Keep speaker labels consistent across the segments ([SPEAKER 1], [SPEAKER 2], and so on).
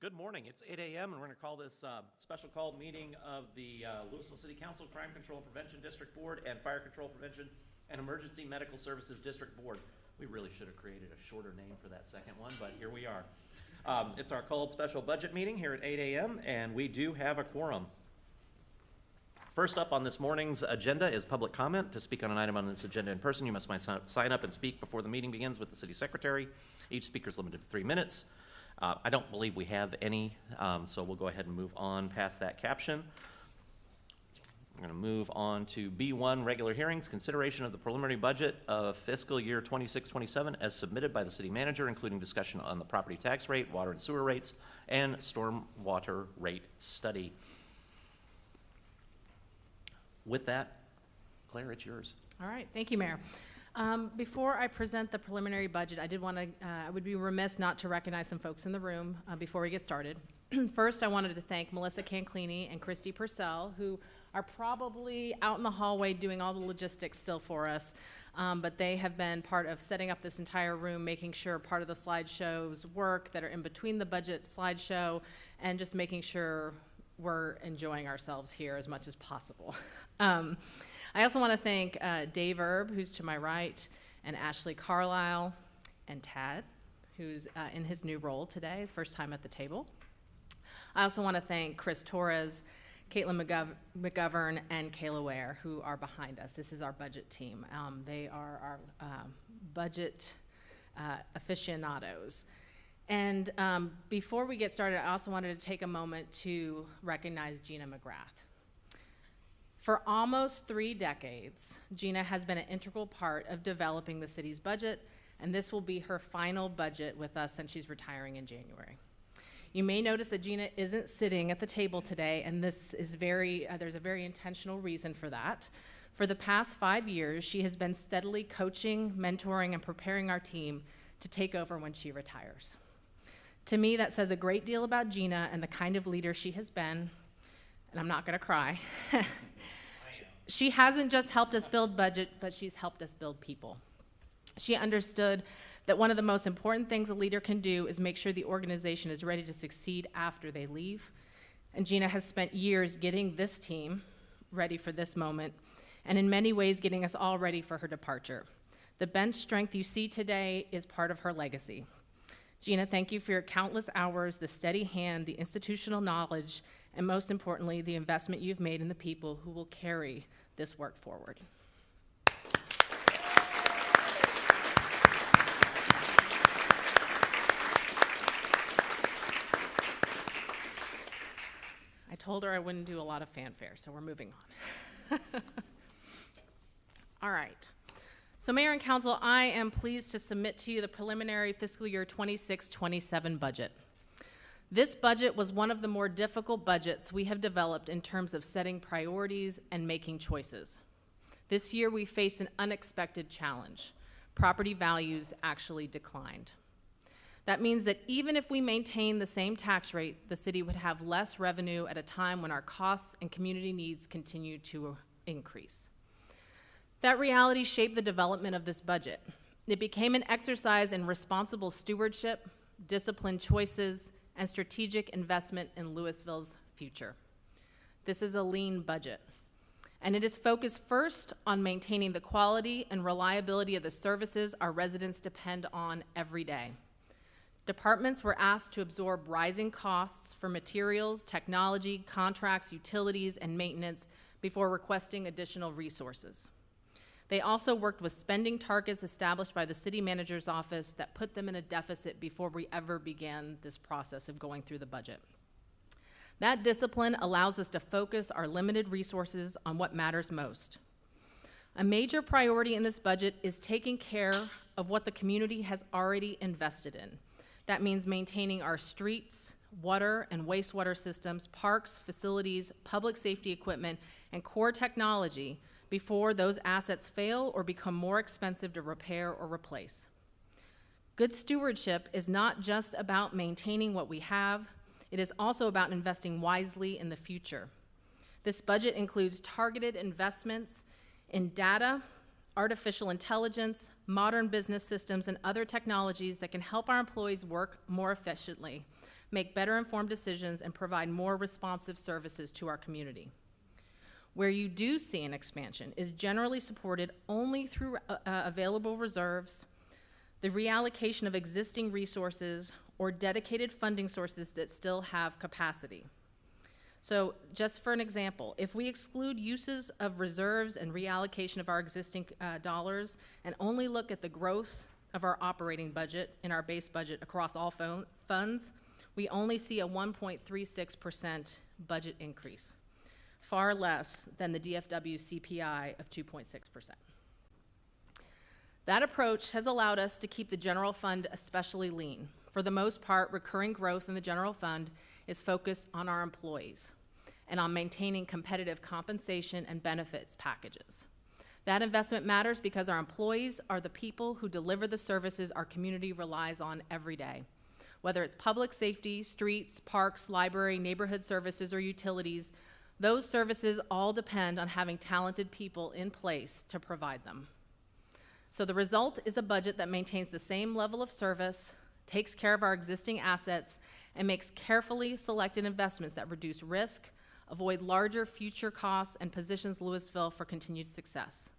[SPEAKER 1] Good morning. It's 8 a.m. and we're going to call this special call meeting of the Lewisville City Council Crime Control Prevention District Board and Fire Control Prevention and Emergency Medical Services District Board. We really should have created a shorter name for that second one, but here we are. It's our called special budget meeting here at 8 a.m. and we do have a quorum. First up on this morning's agenda is public comment. To speak on an item on this agenda in person, you must sign up and speak before the meeting begins with the city secretary. Each speaker is limited to 3 minutes. I don't believe we have any, so we'll go ahead and move on past that caption. We're going to move on to B1, regular hearings, consideration of the preliminary budget of fiscal year 26-27 as submitted by the city manager, including discussion on the property tax rate, water and sewer rates, and stormwater rate study. With that, Claire, it's yours.
[SPEAKER 2] All right, thank you, Mayor. Before I present the preliminary budget, I would be remiss not to recognize some folks in the room before we get started. First, I wanted to thank Melissa Canclini and Christy Purcell, who are probably out in the hallway doing all the logistics still for us, but they have been part of setting up this entire room, making sure part of the slideshows work that are in between the budget slideshow, and just making sure we're enjoying ourselves here as much as possible. I also want to thank Dave Erb, who's to my right, and Ashley Carlisle, and Tad, who's in his new role today, first time at the table. I also want to thank Chris Torres, Caitlin McGovern, and Kayla Ware, who are behind us. This is our budget team. They are our budget aficionados. And before we get started, I also wanted to take a moment to recognize Gina McGrath. For almost 3 decades, Gina has been an integral part of developing the city's budget, and this will be her final budget with us since she's retiring in January. You may notice that Gina isn't sitting at the table today, and this is there's a very intentional reason for that. For the past 5 years, she has been steadily coaching, mentoring, and preparing our team to take over when she retires. To me, that says a great deal about Gina and the kind of leader she has been, and I'm not going to cry. She hasn't just helped us build budget, but she's helped us build people. She understood that one of the most important things a leader can do is make sure the organization is ready to succeed after they leave. And Gina has spent years getting this team ready for this moment, and in many ways getting us all ready for her departure. The bench strength you see today is part of her legacy. Gina, thank you for your countless hours, the steady hand, the institutional knowledge, and most importantly, the investment you've made in the people who will carry this work forward. I told her I wouldn't do a lot of fanfare, so we're moving on. All right. So Mayor and Council, I am pleased to submit to you the preliminary fiscal year 26-27 budget. This budget was one of the more difficult budgets we have developed in terms of setting priorities and making choices. This year we faced an unexpected challenge. Property values actually declined. That means that even if we maintain the same tax rate, the city would have less revenue at a time when our costs and community needs continue to increase. That reality shaped the development of this budget. It became an exercise in responsible stewardship, disciplined choices, and strategic investment in Lewisville's future. This is a lean budget, and it is focused first on maintaining the quality and reliability of the services our residents depend on every day. Departments were asked to absorb rising costs for materials, technology, contracts, utilities, and maintenance before requesting additional resources. They also worked with spending targets established by the city manager's office that put them in a deficit before we ever began this process of going through the budget. That discipline allows us to focus our limited resources on what matters most. A major priority in this budget is taking care of what the community has already invested in. That means maintaining our streets, water and wastewater systems, parks, facilities, public safety equipment, and core technology before those assets fail or become more expensive to repair or replace. Good stewardship is not just about maintaining what we have, it is also about investing wisely in the future. This budget includes targeted investments in data, artificial intelligence, modern business systems, and other technologies that can help our employees work more efficiently, make better informed decisions, and provide more responsive services to our community. Where you do see an expansion is generally supported only through available reserves, the reallocation of existing resources, or dedicated funding sources that still have capacity. So just for an example, if we exclude uses of reserves and reallocation of our existing dollars and only look at the growth of our operating budget in our base budget across all funds, we only see a 1.36% budget increase, far less than the DFW CPI of 2.6%. That approach has allowed us to keep the general fund especially lean. For the most part, recurring growth in the general fund is focused on our employees and on maintaining competitive compensation and benefits packages. That investment matters because our employees are the people who deliver the services our community relies on every day. Whether it's public safety, streets, parks, library, neighborhood services, or utilities, those services all depend on having talented people in place to provide them. So the result is a budget that maintains the same level of service, takes care of our existing assets, and makes carefully selected investments that reduce risk, avoid larger future costs, and positions Lewisville for continued success.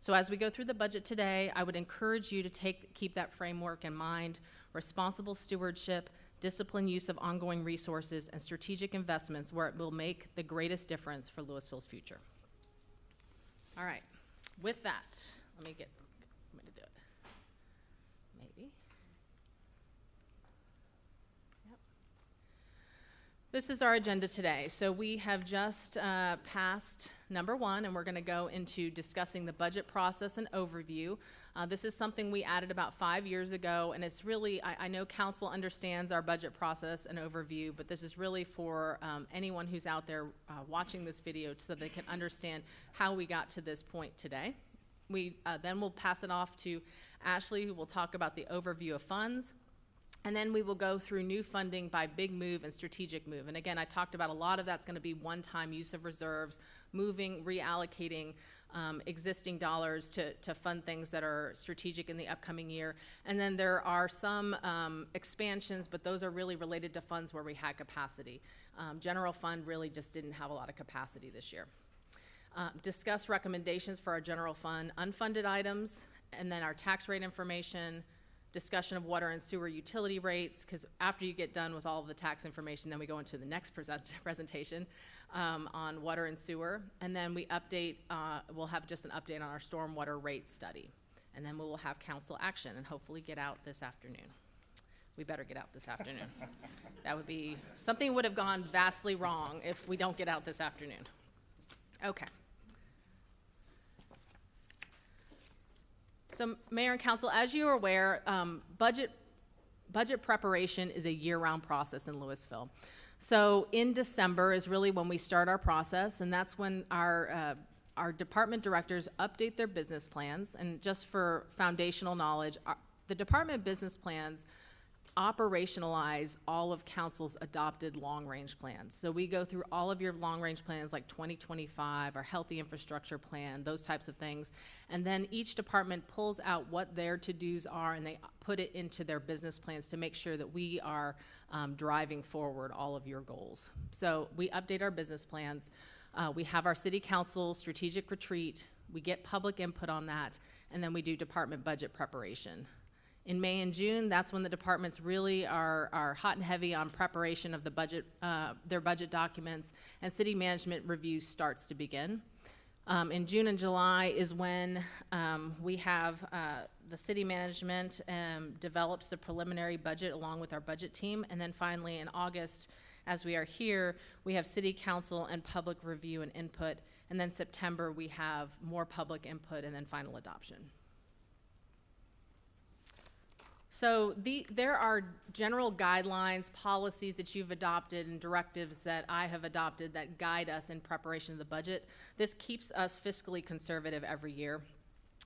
[SPEAKER 2] So as we go through the budget today, I would encourage you to keep that framework in mind: responsible stewardship, disciplined use of ongoing resources, and strategic investments where it will make the greatest difference for Lewisville's future. All right, with that, I'm going to do it. Maybe. Yep. This is our agenda today. So we have just passed number 1, and we're going to go into discussing the budget process and overview. This is something we added about 5 years ago, and it's really, I know council understands our budget process and overview, but this is really for anyone who's out there watching this video so they can understand how we got to this point today. Then we'll pass it off to Ashley, who will talk about the overview of funds. And then we will go through new funding by big move and strategic move. And again, I talked about a lot of that's going to be one-time use of reserves, moving, reallocating existing dollars to fund things that are strategic in the upcoming year. And then there are some expansions, but those are really related to funds where we had capacity. General fund really just didn't have a lot of capacity this year. Discuss recommendations for our general fund, unfunded items, and then our tax rate information, discussion of water and sewer utility rates, because after you get done with all of the tax information, then we go into the next presentation on water and sewer. And then we update, we'll have just an update on our stormwater rate study. And then we will have council action and hopefully get out this afternoon. We better get out this afternoon. That would be, something would have gone vastly wrong if we don't get out this afternoon. Okay. So, Mayor and Council, as you are aware, budget preparation is a year-round process in Lewisville. So, in December is really when we start our process, and that's when our department directors update their business plans. And just for foundational knowledge, the department business plans operationalize all of council's adopted long-range plans. So we go through all of your long-range plans like 2025, our healthy infrastructure plan, those types of things. And then each department pulls out what their to-dos are and they put it into their business plans to make sure that we are driving forward all of your goals. So we update our business plans. We have our city council strategic retreat. We get public input on that. And then we do department budget preparation. In May and June, that's when the departments really are hot and heavy on preparation of the budget, their budget documents, and city management review starts to begin. In June and July is when we have the city management develops the preliminary budget along with our budget team, and then finally in August, as we are here, we have city council and public review and input, and then September we have more public input and then final adoption. So there are general guidelines, policies that you've adopted, and directives that I have adopted that guide us in preparation of the budget. This keeps us fiscally conservative every year.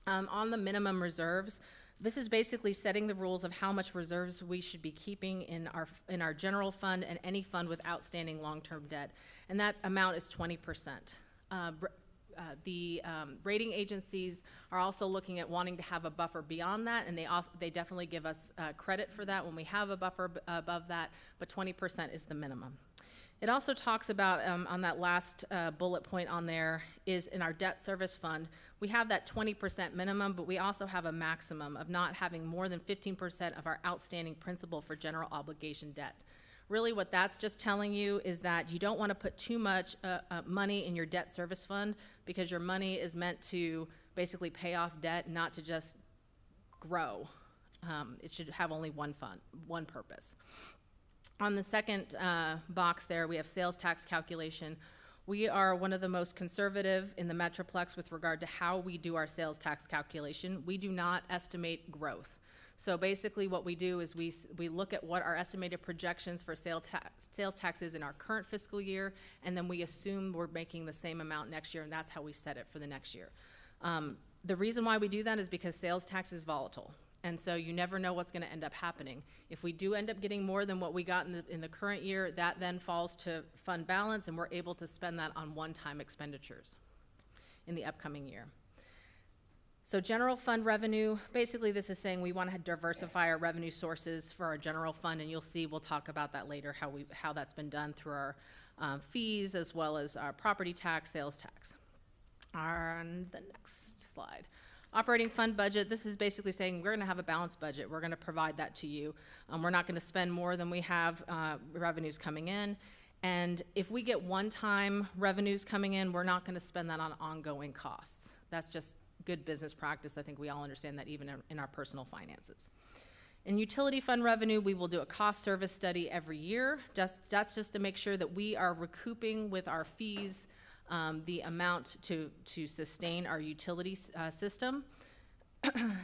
[SPEAKER 2] On the minimum reserves, this is basically setting the rules of how much reserves we should be keeping in our general fund and any fund with outstanding long-term debt, and that amount is 20%. The rating agencies are also looking at wanting to have a buffer beyond that, and they definitely give us credit for that when we have a buffer above that, but 20% is the minimum. It also talks about, on that last bullet point on there, is in our debt service fund, we have that 20% minimum, but we also have a maximum of not having more than 15% of our outstanding principal for general obligation debt. Really what that's just telling you is that you don't want to put too much money in your debt service fund, because your money is meant to basically pay off debt, not to just grow. It should have only one purpose. On the second box there, we have sales tax calculation. We are one of the most conservative in the Metroplex with regard to how we do our sales tax calculation. We do not estimate growth. So basically what we do is we look at what our estimated projections for sales tax is in our current fiscal year, and then we assume we're making the same amount next year, and that's how we set it for the next year. The reason why we do that is because sales tax is volatile. And so you never know what's going to end up happening. If we do end up getting more than what we got in the current year, that then falls to fund balance, and we're able to spend that on one-time expenditures in the upcoming year. So general fund revenue, basically this is saying we want to diversify our revenue sources for our general fund, and you'll see, we'll talk about that later, how that's been done through our fees as well as our property tax, sales tax. On the next slide. Operating fund budget, this is basically saying we're going to have a balanced budget. We're going to provide that to you. We're not going to spend more than we have revenues coming in. And if we get one-time revenues coming in, we're not going to spend that on ongoing costs. That's just good business practice. I think we all understand that even in our personal finances. In utility fund revenue, we will do a cost service study every year. That's just to make sure that we are recouping with our fees the amount to sustain our utility system.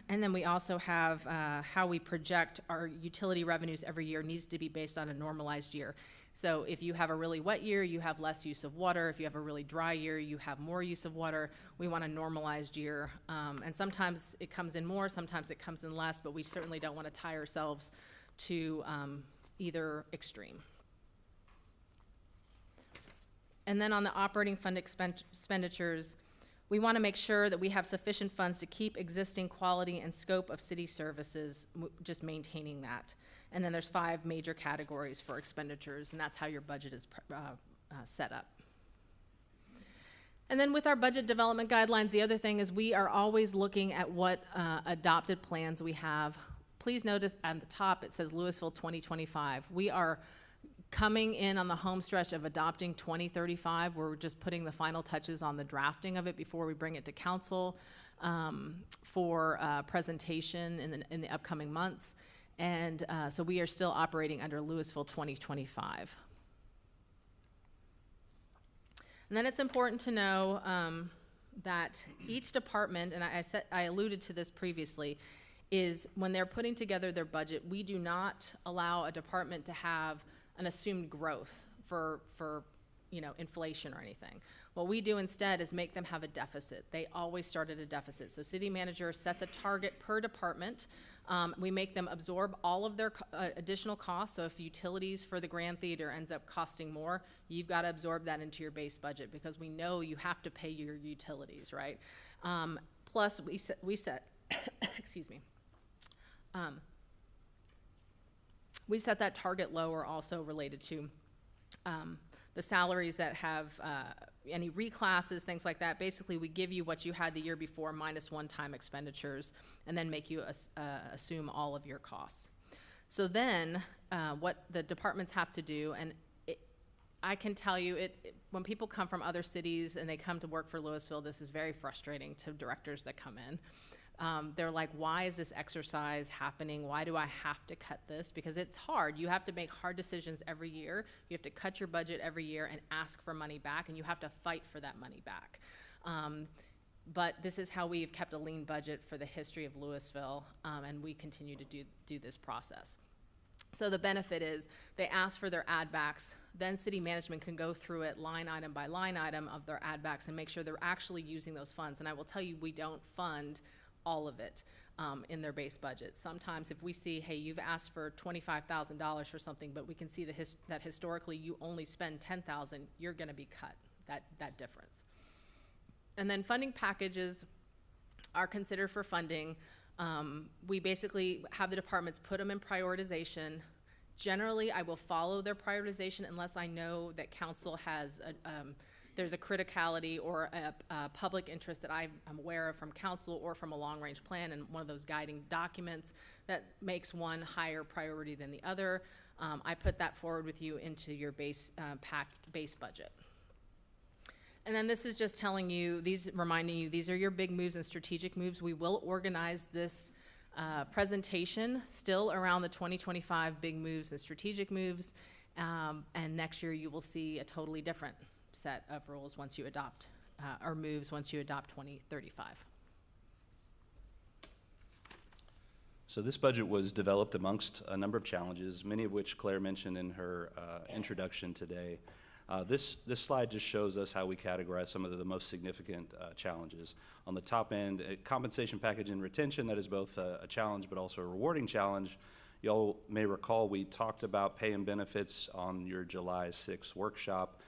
[SPEAKER 2] And then we also have how we project our utility revenues every year needs to be based on a normalized year. So if you have a really wet year, you have less use of water. If you have a really dry year, you have more use of water. We want a normalized year. And sometimes it comes in more, sometimes it comes in less, but we certainly don't want to tie ourselves to either extreme. And then on the operating fund expenditures, we want to make sure that we have sufficient funds to keep existing quality and scope of city services, just maintaining that. And then there's 5 major categories for expenditures, and that's how your budget is set up. And then with our budget development guidelines, the other thing is we are always looking at what adopted plans we have. Please notice at the top it says Lewisville 2025. We are coming in on the home stretch of adopting 2035. We're just putting the final touches on the drafting of it before we bring it to council for presentation in the upcoming months. And so we are still operating under Lewisville 2025. And then it's important to know that each department, and I alluded to this previously, is when they're putting together their budget, we do not allow a department to have an assumed growth for inflation or anything. What we do instead is make them have a deficit. They always start at a deficit. So city manager sets a target per department. We make them absorb all of their additional costs. So if utilities for the Grand Theater ends up costing more, you've got to absorb that into your base budget, because we know you have to pay your utilities, right? Plus we set excuse me. We set that target lower also related to the salaries that have any reclasses, things like that. Basically, we give you what you had the year before minus one-time expenditures, and then make you assume all of your costs. So then what the departments have to do, and I can tell you, when people come from other cities and they come to work for Lewisville, this is very frustrating to directors that come in. They're like, why is this exercise happening? Why do I have to cut this? Because it's hard. You have to make hard decisions every year. You have to cut your budget every year and ask for money back, and you have to fight for that money back. But this is how we've kept a lean budget for the history of Lewisville, and we continue to do this process. So the benefit is they ask for their add backs, then city management can go through it line item by line item of their add backs and make sure they're actually using those funds. And I will tell you, we don't fund all of it in their base budget. Sometimes if we see, hey, you've asked for $25,000 for something, but we can see that historically you only spend $10,000, you're gonna be cut, that difference. And then funding packages are considered for funding. We basically have the departments put them in prioritization. Generally, I will follow their prioritization unless I know that council has, there's a criticality or a public interest that I'm aware of from council or from a long-range plan and one of those guiding documents that makes one higher priority than the other. I put that forward with you into your base budget. And then this is just telling you, reminding you, these are your big moves and strategic moves. We will organize this presentation still around the 2025 big moves and strategic moves. And next year you will see a totally different set of rules once you adopt, or moves once you adopt 2035.
[SPEAKER 3] So this budget was developed amongst a number of challenges, many of which Claire mentioned in her introduction today. This slide just shows us how we categorize some of the most significant challenges. On the top end, compensation package and retention, that is both a challenge but also a rewarding challenge. Y'all may recall we talked about pay and benefits on your July 6th workshop.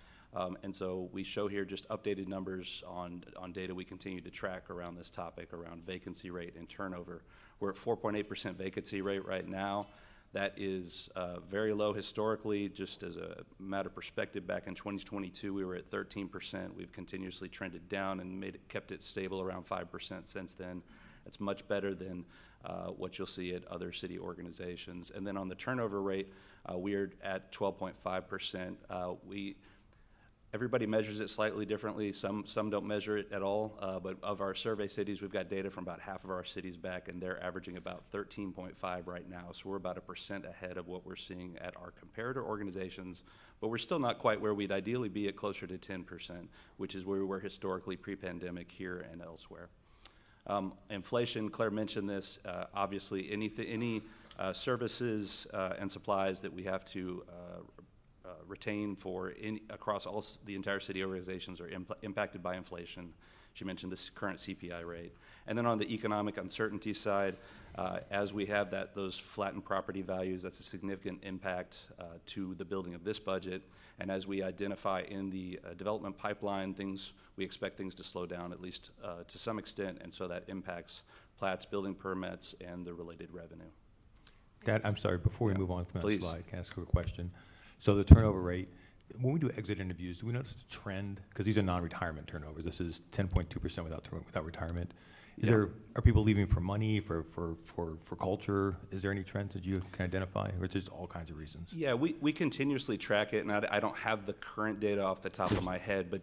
[SPEAKER 3] And so we show here just updated numbers on data we continue to track around this topic, around vacancy rate and turnover. We're at 4.8% vacancy rate right now. That is very low historically. Just as a matter of perspective, back in 2022, we were at 13%. We've continuously trended down and kept it stable around 5% since then. It's much better than what you'll see at other city organizations. And then on the turnover rate, we're at 12.5%. Everybody measures it slightly differently. Some don't measure it at all, but of our survey cities, we've got data from about half of our cities back, and they're averaging about 13.5 right now. So we're about 1% ahead of what we're seeing at our comparator organizations, but we're still not quite where we'd ideally be at closer to 10%, which is where we were historically pre-pandemic here and elsewhere. Inflation, Claire mentioned this, obviously any services and supplies that we have to retain across the entire city organizations are impacted by inflation. She mentioned this current CPI rate. And then on the economic uncertainty side, as we have those flattened property values, that's a significant impact to the building of this budget. And as we identify in the development pipeline, we expect things to slow down at least to some extent, and so that impacts plats, building permits, and the related revenue.
[SPEAKER 4] Dad, I'm sorry, before we move on from that
[SPEAKER 3] Please.
[SPEAKER 4] slide, can I ask you a question? So the turnover rate, when we do exit interviews, do we notice a trend? Because these are non-retirement turnovers. This is 10.2% without retirement. Are people leaving for money, for culture? Is there any trends that you can identify, or just all kinds of reasons?
[SPEAKER 3] Yeah, we continuously track it, and I don't have the current data off the top of my head, but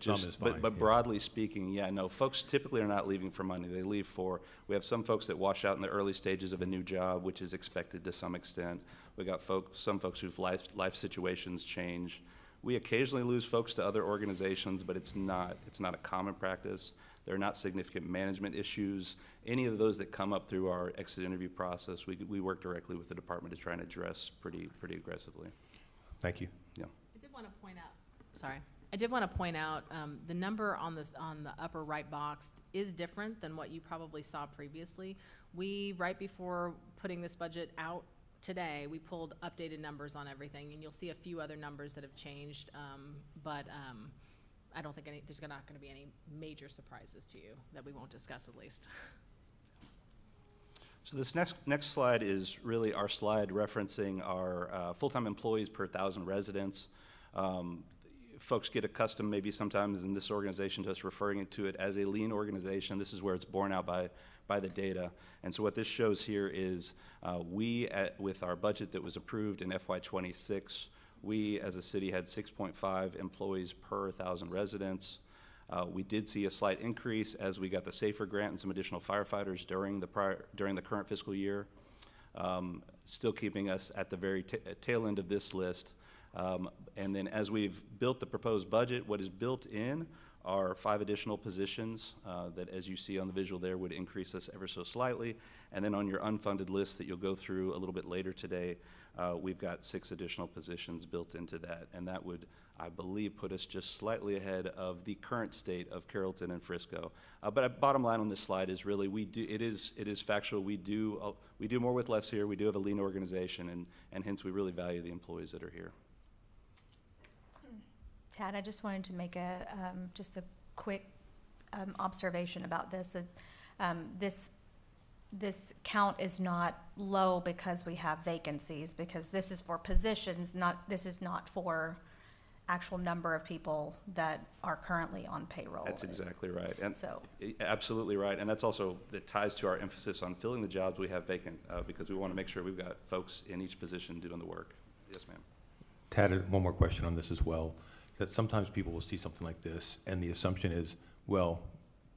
[SPEAKER 3] broadly speaking, folks typically are not leaving for money. They leave we have some folks that wash out in the early stages of a new job, which is expected to some extent. We got some folks whose life situations change. We occasionally lose folks to other organizations, but it's not a common practice. There are not significant management issues. Any of those that come up through our exit interview process, we work directly with the department to try and address pretty aggressively.
[SPEAKER 4] Thank you.
[SPEAKER 3] Yeah.
[SPEAKER 2] I did want to point out, the number on the upper right box is different than what you probably saw previously. Right before putting this budget out today, we pulled updated numbers on everything, and you'll see a few other numbers that have changed, but I don't think there's not going to be any major surprises to you that we won't discuss at least.
[SPEAKER 3] So this next slide is really our slide referencing our full-time employees per 1,000 residents. Folks get accustomed maybe sometimes in this organization to us referring to it as a lean organization. This is where it's borne out by the data. And so what this shows here is with our budget that was approved in FY26, we as a city had 6.5 employees per 1,000 residents. We did see a slight increase as we got the SAFER grant and some additional firefighters during the current fiscal year, still keeping us at the very tail end of this list. And then as we've built the proposed budget, what is built in are 5 additional positions that, as you see on the visual there, would increase us ever so slightly. And then on your unfunded list that you'll go through a little bit later today, we've got 6 additional positions built into that. And that would, I believe, put us just slightly ahead of the current state of Carrollton and Frisco. But bottom line on this slide is really it is factual. We do more with less here. We do have a lean organization, and hence we really value the employees that are here.
[SPEAKER 5] Tad, I just wanted to make just a quick observation about this. This count is not low because we have vacancies, because this is for positions, this is not for actual number of people that are currently on payroll.
[SPEAKER 3] That's exactly right. And
[SPEAKER 5] So-
[SPEAKER 3] absolutely right. And that's also, that ties to our emphasis on filling the jobs we have vacant, because we want to make sure we've got folks in each position doing the work. Yes, ma'am.
[SPEAKER 4] Tad, one more question on this as well, that sometimes people will see something like this, and the assumption is, well,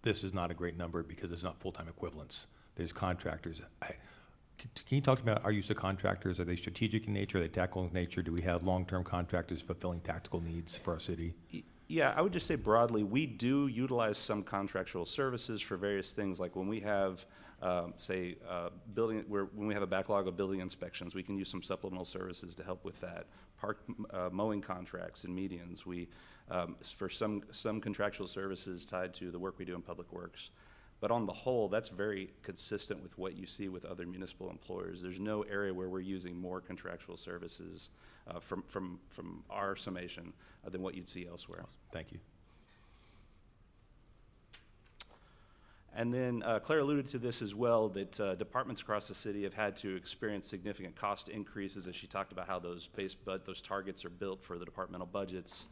[SPEAKER 4] this is not a great number because it's not full-time equivalents. There's contractors. Can you talk about our use of contractors? Are they strategic in nature? Are they tactical in nature? Do we have long-term contractors fulfilling tactical needs for our city?
[SPEAKER 3] Yeah, I would just say broadly, we do utilize some contractual services for various things, like when we have, when we have a backlog of building inspections, we can use some supplemental services to help with that. Park mowing contracts and medians, we, for some contractual services tied to the work we do in public works. But on the whole, that's very consistent with what you see with other municipal employers. There's no area where we're using more contractual services from our summation than what you'd see elsewhere.
[SPEAKER 4] Thank you.
[SPEAKER 3] And then Claire alluded to this as well, that departments across the city have had to experience significant cost increases, as she talked about how those targets are built for the departmental budgets.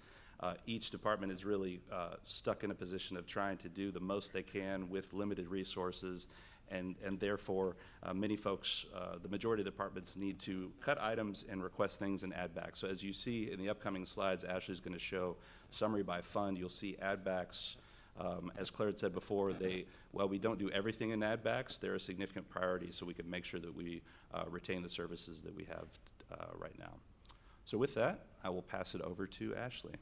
[SPEAKER 3] Each department is really stuck in a position of trying to do the most they can with limited resources, and therefore many folks, the majority of departments, need to cut items and request things and add back. So as you see in the upcoming slides, Ashley's going to show summary by fund. You'll see add backs. As Claire had said before, while we don't do everything in add backs, they're a significant priority, so we can make sure that we retain the services that we have right now. So with that, I will pass it over to Ashley.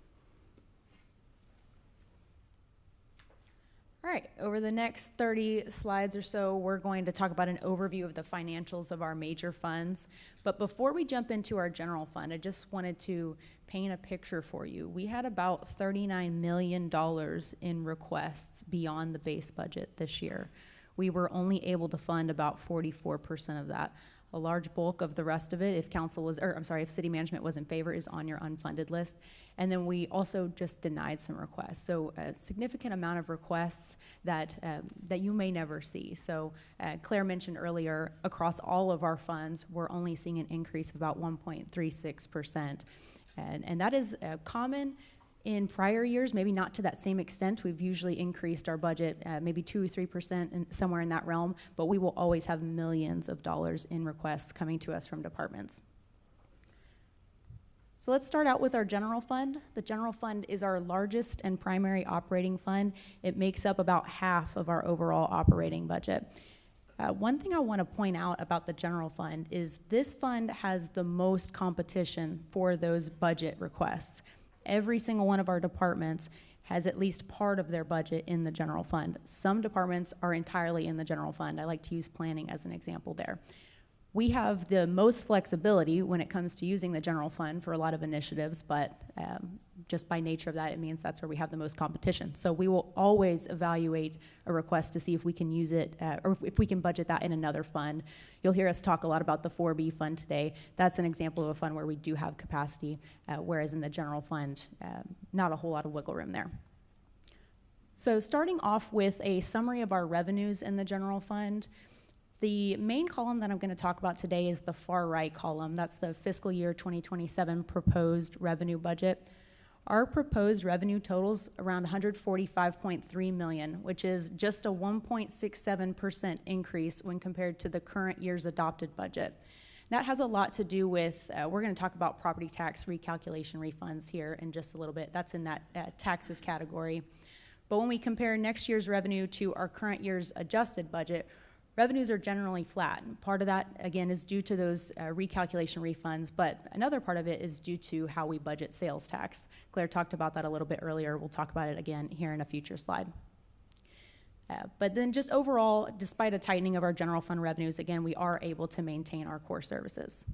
[SPEAKER 6] All right, over the next 30 slides or so, we're going to talk about an overview of the financials of our major funds. But before we jump into our general fund, I just wanted to paint a picture for you. We had about $39 million in requests beyond the base budget this year. We were only able to fund about 44% of that. A large bulk of the rest of it, if city management was in favor, is on your unfunded list. And then we also just denied some requests. So a significant amount of requests that you may never see. So Claire mentioned earlier, across all of our funds, we're only seeing an increase of about 1.36%. And that is common in prior years, maybe not to that same extent. We've usually increased our budget maybe 2 or 3% and somewhere in that realm, but we will always have millions of dollars in requests coming to us from departments. So let's start out with our general fund. The general fund is our largest and primary operating fund. It makes up about half of our overall operating budget. One thing I want to point out about the general fund is this fund has the most competition for those budget requests. Every single one of our departments has at least part of their budget in the general fund. Some departments are entirely in the general fund. I like to use planning as an example there. We have the most flexibility when it comes to using the general fund for a lot of initiatives, but just by nature of that, it means that's where we have the most competition. So we will always evaluate a request to see if we can use it, or if we can budget that in another fund. You'll hear us talk a lot about the 4B fund today. That's an example of a fund where we do have capacity, whereas in the general fund, not a whole lot of wiggle room there. So starting off with a summary of our revenues in the general fund, the main column that I'm going to talk about today is the far right column. That's the fiscal year 2027 proposed revenue budget. Our proposed revenue totals around $145.3 million, which is just a 1.67% increase when compared to the current year's adopted budget. That has a lot to do with, we're going to talk about property tax recalculation refunds here in just a little bit. That's in that taxes category. But when we compare next year's revenue to our current year's adjusted budget, revenues are generally flat. And part of that, again, is due to those recalculation refunds, but another part of it is due to how we budget sales tax. Claire talked about that a little bit earlier. We'll talk about it again here in a future slide. But then just overall, despite a tightening of our general fund revenues, again, we are able to maintain our core services.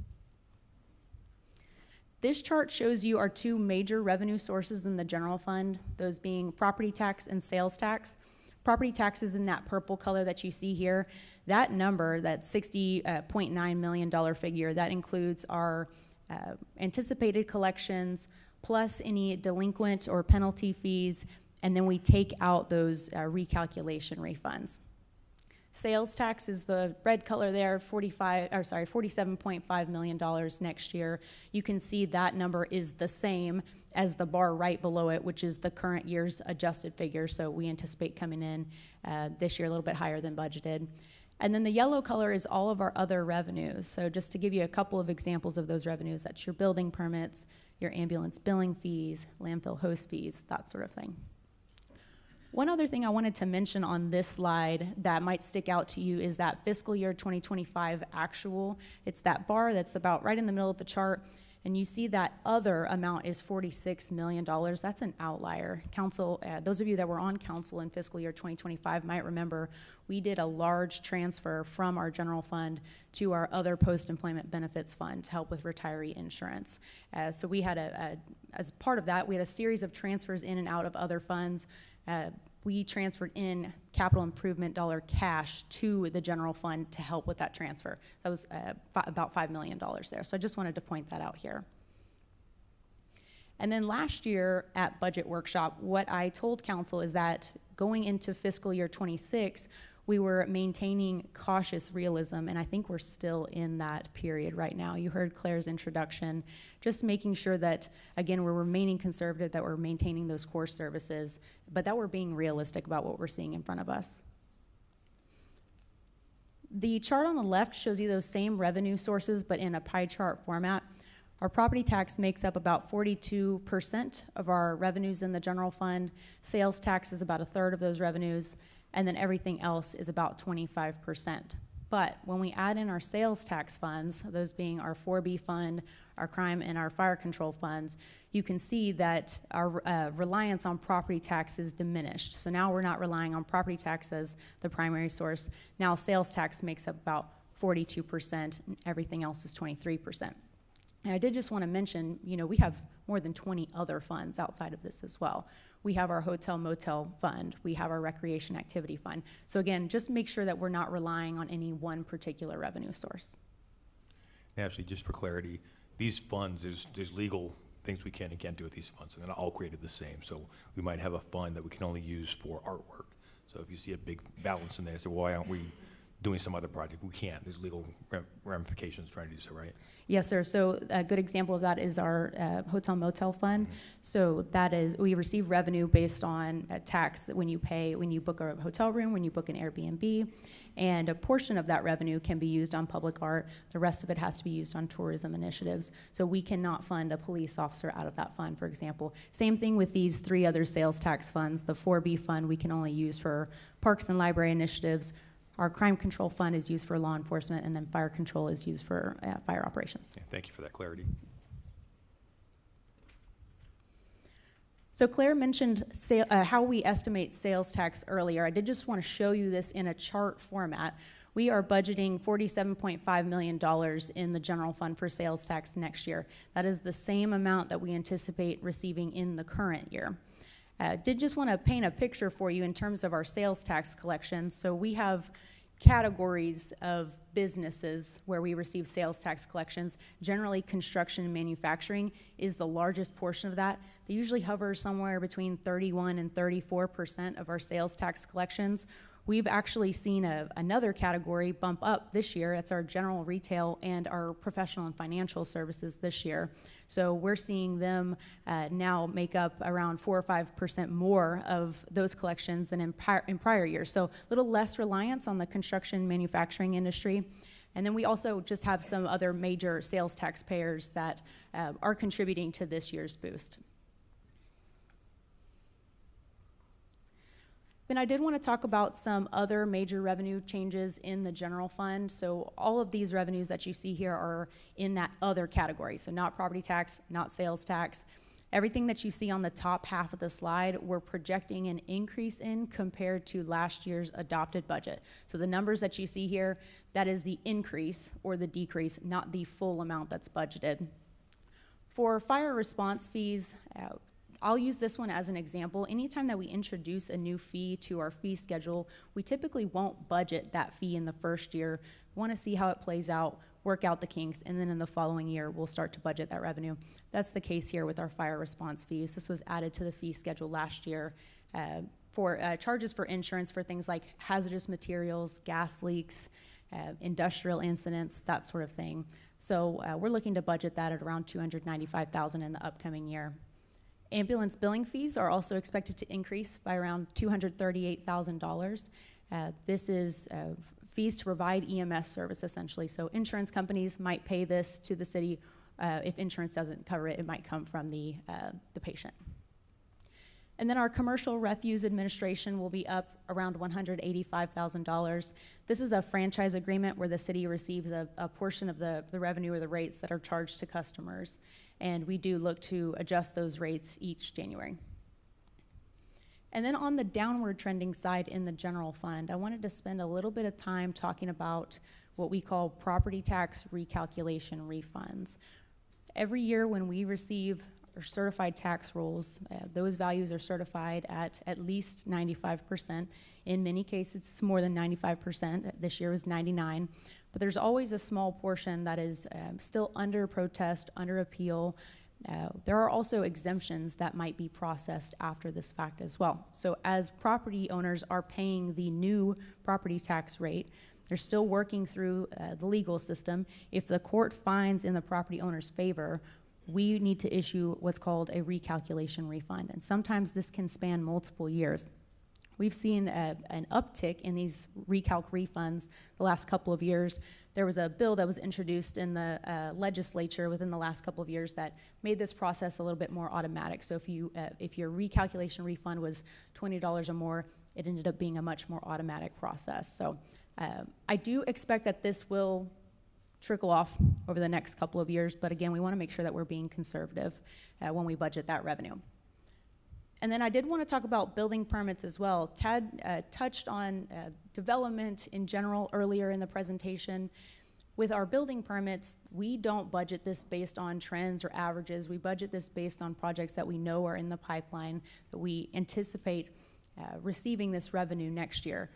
[SPEAKER 6] This chart shows you our two major revenue sources in the general fund, those being property tax and sales tax. Property taxes in that purple color that you see here, that number, that $60.9 million figure, that includes our anticipated collections plus any delinquent or penalty fees and then we take out those recalculation refunds. Sales tax is the red color there, $47.5 million next year. You can see that number is the same as the bar right below it, which is the current year's adjusted figure. So we anticipate coming in this year a little bit higher than budgeted. And then the yellow color is all of our other revenues. So just to give you a couple of examples of those revenues, that's your building permits, your ambulance billing fees, landfill host fees, that sort of thing. One other thing I wanted to mention on this slide that might stick out to you is that fiscal year 2025 actual. It's that bar that's about right in the middle of the chart, and you see that other amount is $46 million. That's an outlier. Council, those of you that were on council in fiscal year 2025 might remember we did a large transfer from our general fund to our other post-employment benefits fund to help with retiree insurance. So we had as part of that, we had a series of transfers in and out of other funds. We transferred in capital improvement dollar cash to the general fund to help with that transfer. That was about $5 million there. So I just wanted to point that out here. And then last year at Budget Workshop, what I told council is that going into fiscal year 26, we were maintaining cautious realism, and I think we're still in that period right now. You heard Claire's introduction, just making sure that, again, we're remaining conservative, that we're maintaining those core services, but that we're being realistic about what we're seeing in front of us. The chart on the left shows you those same revenue sources, but in a pie chart format. Our property tax makes up about 42% of our revenues in the general fund. Sales tax is about a third of those revenues, and then everything else is about 25%. But when we add in our sales tax funds, those being our 4B fund, our crime and our fire control funds, you can see that our reliance on property tax is diminished. So now we're not relying on property tax as the primary source. Now sales tax makes up about 42%, and everything else is 23%. And I did just want to mention, we have more than 20 other funds outside of this as well. We have our hotel motel fund. We have our recreation activity fund. So again, just make sure that we're not relying on any one particular revenue source.
[SPEAKER 4] Actually, just for clarity, these funds, there's legal things we can and can't do with these funds, and they're not all created the same. So we might have a fund that we can only use for artwork. So if you see a big balance in there, say, why aren't we doing some other project? We can't. There's legal ramifications trying to do so, right?
[SPEAKER 6] Yes, sir. So a good example of that is our hotel motel fund. So that is, we receive revenue based on a tax that when you book a hotel room, when you book an Airbnb, and a portion of that revenue can be used on public art. The rest of it has to be used on tourism initiatives. So we cannot fund a police officer out of that fund, for example. Same thing with these three other sales tax funds. The 4B fund we can only use for parks and library initiatives. Our crime control fund is used for law enforcement, and then fire control is used for fire operations.
[SPEAKER 4] Yeah, thank you for that clarity.
[SPEAKER 6] So Claire mentioned how we estimate sales tax earlier. I did just want to show you this in a chart format. We are budgeting $47.5 million in the general fund for sales tax next year. That is the same amount that we anticipate receiving in the current year. Did just want to paint a picture for you in terms of our sales tax collection. So we have categories of businesses where we receive sales tax collections. Generally, construction and manufacturing is the largest portion of that. They usually hover somewhere between 31 and 34% of our sales tax collections. We've actually seen another category bump up this year. It's our general retail and our professional and financial services this year. So we're seeing them now make up around 4 or 5% more of those collections than in prior years. So a little less reliance on the construction manufacturing industry. And then we also just have some other major sales taxpayers that are contributing to this year's boost. Then I did want to talk about some other major revenue changes in the general fund. So all of these revenues that you see here are in that other category. So not property tax, not sales tax. Everything that you see on the top half of the slide, we're projecting an increase in compared to last year's adopted budget. So the numbers that you see here, that is the increase or the decrease, not the full amount that's budgeted. For fire response fees, I'll use this one as an example. Anytime that we introduce a new fee to our fee schedule, we typically won't budget that fee in the first year. We want to see how it plays out, work out the kinks, and then in the following year, we'll start to budget that revenue. That's the case here with our fire response fees. This was added to the fee schedule last year. for charges for insurance for things like hazardous materials, gas leaks, industrial incidents, that sort of thing. So we're looking to budget that at around $295,000 in the upcoming year. Ambulance billing fees are also expected to increase by around $238,000. This is fees to provide EMS service, essentially. So insurance companies might pay this to the city. If insurance doesn't cover it, it might come from the patient. And then our commercial refuse administration will be up around $185,000. This is a franchise agreement where the city receives a portion of the revenue or the rates that are charged to customers. And we do look to adjust those rates each January. And then on the downward trending side in the general fund, I wanted to spend a little bit of time talking about what we call property tax recalculation refunds. Every year when we receive our certified tax rolls, those values are certified at least 95%. In many cases, it's more than 95%. This year was 99%. But there's always a small portion that is still under protest, under appeal. There are also exemptions that might be processed after this fact as well. So as property owners are paying the new property tax rate, they're still working through the legal system. If the court finds in the property owner's favor, we need to issue what's called a recalculation refund. And sometimes this can span multiple years. We've seen an uptick in these recalc refunds the last couple of years. There was a bill that was introduced in the legislature within the last couple of years that made this process a little bit more automatic. So if your recalculation refund was $20 or more, it ended up being a much more automatic process. So I do expect that this will trickle off over the next couple of years, but again, we want to make sure that we're being conservative when we budget that revenue. And then I did want to talk about building permits as well. Tad touched on development in general earlier in the presentation. With our building permits, we don't budget this based on trends or averages. We budget this based on projects that we know are in the pipeline, that we anticipate receiving this revenue next year.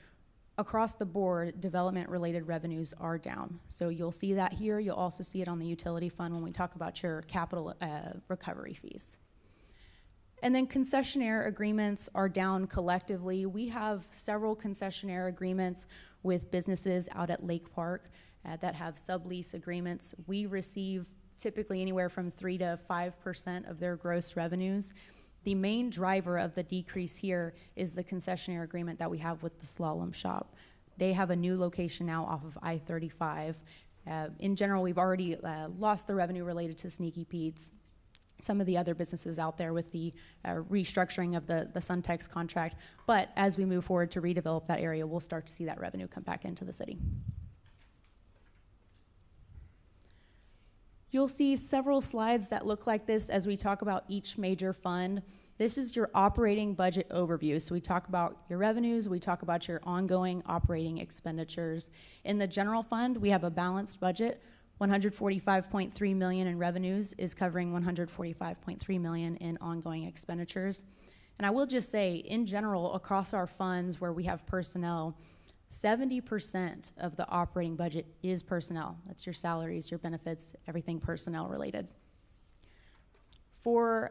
[SPEAKER 6] Across the board, development-related revenues are down. So you'll see that here. You'll also see it on the utility fund when we talk about your capital recovery fees. And then concessionaire agreements are down collectively. We have several concessionaire agreements with businesses out at Lake Park that have sublease agreements. We receive typically anywhere from 3 to 5% of their gross revenues. The main driver of the decrease here is the concessionaire agreement that we have with the Slalom Shop. They have a new location now off of I-35. In general, we've already lost the revenue related to Sneaky Pete's. Some of the other businesses out there with the restructuring of the Suntex contract. But as we move forward to redevelop that area, we'll start to see that revenue come back into the city. You'll see several slides that look like this as we talk about each major fund. This is your operating budget overview. So we talk about your revenues, we talk about your ongoing operating expenditures. In the general fund, we have a balanced budget. $145.3 million in revenues is covering $145.3 million in ongoing expenditures. And I will just say, in general, across our funds where we have personnel, 70% of the operating budget is personnel. That's your salaries, your benefits, everything personnel related. For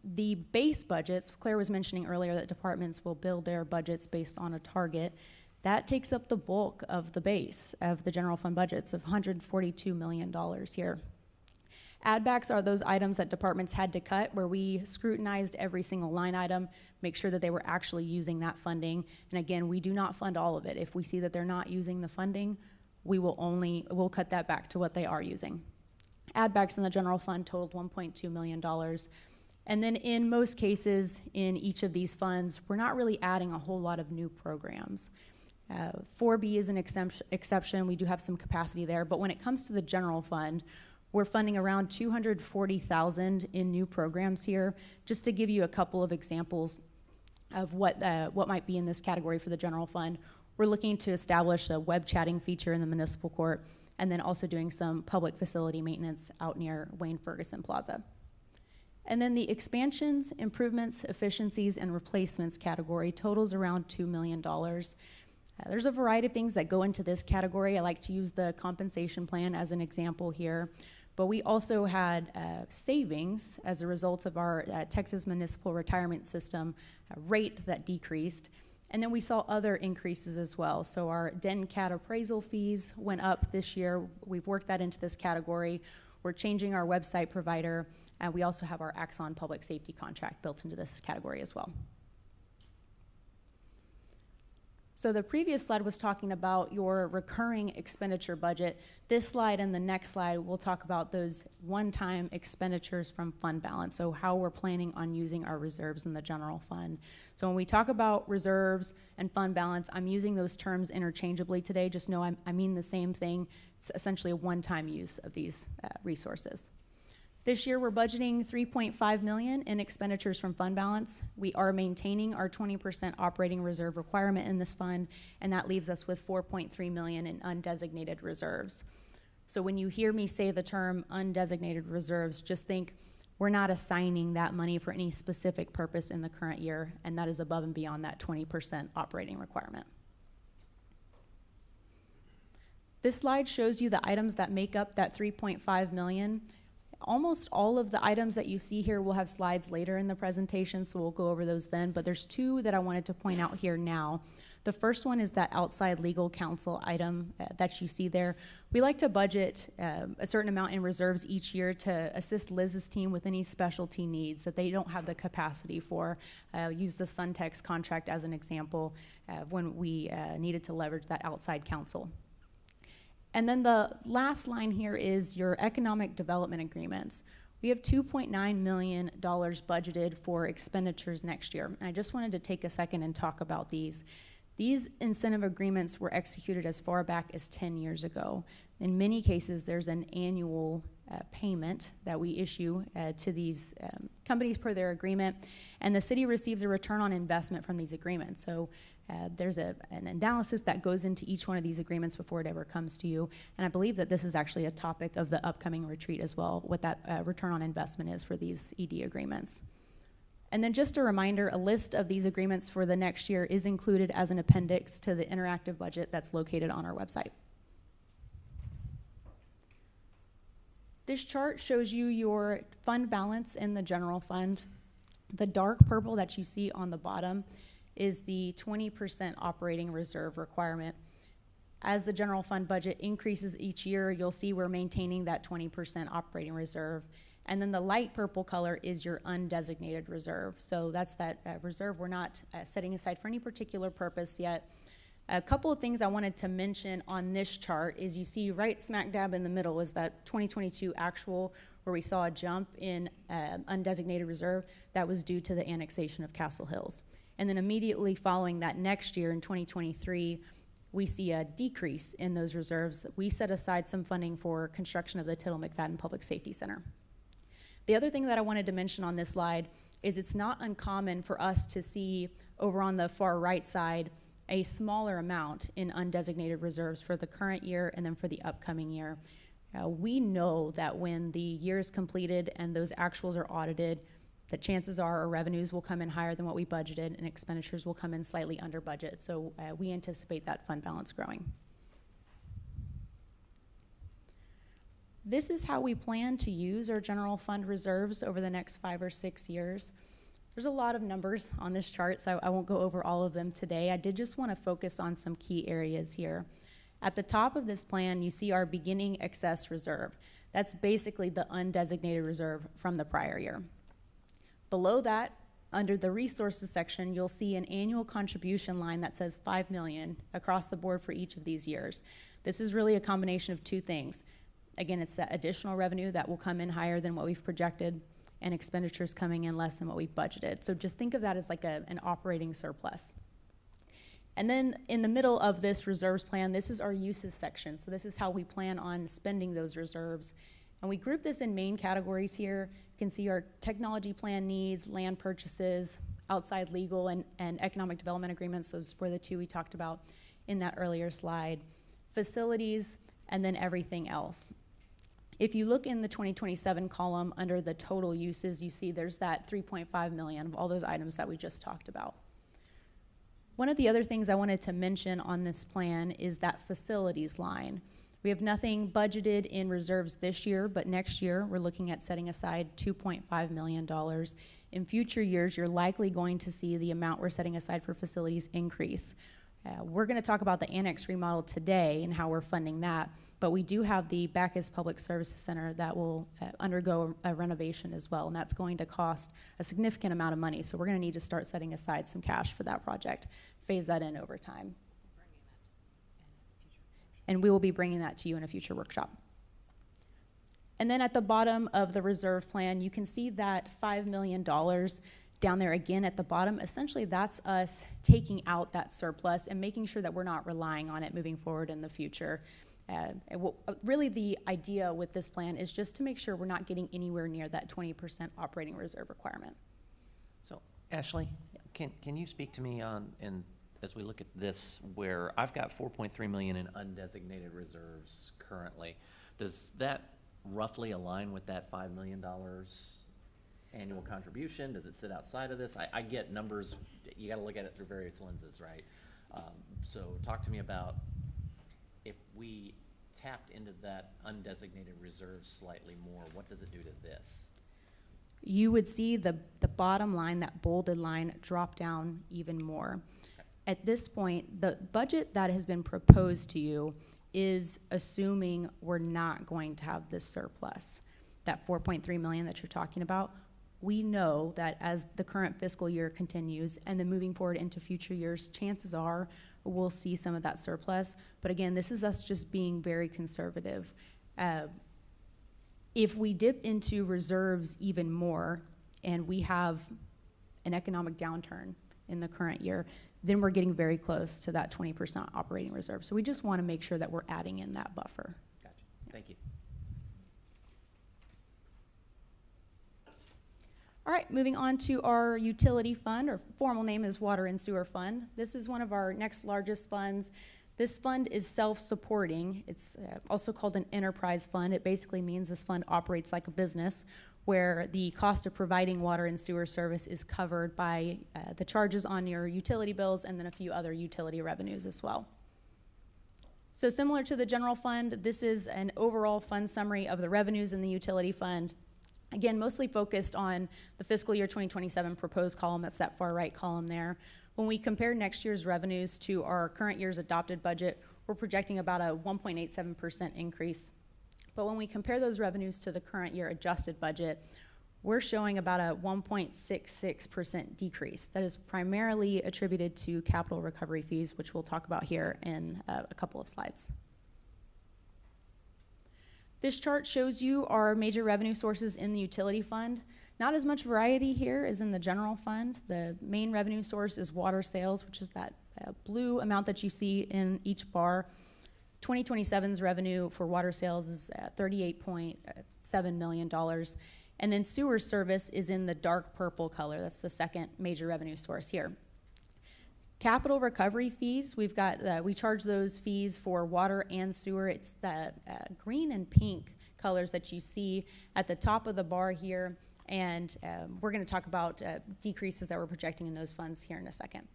[SPEAKER 6] the base budgets, Claire was mentioning earlier that departments will build their budgets based on a target. That takes up the bulk of the base of the general fund budgets of $142 million here. Add backs are those items that departments had to cut where we scrutinized every single line item, make sure that they were actually using that funding. And again, we do not fund all of it. If we see that they're not using the funding, we'll cut that back to what they are using. Add backs in the general fund totaled $1.2 million. And then in most cases in each of these funds, we're not really adding a whole lot of new programs. 4B is an exception. We do have some capacity there. But when it comes to the general fund, we're funding around $240,000 in new programs here. Just to give you a couple of examples of what might be in this category for the general fund, we're looking to establish a web chatting feature in the municipal court, and then also doing some public facility maintenance out near Wayne Ferguson Plaza. And then the expansions, improvements, efficiencies, and replacements category totals around $2 million. There's a variety of things that go into this category. I like to use the compensation plan as an example here. But we also had savings as a result of our Texas Municipal Retirement System rate that decreased. And then we saw other increases as well. So our Den Cat appraisal fees went up this year. We've worked that into this category. We're changing our website provider, and we also have our Axon public safety contract built into this category as well. So the previous slide was talking about your recurring expenditure budget. This slide and the next slide will talk about those one-time expenditures from fund balance, so how we're planning on using our reserves in the general fund. So when we talk about reserves and fund balance, I'm using those terms interchangeably today. Just know I mean the same thing. It's essentially a one-time use of these resources. This year, we're budgeting $3.5 million in expenditures from fund balance. We are maintaining our 20% operating reserve requirement in this fund, and that leaves us with $4.3 million in undesignated reserves. So when you hear me say the term undesignated reserves, just think we're not assigning that money for any specific purpose in the current year, and that is above and beyond that 20% operating requirement. This slide shows you the items that make up that $3.5 million. Almost all of the items that you see here will have slides later in the presentation, so we'll go over those then, but there's two that I wanted to point out here now. The first one is that outside legal counsel item that you see there. We like to budget a certain amount in reserves each year to assist Liz's team with any specialty needs that they don't have the capacity for. Use the Suntex contract as an example when we needed to leverage that outside counsel. And then the last line here is your economic development agreements. We have $2.9 million budgeted for expenditures next year. And I just wanted to take a second and talk about these. These incentive agreements were executed as far back as 10 years ago. In many cases, there's an annual payment that we issue to these companies per their agreement, and the city receives a return on investment from these agreements. So there's an analysis that goes into each one of these agreements before it ever comes to you, and I believe that this is actually a topic of the upcoming retreat as well, what that return on investment is for these ED agreements. And then just a reminder, a list of these agreements for the next year is included as an appendix to the interactive budget that's located on our website. This chart shows you your fund balance in the general fund. The dark purple that you see on the bottom is the 20% operating reserve requirement. As the general fund budget increases each year, you'll see we're maintaining that 20% operating reserve. And then the light purple color is your undesignated reserve. So that's that reserve we're not setting aside for any particular purpose yet. A couple of things I wanted to mention on this chart is you see right smack dab in the middle is that 2022 actual where we saw a jump in undesignated reserve. That was due to the annexation of Castle Hills. And then immediately following that next year in 2023, we see a decrease in those reserves. We set aside some funding for construction of the Tittle McFadden Public Safety Center. The other thing that I wanted to mention on this slide is it's not uncommon for us to see over on the far right side a smaller amount in undesignated reserves for the current year and then for the upcoming year. We know that when the year is completed and those actuals are audited, the chances are our revenues will come in higher than what we budgeted and expenditures will come in slightly under budget. So we anticipate that fund balance growing. This is how we plan to use our general fund reserves over the next 5 or 6 years. There's a lot of numbers on this chart, so I won't go over all of them today. I did just want to focus on some key areas here. At the top of this plan, you see our beginning excess reserve. That's basically the undesignated reserve from the prior year. Below that, under the resources section, you'll see an annual contribution line that says $5 million across the board for each of these years. This is really a combination of two things. Again, it's that additional revenue that will come in higher than what we've projected and expenditures coming in less than what we've budgeted. So just think of that as like an operating surplus. And then in the middle of this reserves plan, this is our uses section. So this is how we plan on spending those reserves. And we group this in main categories here. You can see our technology plan needs, land purchases, outside legal and economic development agreements. Those were the two we talked about in that earlier slide. Facilities, and then everything else. If you look in the 2027 column under the total uses, you see there's that $3.5 million of all those items that we just talked about. One of the other things I wanted to mention on this plan is that facilities line. We have nothing budgeted in reserves this year, but next year, we're looking at setting aside $2.5 million. In future years, you're likely going to see the amount we're setting aside for facilities increase. We're going to talk about the annex remodel today and how we're funding that, but we do have the Bacchus Public Services Center that will undergo a renovation as well, and that's going to cost a significant amount of money, so we're going to need to start setting aside some cash for that project, phase that in over time. And we will be bringing that to you in a future workshop. And then at the bottom of the reserve plan, you can see that $5 million down there again at the bottom. Essentially, that's us taking out that surplus and making sure that we're not relying on it moving forward in the future. Really, the idea with this plan is just to make sure we're not getting anywhere near that 20% operating reserve requirement.
[SPEAKER 1] So, Ashley, can you speak to me on, and as we look at this, where I've got 4.3 million in undesignated reserves currently, does that roughly align with that $5 million annual contribution? Does it sit outside of this? I get numbers, you gotta look at it through various lenses, right? So talk to me about if we tapped into that undesignated reserve slightly more, what does it do to this?
[SPEAKER 6] You would see the bottom line, that bolded line, drop down even more. At this point, the budget that has been proposed to you is assuming we're not going to have this surplus, that 4.3 million that you're talking about. We know that as the current fiscal year continues and then moving forward into future years, chances are we'll see some of that surplus. But again, this is us just being very conservative. If we dip into reserves even more and we have an economic downturn in the current year, then we're getting very close to that 20% operating reserve. So we just want to make sure that we're adding in that buffer.
[SPEAKER 1] Gotcha. Thank you.
[SPEAKER 6] All right, moving on to our utility fund. Our formal name is Water and Sewer Fund. This is one of our next largest funds. This fund is self-supporting. It's also called an enterprise fund. It basically means this fund operates like a business, where the cost of providing water and sewer service is covered by the charges on your utility bills and then a few other utility revenues as well. So similar to the general fund, this is an overall fund summary of the revenues in the utility fund. Again, mostly focused on the fiscal year 2027 proposed column. That's that far right column there. When we compare next year's revenues to our current year's adopted budget, we're projecting about a 1.87% increase. But when we compare those revenues to the current year adjusted budget, we're showing about a 1.66% decrease. That is primarily attributed to capital recovery fees, which we'll talk about here in a couple of slides. This chart shows you our major revenue sources in the utility fund. Not as much variety here as in the general fund. The main revenue source is water sales, which is that blue amount that you see in each bar. 2027's revenue for water sales is $38.7 million. And then sewer service is in the dark purple color. That's the second major revenue source here. Capital recovery fees, we charge those fees for water and sewer. It's the green and pink colors that you see at the top of the bar here. And we're going to talk about decreases that we're projecting in those funds here in a second.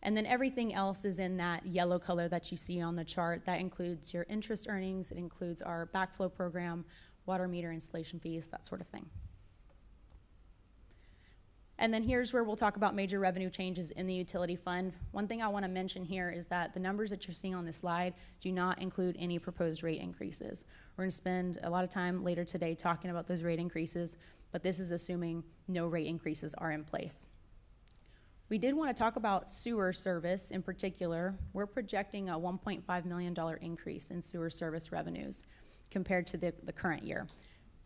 [SPEAKER 6] And then everything else is in that yellow color that you see on the chart. That includes your interest earnings. It includes our backflow program, water meter installation fees, that sort of thing. And then here's where we'll talk about major revenue changes in the utility fund. One thing I want to mention here is that the numbers that you're seeing on this slide do not include any proposed rate increases. We're going to spend a lot of time later today talking about those rate increases, but this is assuming no rate increases are in place. We did want to talk about sewer service in particular. We're projecting a $1.5 million increase in sewer service revenues compared to the current year.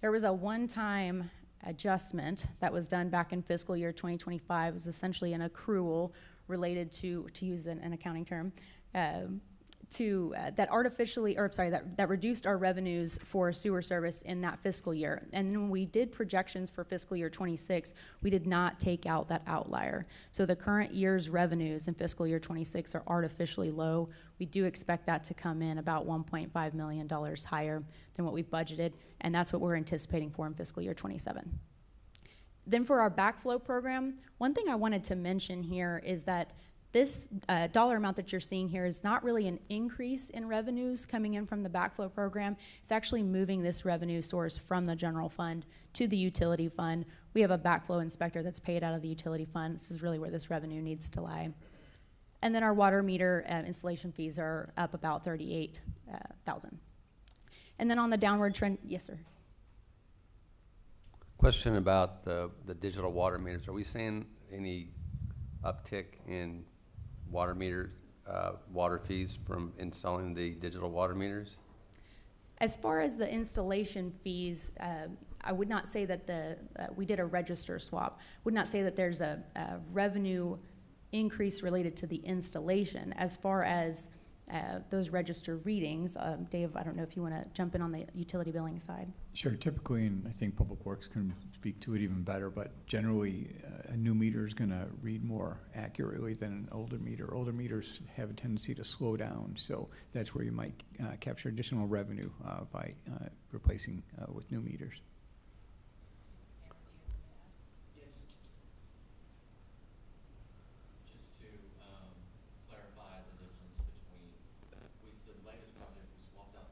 [SPEAKER 6] There was a one-time adjustment that was done back in fiscal year 2025. It was essentially an accrual related to use an accounting term, that reduced our revenues for sewer service in that fiscal year. And when we did projections for fiscal year 26, we did not take out that outlier. So the current year's revenues in fiscal year 26 are artificially low. We do expect that to come in about $1.5 million higher than what we've budgeted, and that's what we're anticipating for in fiscal year 27. Then for our backflow program, one thing I wanted to mention here is that This dollar amount that you're seeing here is not really an increase in revenues coming in from the backflow program. It's actually moving this revenue source from the general fund to the utility fund. We have a backflow inspector that's paid out of the utility fund. This is really where this revenue needs to lie. And then our water meter installation fees are up about $38,000. And then on the downward trend, yes, sir.
[SPEAKER 7] Question about the digital water meters. Are we seeing any uptick in water meter, water fees from installing the digital water meters?
[SPEAKER 6] As far as the installation fees, I would not say that we did a register swap. Would not say that there's a revenue increase related to the installation. As far as those register readings, Dave, I don't know if you want to jump in on the utility billing side.
[SPEAKER 8] Sure. Typically, and I think Public Works can speak to it even better, but generally, a new meter is going to read more accurately than an older meter. Older meters have a tendency to slow down, so that's where you might capture additional revenue by replacing with new meters.
[SPEAKER 1] Just to clarify the difference between, the latest project, we swapped out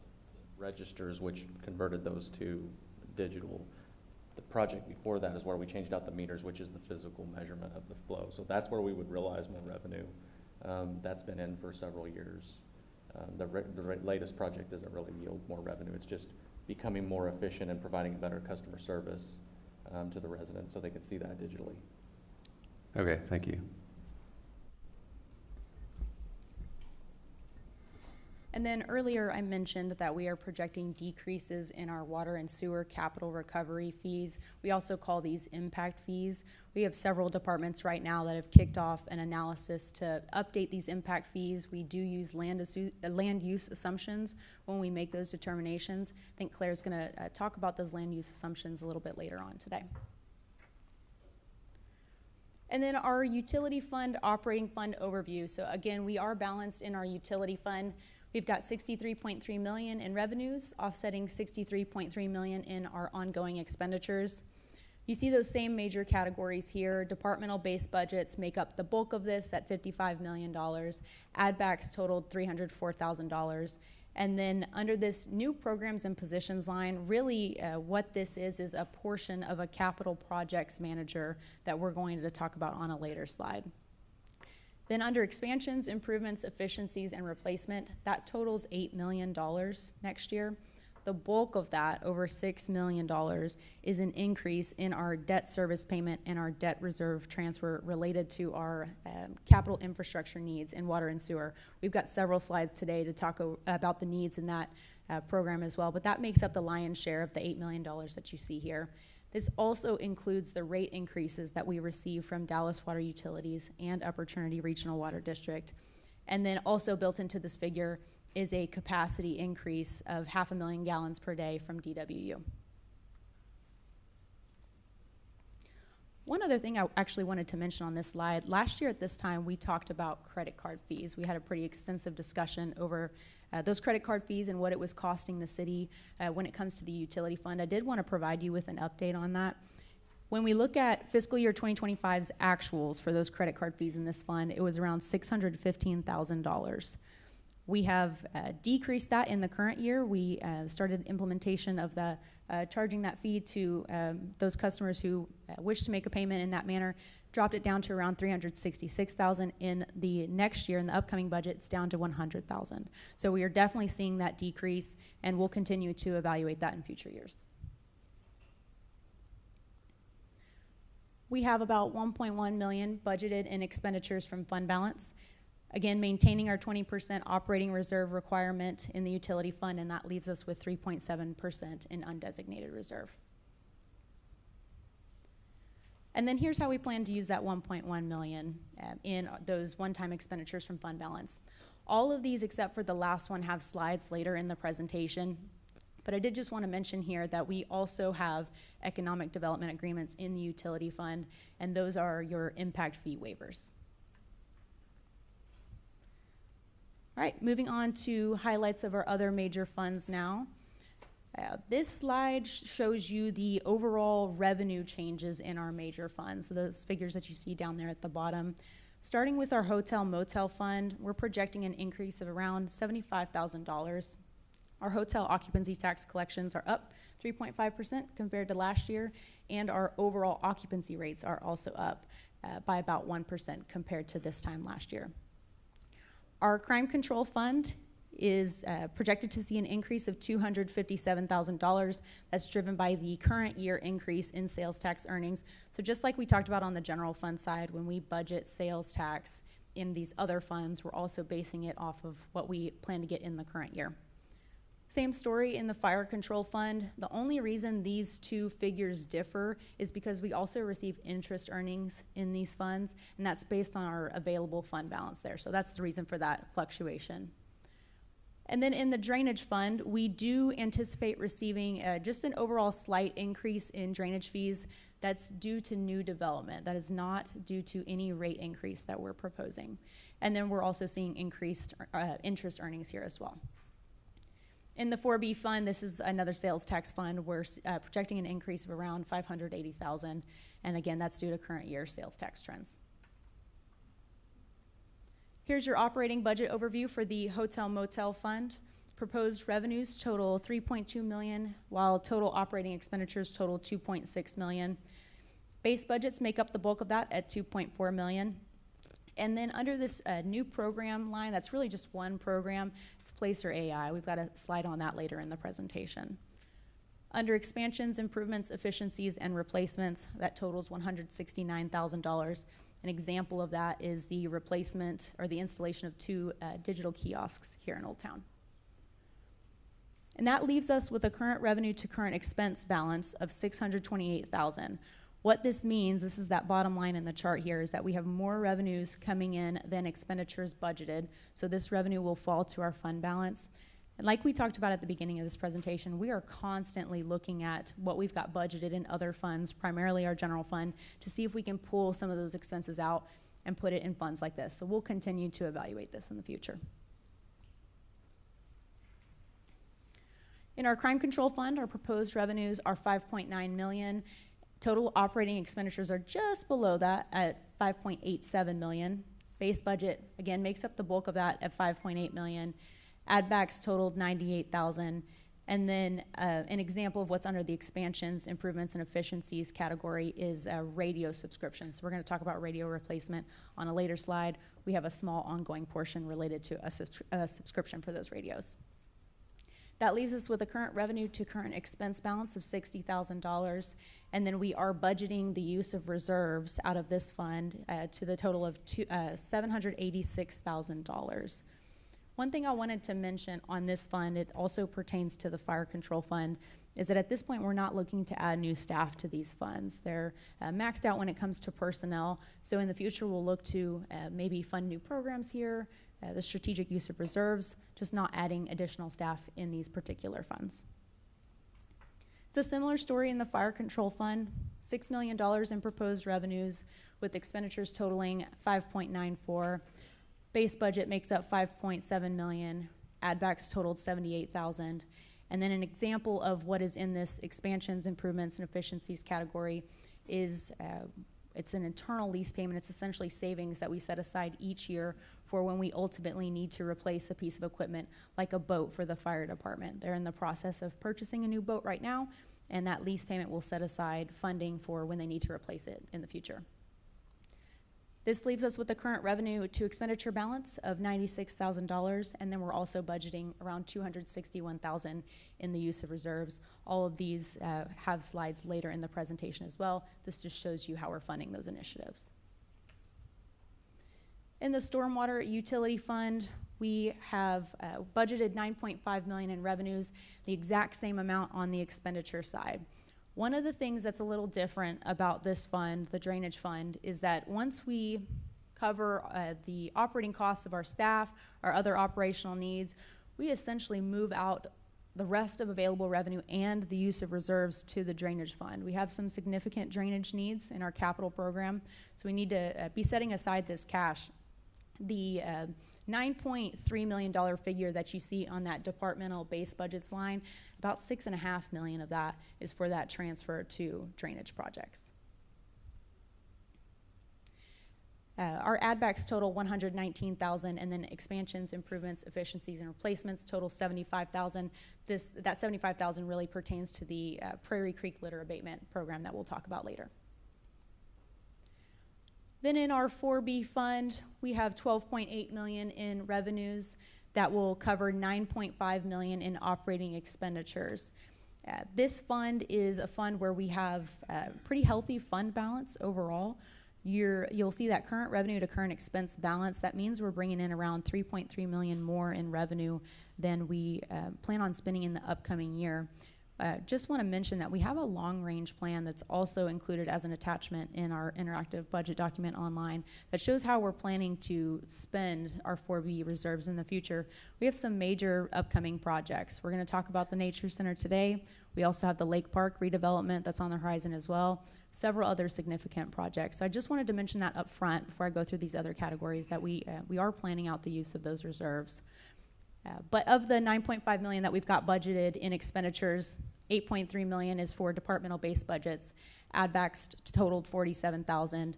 [SPEAKER 1] the registers, which converted those to digital. The project before that is where we changed out the meters, which is the physical measurement of the flow. So that's where we would realize more revenue. That's been in for several years. The latest project doesn't really yield more revenue. It's just becoming more efficient and providing a better customer service to the residents so they can see that digitally.
[SPEAKER 7] Okay, thank you.
[SPEAKER 6] And then earlier I mentioned that we are projecting decreases in our water and sewer capital recovery fees. We also call these impact fees. We have several departments right now that have kicked off an analysis to update these impact fees. We do use land use assumptions when we make those determinations. I think Claire's going to talk about those land use assumptions a little bit later on today. And then our utility fund, operating fund overview. So again, we are balanced in our utility fund. We've got $63.3 million in revenues, offsetting $63.3 million in our ongoing expenditures. You see those same major categories here. Departmental base budgets make up the bulk of this at $55 million. Add backs totaled $304,000. And then under this new programs and positions line, really what this is a portion of a capital projects manager that we're going to talk about on a later slide. Then under expansions, improvements, efficiencies, and replacement, that totals $8 million next year. The bulk of that, over $6 million, is an increase in our debt service payment and our debt reserve transfer related to our capital infrastructure needs in water and sewer. We've got several slides today to talk about the needs in that program as well, but that makes up the lion's share of the $8 million that you see here. This also includes the rate increases that we receive from Dallas Water Utilities and Upper Trinity Regional Water District. And then also built into this figure is a capacity increase of 500,000 gallons per day from DWU. One other thing I actually wanted to mention on this slide, last year at this time we talked about credit card fees. We had a pretty extensive discussion over those credit card fees and what it was costing the city when it comes to the utility fund. I did want to provide you with an update on that. When we look at fiscal year 2025's actuals for those credit card fees in this fund, it was around $615,000. We have decreased that in the current year. We started implementation of the charging that fee to those customers who wish to make a payment in that manner, dropped it down to around $366,000. In the next year, in the upcoming budget, it's down to $100,000. So we are definitely seeing that decrease, and we'll continue to evaluate that in future years. We have about $1.1 million budgeted in expenditures from fund balance. Again, maintaining our 20% operating reserve requirement in the utility fund, and that leaves us with 3.7% in undesignated reserve. And then here's how we plan to use that $1.1 million in those one-time expenditures from fund balance. All of these, except for the last one, have slides later in the presentation. But I did just want to mention here that we also have economic development agreements in the utility fund, and those are your impact fee waivers. All right, moving on to highlights of our other major funds now. This slide shows you the overall revenue changes in our major funds. So those figures that you see down there at the bottom. Starting with our hotel motel fund, we're projecting an increase of around $75,000. Our hotel occupancy tax collections are up 3.5% compared to last year, and our overall occupancy rates are also up by about 1% compared to this time last year. Our crime control fund is projected to see an increase of $257,000. That's driven by the current year increase in sales tax earnings. So just like we talked about on the general fund side, when we budget sales tax in these other funds, we're also basing it off of what we plan to get in the current year. Same story in the fire control fund. The only reason these two figures differ is because we also receive interest earnings in these funds, and that's based on our available fund balance there. So that's the reason for that fluctuation. And then in the drainage fund, we do anticipate receiving just an overall slight increase in drainage fees. That's due to new development. That is not due to any rate increase that we're proposing. And then we're also seeing increased interest earnings here as well. In the 4B fund, this is another sales tax fund. We're projecting an increase of around $580,000, and again, that's due to current year sales tax trends. Here's your operating budget overview for the hotel motel fund. Proposed revenues total $3.2 million, while total operating expenditures total $2.6 million. Base budgets make up the bulk of that at $2.4 million. And then under this new program line, that's really just one program, it's Placer AI. We've got a slide on that later in the presentation. Under expansions, improvements, efficiencies, and replacements, that totals $169,000. An example of that is the replacement or the installation of 2 digital kiosks here in Old Town. And that leaves us with a current revenue to current expense balance of $628,000. What this means, this is that bottom line in the chart here, is that we have more revenues coming in than expenditures budgeted. So this revenue will fall to our fund balance. And like we talked about at the beginning of this presentation, we are constantly looking at what we've got budgeted in other funds, primarily our general fund, to see if we can pull some of those expenses out and put it in funds like this. So we'll continue to evaluate this in the future. In our crime control fund, our proposed revenues are $5.9 million. Total operating expenditures are just below that at $5.87 million. Base budget, again, makes up the bulk of that at $5.8 million. Add backs totaled $98,000. And then an example of what's under the expansions, improvements, and efficiencies category is radio subscriptions. So we're going to talk about radio replacement on a later slide. We have a small ongoing portion related to a subscription for those radios. That leaves us with a current revenue to current expense balance of $60,000. And then we are budgeting the use of reserves out of this fund to the total of $786,000. One thing I wanted to mention on this fund, it also pertains to the fire control fund, is that at this point we're not looking to add new staff to these funds. They're maxed out when it comes to personnel. So in the future we'll look to maybe fund new programs here, the strategic use of reserves, just not adding additional staff in these particular funds. It's a similar story in the fire control fund, $6 million in proposed revenues with expenditures totaling $5.94. Base budget makes up $5.7 million, add backs totaled $78,000. And then an example of what is in this expansions, improvements, and efficiencies category is it's an internal lease payment. It's essentially savings that we set aside each year for when we ultimately need to replace a piece of equipment, like a boat for the fire department. They're in the process of purchasing a new boat right now, and that lease payment will set aside funding for when they need to replace it in the future. This leaves us with a current revenue to expenditure balance of $96,000, and then we're also budgeting around $261,000 in the use of reserves. All of these have slides later in the presentation as well. This just shows you how we're funding those initiatives. In the stormwater utility fund, we have budgeted $9.5 million in revenues, the exact same amount on the expenditure side. One of the things that's a little different about this fund, the drainage fund, is that once we cover the operating costs of our staff, our other operational needs, we essentially move out the rest of available revenue and the use of reserves to the drainage fund. We have some significant drainage needs in our capital program, so we need to be setting aside this cash. The $9.3 million figure that you see on that departmental base budgets line, about $6.5 million of that is for that transfer to drainage projects. Our add backs total 119,000, and then expansions, improvements, efficiencies, and replacements total 75,000. That 75,000 really pertains to the Prairie Creek litter abatement program that we'll talk about later. Then in our 4B fund, we have 12.8 million in revenues that will cover 9.5 million in operating expenditures. This fund is a fund where we have a pretty healthy fund balance overall. You'll see that current revenue to current expense balance. That means we're bringing in around 3.3 million more in revenue than we plan on spending in the upcoming year. Just want to mention that we have a long-range plan that's also included as an attachment in our interactive budget document online that shows how we're planning to spend our 4B reserves in the future. We have some major upcoming projects. We're going to talk about the Nature Center today. We also have the Lake Park redevelopment that's on the horizon as well. Several other significant projects. So I just wanted to mention that up front before I go through these other categories that we are planning out the use of those reserves. But of the 9.5 million that we've got budgeted in expenditures, 8.3 million is for departmental base budgets. Add backs totaled 47,000.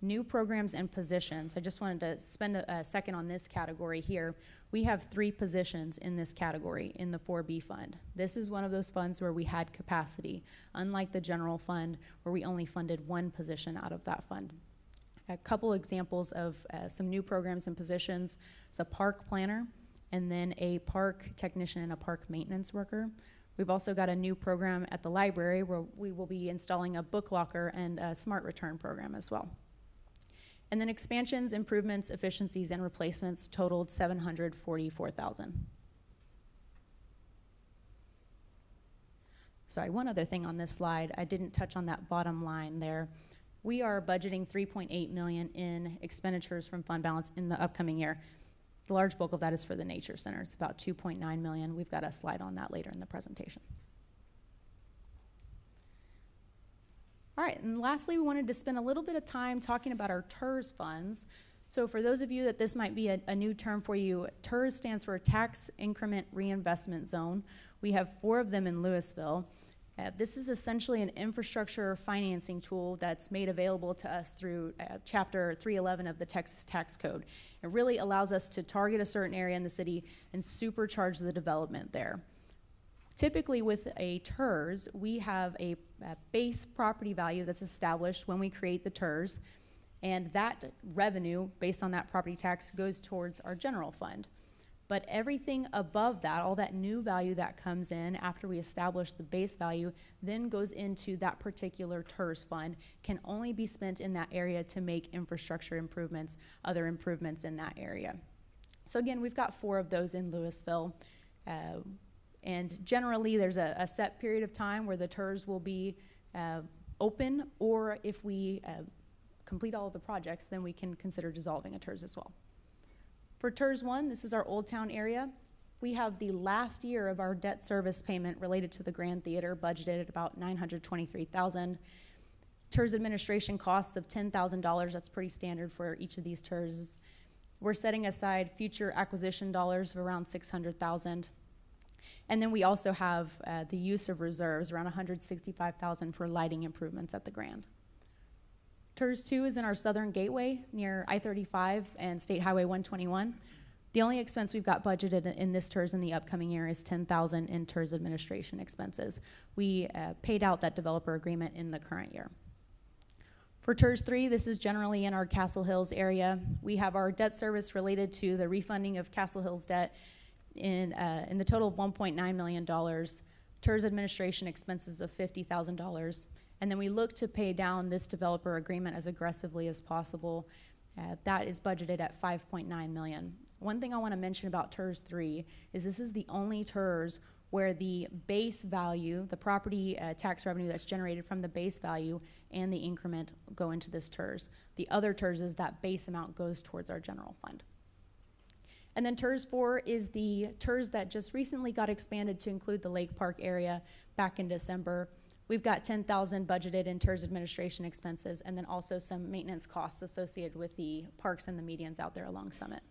[SPEAKER 6] New programs and positions. I just wanted to spend a second on this category here. We have 3 positions in this category in the 4B fund. This is one of those funds where we had capacity, unlike the general fund where we only funded 1 position out of that fund. A couple examples of some new programs and positions. It's a park planner, and then a park technician and a park maintenance worker. We've also got a new program at the library where we will be installing a book locker and a smart return program as well. And then expansions, improvements, efficiencies, and replacements totaled 744,000. Sorry, one other thing on this slide, I didn't touch on that bottom line there. We are budgeting 3.8 million in expenditures from fund balance in the upcoming year. The large bulk of that is for the Nature Center. It's about 2.9 million. We've got a slide on that later in the presentation. All right, and lastly, we wanted to spend a little bit of time talking about our TERS funds. So for those of you that this might be a new term for you, TERS stands for Tax Increment Reinvestment Zone. We have 4 of them in Lewisville. This is essentially an infrastructure financing tool that's made available to us through Chapter 311 of the Texas Tax Code. It really allows us to target a certain area in the city and supercharge the development there. Typically with a TERS, we have a base property value that's established when we create the TERS, and that revenue based on that property tax goes towards our general fund. But everything above that, all that new value that comes in after we establish the base value, then goes into that particular TERS fund, can only be spent in that area to make infrastructure improvements, other improvements in that area. So again, we've got 4 of those in Lewisville. And generally, there's a set period of time where the TERS will be open, or if we complete all of the projects, then we can consider dissolving a TERS as well. For TERS 1, this is our Old Town area. We have the last year of our debt service payment related to the Grand Theater budgeted at about $923,000. TERS administration costs of $10,000, that's pretty standard for each of these TERS. We're setting aside future acquisition dollars of around $600,000. And then we also have the use of reserves, around $165,000 for lighting improvements at the Grand. TERS 2 is in our southern gateway near I-35 and State Highway 121. The only expense we've got budgeted in this TERS in the upcoming year is $10,000 in TERS administration expenses. We paid out that developer agreement in the current year. For TERS 3, this is generally in our Castle Hills area. We have our debt service related to the refunding of Castle Hills debt in the total of $1.9 million. TERS administration expenses of $50,000. And then we look to pay down this developer agreement as aggressively as possible. That is budgeted at $5.9 million. One thing I want to mention about TERS 3 is this is the only TERS where the base value, the property tax revenue that's generated from the base value and the increment go into this TERS. The other TERS is that base amount goes towards our general fund. And then TERS 4 is the TERS that just recently got expanded to include the Lake Park area back in December. We've got $10,000 budgeted in TERS administration expenses, and then also some maintenance costs associated with the parks and the medians out there along Summit.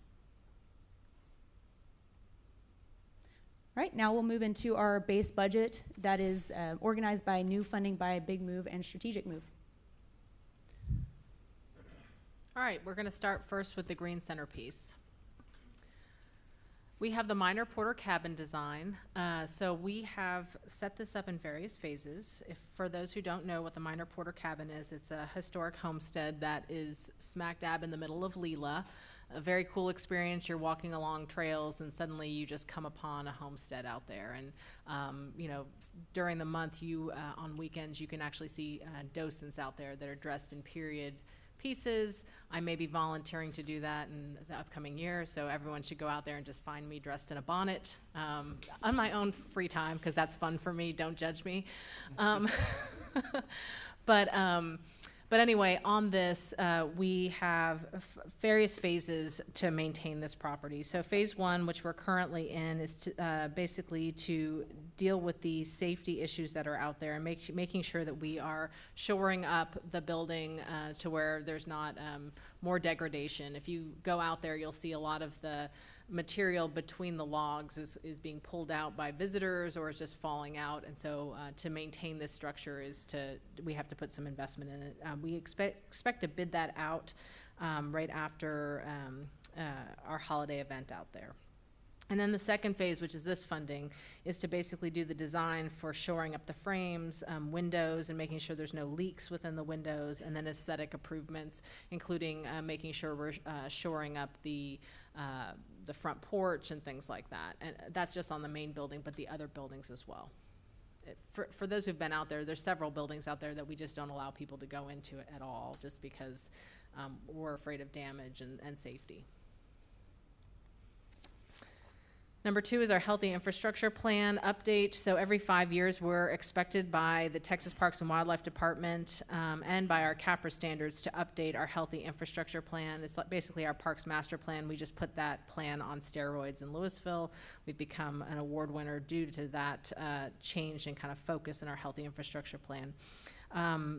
[SPEAKER 6] All right, now we'll move into our base budget that is organized by new funding by Big Move and Strategic Move.
[SPEAKER 2] All right, we're gonna start first with the green centerpiece. We have the minor porter cabin design. So we have set this up in various phases. For those who don't know what the minor porter cabin is, it's a historic homestead that is smack dab in the middle of Leela. A very cool experience. You're walking along trails and suddenly you just come upon a homestead out there. And, during the month, on weekends, you can actually see docents out there that are dressed in period pieces. I may be volunteering to do that in the upcoming year, so everyone should go out there and just find me dressed in a bonnet on my own free time, because that's fun for me. Don't judge me. But anyway, on this, we have various phases to maintain this property. So phase one, which we're currently in, is basically to deal with the safety issues that are out there and making sure that we are shoring up the building to where there's not more degradation. If you go out there, you'll see a lot of the material between the logs is being pulled out by visitors or is just falling out. And so to maintain this structure we have to put some investment in it. We expect to bid that out right after our holiday event out there. And then the second phase, which is this funding, is to basically do the design for shoring up the frames, windows, and making sure there's no leaks within the windows, and then aesthetic improvements, including making sure we're shoring up the front porch and things like that. And that's just on the main building, but the other buildings as well. For those who've been out there, there's several buildings out there that we just don't allow people to go into at all, just because we're afraid of damage and safety. Number two is our healthy infrastructure plan update. So every 5 years, we're expected by the Texas Parks and Wildlife Department and by our CAPRA standards to update our healthy infrastructure plan. It's basically our Parks Master Plan. We just put that plan on steroids in Lewisville. We've become an award winner due to that change and kind of focus in our healthy infrastructure plan.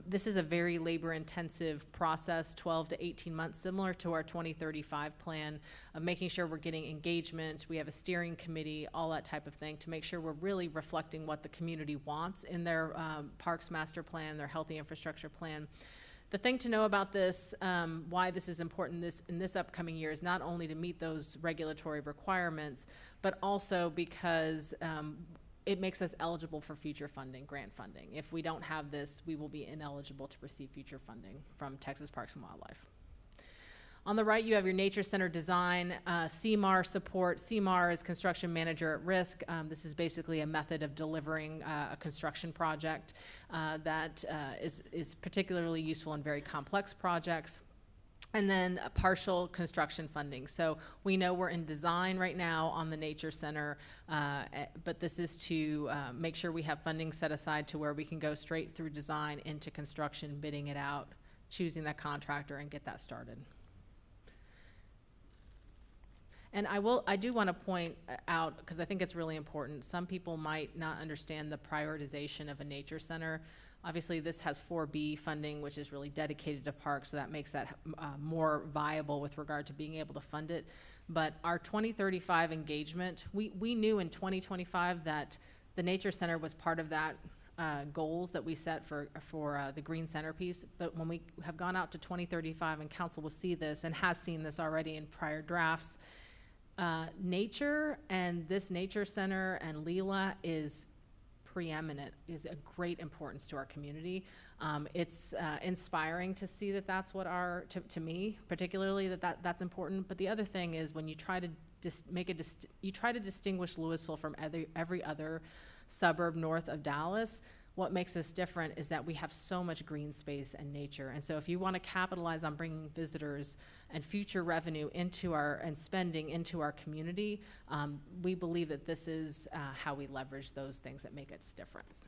[SPEAKER 2] This is a very labor-intensive process, 12 to 18 months, similar to our 2035 plan, of making sure we're getting engagement. We have a steering committee, all that type of thing, to make sure we're really reflecting what the community wants in their Parks Master Plan, their healthy infrastructure plan. The thing to know about this, why this is important in this upcoming year, is not only to meet those regulatory requirements, but also because it makes us eligible for future funding, grant funding. If we don't have this, we will be ineligible to receive future funding from Texas Parks and Wildlife. On the right, you have your nature center design, CMAR support. CMAR is construction manager at risk. This is basically a method of delivering a construction project that is particularly useful in very complex projects. And then partial construction funding. So we know we're in design right now on the Nature Center, but this is to make sure we have funding set aside to where we can go straight through design into construction, bidding it out, choosing that contractor, and get that started. And I do want to point out, because I think it's really important, some people might not understand the prioritization of a nature center. Obviously, this has 4B funding, which is really dedicated to parks, so that makes that more viable with regard to being able to fund it. But our 2035 engagement, we knew in 2025 that the Nature Center was part of that goals that we set for the green centerpiece. But when we have gone out to 2035, and council will see this and has seen this already in prior drafts, nature and this Nature Center and Leela is preeminent, is a great importance to our community. It's inspiring to see that that's what to me particularly, that's important. But the other thing is, when you try to distinguish Lewisville from every other suburb north of Dallas, what makes us different is that we have so much green space and nature. And so if you want to capitalize on bringing visitors and future revenue and spending into our community, we believe that this is how we leverage those things that make us different.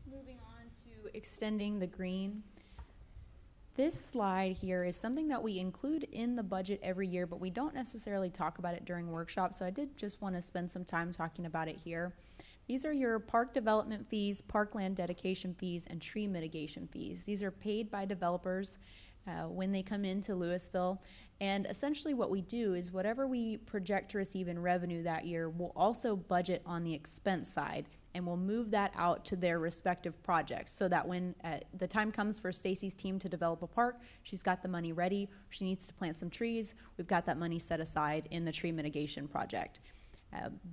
[SPEAKER 6] Moving on to extending the green. This slide here is something that we include in the budget every year, but we don't necessarily talk about it during workshops, so I did just want to spend some time talking about it here. These are your park development fees, parkland dedication fees, and tree mitigation fees. These are paid by developers when they come into Lewisville, And essentially what we do is whatever we project to receive in revenue that year, we'll also budget on the expense side, and we'll move that out to their respective projects so that when the time comes for Stacy's team to develop a park, she's got the money ready. She needs to plant some trees. We've got that money set aside in the tree mitigation project.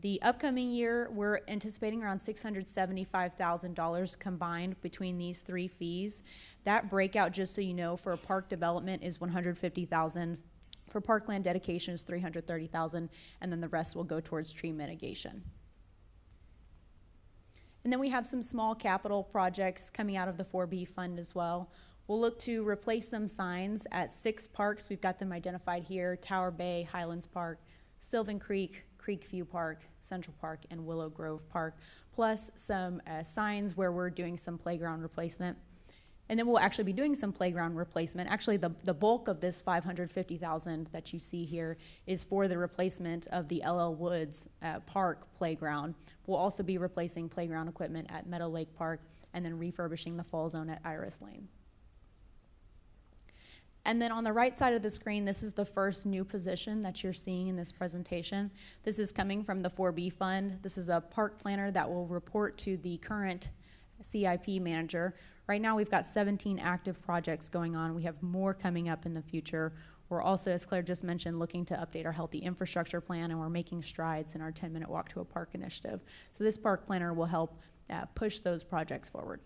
[SPEAKER 6] The upcoming year, we're anticipating around $675,000 combined between these three fees. That breakout, just so you know, for park development is $150,000. For parkland dedication is $330,000, and then the rest will go towards tree mitigation. And then we have some small capital projects coming out of the 4B fund as well. We'll look to replace some signs at 6 parks. We've got them identified here: Tower Bay, Highlands Park, Sylvan Creek, Creekview Park, Central Park, and Willow Grove Park, plus some signs where we're doing some playground replacement. And then we'll actually be doing some playground replacement. Actually, the bulk of this $550,000 that you see here is for the replacement of the LL Woods Park playground. We'll also be replacing playground equipment at Meadow Lake Park and then refurbishing the fall zone at Iris Lane. And then on the right side of the screen, this is the first new position that you're seeing in this presentation. This is coming from the 4B fund. This is a park planner that will report to the current CIP manager. Right now, we've got 17 active projects going on. We have more coming up in the future. We're also, as Claire just mentioned, looking to update our healthy infrastructure plan, and we're making strides in our 10-minute walk to a park initiative. So this park planner will help push those projects forward.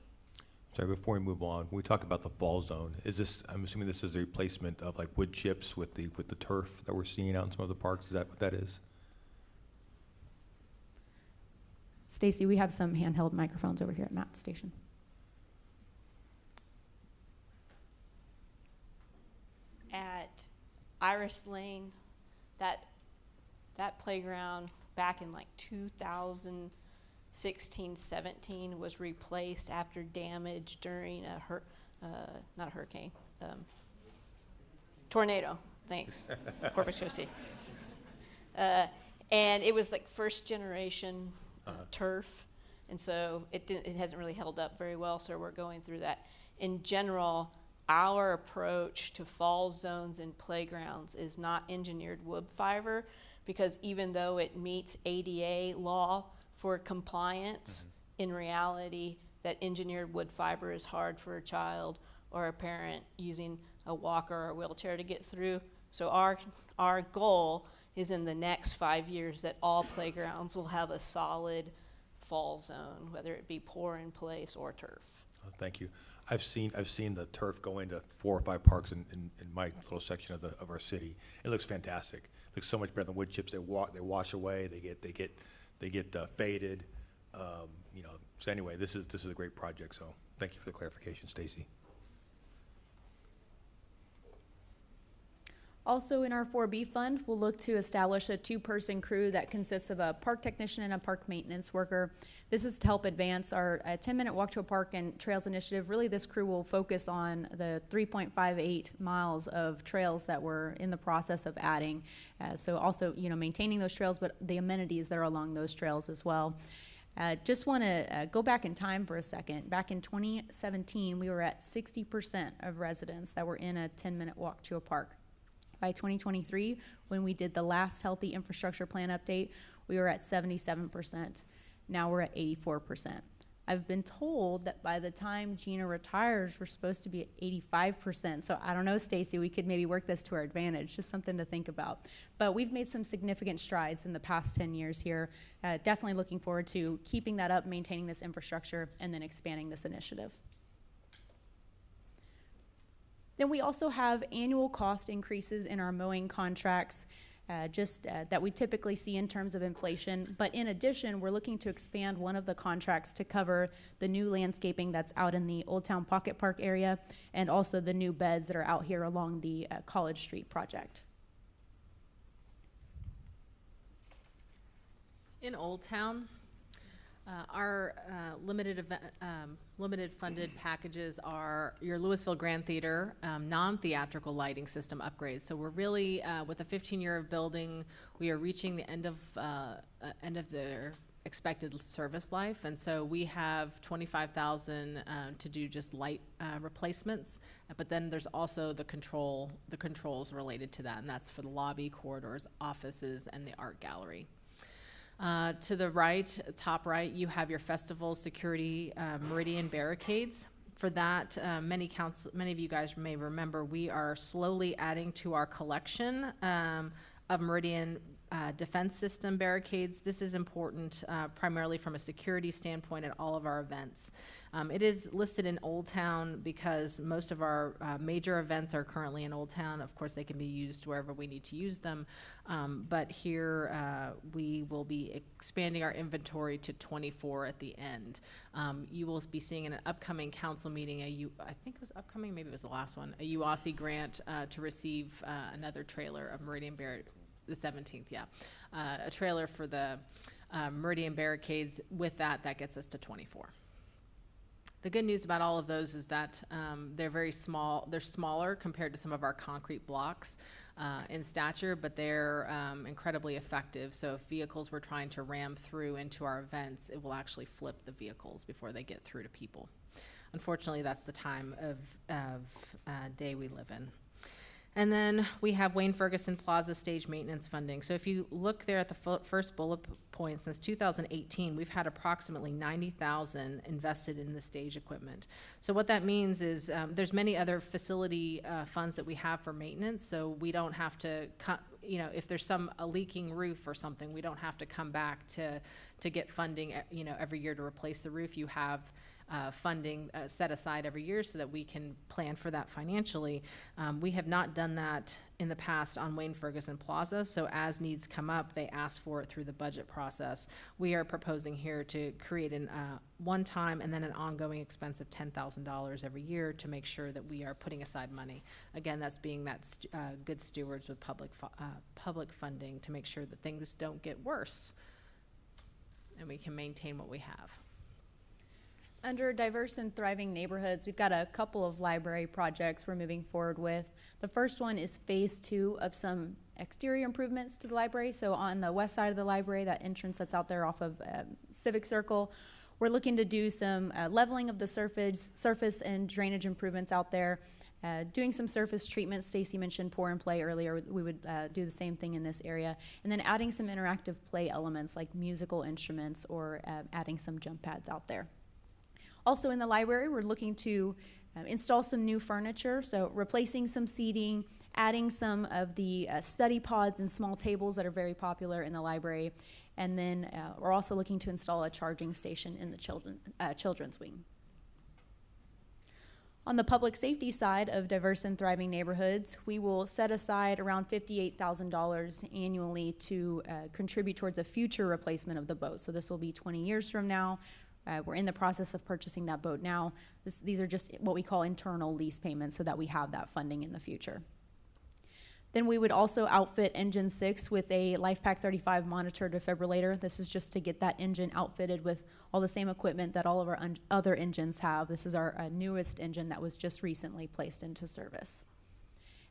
[SPEAKER 4] Sorry, before we move on, when we talk about the fall zone, is this, I'm assuming this is a replacement of like wood chips with the turf that we're seeing out in some of the parks? Is that what that is?
[SPEAKER 6] Stacy, we have some handheld microphones over here at Matt's station.
[SPEAKER 9] At Iris Lane, that playground back in like 2016-17 was replaced after damage during a not a hurricane, tornado. Thanks, Corpus Christi. And it was like first generation turf, and so it hasn't really held up very well. So we're going through that. In general, our approach to fall zones and playgrounds is not engineered wood fiber, because even though it meets ADA law for compliance, in reality, that engineered wood fiber is hard for a child or a parent using a walker or a wheelchair to get through. So our goal is in the next 5 years that all playgrounds will have a solid fall zone, whether it be pour in place or turf.
[SPEAKER 4] Oh, thank you. I've seen the turf go into 4 or 5 parks in my little section of our city. It looks fantastic. It looks so much better than wood chips. They wash away. They get faded. You know. So anyway, this is a great project. So thank you for the clarification, Stacy.
[SPEAKER 6] Also in our 4B fund, we'll look to establish a 2-person crew that consists of a park technician and a park maintenance worker. This is to help advance our 10-minute walk to a park and trails initiative. Really, this crew will focus on the 3.58 miles of trails that we're in the process of adding. So also, maintaining those trails, but the amenities that are along those trails as well. Just want to go back in time for a second. Back in 2017, we were at 60% of residents that were in a 10-minute walk to a park. By 2023, when we did the last healthy infrastructure plan update, we were at 77%. Now we're at 84%. I've been told that by the time Gina retires, we're supposed to be at 85%. So I don't know, Stacy, we could maybe work this to our advantage, just something to think about. But we've made some significant strides in the past 10 years here. Definitely looking forward to keeping that up, maintaining this infrastructure, and then expanding this initiative. Then we also have annual cost increases in our mowing contracts, that we typically see in terms of inflation. But in addition, we're looking to expand one of the contracts to cover the new landscaping that's out in the Old Town Pocket Park area, and also the new beds that are out here along the College Street project.
[SPEAKER 2] In Old Town, our limited funded packages are your Lewisville Grand Theater non-theatrical lighting system upgrades. So we're really, with a 15-year building, we are reaching the end of their expected service life, and so we have 25,000 to do just light replacements, but then there's also the controls related to that, and that's for the lobby, corridors, offices, and the art gallery. To the right, top right, you have your festival security meridian barricades. For that, many of you guys may remember, we are slowly adding to our collection of meridian defense system barricades. This is important primarily from a security standpoint at all of our events. It is listed in Old Town because most of our major events are currently in Old Town. Of course, they can be used wherever we need to use them. But here we will be expanding our inventory to 24 at the end. You will be seeing in an upcoming council meeting, I think it was upcoming, maybe it was the last one, a UASI grant to receive another trailer of Meridian Barricades. The 17th, yeah. A trailer for the Meridian barricades. With that gets us to 24. The good news about all of those is that they're very small. They're smaller compared to some of our concrete blocks in stature, but they're incredibly effective. So if vehicles were trying to ram through into our events, it will actually flip the vehicles before they get through to people. Unfortunately, that's the time of day we live in. And then we have Wayne Ferguson Plaza stage maintenance funding. So if you look there at the first bullet point, since 2018, we've had approximately $90,000 invested in the stage equipment. So what that means is there's many other facility funds that we have for maintenance, so we don't have to, if there's a leaking roof or something, we don't have to come back to get funding, every year to replace the roof. You have funding set aside every year so that we can plan for that financially. We have not done that in the past on Wayne Ferguson Plaza, so as needs come up, they ask for it through the budget process. We are proposing here to create an one-time and then an ongoing expense of $10,000 every year to make sure that we are putting aside money. Again, that's being good stewards with public funding to make sure that things don't get worse and we can maintain what we have.
[SPEAKER 6] Under diverse and thriving neighborhoods, we've got a couple of library projects we're moving forward with. The first one is phase 2 of some exterior improvements to the library. So on the west side of the library, that entrance that's out there off of Civic Circle, we're looking to do some leveling of the surface and drainage improvements out there. Doing some surface treatment. Stacy mentioned pour and play earlier. We would do the same thing in this area. And then adding some interactive play elements like musical instruments or adding some jump pads out there. Also in the library, we're looking to install some new furniture, so replacing some seating, adding some of the study pods and small tables that are very popular in the library, and then we're also looking to install a charging station in the children's wing. On the public safety side of diverse and thriving neighborhoods, we will set aside around $58,000 annually to contribute towards a future replacement of the boat. So this will be 20 years from now. We're in the process of purchasing that boat now. These are just what we call internal lease payments so that we have that funding in the future. Then we would also outfit Engine 6 with a LifePak 35 monitor defibrillator. This is just to get that engine outfitted with all the same equipment that all of our other engines have. This is our newest engine that was just recently placed into service.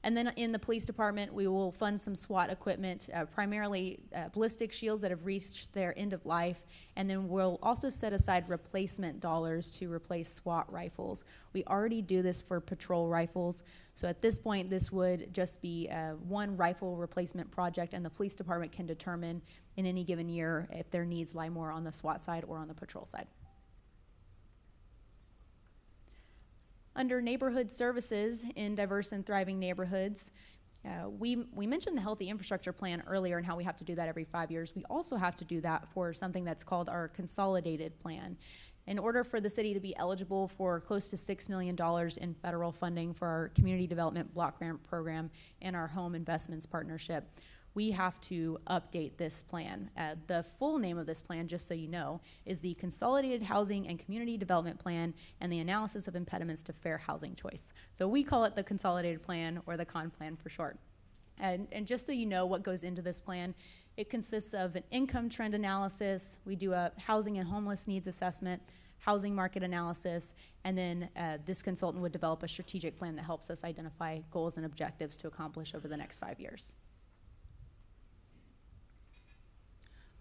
[SPEAKER 6] And then in the police department, we will fund some SWAT equipment, primarily ballistic shields that have reached their end of life. And then we'll also set aside replacement dollars to replace SWAT rifles. We already do this for patrol rifles. So at this point, this would just be one rifle replacement project, and the police department can determine in any given year if their needs lie more on the SWAT side or on the patrol side. Under neighborhood services in diverse and thriving neighborhoods, we mentioned the healthy infrastructure plan earlier and how we have to do that every 5 years. We also have to do that for something that's called our consolidated plan. In order for the city to be eligible for close to $6 million in federal funding for our community development block grant program and our home investments partnership, we have to update this plan. The full name of this plan, just so you know, is the Consolidated Housing and Community Development Plan and the Analysis of Impediments to Fair Housing Choice. So we call it the Consolidated Plan, or the CON Plan for short. And just so you know what goes into this plan, it consists of an income trend analysis. We do a housing and homeless needs assessment, housing market analysis, and then this consultant would develop a strategic plan that helps us identify goals and objectives to accomplish over the next 5 years.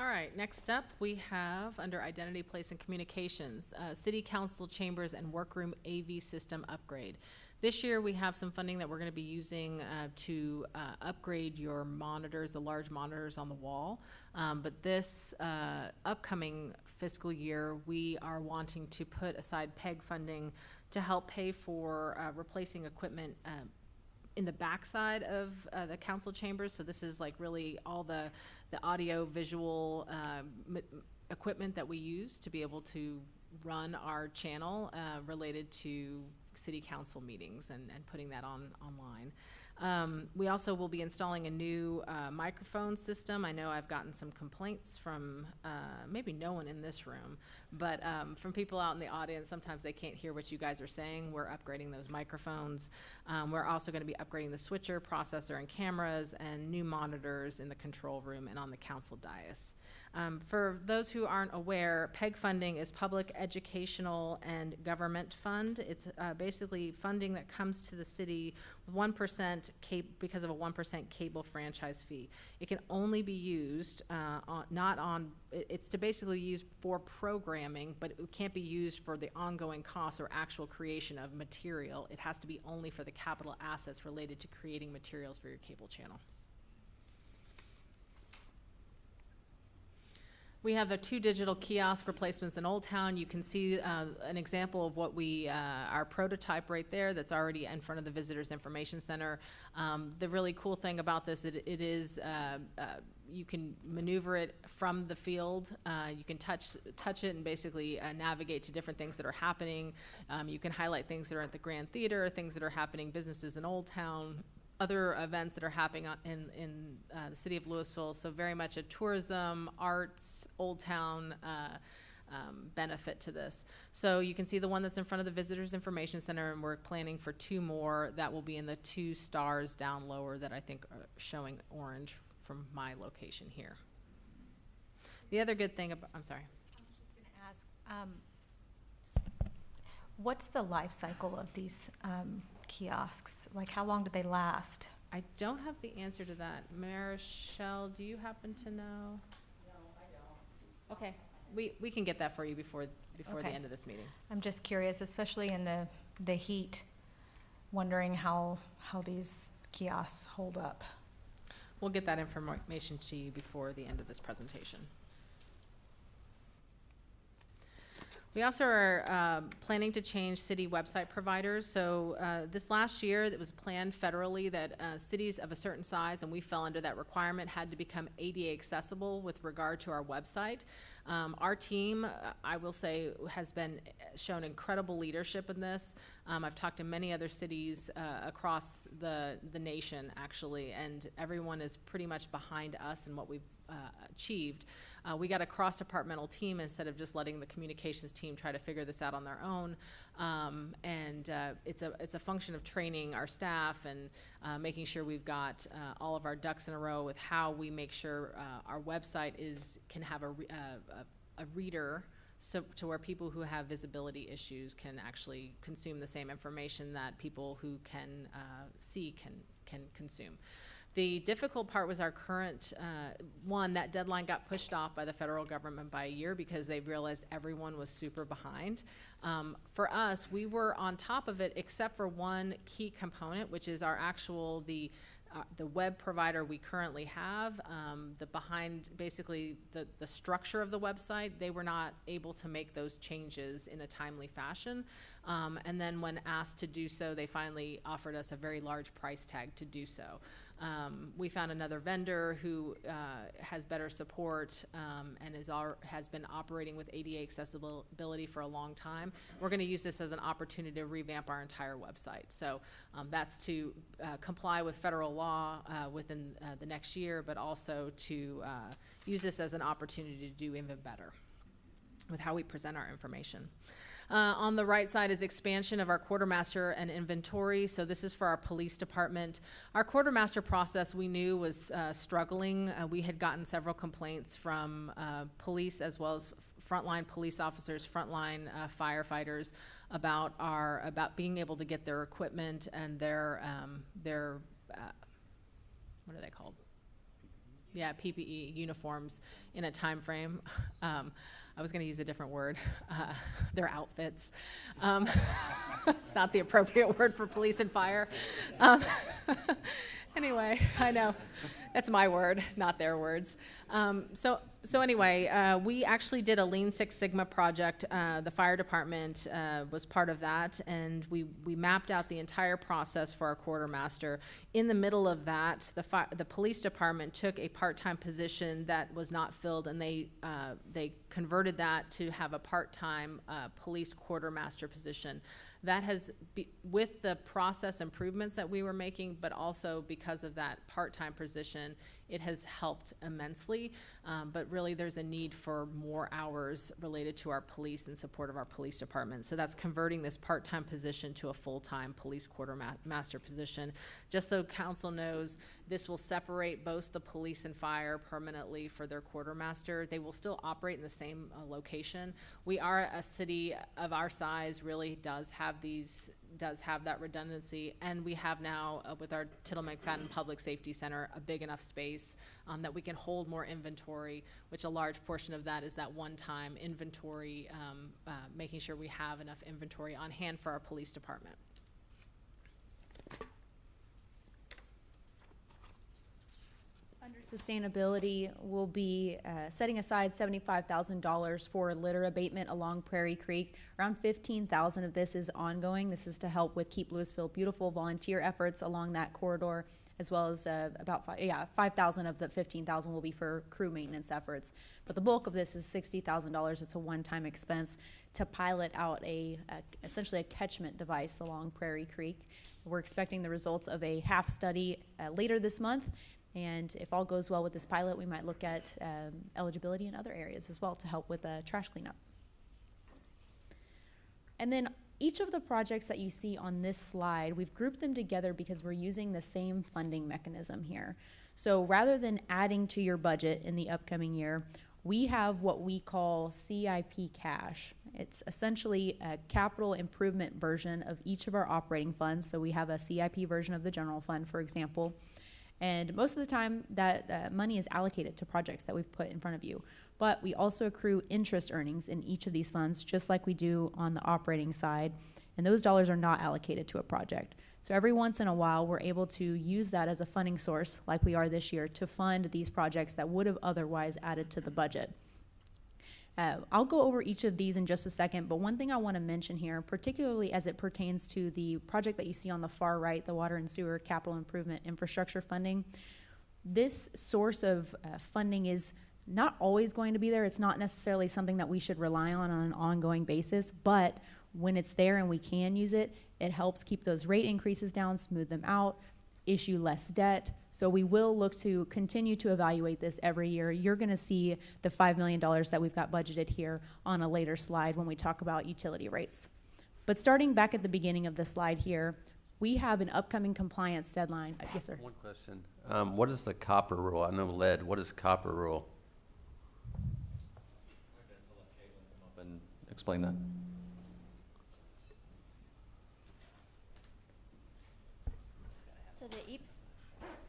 [SPEAKER 2] All right, next up, we have, under Identity, Place, and Communications, City Council Chambers and Workroom AV System Upgrade. This year, we have some funding that we're gonna be using to upgrade your monitors, the large monitors on the wall. But this upcoming fiscal year, we are wanting to put aside PEG funding to help pay for replacing equipment in the backside of the council chambers. So this is like really all the audio visual equipment that we use to be able to run our channel related to city council meetings and putting that online. We also will be installing a new microphone system. I know I've gotten some complaints from maybe no one in this room, but from people out in the audience. Sometimes they can't hear what you guys are saying. We're upgrading those microphones. We're also going to be upgrading the switcher, processor, and cameras, and new monitors in the control room and on the council dais. For those who aren't aware, PEG funding is Public Educational and Government Fund. It's basically funding that comes to the city 1% because of a 1% cable franchise fee. It can only be used it's to basically use for programming, but it can't be used for the ongoing costs or actual creation of material. It has to be only for the capital assets related to creating materials for your cable channel. We have the 2 digital kiosk replacements in Old Town. You can see an example of what our prototype right there that's already in front of the Visitors Information Center. The really cool thing about this, it is you can maneuver it from the field. You can touch it and basically navigate to different things that are happening. You can highlight things that are at the Grand Theater, things that are happening, businesses in Old Town, other events that are happening in the city of Lewisville. So very much a tourism, arts, Old Town benefit to this. So you can see the one that's in front of the Visitors Information Center, and we're planning for 2 more that will be in the 2 stars down lower that I think are showing orange from my location here. The other good thing about, I'm sorry.
[SPEAKER 5] I was just gonna ask, what's the life cycle of these kiosks? Like, how long do they last?
[SPEAKER 2] I don't have the answer to that. Marichelle, do you happen to know? No, I don't. Okay, we can get that for you before the
[SPEAKER 5] Okay.
[SPEAKER 2] end of this meeting.
[SPEAKER 5] I'm just curious, especially in the heat, wondering how these kiosks hold up.
[SPEAKER 2] We'll get that information to you before the end of this presentation. We also are planning to change city website providers. So this last year, it was planned federally that cities of a certain size, and we fell under that requirement, had to become ADA accessible with regard to our website. Our team, I will say, has been shown incredible leadership in this. I've talked to many other cities across the nation, actually, and everyone is pretty much behind us and what we've achieved. We got a cross-departmental team instead of just letting the communications team try to figure this out on their own. It's a function of training our staff and making sure we've got all of our ducks in a row with how we make sure our website can have a reader, so to where people who have visibility issues can actually consume the same information that people who can see can consume. The difficult part was our current one. That deadline got pushed off by the federal government by a year because they realized everyone was super behind. For us, we were on top of it except for one key component, which is our actual the web provider we currently have. Basically the structure of the website, they were not able to make those changes in a timely fashion. And then when asked to do so, they finally offered us a very large price tag to do so. We found another vendor who has better support and has been operating with ADA accessibility for a long time. We're going to use this as an opportunity to revamp our entire website. So that's to comply with federal law within the next year, but also to use this as an opportunity to do even better with how we present our information. On the right side is expansion of our quartermaster and inventory. So this is for our police department. Our quartermaster process we knew was struggling. We had gotten several complaints from police as well as frontline police officers, frontline firefighters about being able to get their equipment and their what are they called? Yeah, PPE uniforms in a time frame. I was going to use a different word. Their outfits. It's not the appropriate word for police and fire. Anyway, I know that's my word, not their words. So anyway, we actually did a Lean Six Sigma project. The fire department was part of that, and we mapped out the entire process for our quartermaster. In the middle of that, the police department took a part-time position that was not filled, and they converted that to have a part-time police quartermaster position. That has, with the process improvements that we were making, but also because of that part-time position, it has helped immensely. But really, there's a need for more hours related to our police in support of our police department. So that's converting this part-time position to a full-time police quartermaster position. Just so council knows, this will separate both the police and fire permanently for their quartermaster. They will still operate in the same location. We are a city of our size, really does have that redundancy, and we have now with our Tittle McFadden Public Safety Center a big enough space that we can hold more inventory, which a large portion of that is that one-time inventory, making sure we have enough inventory on hand for our police department.
[SPEAKER 6] Under sustainability, we'll be setting aside $75,000 for litter abatement along Prairie Creek. Around $15,000 of this is ongoing. This is to help with Keep Lewisville Beautiful volunteer efforts along that corridor, as well as about $5,000 of the $15,000 will be for crew maintenance efforts. But the bulk of this is $60,000. It's a one-time expense to pilot out essentially a catchment device along Prairie Creek. We're expecting the results of a half study later this month. And if all goes well with this pilot, we might look at eligibility in other areas as well to help with trash cleanup. And then each of the projects that you see on this slide, we've grouped them together because we're using the same funding mechanism here. So rather than adding to your budget in the upcoming year, we have what we call CIP cash. It's essentially a capital improvement version of each of our operating funds. So we have a CIP version of the general fund, for example. And most of the time, that money is allocated to projects that we've put in front of you. But we also accrue interest earnings in each of these funds, just like we do on the operating side. And those dollars are not allocated to a project. So every once in a while, we're able to use that as a funding source, like we are this year, to fund these projects that would have otherwise added to the budget. I'll go over each of these in just a second, but one thing I want to mention here, particularly as it pertains to the project that you see on the far right, the water and sewer capital improvement infrastructure funding, this source of funding is not always going to be there. It's not necessarily something that we should rely on an ongoing basis, but when it's there and we can use it, it helps keep those rate increases down, smooth them out, issue less debt. So we will look to continue to evaluate this every year. You're going to see the $5 million that we've got budgeted here on a later slide when we talk about utility rates. But starting back at the beginning of the slide here, we have an upcoming compliance deadline. Yes, sir.
[SPEAKER 7] One question. What is the copper rule? I know lead. What is copper rule?
[SPEAKER 10] I guess I'll let Caitlin come up and explain that.
[SPEAKER 11] So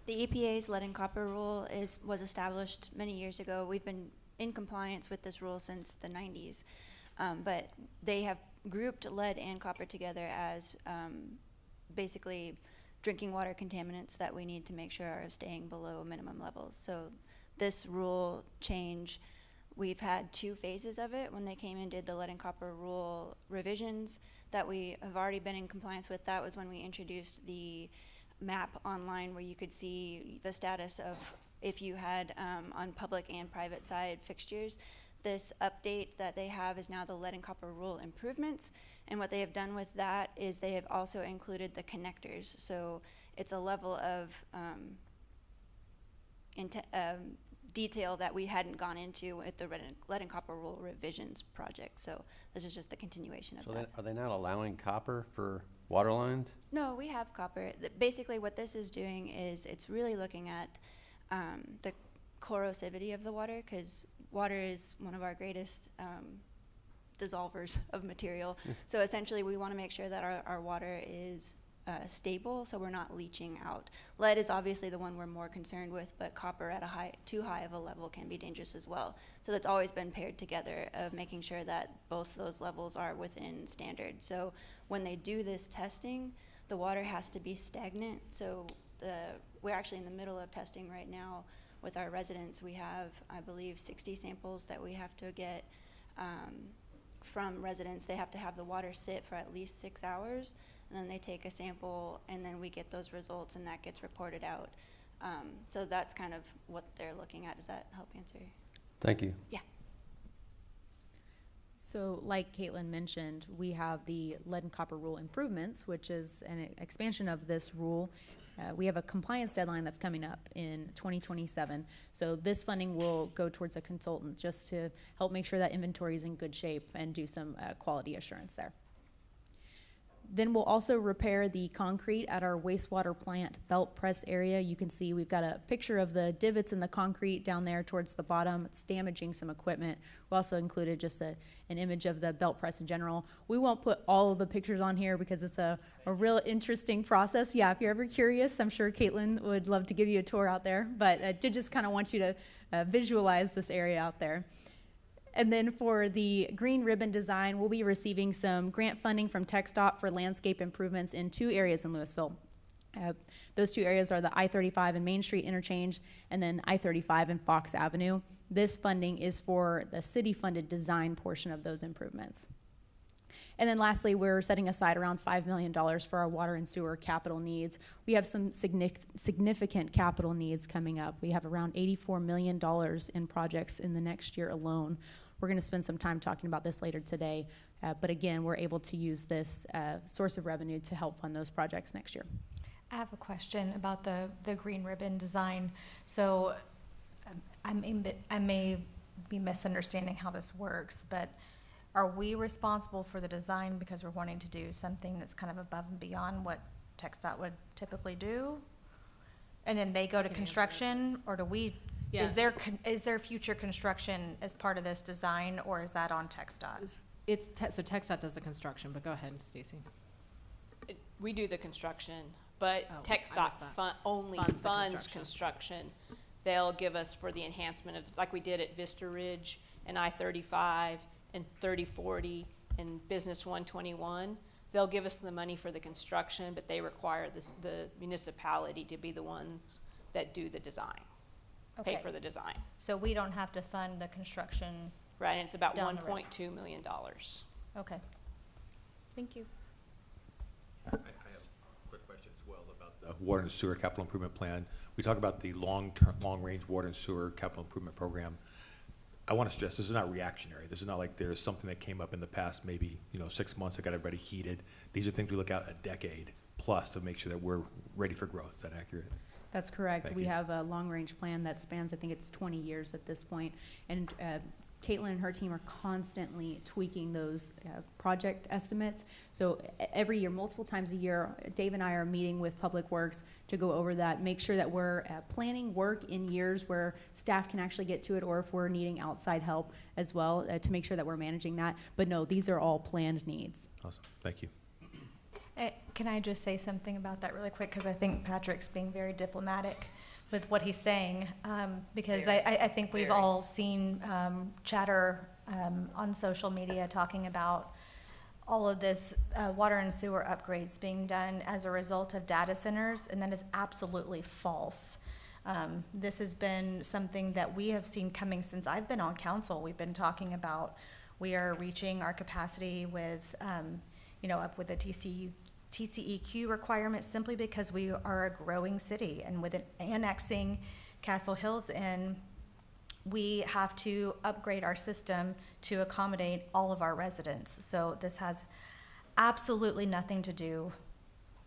[SPEAKER 11] the EPA's lead and copper rule was established many years ago. We've been in compliance with this rule since the 90s, but they have grouped lead and copper together as basically drinking water contaminants that we need to make sure are staying below minimum levels. So this rule change, we've had 2 phases of it. When they came and did the lead and copper rule revisions that we have already been in compliance with, that was when we introduced the map online where you could see the status of if you had on public and private side fixtures. This update that they have is now the lead and copper rule improvements, and what they have done with that is they have also included the connectors. So it's a level of detail that we hadn't gone into with the lead and copper rule revisions project. So this is just the continuation of that.
[SPEAKER 7] Are they not allowing copper for water lines?
[SPEAKER 11] No, we have copper. Basically what this is doing is it's really looking at the corrosivity of the water, because water is one of our greatest dissolvers of material. So essentially we want to make sure that our water is stable, so we're not leaching out. Lead is obviously the one we're more concerned with, but copper at too high of a level can be dangerous as well. So that's always been paired together of making sure that both those levels are within standard. So when they do this testing, the water has to be stagnant. So we're actually in the middle of testing right now with our residents. We have, I believe, 60 samples that we have to get from residents. They have to have the water sit for at least 6 hours, and then they take a sample, and then we get those results, and that gets reported out. So that's kind of what they're looking at. Does that help answer?
[SPEAKER 7] Thank you.
[SPEAKER 11] Yeah.
[SPEAKER 6] So like Caitlin mentioned, we have the lead and copper rule improvements, which is an expansion of this rule. We have a compliance deadline that's coming up in 2027. So this funding will go towards a consultant just to help make sure that inventory is in good shape and do some quality assurance there. Then we'll also repair the concrete at our wastewater plant belt press area. You can see we've got a picture of the divots in the concrete down there towards the bottom. It's damaging some equipment. We also included just an image of the belt press in general. We won't put all of the pictures on here because it's a real interesting process. Yeah, if you're ever curious, I'm sure Caitlin would love to give you a tour out there, but I did just kind of want you to visualize this area out there. And then for the green ribbon design, we'll be receiving some grant funding from TxDOT for landscape improvements in 2 areas in Lewisville. Those 2 areas are the I-35 and Main Street interchange, and then I-35 and Fox Avenue. This funding is for the city-funded design portion of those improvements. And then lastly, we're setting aside around $5 million for our water and sewer capital needs. We have some significant capital needs coming up. We have around $84 million in projects in the next year alone. We're gonna spend some time talking about this later today, but again, we're able to use this source of revenue to help fund those projects next year.
[SPEAKER 5] I have a question about the green ribbon design. So I may be misunderstanding how this works, but are we responsible for the design because we're wanting to do something that's kind of above and beyond what TxDOT would typically do? And then they go to construction, or do we,
[SPEAKER 2] Yeah.
[SPEAKER 5] is there future construction as part of this design, or is that on TxDOT?
[SPEAKER 2] So TxDOT does the construction, but go ahead, Stacy.
[SPEAKER 9] We do the construction, but
[SPEAKER 2] Oh, I missed
[SPEAKER 9] TxDOT
[SPEAKER 2] that.
[SPEAKER 9] only
[SPEAKER 2] Funds the
[SPEAKER 9] funds
[SPEAKER 2] construction.
[SPEAKER 9] construction. They'll give us for the enhancement of, like we did at Vista Ridge and I-35 and 3040 and Business 121. They'll give us the money for the construction, but they require the municipality to be the ones that do the design, pay
[SPEAKER 5] Okay.
[SPEAKER 9] for the design.
[SPEAKER 5] So we don't have to fund the construction.
[SPEAKER 9] Right, and it's about
[SPEAKER 5] Down the road.
[SPEAKER 9] $1.2 million.
[SPEAKER 5] Okay. Thank you.
[SPEAKER 4] I have a quick question as well about the water and sewer capital improvement plan. We talk about the long-range water and sewer capital improvement program. I want to stress, this is not reactionary. This is not like there's something that came up in the past, maybe, 6 months that got everybody heated. These are things we look out a decade plus to make sure that we're ready for growth. Is that accurate?
[SPEAKER 6] That's correct.
[SPEAKER 4] Thank
[SPEAKER 6] We
[SPEAKER 4] you.
[SPEAKER 6] have a long-range plan that spans, I think it's 20 years at this point. And Caitlin and her team are constantly tweaking those project estimates. So every year, multiple times a year, Dave and I are meeting with Public Works to go over that, make sure that we're planning work in years where staff can actually get to it, or if we're needing outside help as well, to make sure that we're managing that. But no, these are all planned needs.
[SPEAKER 4] Awesome. Thank you.
[SPEAKER 5] Can I just say something about that really quick? Because I think Patrick's being very diplomatic with what he's saying. Because I think we've all seen chatter on social media talking about all of this water and sewer upgrades being done as a result of data centers, and that is absolutely false. This has been something that we have seen coming since I've been on council. We've been talking about, we are reaching our capacity with, up with the TCEQ requirements, simply because we are a growing city, and with annexing Castle Hills in, we have to upgrade our system to accommodate all of our residents. So this has absolutely nothing to do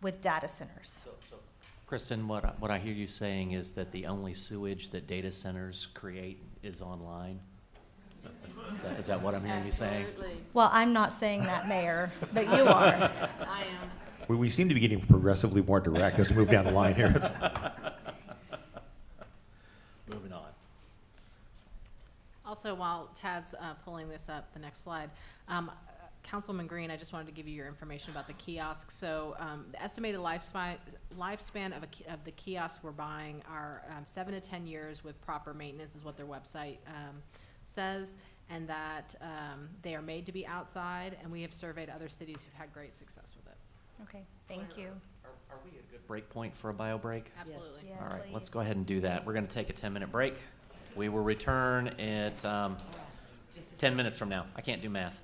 [SPEAKER 5] with data centers.
[SPEAKER 10] So, Kristen, what I hear you saying is that the only sewage that data centers create is online? Is that what I'm hearing you saying?
[SPEAKER 5] Well, I'm not saying that, Mayor, but you are.
[SPEAKER 2] I am.
[SPEAKER 4] We seem to be getting progressively more direct as we move down the line here.
[SPEAKER 10] Moving on.
[SPEAKER 2] Also, while Tad's pulling this up, the next slide, Councilman Green, I just wanted to give you your information about the kiosk. So the estimated lifespan of the kiosks we're buying are 7 to 10 years with proper maintenance is what their website says, and that they are made to be outside, and we have surveyed other cities who've had great success with it.
[SPEAKER 5] Okay, thank you.
[SPEAKER 10] Are we a good break point for a bio break?
[SPEAKER 2] Absolutely.
[SPEAKER 5] Yes,
[SPEAKER 10] All right, let's
[SPEAKER 5] please.
[SPEAKER 10] go ahead and do that. We're going to take a 10-minute break. We will return at 10 minutes from now. I can't do math.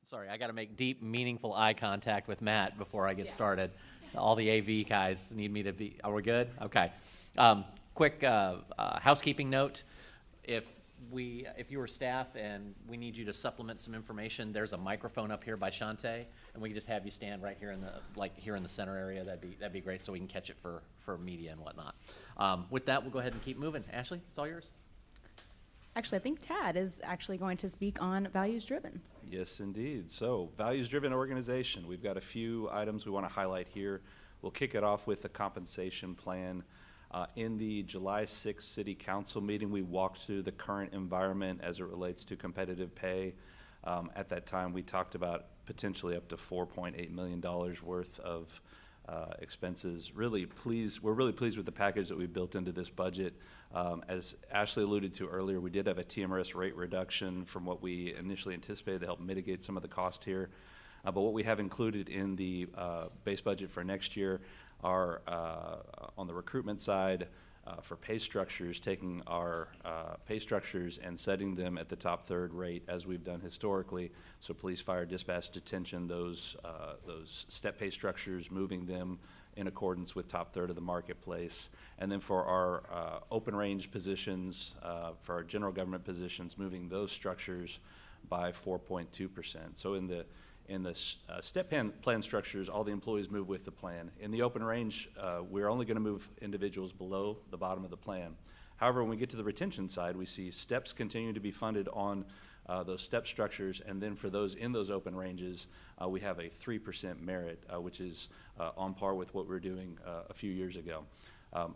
[SPEAKER 10] sorry, I got to make deep, meaningful eye contact with Matt before I get started. All the AV guys need me to be, are we good? Okay. Quick housekeeping note. If you were staff and we need you to supplement some information, there's a microphone up here by Shante, and we can just have you stand right here in the center area. That'd be great, so we can catch it for media and whatnot. With that, we'll go ahead and keep moving. Ashley, it's all yours.
[SPEAKER 6] Actually, I think Tad is actually going to speak on values-driven.
[SPEAKER 3] Yes, indeed. So, values-driven organization. We've got a few items we want to highlight here. We'll kick it off with the compensation plan. In the July 6th City Council meeting, we walked through the current environment as it relates to competitive pay. At that time, we talked about potentially up to $4.8 million worth of expenses. We're really pleased with the package that we built into this budget. As Ashley alluded to earlier, we did have a TMRS rate reduction from what we initially anticipated to help mitigate some of the cost here. But what we have included in the base budget for next year are, on the recruitment side, for pay structures, taking our pay structures and setting them at the top third rate as we've done historically. So police, fire, dispatch, detention, those step pay structures, moving them in accordance with top third of the marketplace. And then for our open range positions, for our general government positions, moving those structures by 4.2%. So in the step plan structures, all the employees move with the plan. In the open range, we're only going to move individuals below the bottom of the plan. However, when we get to the retention side, we see steps continue to be funded on those step structures, and then for those in those open ranges, we have a 3% merit, which is on par with what we were doing a few years ago.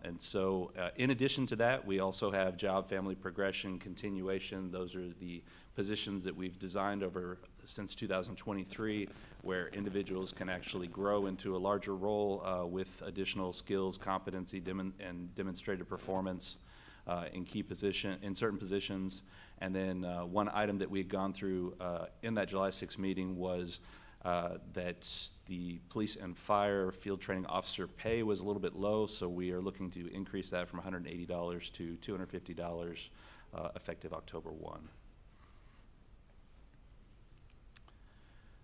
[SPEAKER 3] And so in addition to that, we also have job, family progression, continuation. Those are the positions that we've designed over since 2023, where individuals can actually grow into a larger role with additional skills, competency, and demonstrated performance in certain positions. And then one item that we had gone through in that July 6th meeting was that the police and fire field training officer pay was a little bit low, so we are looking to increase that from $180 to $250 effective October 1.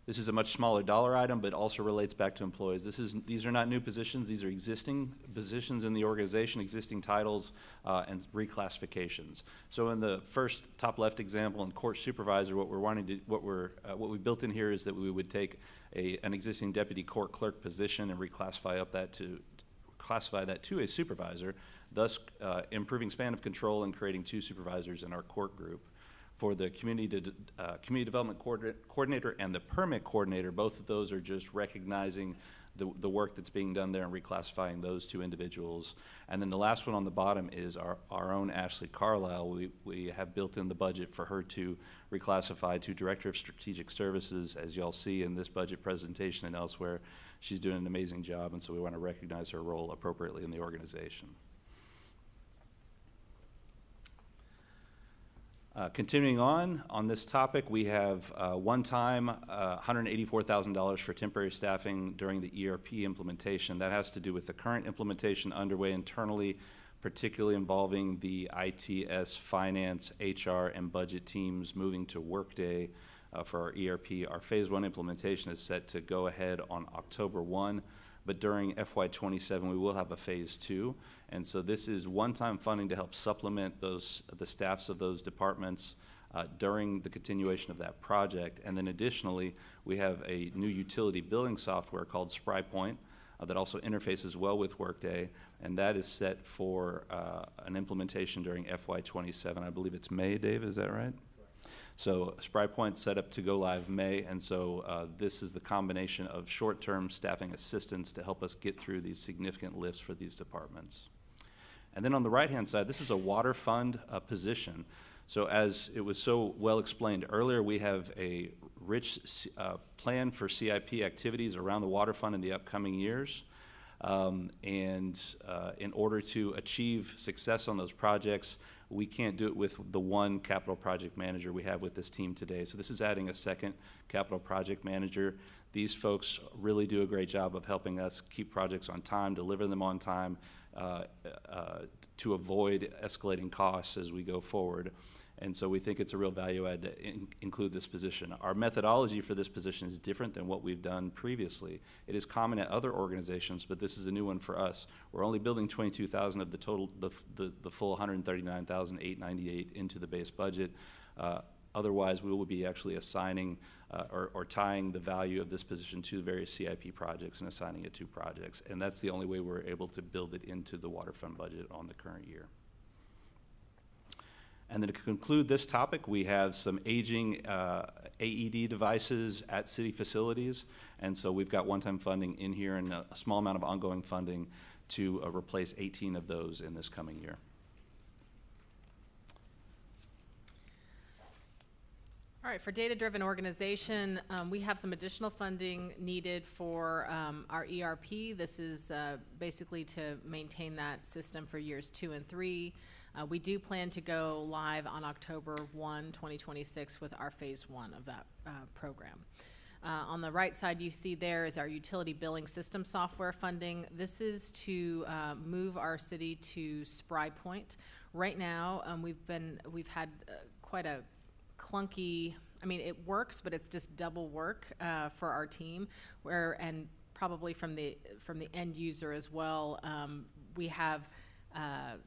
[SPEAKER 3] This is a much smaller dollar item, but also relates back to employees. These are not new positions. These are existing positions in the organization, existing titles, and reclassifications. So in the first top left example, in court supervisor, what we built in here is that we would take an existing deputy court clerk position and classify that to a supervisor, thus improving span of control and creating 2 supervisors in our court group. For the community development coordinator and the permit coordinator, both of those are just recognizing the work that's being done there and reclassifying those 2 individuals. And then the last one on the bottom is our own Ashley Carlisle. We have built in the budget for her to reclassify to Director of Strategic Services. As y'all see in this budget presentation and elsewhere, she's doing an amazing job, and so we want to recognize her role appropriately in the organization. Continuing on this topic, we have one-time $184,000 for temporary staffing during the ERP implementation. That has to do with the current implementation underway internally, particularly involving the ITS, finance, HR, and budget teams moving to Workday for our ERP. Our phase 1 implementation is set to go ahead on October 1. But during FY27, we will have a phase 2. And so this is one-time funding to help supplement the staffs of those departments during the continuation of that project. And then additionally, we have a new utility billing software called SpryPoint that also interfaces well with Workday, and that is set for an implementation during FY27. I believe it's May, Dave, is that right? So SpryPoint's set up to go live May, and so this is the combination of short-term staffing assistance to help us get through these significant lifts for these departments. And then on the right-hand side, this is a water fund position. So as it was so well explained earlier, we have a rich plan for CIP activities around the water fund in the upcoming years. In order to achieve success on those projects, we can't do it with the one capital project manager we have with this team today. So this is adding a second capital project manager. These folks really do a great job of helping us keep projects on time, deliver them on time, to avoid escalating costs as we go forward. And so we think it's a real value add to include this position. Our methodology for this position is different than what we've done previously. It is common at other organizations, but this is a new one for us. We're only building 22,000 of the total, the full 139,898 into the base budget. Otherwise, we will be actually assigning or tying the value of this position to various CIP projects and assigning it to projects. And that's the only way we're able to build it into the water fund budget on the current year. And then to conclude this topic, we have some aging AED devices at city facilities. And so we've got one-time funding in here and a small amount of ongoing funding to replace 18 of those in this coming year.
[SPEAKER 2] All right, for data-driven organization, we have some additional funding needed for our ERP. This is basically to maintain that system for years 2 and 3. We do plan to go live on October 1, 2026 with our phase 1 of that program. On the right side, you see there is our utility billing system software funding. This is to move our city to SpryPoint. Right now, we've had quite a clunky, I mean, it works, but it's just double work for our team, and probably from the end user as well. We have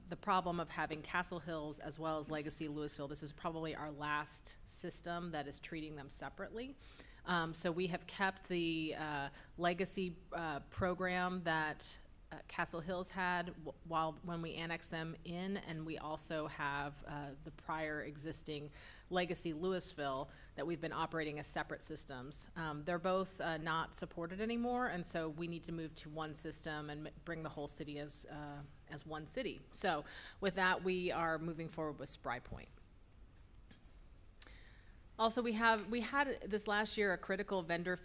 [SPEAKER 2] the problem of having Castle Hills as well as Legacy Lewisville. This is probably our last system that is treating them separately. So we have kept the legacy program that Castle Hills had when we annexed them in, and we also have the prior existing Legacy Lewisville that we've been operating as separate systems. They're both not supported anymore, and so we need to move to one system and bring the whole city as one city. So with that, we are moving forward with SpryPoint. Also, we had this last year a critical vendor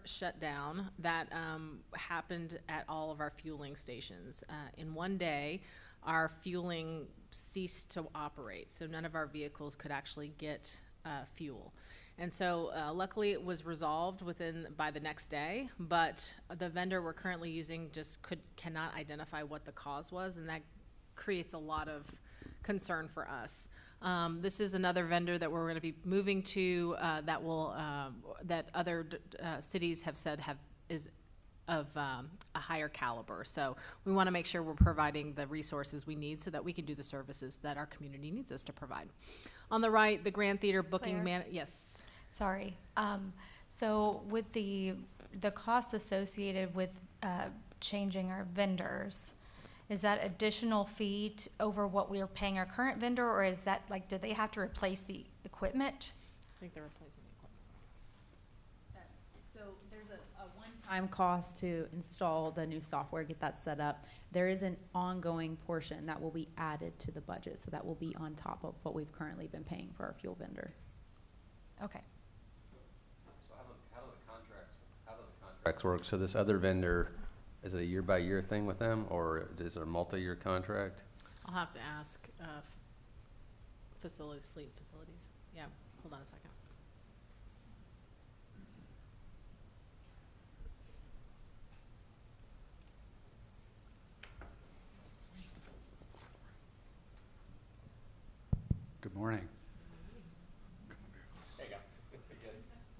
[SPEAKER 2] shutdown that happened at all of our fueling stations. In one day, our fueling ceased to operate, so none of our vehicles could actually get fuel. And so luckily it was resolved by the next day, but the vendor we're currently using just cannot identify what the cause was, and that creates a lot of concern for us. This is another vendor that we're going to be moving to that other cities have said is of a higher caliber. So we want to make sure we're providing the resources we need so that we can do the services that our community needs us to provide. On the right, the Grand Theater booking yes.
[SPEAKER 5] Sorry. So with the cost associated with changing our vendors, is that additional fee over what we are paying our current vendor, or is that like, do they have to replace the equipment?
[SPEAKER 2] I think they're replacing the equipment.
[SPEAKER 6] So there's a one-time cost to install the new software, get that set up. There is an ongoing portion that will be added to the budget, so that will be on top of what we've currently been paying for our fuel vendor.
[SPEAKER 5] Okay.
[SPEAKER 7] So how do the contracts work? So this other vendor, is it a year-by-year thing with them, or is it a multi-year contract?
[SPEAKER 2] I'll have to ask fleet facilities. Yeah, hold on a second.
[SPEAKER 12] Good morning. There you go.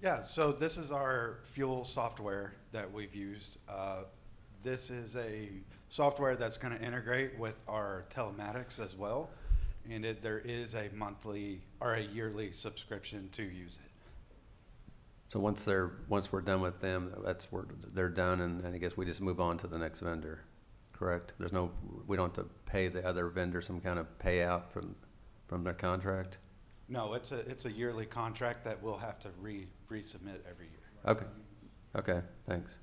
[SPEAKER 12] Yeah, so this is our fuel software that we've used. This is a software that's going to integrate with our telematics as well, and there is a monthly or a yearly subscription to use it.
[SPEAKER 7] So once we're done with them, they're done, and I guess we just move on to the next vendor, correct? We don't have to pay the other vendor some kind of payout from their contract?
[SPEAKER 12] No, it's a yearly contract that we'll have to resubmit every year.
[SPEAKER 7] Okay, thanks.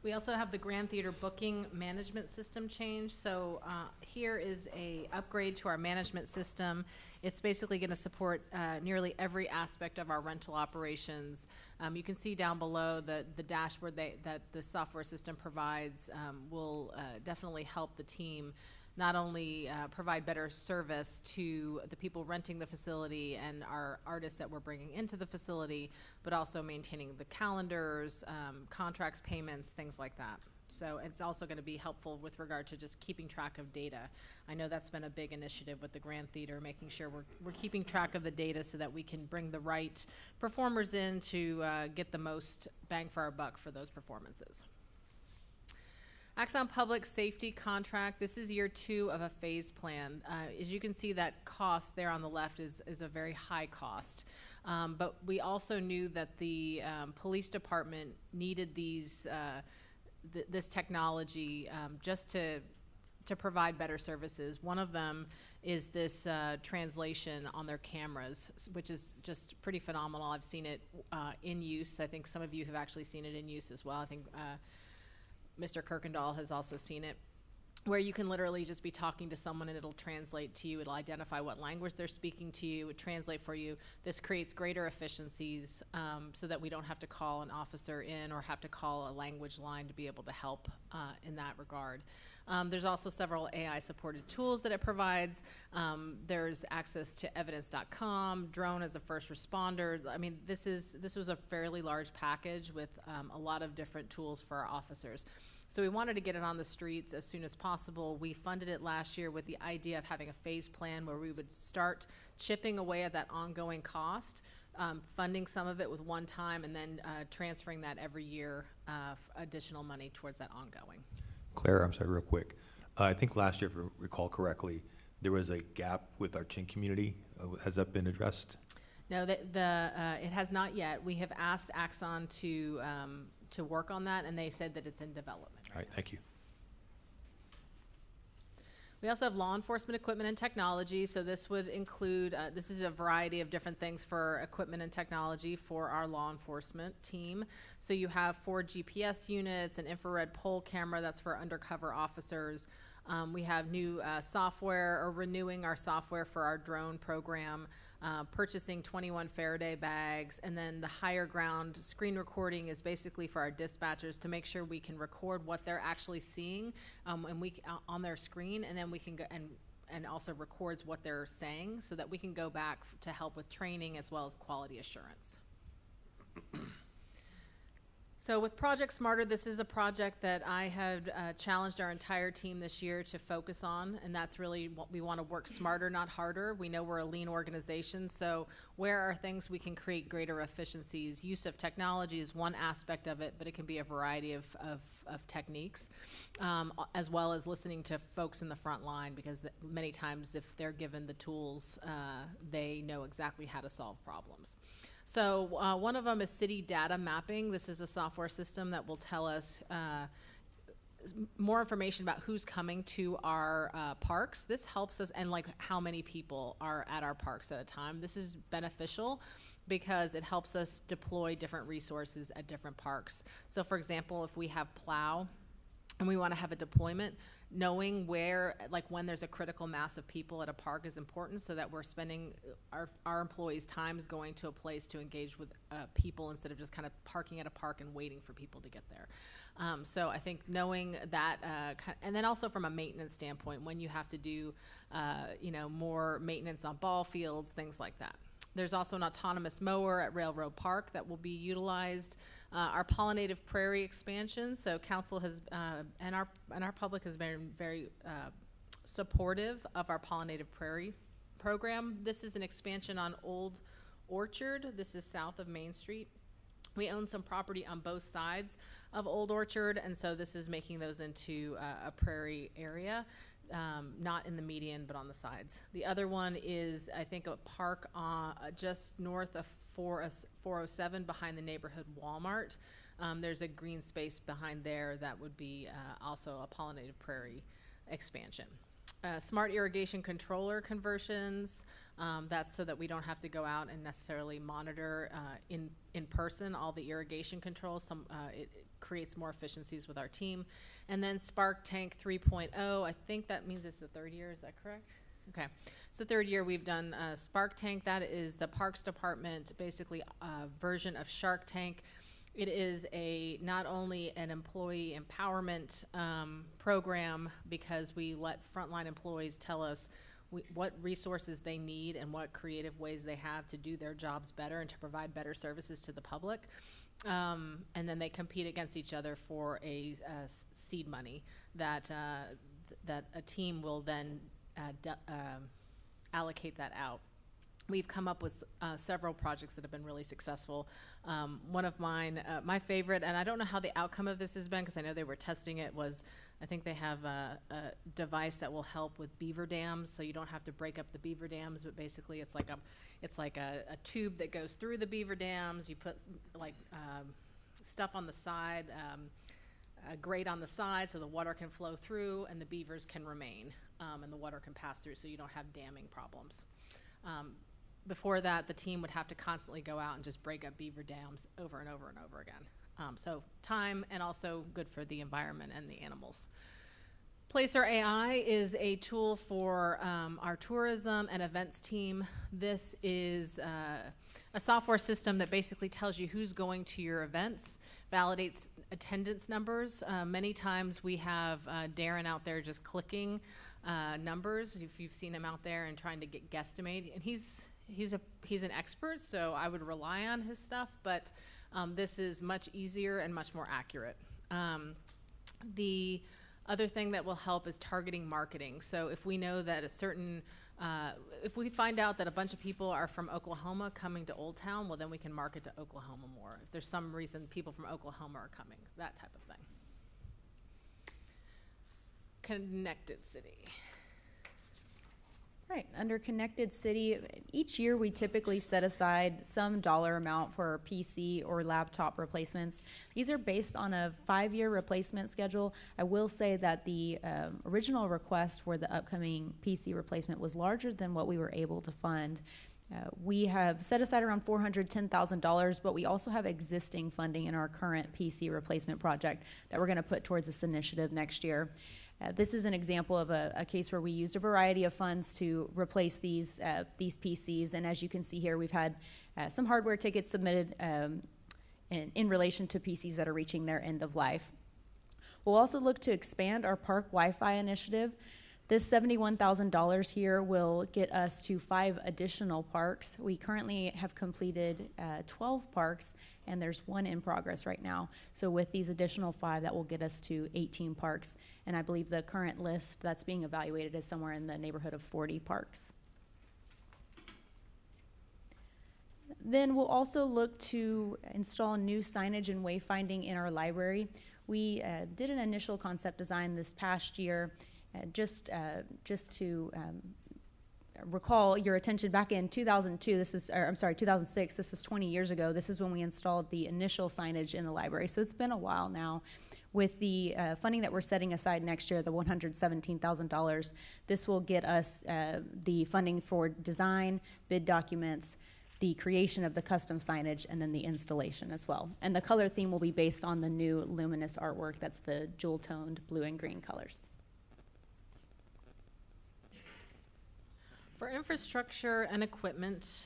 [SPEAKER 2] We also have the Grand Theater booking management system change. So here is a upgrade to our management system. It's basically going to support nearly every aspect of our rental operations. You can see down below the dashboard that the software system provides will definitely help the team not only provide better service to the people renting the facility and our artists that we're bringing into the facility, but also maintaining the calendars, contracts, payments, things like that. So it's also going to be helpful with regard to just keeping track of data. I know that's been a big initiative with the Grand Theater, making sure we're keeping track of the data so that we can bring the right performers in to get the most bang for our buck for those performances. Axon Public Safety Contract, this is year 2 of a phase plan. As you can see, that cost there on the left is a very high cost. But we also knew that the police department needed these, this technology just to provide better services. One of them is this translation on their cameras, which is just pretty phenomenal. I've seen it in use. I think some of you have actually seen it in use as well. I think Mr. Kirkendall has also seen it, where you can literally just be talking to someone and it'll translate to you. It'll identify what language they're speaking to you, it translate for you. This creates greater efficiencies so that we don't have to call an officer in or have to call a language line to be able to help in that regard. There's also several AI-supported tools that it provides. There's access to evidence.com, drone as a first responder. I mean, this was a fairly large package with a lot of different tools for our officers. So we wanted to get it on the streets as soon as possible. We funded it last year with the idea of having a phase plan where we would start chipping away at that ongoing cost, funding some of it with one time, and then transferring that every year additional money towards that ongoing.
[SPEAKER 4] Claire, I'm sorry, real quick. I think last year, if I recall correctly, there was a gap with our Chin community. Has that been addressed?
[SPEAKER 2] No, it has not yet. We have asked Axon to work on that, and they said that it's in development.
[SPEAKER 4] All right, thank you.
[SPEAKER 2] We also have law enforcement equipment and technology. So this would include, this is a variety of different things for equipment and technology for our law enforcement team. So you have 4 GPS units, an infrared pole camera that's for undercover officers. We have new software, or renewing our software for our drone program, purchasing 21 Faraday bags, and then the higher ground screen recording is basically for our dispatchers to make sure we can record what they're actually seeing and on their screen, and then we can go and also records what they're saying so that we can go back to help with training as well as quality assurance. So with Project Smarter, this is a project that I have challenged our entire team this year to focus on, and that's really what we want to work smarter, not harder. We know we're a lean organization, so where are things we can create greater efficiencies? Use of technology is one aspect of it, but it can be a variety of techniques, as well as listening to folks in the front line, because many times if they're given the tools, they know exactly how to solve problems. So one of them is city data mapping. This is a software system that will tell us more information about who's coming to our parks. This helps us, and like how many people are at our parks at a time. This is beneficial because it helps us deploy different resources at different parks. So for example, if we have plow and we want to have a deployment, knowing where, like when there's a critical mass of people at a park is important, so that we're spending our employees' time is going to a place to engage with people instead of just kind of parking at a park and waiting for people to get there. So I think knowing that, and then also from a maintenance standpoint, when you have to do, more maintenance on ball fields, things like that. There's also an autonomous mower at Railroad Park that will be utilized. Our pollinative prairie expansion, so council has, and our public has been very supportive of our pollinative prairie program. This is an expansion on Old Orchard. This is south of Main Street. We own some property on both sides of Old Orchard, and so this is making those into a prairie area. Not in the median, but on the sides. The other one is, I think, a park just north of 407 behind the neighborhood Walmart. There's a green space behind there that would be also a pollinated prairie expansion. Smart irrigation controller conversions, that's so that we don't have to go out and necessarily monitor in person all the irrigation controls. It creates more efficiencies with our team. And then Spark Tank 3.0, I think that means it's the 3rd year, is that correct? Okay, so 3rd year we've done Spark Tank. That is the Parks Department, basically a version of Shark Tank. It is not only an employee empowerment program, because we let frontline employees tell us what resources they need and what creative ways they have to do their jobs better and to provide better services to the public. And then they compete against each other for a seed money that that a team will then allocate that out. We've come up with several projects that have been really successful. One of mine, my favorite, and I don't know how the outcome of this has been because I know they were testing it, was I think they have a device that will help with beaver dams, so you don't have to break up the beaver dams, but basically it's like a tube that goes through the beaver dams. You put like stuff on the side, a grate on the side so the water can flow through and the beavers can remain, and the water can pass through so you don't have damming problems. Before that, the team would have to constantly go out and just break up beaver dams over and over and over again. So time, and also good for the environment and the animals. Placer AI is a tool for our tourism and events team. This is a software system that basically tells you who's going to your events, validates attendance numbers. Many times we have Darren out there just clicking numbers, if you've seen him out there and trying to guesstimate, and he's an expert, so I would rely on his stuff, but this is much easier and much more accurate. The other thing that will help is targeting marketing. So if we know that a certain, if we find out that a bunch of people are from Oklahoma coming to Old Town, well then we can market to Oklahoma more. If there's some reason people from Oklahoma are coming, that type of thing. Connected City.
[SPEAKER 6] Right, under Connected City, each year we typically set aside some dollar amount for PC or laptop replacements. These are based on a 5-year replacement schedule. I will say that the original request for the upcoming PC replacement was larger than what we were able to fund. We have set aside around $410,000, but we also have existing funding in our current PC replacement project that we're going to put towards this initiative next year. This is an example of a case where we used a variety of funds to replace these PCs, and as you can see here, we've had some hardware tickets submitted in relation to PCs that are reaching their end of life. We'll also look to expand our park Wi-Fi initiative. This $71,000 here will get us to 5 additional parks. We currently have completed 12 parks, and there's 1 in progress right now. So with these additional 5, that will get us to 18 parks. And I believe the current list that's being evaluated is somewhere in the neighborhood of 40 parks. Then we'll also look to install new signage and wayfinding in our library. We did an initial concept design this past year. Just to recall your attention, back in 2002, 2006, this was 20 years ago, this is when we installed the initial signage in the library. So it's been a while now. With the funding that we're setting aside next year, the $117,000, this will get us the funding for design, bid documents, the creation of the custom signage, and then the installation as well. And the color theme will be based on the new luminous artwork. That's the jewel-toned blue and green colors.
[SPEAKER 2] For infrastructure and equipment,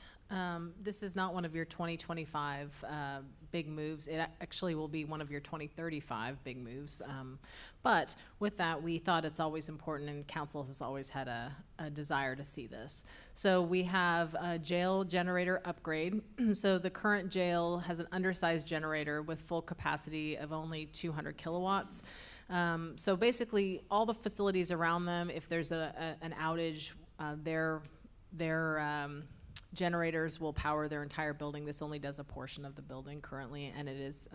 [SPEAKER 2] this is not one of your 2025 big moves. It actually will be one of your 2035 big moves. But with that, we thought it's always important, and council has always had a desire to see this. So we have a jail generator upgrade. So the current jail has an undersized generator with full capacity of only 200 kilowatts. So basically, all the facilities around them, if there's an outage, their generators will power their entire building. This only does a portion of the building currently, and it is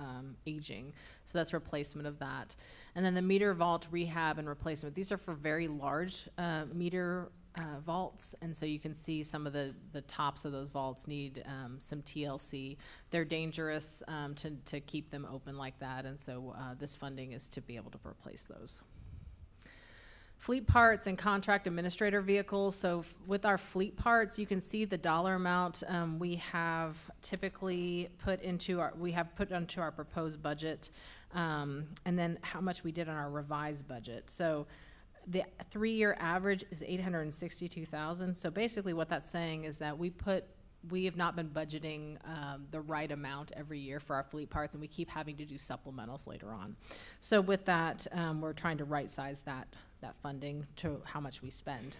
[SPEAKER 2] aging. So that's replacement of that. And then the meter vault rehab and replacement. These are for very large meter vaults, and so you can see some of the tops of those vaults need some TLC. They're dangerous to keep them open like that, and so this funding is to be able to replace those. Fleet parts and contract administrator vehicles. So with our fleet parts, you can see the dollar amount we have typically put into our proposed budget, and then how much we did on our revised budget. So the 3-year average is $862,000. So basically what that's saying is that we have not been budgeting the right amount every year for our fleet parts, and we keep having to do supplementals later on. So with that, we're trying to right size that funding to how much we spend.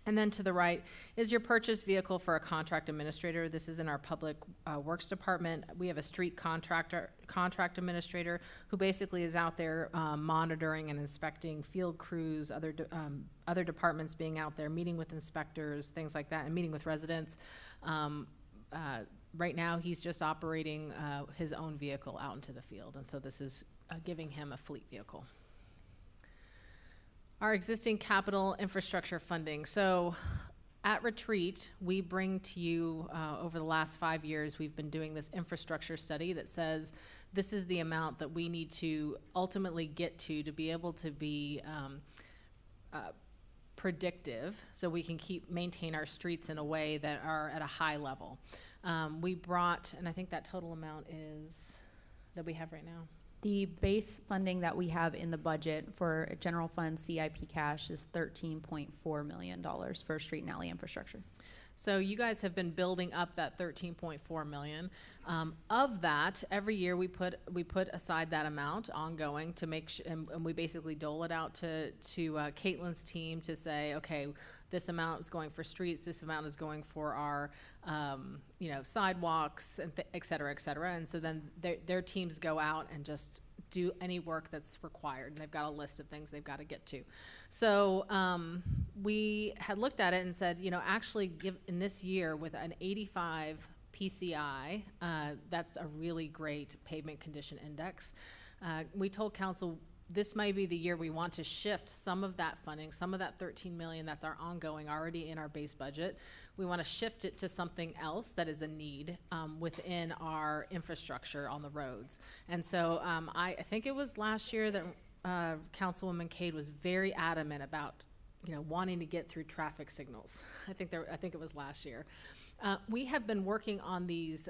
[SPEAKER 2] And then to the right is your purchase vehicle for a contract administrator. This is in our public works department. We have a street contract administrator who basically is out there monitoring and inspecting field crews, other departments being out there, meeting with inspectors, things like that, and meeting with residents. Right now, he's just operating his own vehicle out into the field, and so this is giving him a fleet vehicle. Our existing capital infrastructure funding. So at Retreat, we bring to you, over the last 5 years, we've been doing this infrastructure study that says this is the amount that we need to ultimately get to be able to be predictive, so we can maintain our streets in a way that are at a high level. We brought, and I think that total amount is, that we have right now.
[SPEAKER 6] The base funding that we have in the budget for general fund CIP cash is $13.4 million for street and alley infrastructure.
[SPEAKER 2] So you guys have been building up that 13.4 million. Of that, every year we put aside that amount ongoing to make and we basically dole it out to Caitlin's team to say, okay, this amount is going for streets, this amount is going for our sidewalks, and et cetera, et cetera. And so then their teams go out and just do any work that's required, and they've got a list of things they've got to get to. So we had looked at it and said, actually in this year with an 85 PCI, that's a really great pavement condition index. We told council this might be the year we want to shift some of that funding, some of that 13 million that's our ongoing already in our base budget. We want to shift it to something else that is a need within our infrastructure on the roads. And so I think it was last year that Councilwoman Cade was very adamant about wanting to get through traffic signals. I think it was last year. We have been working on these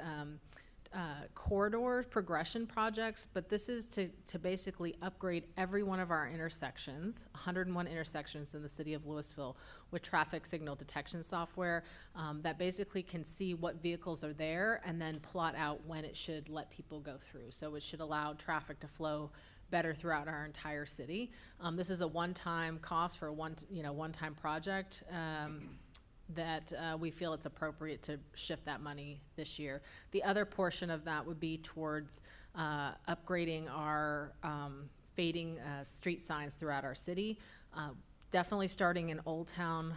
[SPEAKER 2] corridor progression projects, but this is to basically upgrade every one of our intersections, 101 intersections in the city of Lewisville, with traffic signal detection software that basically can see what vehicles are there and then plot out when it should let people go through. So it should allow traffic to flow better throughout our entire city. This is a one-time cost for a one-time project. That we feel it's appropriate to shift that money this year. The other portion of that would be towards upgrading our fading street signs throughout our city. Definitely starting in Old Town.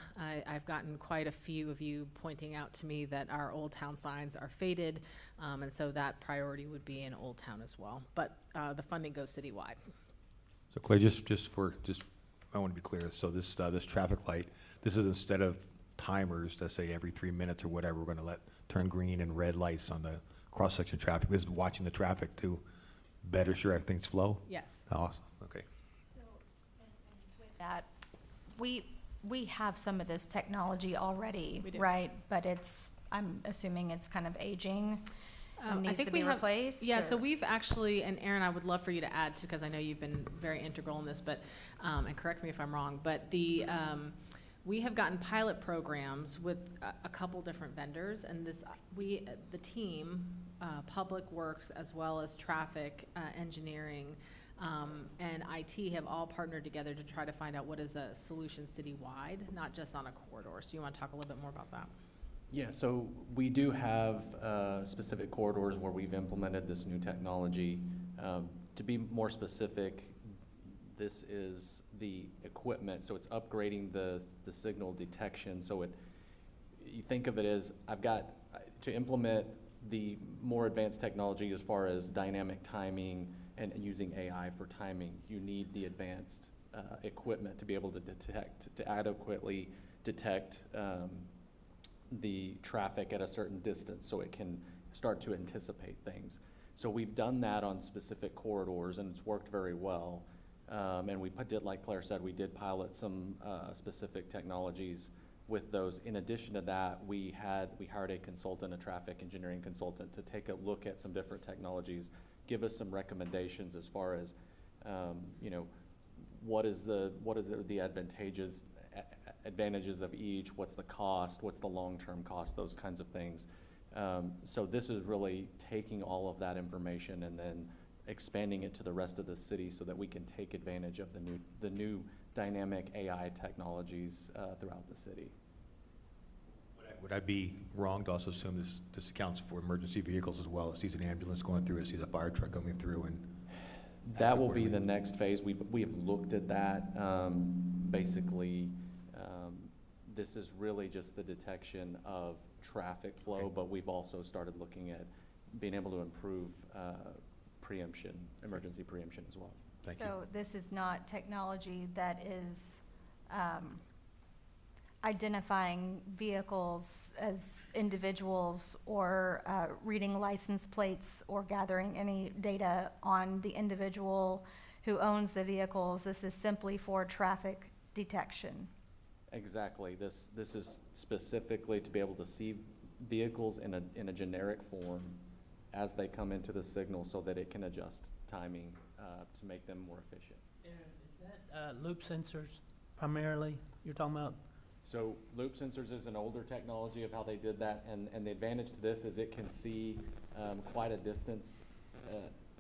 [SPEAKER 2] I've gotten quite a few of you pointing out to me that our Old Town signs are faded, and so that priority would be in Old Town as well. But the funding goes citywide.
[SPEAKER 4] So Clay, I want to be clear. So this traffic light, this is instead of timers that say every 3 minutes or whatever, we're going to turn green and red lights on the cross-section traffic. This is watching the traffic to better sure things flow?
[SPEAKER 2] Yes.
[SPEAKER 4] Awesome, okay.
[SPEAKER 5] So, and with that, we have some of this technology already,
[SPEAKER 2] We do.
[SPEAKER 5] right? But I'm assuming it's kind of aging and
[SPEAKER 2] I
[SPEAKER 5] needs
[SPEAKER 2] think
[SPEAKER 5] to be
[SPEAKER 2] we have,
[SPEAKER 5] replaced?
[SPEAKER 2] Yeah,
[SPEAKER 5] or-
[SPEAKER 2] so we've actually, and Aaron, I would love for you to add to, because I know you've been very integral in this, but, and correct me if I'm wrong, but we have gotten pilot programs with a couple different vendors, and the team, Public Works as well as traffic, engineering, and IT have all partnered together to try to find out what is a solution citywide, not just on a corridor. So you want to talk a little bit more about that?
[SPEAKER 10] Yeah, so we do have specific corridors where we've implemented this new technology. To be more specific, this is the equipment, so it's upgrading the signal detection. So you think of it as, I've got to implement the more advanced technology as far as dynamic timing and using AI for timing. You need the advanced equipment to be able to adequately detect the traffic at a certain distance so it can start to anticipate things. So we've done that on specific corridors and it's worked very well. And we did, like Claire said, we did pilot some specific technologies with those. In addition to that, we hired a consultant, a traffic engineering consultant, to take a look at some different technologies, give us some recommendations as far as, what is the advantages of each, what's the cost, what's the long-term cost, those kinds of things. So this is really taking all of that information and then expanding it to the rest of the city so that we can take advantage of the new dynamic AI technologies throughout the city.
[SPEAKER 4] would I be wrong to also assume this accounts for emergency vehicles as well? It sees an ambulance going through, it sees a fire truck going through, and
[SPEAKER 10] That will be the next phase. We have looked at that. Basically, this is really just the detection of traffic flow,
[SPEAKER 4] Okay.
[SPEAKER 10] but we've also started looking at being able to improve preemption, emergency preemption as well.
[SPEAKER 4] thank you.
[SPEAKER 5] So this is not technology that is identifying vehicles as individuals or reading license plates or gathering any data on the individual who owns the vehicles. This is simply for traffic detection.
[SPEAKER 10] Exactly. This is specifically to be able to see vehicles in a generic form as they come into the signal so that it can adjust timing to make them more efficient.
[SPEAKER 13] Aaron, is that loop sensors primarily you're talking about?
[SPEAKER 10] So loop sensors is an older technology of how they did that, and the advantage to this is it can see quite a distance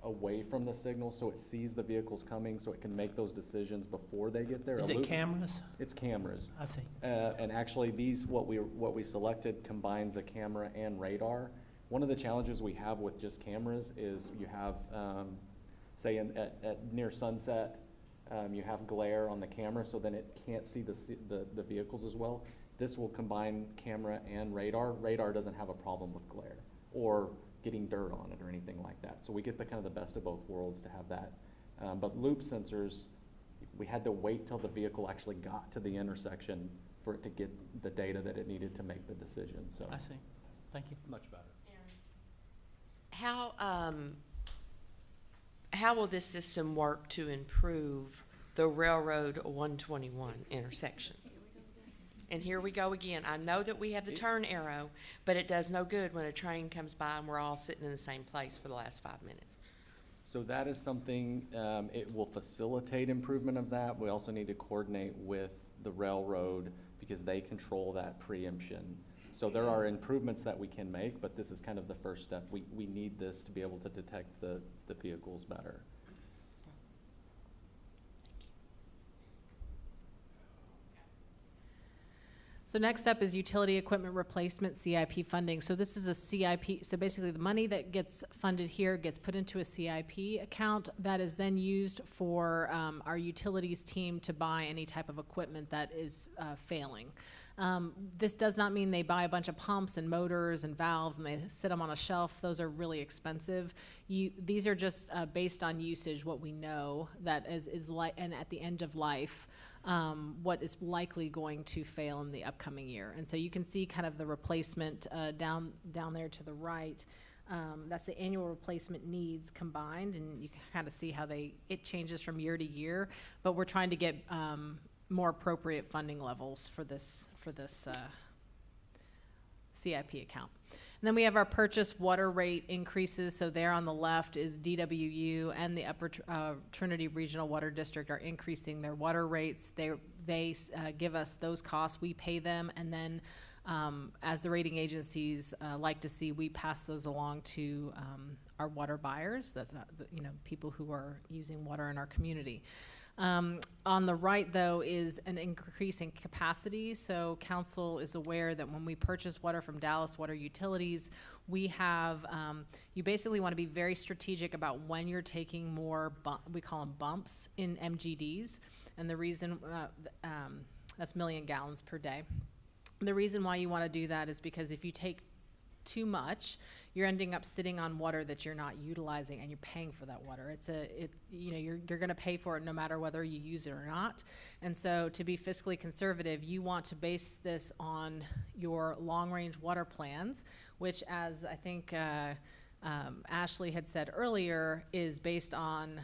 [SPEAKER 10] away from the signal, so it sees the vehicles coming, so it can make those decisions before they get there.
[SPEAKER 13] Is
[SPEAKER 10] A
[SPEAKER 13] it
[SPEAKER 10] loop-
[SPEAKER 13] cameras?
[SPEAKER 10] It's cameras.
[SPEAKER 13] I see.
[SPEAKER 10] And actually, what we selected combines a camera and radar. One of the challenges we have with just cameras is you have, say, at near sunset, you have glare on the camera, so then it can't see the vehicles as well. This will combine camera and radar. Radar doesn't have a problem with glare or getting dirt on it or anything like that. So we get the kind of the best of both worlds to have that. But loop sensors, we had to wait till the vehicle actually got to the intersection for it to get the data that it needed to make the decision, so.
[SPEAKER 13] I see. Thank you.
[SPEAKER 10] Much better.
[SPEAKER 14] How will this system work to improve the Railroad 121 intersection? And here we go again. I know that we have the turn arrow, but it does no good when a train comes by and we're all sitting in the same place for the last 5 minutes.
[SPEAKER 10] So that is something, it will facilitate improvement of that. We also need to coordinate with the railroad because they control that preemption. So there are improvements that we can make, but this is kind of the first step. We need this to be able to detect the vehicles better.
[SPEAKER 2] So next up is utility equipment replacement CIP funding. So this is a CIP, so basically the money that gets funded here gets put into a CIP account that is then used for our utilities team to buy any type of equipment that is failing. This does not mean they buy a bunch of pumps and motors and valves and they sit them on a shelf. Those are really expensive. These are just based on usage, what we know that is like, and at the end of life, what is likely going to fail in the upcoming year. And so you can see kind of the replacement down there to the right. That's the annual replacement needs combined, and you can kind of see how it changes from year to year. But we're trying to get more appropriate funding levels for this CIP account. And then we have our purchase water rate increases. So there on the left is DWU and the Upper Trinity Regional Water District are increasing their water rates. They give us those costs. We pay them, and then as the rating agencies like to see, we pass those along to our water buyers. That's people who are using water in our community. On the right, though, is an increase in capacity. So council is aware that when we purchase water from Dallas Water Utilities, we have, you basically want to be very strategic about when you're taking more, we call them bumps in MGDs. And the reason, that's million gallons per day. The reason why you want to do that is because if you take too much, you're ending up sitting on water that you're not utilizing, and you're paying for that water. You're going to pay for it no matter whether you use it or not. And so, to be fiscally conservative, you want to base this on your long-range water plans, which, as I think Ashley had said earlier, is based on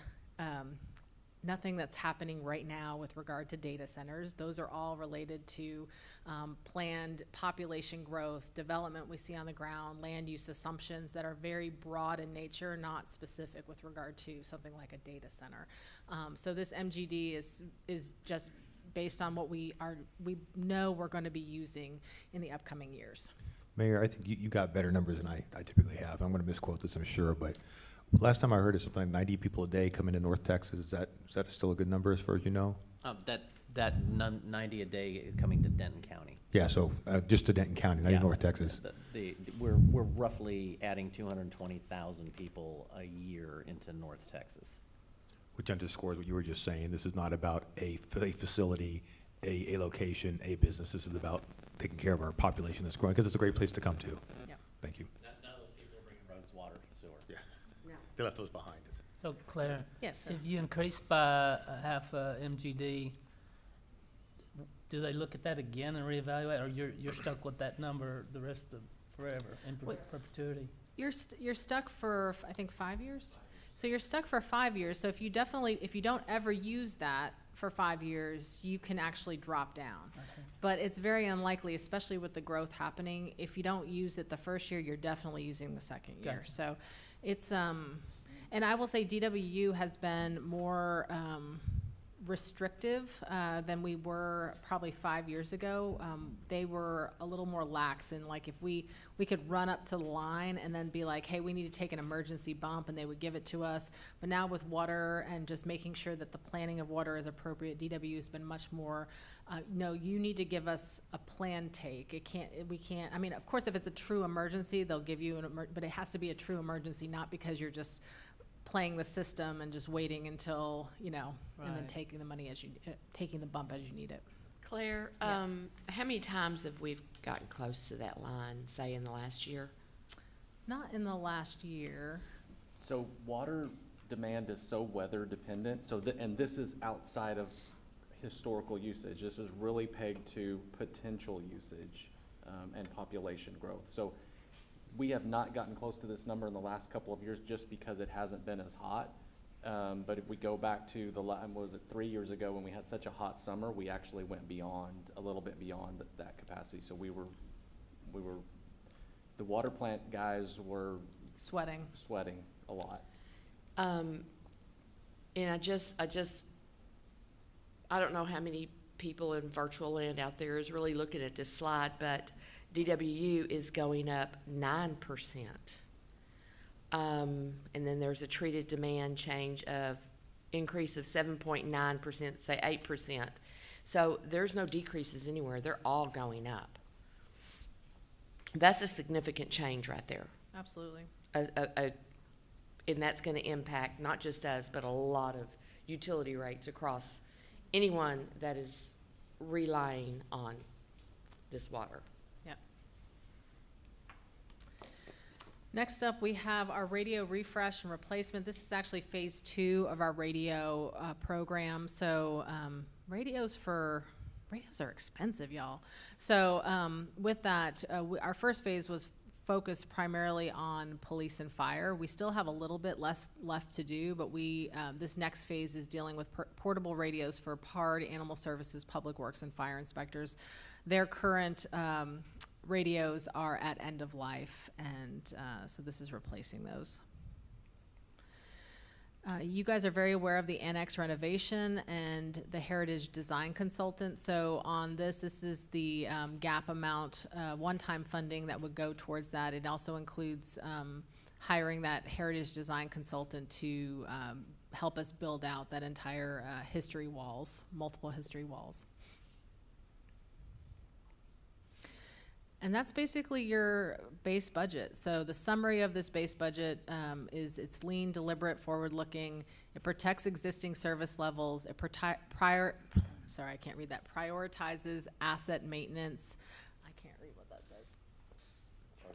[SPEAKER 2] nothing that's happening right now with regard to data centers. Those are all related to planned population growth, development we see on the ground, land use assumptions that are very broad in nature, not specific with regard to something like a data center. So this MGD is just based on what we know we're going to be using in the upcoming years.
[SPEAKER 4] Mayor, I think you got better numbers than I typically have. I'm going to misquote this, I'm sure, but last time I heard is something like 90 people a day come into North Texas. Is that still a good number as far as you know?
[SPEAKER 10] that 90 a day coming to Denton County.
[SPEAKER 4] Yeah, so just to Denton County, not even North Texas.
[SPEAKER 10] We're roughly adding 220,000 people a year into North Texas.
[SPEAKER 4] Which underscores what you were just saying. This is not about a facility, a location, a business. This is about taking care of our population that's growing, because it's a great place to come to.
[SPEAKER 2] Yep.
[SPEAKER 4] Thank you.
[SPEAKER 10] None of those people are bringing roads, water, sewer.
[SPEAKER 4] Yeah. They left those behind.
[SPEAKER 13] So Claire,
[SPEAKER 2] Yes, sir.
[SPEAKER 13] if you increase by a half MGD, do they look at that again and reevaluate, or you're stuck with that number the rest of forever in perpetuity?
[SPEAKER 2] You're stuck for, I think, 5 years? So you're stuck for 5 years, so if you don't ever use that for 5 years, you can actually drop down.
[SPEAKER 13] Okay.
[SPEAKER 2] But it's very unlikely, especially with the growth happening, if you don't use it the first year, you're definitely using the second year.
[SPEAKER 13] Gotcha.
[SPEAKER 2] So it's, and I will say DWU has been more, restrictive than we were probably 5 years ago. They were a little more lax, and like if we could run up to the line and then be like, hey, we need to take an emergency bump, and they would give it to us. But now with water and just making sure that the planning of water is appropriate, DWU has been much more, no, you need to give us a plan take. We can't, I mean, of course, if it's a true emergency, they'll give you but it has to be a true emergency, not because you're just playing the system and just waiting until, and then
[SPEAKER 13] Right.
[SPEAKER 2] taking the money taking the bump as you need it.
[SPEAKER 14] Claire,
[SPEAKER 2] Yes.
[SPEAKER 14] how many times have we gotten close to that line, say in the last year?
[SPEAKER 2] Not in the last year.
[SPEAKER 15] So water demand is so weather dependent, and this is outside of historical usage. This is really pegged to potential usage and population growth. So we have not gotten close to this number in the last couple of years just because it hasn't been as hot. But if we go back to 3 years ago when we had such a hot summer, we actually went a little bit beyond that capacity. So the water plant guys were
[SPEAKER 2] Sweating.
[SPEAKER 15] a lot.
[SPEAKER 14] And I don't know how many people in virtual land out there is really looking at this slide, but DWU is going up 9%. And then there's a treated demand change of increase of 7.9%, say 8%. So there's no decreases anywhere. They're all going up. That's a significant change right there.
[SPEAKER 2] Absolutely.
[SPEAKER 14] And that's going to impact not just us, but a lot of utility rates across anyone that is relying on this water.
[SPEAKER 2] Yep. Next up, we have our radio refresh and replacement. This is actually phase 2 of our radio program. So radios are expensive, y'all. So with that, our first phase was focused primarily on police and fire. We still have a little bit less left to do, but this next phase is dealing with portable radios for PARD, Animal Services, Public Works, and fire inspectors. Their current radios are at end of life, and so this is replacing those. You guys are very aware of the annex renovation and the heritage design consultant. So on this is the gap amount, one-time funding that would go towards that. It also includes hiring that heritage design consultant to help us build out that entire history walls, multiple history walls. And that's basically your base budget. So the summary of this base budget is it's lean, deliberate, forward-looking. It protects existing service levels. It prioritizes asset maintenance. I can't read what that says.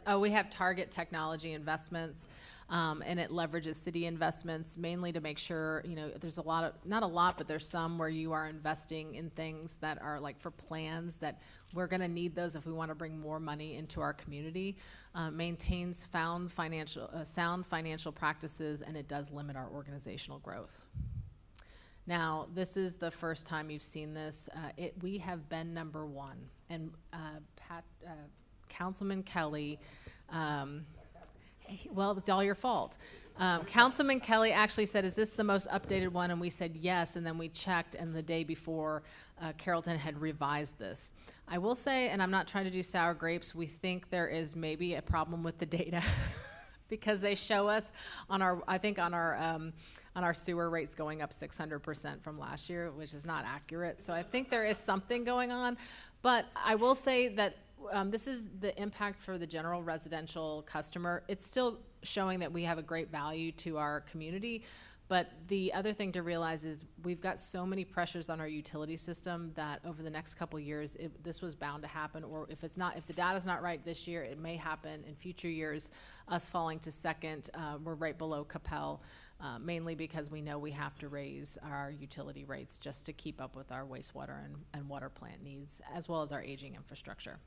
[SPEAKER 2] Oh, we have target technology investments, and it leverages city investments mainly to make sure, there's not a lot, but there's some where you are investing in things that are like for plans that we're going to need those if we want to bring more money into our community. Maintains sound financial practices, and it does limit our organizational growth. Now, this is the first time you've seen this. We have been number 1, and Councilman Kelly, well, it was all your fault. Councilman Kelly actually said, is this the most updated one? And we said yes, and then we checked, and the day before, Carrollton had revised this. I will say, and I'm not trying to do sour grapes, we think there is maybe a problem with the data because they show us on our on our sewer rates going up 600% from last year, which is not accurate. So I think there is something going on. But I will say that this is the impact for the general residential customer. It's still showing that we have a great value to our community. But the other thing to realize is we've got so many pressures on our utility system that over the next couple of years, this was bound to happen. Or if the data's not right this year, it may happen in future years. Us falling to second, we're right below Capel, mainly because we know we have to raise our utility rates just to keep up with our wastewater and water plant needs, as well as our aging infrastructure.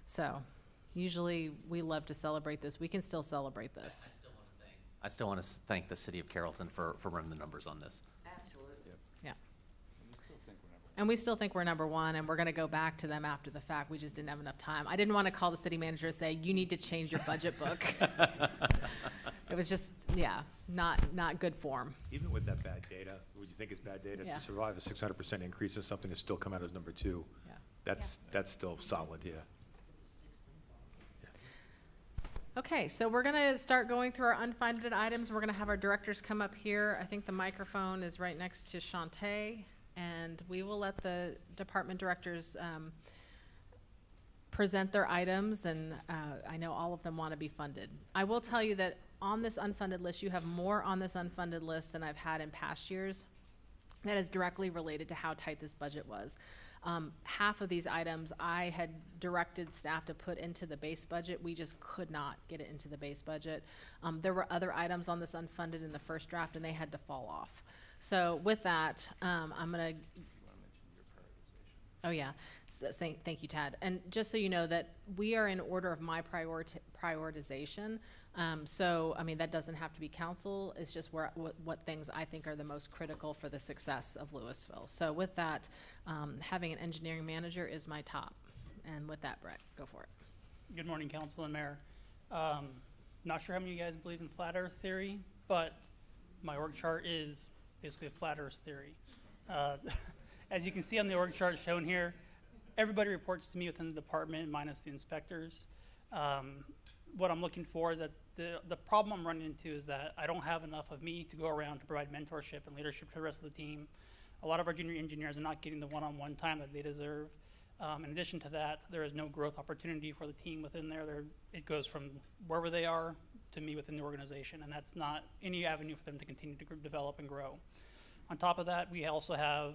[SPEAKER 2] So usually we love to celebrate this. We can still celebrate this.
[SPEAKER 10] I still want to thank the city of Carrollton for running the numbers on this.
[SPEAKER 14] Absolutely.
[SPEAKER 2] Yeah. And we still think we're number one, and we're going to go back to them after the fact. We just didn't have enough time. I didn't want to call the city manager and say, you need to change your budget book. It was just, not good form.
[SPEAKER 4] Even with that bad data, would you think it's bad data
[SPEAKER 2] Yeah.
[SPEAKER 4] to survive a 600% increase in something that's still come out as number 2?
[SPEAKER 2] Yeah.
[SPEAKER 4] That's still solid, yeah.
[SPEAKER 2] Okay, so we're gonna start going through our unfunded items. We're gonna have our directors come up here. I think the microphone is right next to Shantae, and we will let the department directors present their items, and I know all of them want to be funded. I will tell you that on this unfunded list, you have more on this unfunded list than I've had in past years. That is directly related to how tight this budget was. Half of these items I had directed staff to put into the base budget. We just could not get it into the base budget. There were other items on this unfunded in the first draft, and they had to fall off. So with that, I'm going to... Oh, yeah. Thank you, Tad. And just so you know that we are in order of my prioritization. So, I mean, that doesn't have to be council. It's just what things I think are the most critical for the success of Lewisville. So with that, having an engineering manager is my top. And with that, Brett, go for it.
[SPEAKER 16] Good morning, council and mayor. Not sure how many of you guys believe in flat earth theory, but my org chart is basically a flat earth theory. As you can see on the org chart shown here, everybody reports to me within the department minus the inspectors. What I'm looking for, that the problem I'm running into is that I don't have enough of me to go around to provide mentorship and leadership to the rest of the team. A lot of our junior engineers are not getting the one-on-one time that they deserve. In addition to that, there is no growth opportunity for the team within there. It goes from wherever they are to me within the organization, and that's not any avenue for them to continue to develop and grow. On top of that, we also have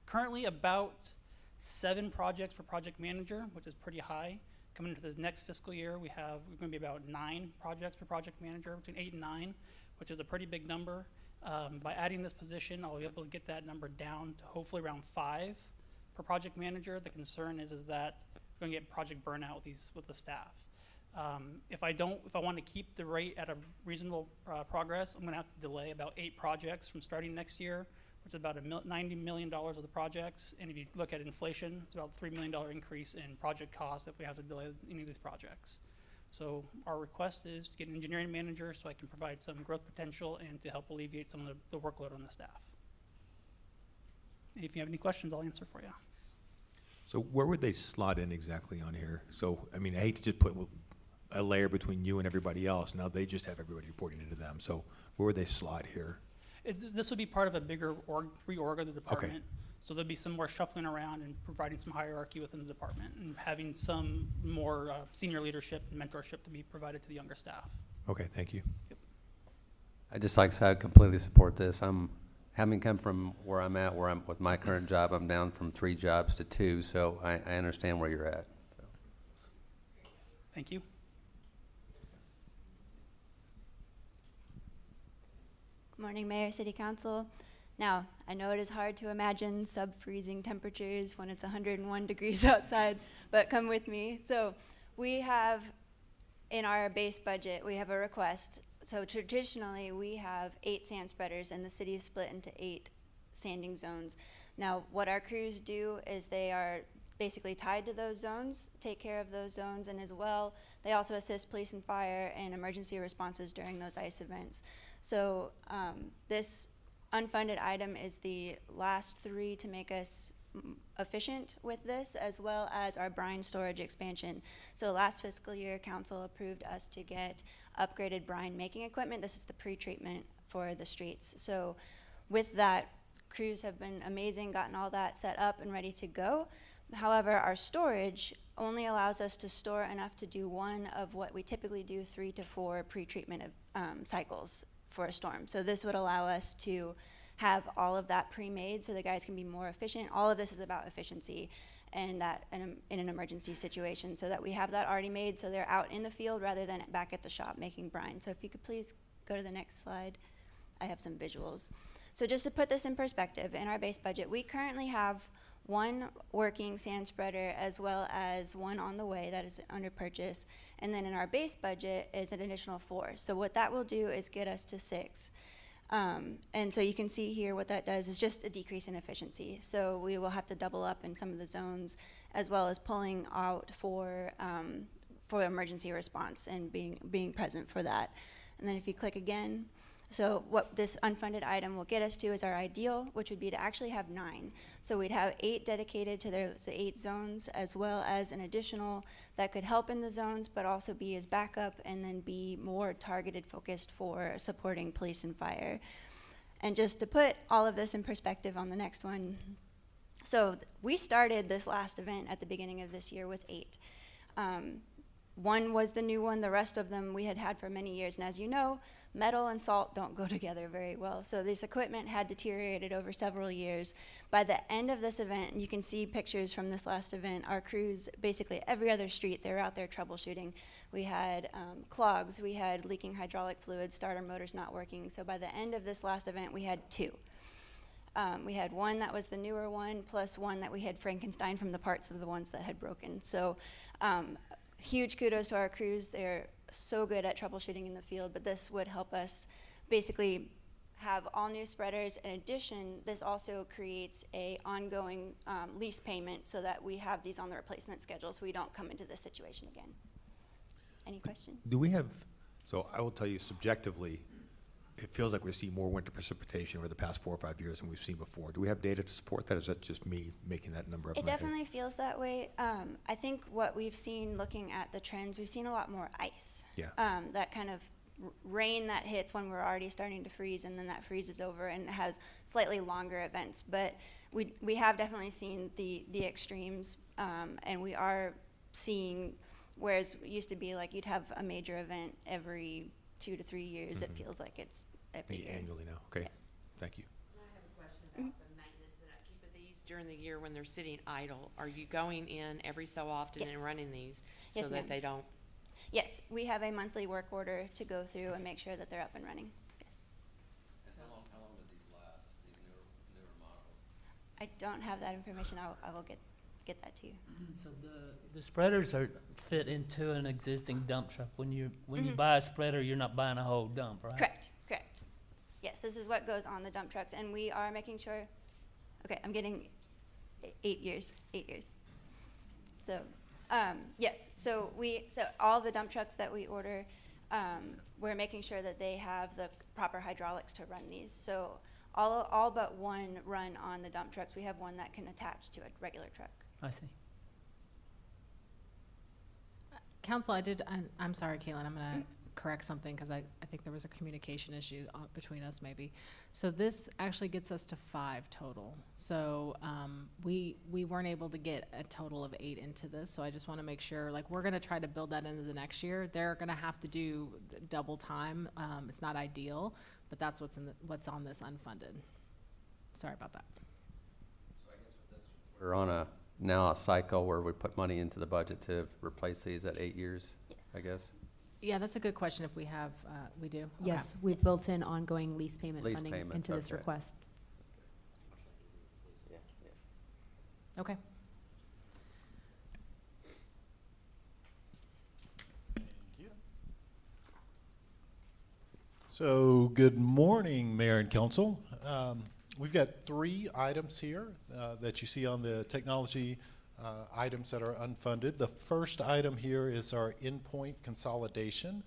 [SPEAKER 16] currently about 7 projects per project manager, which is pretty high. Coming into this next fiscal year, we're going to be about 9 projects per project manager, between 8 and 9, which is a pretty big number. By adding this position, I'll be able to get that number down to hopefully around 5 per project manager. The concern is that we're going to get project burnout with the staff. If I want to keep the rate at a reasonable progress, I'm going to have to delay about 8 projects from starting next year, which is about $90 million of the projects. And if you look at inflation, it's about a $3 million increase in project costs if we have to delay any of these projects. So our request is to get an engineering manager so I can provide some growth potential and to help alleviate some of the workload on the staff. If you have any questions, I'll answer for you.
[SPEAKER 4] So where would they slot in exactly on here? So, I mean, I hate to just put a layer between you and everybody else. Now they just have everybody reporting into them. So where would they slot here?
[SPEAKER 16] This would be part of a bigger reorg of the department. Okay. So there'll be some more shuffling around and providing some hierarchy within the department and having some more senior leadership and mentorship to be provided to the younger staff.
[SPEAKER 4] Okay, thank you.
[SPEAKER 16] Yep.
[SPEAKER 7] I just like to say I completely support this. Having come from where I'm at, with my current job, I'm down from 3 jobs to 2, so I understand where you're at. So.
[SPEAKER 16] Thank you.
[SPEAKER 11] Good morning, Mayor, City Council. Now, I know it is hard to imagine sub-freezing temperatures when it's 101 degrees outside, but come with me. So we have, in our base budget, we have a request. So traditionally, we have 8 sand spreaders, and the city is split into 8 sanding zones. Now, what our crews do is they are basically tied to those zones, take care of those zones, and as well, they also assist police and fire and emergency responses during those ice events. So this unfunded item is the last 3 to make us efficient with this, as well as our brine storage expansion. So last fiscal year, council approved us to get upgraded brine making equipment. This is the pre-treatment for the streets. So with that, crews have been amazing, gotten all that set up and ready to go. However, our storage only allows us to store enough to do one of what we typically do 3 to 4 pre-treatment cycles for a storm. So this would allow us to have all of that pre-made so the guys can be more efficient. All of this is about efficiency and that in an emergency situation, so that we have that already made so they're out in the field rather than back at the shop making brine. So if you could please go to the next slide. I have some visuals. So just to put this in perspective, in our base budget, we currently have 1 working sand spreader as well as 1 on the way that is under purchase. And then in our base budget is an additional 4. So what that will do is get us to 6. And so you can see here what that does is just a decrease in efficiency. So we will have to double up in some of the zones, as well as pulling out for emergency response and being present for that. And then if you click again, so what this unfunded item will get us to is our ideal, which would be to actually have 9. So we'd have 8 dedicated to those 8 zones, as well as an additional that could help in the zones, but also be as backup and then be more targeted, focused for supporting police and fire. And just to put all of this in perspective on the next one, so we started this last event at the beginning of this year with 8. 1 was the new one, the rest of them we had for many years. And as you know, metal and salt don't go together very well. So this equipment had deteriorated over several years. By the end of this event, and you can see pictures from this last event, our crews, basically every other street, they're out there troubleshooting. We had clogs, we had leaking hydraulic fluid, starter motors not working. So by the end of this last event, we had 2. We had 1 that was the newer one, plus 1 that we had Frankenstein from the parts of the ones that had broken. So huge kudos to our crews. They're so good at troubleshooting in the field, but this would help us basically have all new spreaders. In addition, this also creates a ongoing lease payment so that we have these on the replacement schedule so we don't come into this situation again. Any questions?
[SPEAKER 4] Do we have, so I will tell you subjectively, it feels like we're seeing more winter precipitation over the past 4 or 5 years than we've seen before. Do we have data to support that, or is that just me making that number up?
[SPEAKER 11] It definitely feels that way. I think what we've seen looking at the trends, we've seen a lot more ice.
[SPEAKER 4] Yeah.
[SPEAKER 11] That kind of rain that hits when we're already starting to freeze, and then that freezes over and has slightly longer events. But we have definitely seen the extremes, and we are seeing, whereas it used to be like you'd have a major event every 2 to 3 years, it feels like it's every year.
[SPEAKER 4] Annually now, okay.
[SPEAKER 11] Yeah.
[SPEAKER 4] Thank you.
[SPEAKER 14] I have a question about the maintenance and upkeep of these during the year when they're sitting idle. Are you going in every so often
[SPEAKER 11] Yes.
[SPEAKER 14] and running these so
[SPEAKER 11] Yes,
[SPEAKER 14] that
[SPEAKER 11] ma'am.
[SPEAKER 14] they don't?
[SPEAKER 11] Yes, we have a monthly work order to go through and make sure that they're up and running. Yes.
[SPEAKER 7] And how long do these last, these newer models?
[SPEAKER 11] I don't have that information. I will get that to you.
[SPEAKER 13] So the spreaders fit into an existing dump truck. When you buy a spreader, you're not buying a whole dump, right?
[SPEAKER 11] Correct. Yes, this is what goes on the dump trucks, and we are making sure. Okay, I'm getting 8 years. So, yes. So all the dump trucks that we order, we're making sure that they have the proper hydraulics to run these. So all but 1 run on the dump trucks. We have 1 that can attach to a regular truck.
[SPEAKER 13] I see.
[SPEAKER 2] Council, I'm sorry, Caitlin, I'm gonna correct something, because I think there was a communication issue between us maybe. So this actually gets us to 5 total. So we weren't able to get a total of 8 into this, so I just wanna make sure, like, we're gonna try to build that into the next year. They're gonna have to do double time. It's not ideal, but that's what's on this unfunded. Sorry about that.
[SPEAKER 7] So I guess with this, we're on now a cycle where we put money into the budget to replace these at 8 years,
[SPEAKER 11] Yes.
[SPEAKER 7] I guess.
[SPEAKER 2] Yeah, that's a good question if we have, we do. Okay.
[SPEAKER 6] Yes, we've built in ongoing lease payment
[SPEAKER 7] Lease
[SPEAKER 6] funding
[SPEAKER 7] payments,
[SPEAKER 6] into this
[SPEAKER 7] okay.
[SPEAKER 6] request.
[SPEAKER 2] Okay.
[SPEAKER 17] So, good morning, Mayor and Council. We've got 3 items here that you see on the technology items that are unfunded. The first item here is our endpoint consolidation.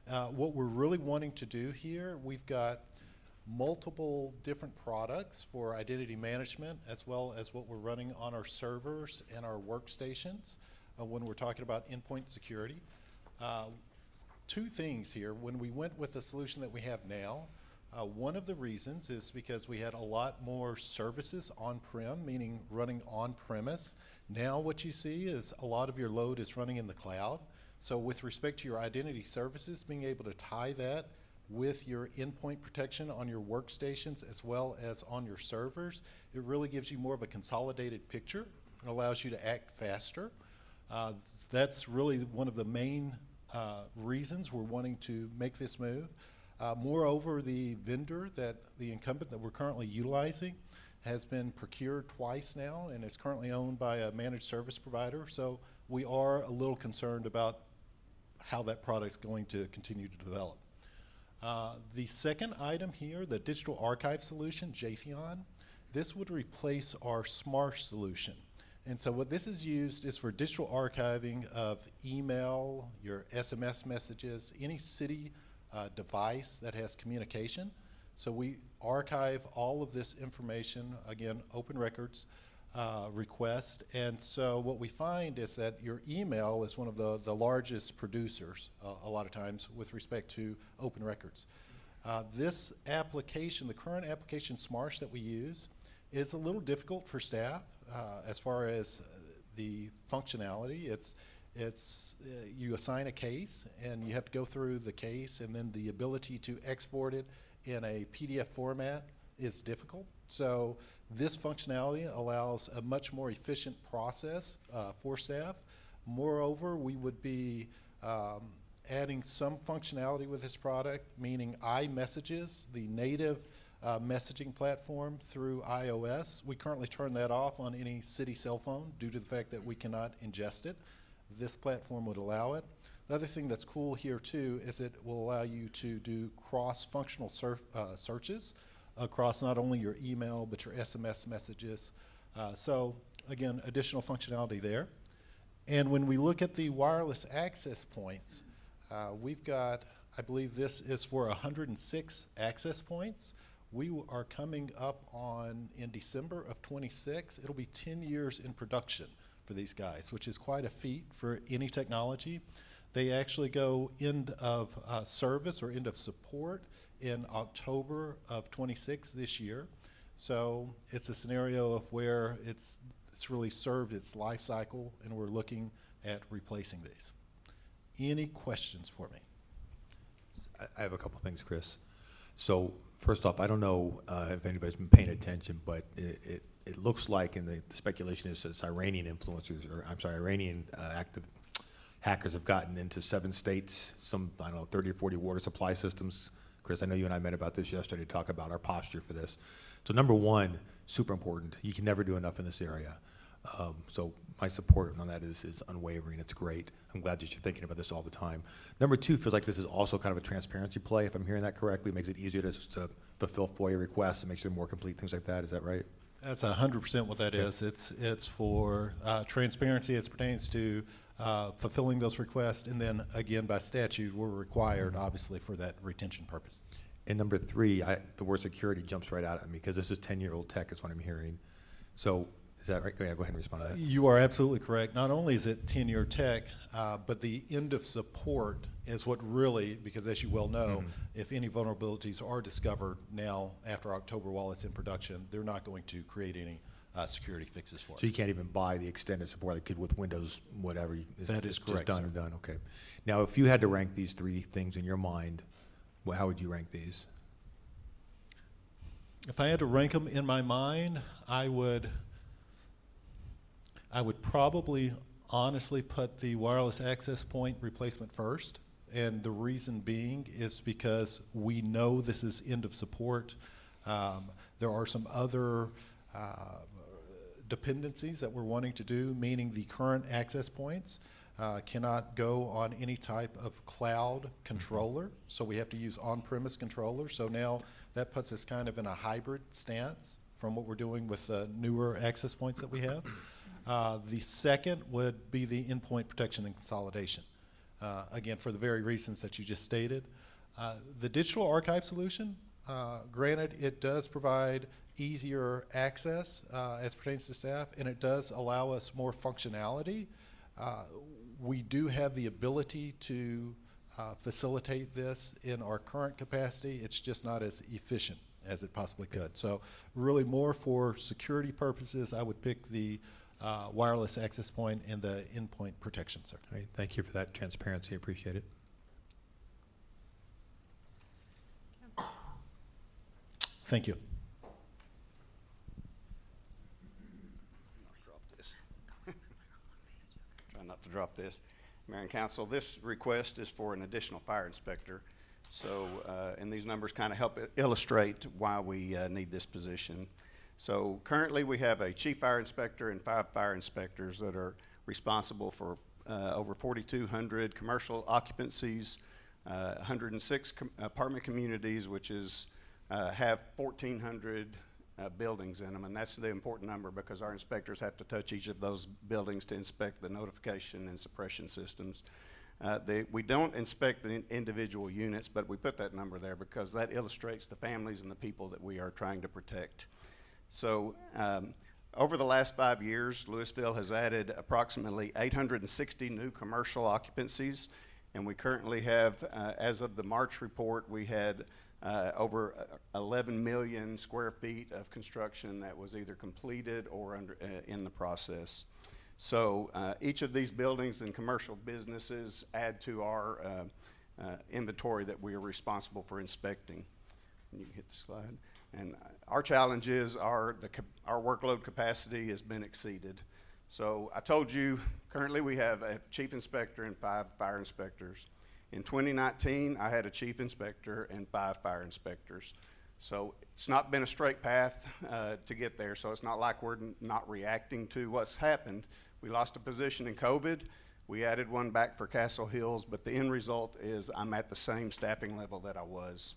[SPEAKER 17] What we're really wanting to do here, we've got multiple different products for identity management, as well as what we're running on our servers and our workstations when we're talking about endpoint security. Two things here. When we went with the solution that we have now, one of the reasons is because we had a lot more services on-prem, meaning running on-premise. Now what you see is a lot of your load is running in the cloud. So with respect to your identity services, being able to tie that with your endpoint protection on your workstations as well as on your servers, it really gives you more of a consolidated picture and allows you to act faster. That's really one of the main reasons we're wanting to make this move. Moreover, the vendor the incumbent that we're currently utilizing has been procured twice now and is currently owned by a managed service provider. So we are a little concerned about how that product's going to continue to develop. The second item here, the digital archive solution, Jaytheon, this would replace our Smarsh solution. And so what this is used is for digital archiving of email, your SMS messages, any city device that has communication. So we archive all of this information, again, open records request. And so what we find is that your email is one of the largest producers a lot of times with respect to open records. This application, the current application Smarsh that we use, is a little difficult for staff as far as the functionality. You assign a case and you have to go through the case, and then the ability to export it in a PDF format is difficult. So this functionality allows a much more efficient process for staff. Moreover, we would be adding some functionality with this product, meaning iMessages, the native messaging platform through iOS. We currently turn that off on any city cell phone due to the fact that we cannot ingest it. This platform would allow it. The other thing that's cool here too is it will allow you to do cross-functional searches across not only your email but your SMS messages. So again, additional functionality there. And when we look at the wireless access points, we've got, I believe this is for 106 access points. We are coming up on, in December of 26, it'll be 10 years in production for these guys, which is quite a feat for any technology. They actually go end of service or end of support in October of 26 this year. So it's a scenario of where it's really served its life cycle, and we're looking at replacing these. Any questions for me?
[SPEAKER 4] I have a couple things, Chris. So first off, I don't know if anybody's been paying attention, but it looks like, and the speculation is that Iranian influencers, or I'm sorry, Iranian active hackers have gotten into 7 states, some, I don't know, 30 or 40 water supply systems. Chris, I know you and I met about this yesterday to talk about our posture for this. So number one, super important. You can never do enough in this area. So my support on that is unwavering. It's great. I'm glad that you're thinking about this all the time. Number two, feels like this is also kind of a transparency play, if I'm hearing that correctly. It makes it easier to fulfill FOIA requests and makes them more complete, things like that. Is that right?
[SPEAKER 17] That's 100% what that is. It's for transparency as pertains to fulfilling those requests, and then again by statute we're required obviously for that retention purpose.
[SPEAKER 4] And number three, the word security jumps right out at me because this is 10-year-old tech is what I'm hearing. So is that right? Yeah, go ahead and respond to that.
[SPEAKER 17] You are absolutely correct. Not only is it 10-year tech, but the end of support is what really, because as you well know, if any vulnerabilities are discovered now after October while it's in production, they're not going to create any security fixes for us.
[SPEAKER 4] So you can't even buy the extended support like you could with Windows, whatever.
[SPEAKER 17] That is correct,
[SPEAKER 4] just done
[SPEAKER 17] sir.
[SPEAKER 4] and done, okay. Now, if you had to rank these 3 things in your mind, well, how would you rank these?
[SPEAKER 17] If I had to rank them in my mind, I would probably honestly put the wireless access point replacement first. And the reason being is because we know this is end of support. There are some other dependencies that we're wanting to do, meaning the current access points cannot go on any type of cloud controller. So we have to use on-premise controllers. So now that puts us kind of in a hybrid stance from what we're doing with the newer access points that we have. The second would be the endpoint protection and consolidation. Again, for the very reasons that you just stated. The digital archive solution, Granted, it does provide easier access as pertains to staff, and it does allow us more functionality. We do have the ability to facilitate this in our current capacity. It's just not as efficient as it possibly could. So really more for security purposes, I would pick the wireless access point and the endpoint protection, sir.
[SPEAKER 4] All right, thank you for that transparency. I appreciate it.
[SPEAKER 17] Thank you.
[SPEAKER 18] Drop this. Try not to drop this. Mayor and Council, this request is for an additional fire inspector. So, and these numbers kind of help illustrate why we need this position. So currently we have a chief fire inspector and 5 fire inspectors that are responsible for over 4,200 commercial occupancies, 106 apartment communities, which is have 1,400 buildings in them, and that's the important number because our inspectors have to touch each of those buildings to inspect the notification and suppression systems. We don't inspect the individual units, but we put that number there because that illustrates the families and the people that we are trying to protect. So over the last 5 years, Lewisville has added approximately 860 new commercial occupancies, and we currently have, as of the March report, we had over 11 million square feet of construction that was either completed or in the process. So each of these buildings and commercial businesses add to our inventory that we are responsible for inspecting. You can hit the slide. And our challenge is our workload capacity has been exceeded. So I told you, currently we have a chief inspector and 5 fire inspectors. In 2019, I had a chief inspector and 5 fire inspectors. So it's not been a straight path to get there, so it's not like we're not reacting to what's happened. We lost a position in COVID. We added one back for Castle Hills, but the end result is I'm at the same staffing level that I was.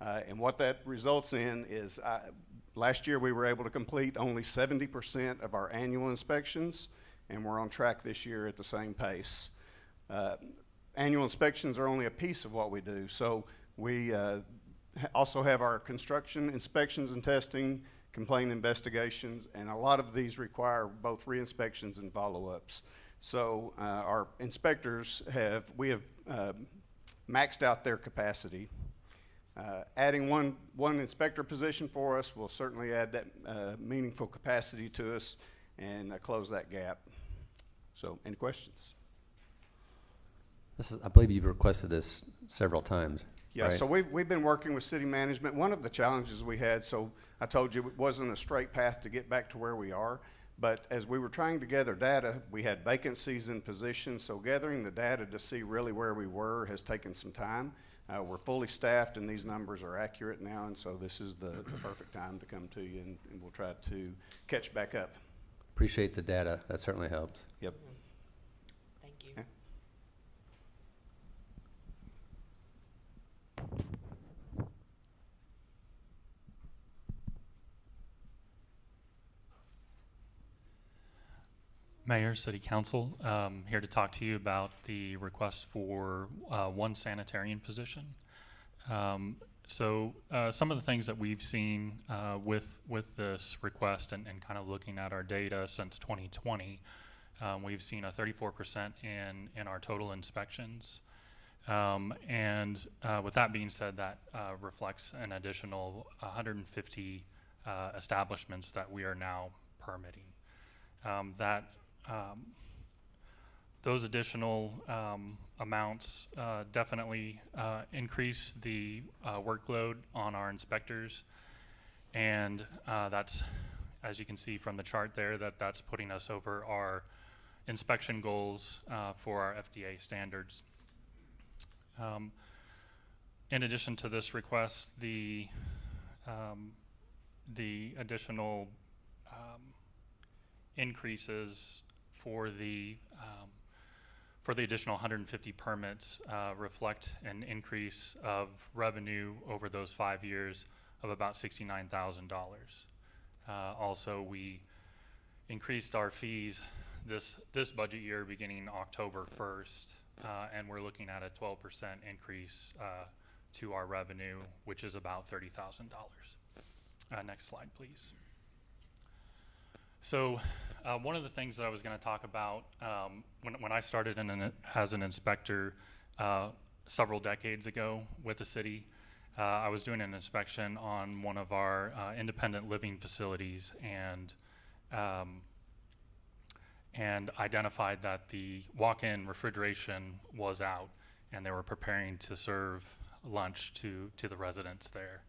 [SPEAKER 18] And what that results in is last year we were able to complete only 70% of our annual inspections, and we're on track this year at the same pace. Annual inspections are only a piece of what we do, so we also have our construction inspections and testing, complaint investigations, and a lot of these require both re-inspections and follow-ups. So our inspectors have maxed out their capacity. Adding one inspector position for us will certainly add that meaningful capacity to us and close that gap. So, any questions?
[SPEAKER 7] I believe you've requested this several times.
[SPEAKER 18] Yeah,
[SPEAKER 7] right?
[SPEAKER 18] so we've been working with city management. One of the challenges we had, so I told you it wasn't a straight path to get back to where we are, but as we were trying to gather data, we had vacancies in positions, so gathering the data to see really where we were has taken some time. We're fully staffed and these numbers are accurate now, and so this is the perfect time to come to you, and we'll try to catch back up.
[SPEAKER 7] Appreciate the data. That certainly helps.
[SPEAKER 18] Yep.
[SPEAKER 14] Thank you.
[SPEAKER 18] Okay.
[SPEAKER 19] Mayor, City Council, here to talk to you about the request for one sanitarian position. So some of the things that we've seen with this request and kind of looking at our data since 2020, we've seen a 34% in our total inspections. And with that being said, that reflects an additional 150 establishments that we are now permitting. Those additional amounts definitely increase the workload on our inspectors, and that's, as you can see from the chart there, that's putting us over our inspection goals for our FDA standards. In addition to this request, the additional increases for the additional 150 permits reflect an increase of revenue over those 5 years of about $69,000. Also, we increased our fees this budget year beginning October 1st, and we're looking at a 12% increase to our revenue, which is about $30,000. Next slide, please. So one of the things that I was going to talk about when I started as an inspector several decades ago with the city, I was doing an inspection on one of our independent living facilities and identified that the walk-in refrigeration was out, and they were preparing to serve lunch to the residents there.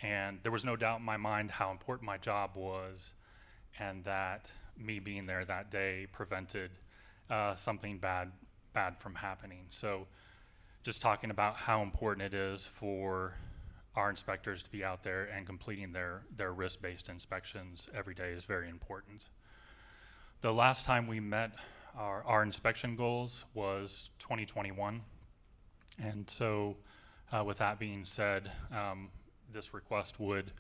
[SPEAKER 19] And there was no doubt in my mind how important my job was, and that me being there that day prevented something bad from happening. So just talking about how important it is for our inspectors to be out there and completing their risk-based inspections every day is very important. The last time we met our inspection goals was 2021. And so with that being said, this request would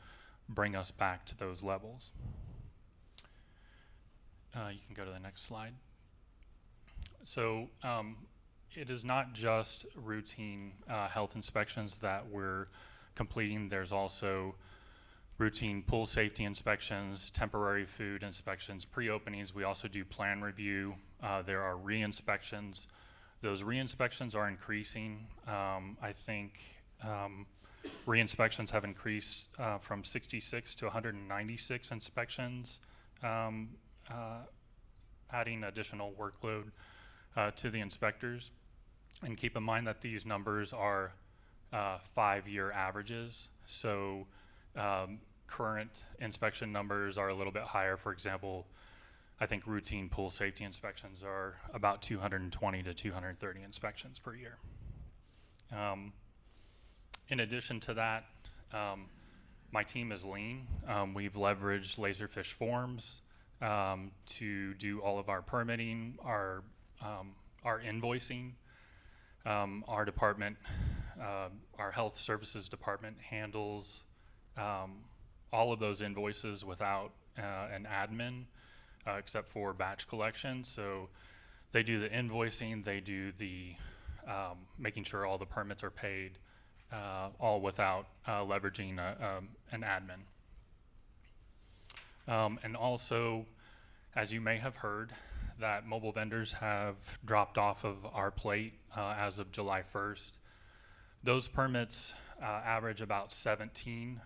[SPEAKER 19] bring us back to those levels. You can go to the next slide. So it is not just routine health inspections that we're completing. There's also routine pool safety inspections, temporary food inspections, pre-openings. We also do plan review. There are re-inspections. Those re-inspections are increasing. I think re-inspections have increased from 66 to 196 inspections, adding additional workload to the inspectors. And keep in mind that these numbers are 5-year averages. So current inspection numbers are a little bit higher. For example, I think routine pool safety inspections are about 220 to 230 inspections per year. In addition to that, my team is lean. We've leveraged Laserfish Forms to do all of our permitting, our invoicing. Our department, our health services department handles all of those invoices without an admin, except for batch collection. So they do the invoicing, they do the making sure all the permits are paid, all without leveraging an admin. And also, as you may have heard, that mobile vendors have dropped off of our plate as of July 1st. Those permits average about 17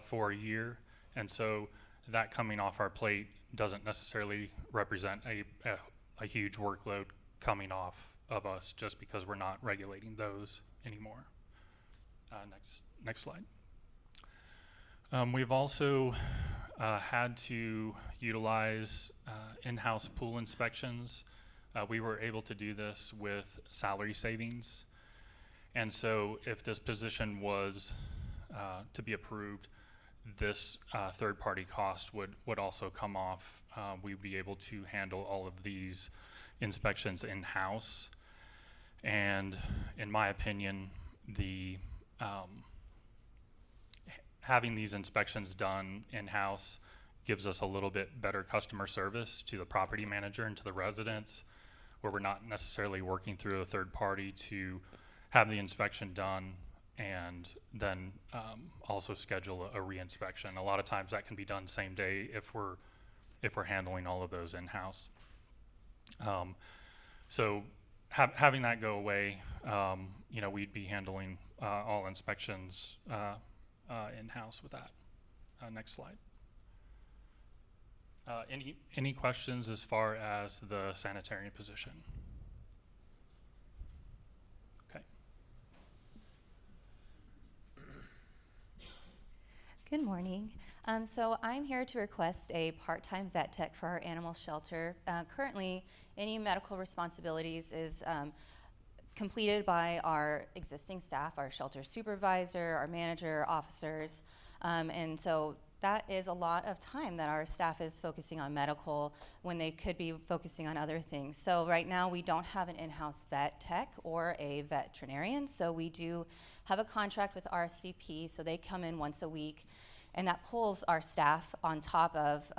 [SPEAKER 19] for a year, and so that coming off our plate doesn't necessarily represent a huge workload coming off of us just because we're not regulating those anymore. Next slide. We've also had to utilize in-house pool inspections. We were able to do this with salary savings. And so if this position was to be approved, this third-party cost would also come off. We'd be able to handle all of these inspections in-house. And in my opinion, having these inspections done in-house gives us a little bit better customer service to the property manager and to the residents, where we're not necessarily working through a third party to have the inspection done and then also schedule a re-inspection. A lot of times that can be done same day if we're handling all of those in-house. So having that go away, we'd be handling all inspections in-house with that. Next slide. Any questions as far as the sanitarian position? Okay.
[SPEAKER 20] Good morning. So I'm here to request a part-time vet tech for our animal shelter. Currently, any medical responsibilities is completed by our existing staff, our shelter supervisor, our manager, officers, and so that is a lot of time that our staff is focusing on medical when they could be focusing on other things. So right now we don't have an in-house vet tech or a veterinarian, so we do have a contract with RSVP, so they come in once a week, and that pulls our staff on top of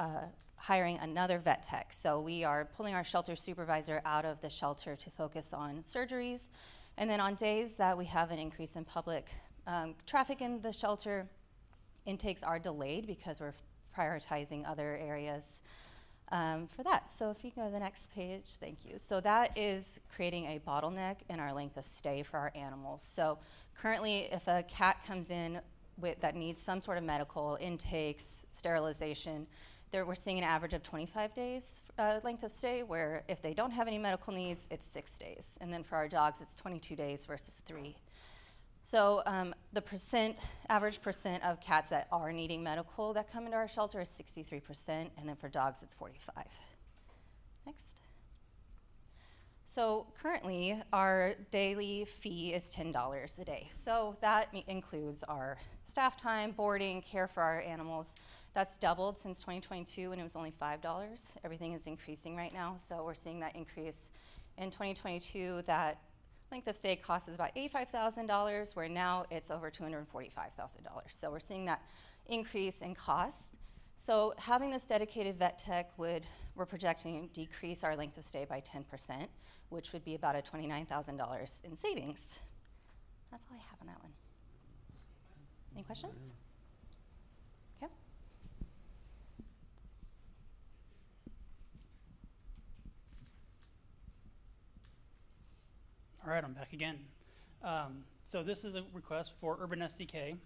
[SPEAKER 20] hiring another vet tech. So we are pulling our shelter supervisor out of the shelter to focus on surgeries And then on days that we have an increase in public traffic in the shelter, intakes are delayed because we're prioritizing other areas for that. So if you can go to the next page, thank you. So that is creating a bottleneck in our length of stay for our animals. So currently, if a cat comes in that needs some sort of medical intakes, sterilization, we're seeing an average of 25 days length of stay, where if they don't have any medical needs, it's 6 days. And then for our dogs, it's 22 days versus 3. So the average percent of cats that are needing medical that come into our shelter is 63%, and then for dogs, it's 45. Next. So currently, our daily fee is $10 a day. So that includes our staff time, boarding, care for our animals. That's doubled since 2022 when it was only $5. Everything is increasing right now, so we're seeing that increase. In 2022, that length of stay cost is about $85,000, where now it's over $245,000. So we're seeing that increase in cost. So having this dedicated vet tech we're projecting decrease our length of stay by 10%, which would be about a $29,000 in savings. That's all I have on that one. Any questions? Okay.
[SPEAKER 16] All right, I'm back again. So this is a request for Urban SDK.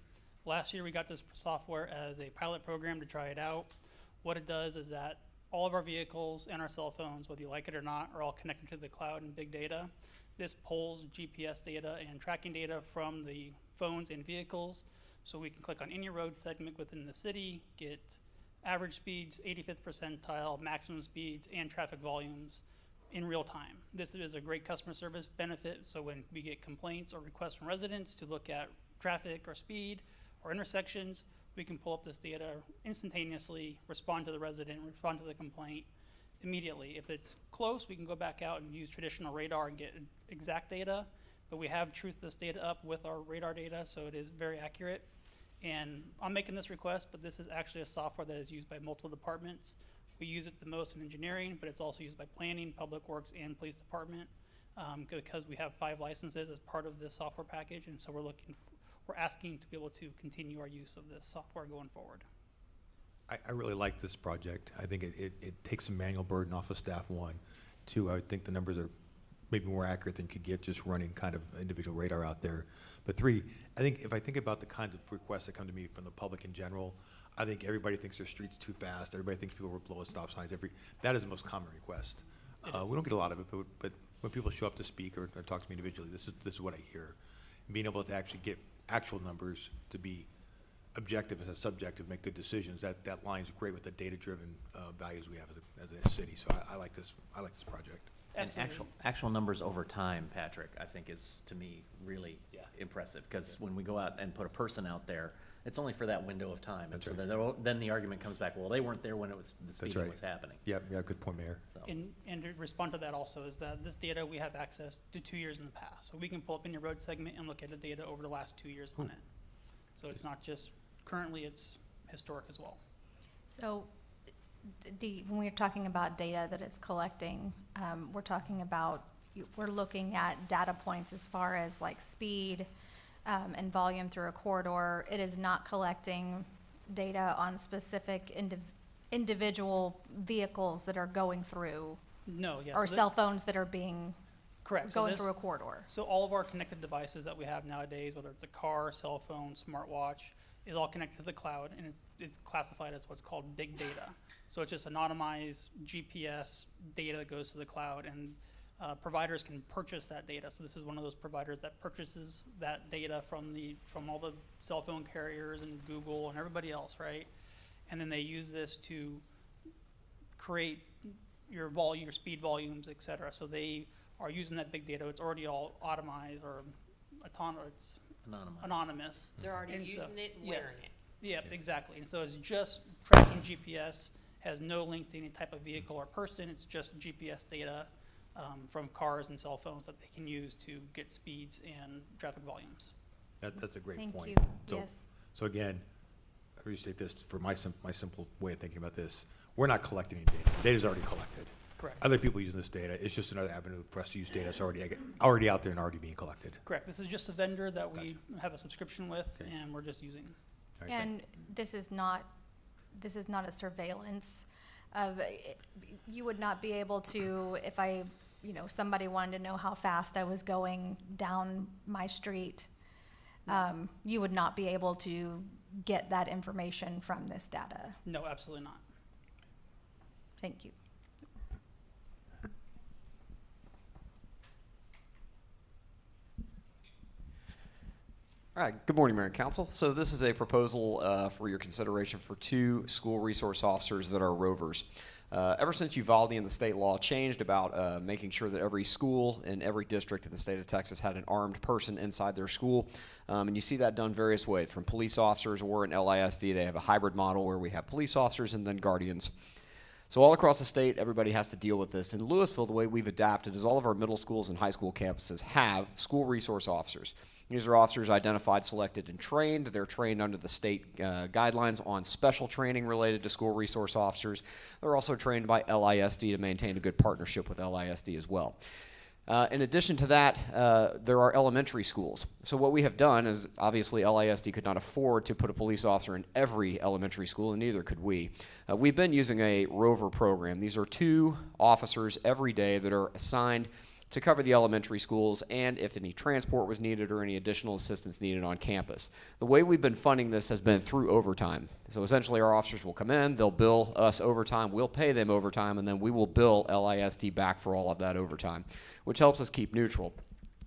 [SPEAKER 16] Last year we got this software as a pilot program to try it out. What it does is that all of our vehicles and our cell phones, whether you like it or not, are all connected to the cloud and big data. This pulls GPS data and tracking data from the phones and vehicles, so we can click on any road segment within the city, get average speeds, 85th percentile, maximum speeds, and traffic volumes in real time. This is a great customer service benefit, so when we get complaints or requests from residents to look at traffic or speed or intersections, we can pull up this data instantaneously, respond to the resident, respond to the complaint immediately. If it's close, we can go back out and use traditional radar and get exact data, but we have truthless data up with our radar data, so it is very accurate. And I'm making this request, but this is actually a software that is used by multiple departments. We use it the most in engineering, but it's also used by planning, public works, and police department, because we have 5 licenses as part of this software package, and so we're asking to be able to continue our use of this software going forward.
[SPEAKER 4] I really like this project. I think it takes some manual burden off of staff, 1. 2, I think the numbers are maybe more accurate than you could get just running kind of individual radar out there. But 3, I think if I think about the kinds of requests that come to me from the public in general, I think everybody thinks their street's too fast. Everybody thinks people will blow at stop signs. That is the most common request. We don't get a lot of it, but when people show up to speak or talk to me individually, this is what I hear. And being able to actually get actual numbers to be objective instead of subjective, make good decisions, that lines great with the data-driven values we have as a city. So I like this project.
[SPEAKER 10] And actual numbers over time, Patrick, I think is, to me, really impressive. Because when we go out and put a person out there, it's only for that window of time. And so then the argument comes back, well, they weren't there when the speeding was happening.
[SPEAKER 4] Yeah, good point, Mayor.
[SPEAKER 16] So. And to respond to that also is that this data, we have access to 2 years in the past. So we can pull up any road segment and look at the data over the last 2 years on it. So it's not just currently, it's historic as well.
[SPEAKER 5] So when we're talking about data that it's collecting, we're talking about, we're looking at data points as far as like speed and volume through a corridor. It is not collecting data on specific individual vehicles that are going through.
[SPEAKER 16] No, yes.
[SPEAKER 5] Or cell phones that are being
[SPEAKER 16] correct.
[SPEAKER 5] Going through a corridor.
[SPEAKER 16] So all of our connected devices that we have nowadays, whether it's a car, cell phone, smartwatch, is all connected to the cloud, and it's classified as what's called big data. So it's just anonymized GPS data that goes to the cloud, and providers can purchase that data. So this is one of those providers that purchases that data from all the cell phone carriers and Google and everybody else, right? And then they use this to create your speed volumes, et cetera. So they are using that big data. It's already all automized or it's anonymous.
[SPEAKER 14] They're already using it and wearing it.
[SPEAKER 16] Yep, exactly. And so it's just tracking GPS, has no link to any type of vehicle or person. It's just GPS data from cars and cell phones that they can use to get speeds and traffic volumes.
[SPEAKER 4] That's a great point.
[SPEAKER 5] Thank you. Yes.
[SPEAKER 4] So again, I restate this for my simple way of thinking about this. We're not collecting any data. The data's already collected.
[SPEAKER 16] Correct.
[SPEAKER 4] Other people using this data, it's just another avenue for us to use data that's already out there and already being collected.
[SPEAKER 16] Correct. This is just a vendor that we have a subscription with, and we're just using.
[SPEAKER 4] All right,
[SPEAKER 5] And this is not a surveillance of, you would not be able to, if somebody wanted to know how fast I was going down my street, you would not be able to get that information from this data.
[SPEAKER 16] No, absolutely not.
[SPEAKER 5] Thank you.
[SPEAKER 21] All right, good morning, Mayor and Council. So this is a proposal for your consideration for 2 school resource officers that are rovers. Ever since Uvalde and the state law changed about making sure that every school in every district in the state of Texas had an armed person inside their school, and you see that done various ways, from police officers, or in LISD they have a hybrid model where we have police officers and then guardians. So all across the state, everybody has to deal with this. In Lewisville, the way we've adapted is all of our middle schools and high school campuses have school resource officers. These are officers identified, selected, and trained. They're trained under the state guidelines on special training related to school resource officers. They're also trained by LISD to maintain a good partnership with LISD as well. In addition to that, there are elementary schools. So what we have done is, obviously LISD could not afford to put a police officer in every elementary school, and neither could we. We've been using a rover program. These are 2 officers every day that are assigned to cover the elementary schools, and if any transport was needed or any additional assistance needed on campus. The way we've been funding this has been through overtime. So essentially our officers will come in, they'll bill us overtime, we'll pay them overtime, and then we will bill LISD back for all of that overtime, which helps us keep neutral.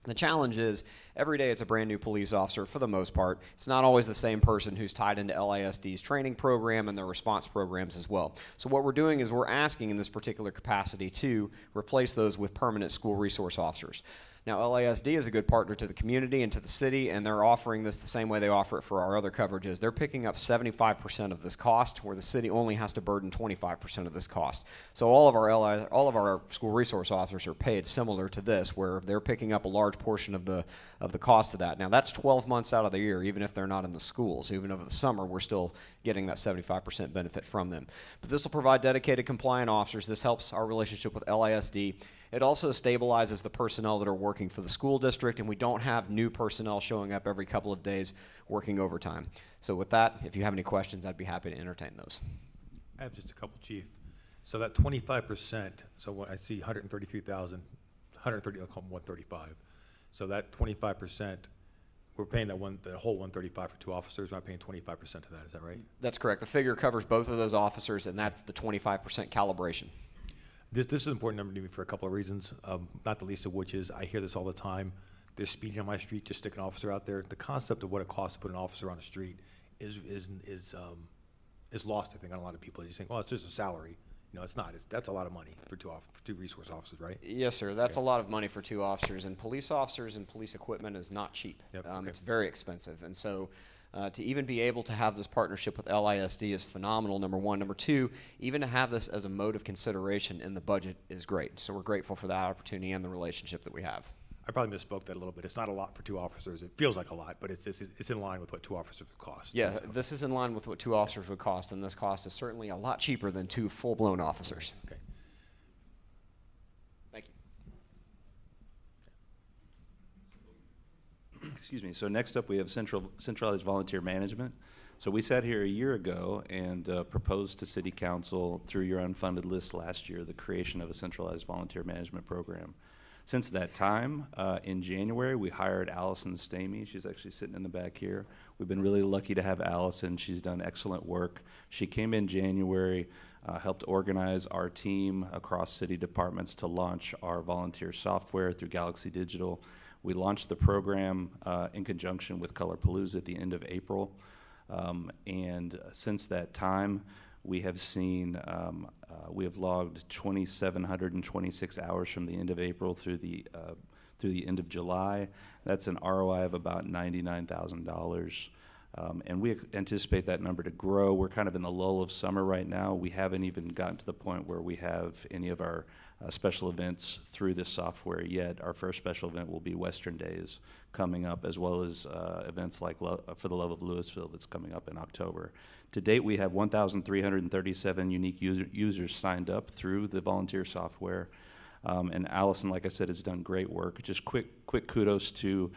[SPEAKER 21] The challenge is, every day it's a brand new police officer for the most part. It's not always the same person who's tied into LISD's training program and their response programs as well. So what we're doing is we're asking in this particular capacity to replace those with permanent school resource officers. Now, LISD is a good partner to the community and to the city, and they're offering this the same way they offer it for our other coverages. They're picking up 75% of this cost, where the city only has to burden 25% of this cost. So all of our school resource officers are paid similar to this, where they're picking up a large portion of the cost of that. Now, that's 12 months out of the year, even if they're not in the schools. Even over the summer, we're still getting that 75% benefit from them. But this will provide dedicated compliant officers. This helps our relationship with LISD. It also stabilizes the personnel that are working for the school district, and we don't have new personnel showing up every couple of days working overtime. So with that, if you have any questions, I'd be happy to entertain those.
[SPEAKER 4] I have just a couple, Chief. So that 25%, so when I see 133,000, 130, I'll call them 135. So that 25%, we're paying the whole 135 for 2 officers. We're not paying 25% of that. Is that right?
[SPEAKER 21] That's correct. The figure covers both of those officers, and that's the 25% calibration.
[SPEAKER 4] This is an important number to me for a couple of reasons, not the least of which is I hear this all the time. They're speeding on my street, just stick an officer out there. The concept of what it costs to put an officer on the street is lost, I think, on a lot of people. You think, well, it's just a salary. No, it's not. That's a lot of money for 2 resource officers, right?
[SPEAKER 21] Yes, sir. That's a lot of money for 2 officers, and police officers and police equipment is not cheap.
[SPEAKER 4] Yep,
[SPEAKER 21] It's very expensive, and so to even be able to have this partnership with LISD is phenomenal, number one. Number two, even to have this as a mode of consideration in the budget is great. So we're grateful for that opportunity and the relationship that we have.
[SPEAKER 4] I probably misspoke that a little bit. It's not a lot for 2 officers. It feels like a lot, but it's in line with what 2 officers would cost.
[SPEAKER 21] Yeah, this is in line with what 2 officers would cost, and this cost is certainly a lot cheaper than 2 full-blown officers.
[SPEAKER 4] Okay.
[SPEAKER 21] Thank you.
[SPEAKER 3] Excuse me. So next up, we have centralized volunteer management. So we sat here a year ago and proposed to City Council, through your unfunded list last year, the creation of a centralized volunteer management program. Since that time, in January, we hired Allison Stamey. She's actually sitting in the back here. We've been really lucky to have Allison. She's done excellent work. She came in January, helped organize our team across city departments to launch our volunteer software through Galaxy Digital. We launched the program in conjunction with Colorpalooza at the end of April. And since that time, we have seen, we have logged 2,726 hours from the end of April through the end of July. That's an ROI of about $99,000. And we anticipate that number to grow. We're kind of in the lull of summer right now. We haven't even gotten to the point where we have any of our special events through this software yet. Our first special event will be Western Days coming up, as well as events like For the Love of Lewisville that's coming up in October. To date, we have 1,337 unique users signed up through the volunteer software. And Allison, like I said, has done great work. Just quick kudos to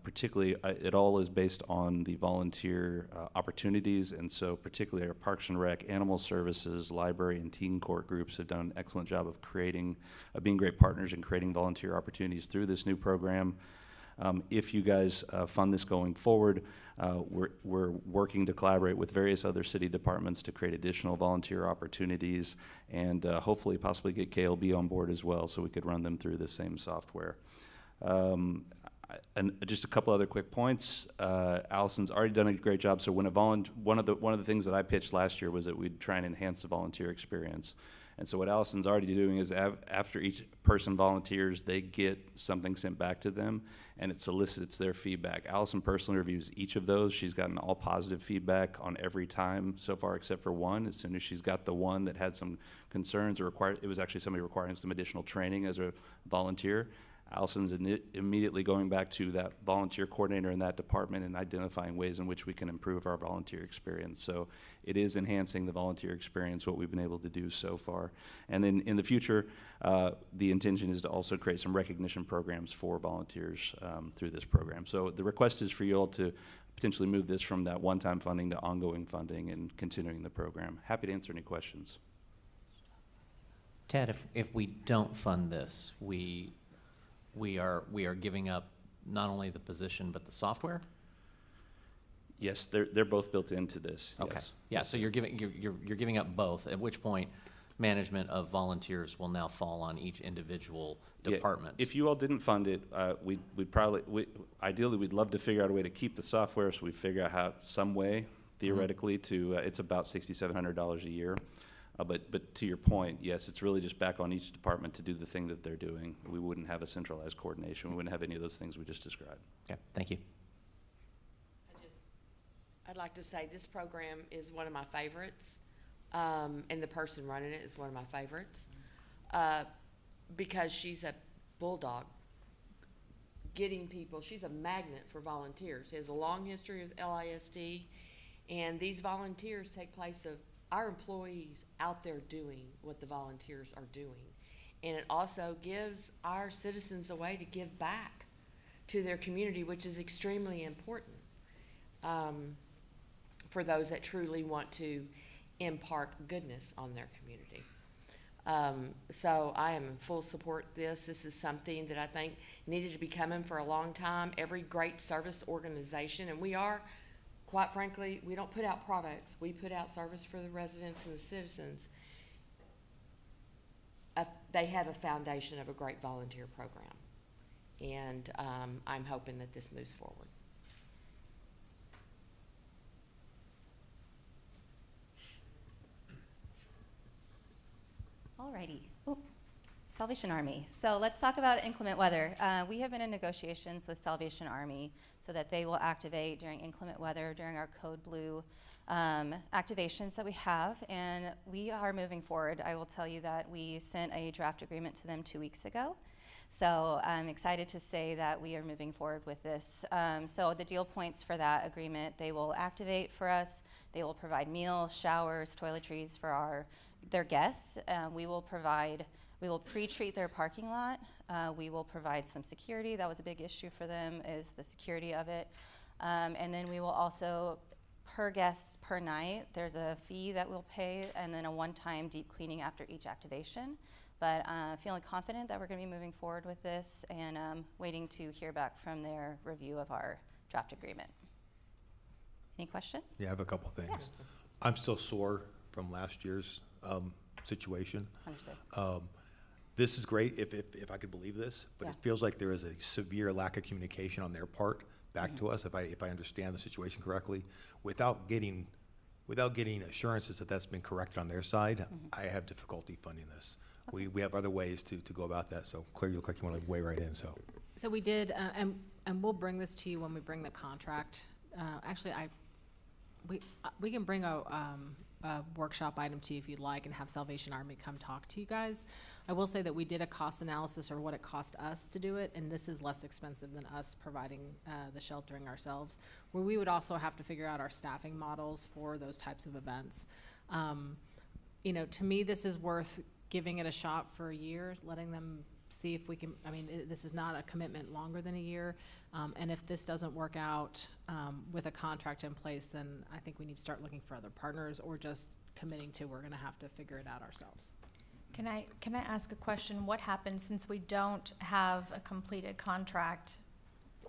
[SPEAKER 3] particularly, it all is based on the volunteer opportunities, and so particularly our Parks and Rec, Animal Services, Library, and Teen Court groups have done an excellent job of being great partners and creating volunteer opportunities through this new program. If you guys fund this going forward, we're working to collaborate with various other city departments to create additional volunteer opportunities, and hopefully possibly get KLB on board as well so we could run them through the same software. And just a couple other quick points. Allison's already done a great job. So when one of the things that I pitched last year was that we'd try and enhance the volunteer experience. And so what Allison's already doing is after each person volunteers, they get something sent back to them, and it solicits their feedback. Allison personally reviews each of those. She's gotten all positive feedback on every time so far except for one. As soon as she's got the one that had some concerns or it was actually somebody requiring some additional training as a volunteer, Allison's immediately going back to that volunteer coordinator in that department and identifying ways in which we can improve our volunteer experience. So it is enhancing the volunteer experience, what we've been able to do so far. And then in the future, the intention is to also create some recognition programs for volunteers through this program. So the request is for you all to potentially move this from that one-time funding to ongoing funding and continuing the program. Happy to answer any questions.
[SPEAKER 10] Ted, if we don't fund this, we are giving up not only the position but the software?
[SPEAKER 3] Yes, they're both built into this.
[SPEAKER 10] Okay.
[SPEAKER 3] Yes.
[SPEAKER 10] Yeah, so you're giving up both, at which point management of volunteers will now fall on each individual department.
[SPEAKER 3] Yeah, if you all didn't fund it, ideally we'd love to figure out a way to keep the software, so we figure out how some way theoretically to it's about $6,700 a year. But to your point, yes, it's really just back on each department to do the thing that they're doing. We wouldn't have a centralized coordination. We wouldn't have any of those things we just described.
[SPEAKER 10] Okay, thank you.
[SPEAKER 14] I'd like to say this program is one of my favorites, and the person running it is one of my favorites, because she's a bulldog. Getting people, she's a magnet for volunteers. She has a long history with LISD, and these volunteers take place of our employees out there doing what the volunteers are doing. And it also gives our citizens a way to give back to their community, which is extremely important for those that truly want to impart goodness on their community. So I am in full support of this. This is something that I think needed to be coming for a long time. Every great service organization, and we are, quite frankly, we don't put out products. We put out service for the residents and the citizens. They have a foundation of a great volunteer program. And I'm hoping that this moves forward.
[SPEAKER 20] Alrighty. Ooh. Salvation Army. So let's talk about inclement weather. We have been in negotiations with Salvation Army so that they will activate during inclement weather, during our Code Blue activations that we have, and we are moving forward. I will tell you that we sent a draft agreement to them 2 weeks ago. So I'm excited to say that we are moving forward with this. So the deal points for that agreement, they will activate for us. They will provide meals, showers, toiletries for their guests. We will pre-treat their parking lot. We will provide some security. That was a big issue for them, is the security of it. And then we will also, per guest per night, there's a fee that we'll pay, and then a one-time deep cleaning after each activation. But feeling confident that we're going to be moving forward with this, and waiting to hear back from their review of our draft agreement. Any questions?
[SPEAKER 4] Yeah, I have a couple things.
[SPEAKER 20] Yeah.
[SPEAKER 4] I'm still sore from last year's situation.
[SPEAKER 20] Understood.
[SPEAKER 4] This is great if I could believe this, but
[SPEAKER 20] Yeah.
[SPEAKER 4] it feels like there is a severe lack of communication on their part back to us, if I understand the situation correctly, without getting assurances that that's been corrected on their side. I have difficulty funding this. Okay. We have other ways to go about that, so clearly you look like you want to weigh right in, so.
[SPEAKER 2] So we did, and we'll bring this to you when we bring the contract. Actually, I we can bring a workshop item to you if you'd like and have Salvation Army come talk to you guys. I will say that we did a cost analysis or what it cost us to do it, and this is less expensive than us providing the sheltering ourselves, where we would also have to figure out our staffing models for those types of events. You know, to me, this is worth giving it a shot for a year, letting them see if we can, I mean, this is not a commitment longer than a year. And if this doesn't work out with a contract in place, then I think we need to start looking for other partners or just committing to we're gonna have to figure it out ourselves.
[SPEAKER 5] Can I ask a question? What happens since we don't have a completed contract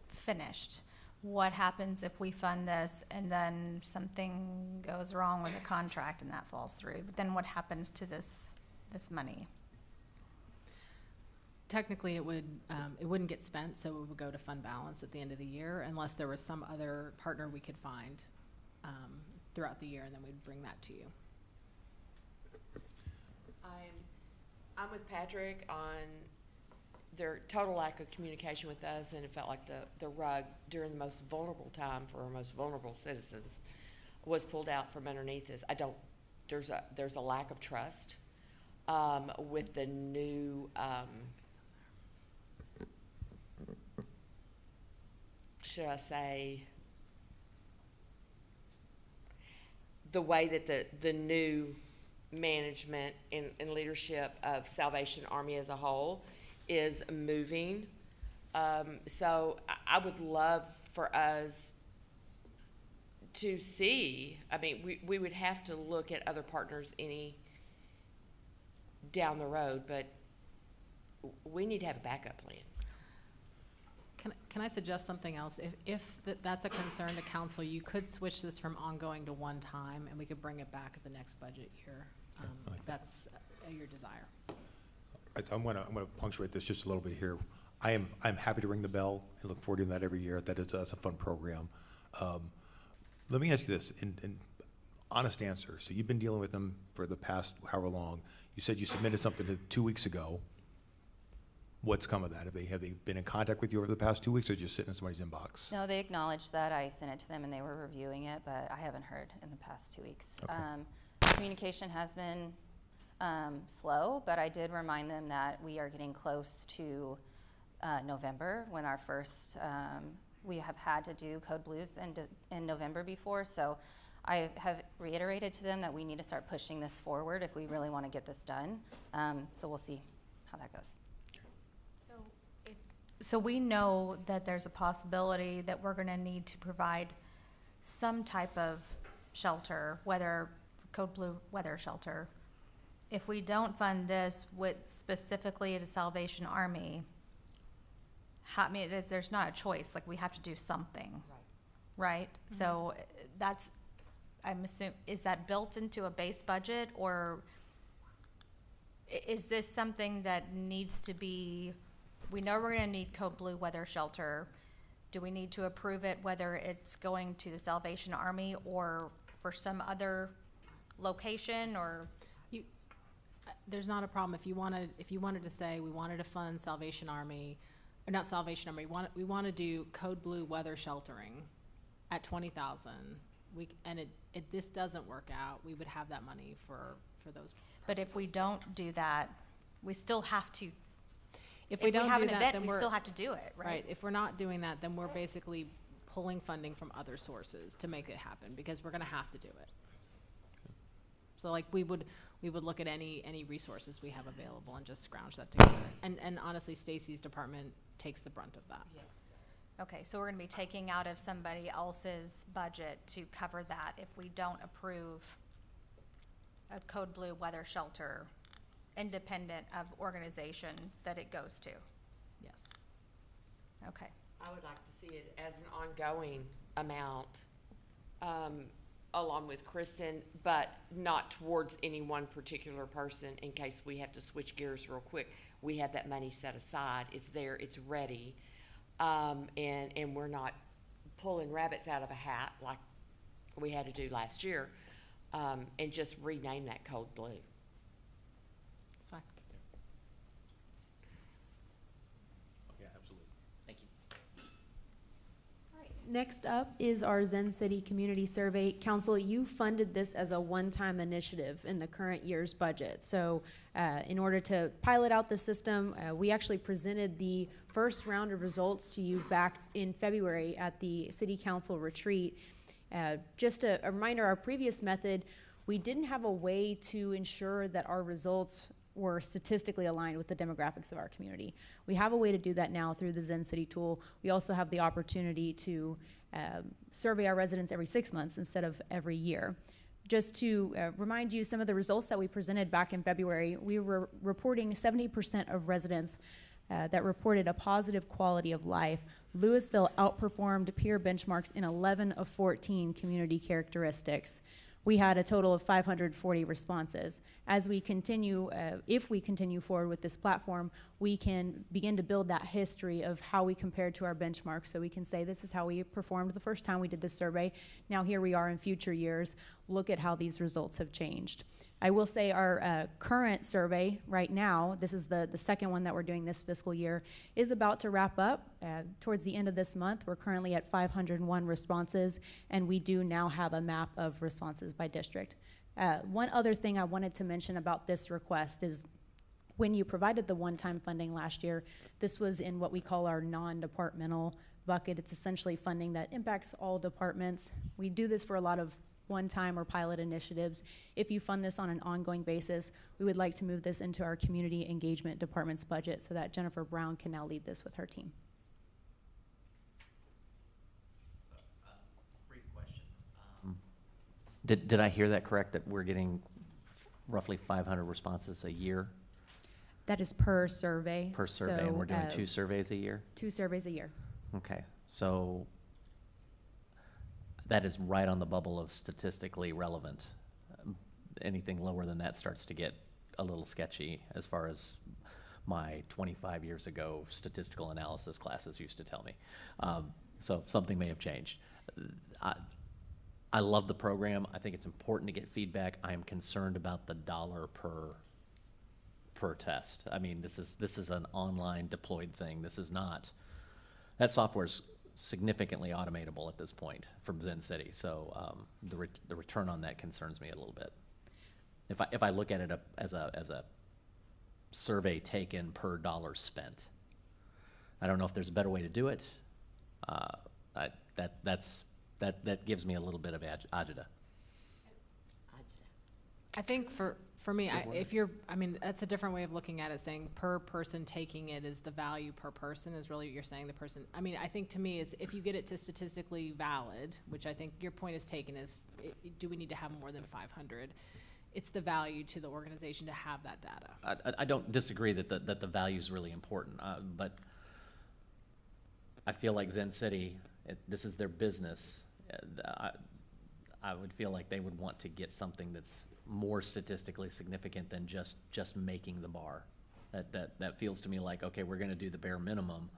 [SPEAKER 5] finished? What happens if we fund this and then something goes wrong with the contract and that falls through? Then what happens to this money?
[SPEAKER 2] Technically, it wouldn't get spent, so it would go to fund balance at the end of the year unless there was some other partner we could find throughout the year, and then we'd bring that to you.
[SPEAKER 14] I'm with Patrick on their total lack of communication with us, and it felt like the rug during the most vulnerable time for our most vulnerable citizens was pulled out from underneath us. There's a lack of trust with the new should I say the way that the new management and leadership of Salvation Army as a whole is moving. So I would love for us to see, I mean, we would have to look at other partners down the road, but we need to have a backup plan.
[SPEAKER 2] Can I suggest something else? If that's a concern to council, you could switch this from ongoing to one time, and we could bring it back at the next budget year, if that's your desire.
[SPEAKER 4] I'm gonna punctuate this just a little bit here. I'm happy to ring the bell and look forward to doing that every year. That's a fun program. Let me ask you this, in honest answer. So you've been dealing with them for the past however long. You said you submitted something 2 weeks ago. What's come of that? Have they been in contact with you over the past 2 weeks, or just sitting in somebody's inbox?
[SPEAKER 20] No, they acknowledged that. I sent it to them and they were reviewing it, but I haven't heard in the past 2 weeks.
[SPEAKER 4] Okay.
[SPEAKER 20] Communication has been slow, but I did remind them that we are getting close to November when our first, we have had to do Code Blues in November before, so I have reiterated to them that we need to start pushing this forward if we really want to get this done. So we'll see how that goes.
[SPEAKER 5] So we know that there's a possibility that we're gonna need to provide some type of shelter, whether Code Blue weather shelter. If we don't fund this with specifically the Salvation Army, there's not a choice, like we have to do something. Right? So that's, I'm assuming, is that built into a base budget, or is this something that needs to be, we know we're gonna need Code Blue weather shelter. Do we need to approve it whether it's going to the Salvation Army or for some other location, or?
[SPEAKER 2] There's not a problem. If you wanted to say we wanted to fund Salvation Army, or not Salvation Army, we want to do Code Blue weather sheltering at 20,000. This doesn't work out, we would have that money for those.
[SPEAKER 5] But if we don't do that, we still have to.
[SPEAKER 2] If we don't
[SPEAKER 5] have
[SPEAKER 2] do
[SPEAKER 5] an
[SPEAKER 2] that,
[SPEAKER 5] event,
[SPEAKER 2] then
[SPEAKER 5] we
[SPEAKER 2] we're
[SPEAKER 5] still have to do it, right?
[SPEAKER 2] Right. If we're not doing that, then we're basically pulling funding from other sources to make it happen, because we're going to have to do it. So like we would look at any resources we have available and just scrounge that together. And honestly, Stacy's department takes the brunt of that.
[SPEAKER 5] Yeah. Okay, so we're gonna be taking out of somebody else's budget to cover that if we don't approve a Code Blue weather shelter, independent of organization that it goes to.
[SPEAKER 2] Yes.
[SPEAKER 5] Okay.
[SPEAKER 14] I would like to see it as an ongoing amount, along with Kristen, but not towards any one particular person in case we have to switch gears real quick. We have that money set aside. It's there, it's ready. And we're not pulling rabbits out of a hat like we had to do last year, and just rename that Code Blue.
[SPEAKER 2] It's fine.
[SPEAKER 4] Yeah, absolutely.
[SPEAKER 10] Thank you.
[SPEAKER 20] All right,
[SPEAKER 6] Next up is our Zen City Community Survey. Council, you funded this as a one-time initiative in the current year's budget. So in order to pilot out the system, we actually presented the first round of results to you back in February at the City Council retreat. Just a reminder, our previous method, we didn't have a way to ensure that our results were statistically aligned with the demographics of our community. We have a way to do that now through the Zen City tool. We also have the opportunity to survey our residents every 6 months instead of every year. Just to remind you some of the results that we presented back in February, we were reporting 70% of residents that reported a positive quality of life. Lewisville outperformed peer benchmarks in 11 of 14 community characteristics. We had a total of 540 responses. As we continue, if we continue forward with this platform, we can begin to build that history of how we compared to our benchmarks. So we can say, this is how we performed the first time we did this survey. Now here we are in future years. Look at how these results have changed. I will say our current survey right now, this is the second one that we're doing this fiscal year, is about to wrap up. Towards the end of this month, we're currently at 501 responses, and we do now have a map of responses by district. One other thing I wanted to mention about this request is when you provided the one-time funding last year, this was in what we call our non-departmental bucket. It's essentially funding that impacts all departments. We do this for a lot of one-time or pilot initiatives. If you fund this on an ongoing basis, we would like to move this into our community engagement department's budget so that Jennifer Brown can now lead this with her team.
[SPEAKER 1] Brief question. Did I hear that correct, that we're getting roughly 500 responses a year?
[SPEAKER 6] That is per survey.
[SPEAKER 1] Per survey, and we're doing 2 surveys a year?
[SPEAKER 6] 2 surveys a year.
[SPEAKER 1] Okay, so that is right on the bubble of statistically relevant. Anything lower than that starts to get a little sketchy, as far as my 25 years ago statistical analysis classes used to tell me. So something may have changed. I love the program. I think it's important to get feedback. I am concerned about the dollar per test. I mean, this is an online deployed thing. This is not, that software's significantly automatable at this point from Zen City. So the return on that concerns me a little bit. If I look at it as a survey taken per dollar spent, I don't know if there's a better way to do it. That gives me a little bit of agita.
[SPEAKER 2] I think for me, that's a different way of looking at it, saying per person taking it is the value per person is really what you're saying, the person. I mean, I think to me is if you get it to statistically valid, which I think your point is taken is, do we need to have more than 500? It's the value to the organization to have that data.
[SPEAKER 1] I don't disagree that the value is really important, but I feel like Zen City, this is their business. I would feel like they would want to get something that's more statistically significant than just making the bar. That feels to me like, okay, we're going to do the bare minimum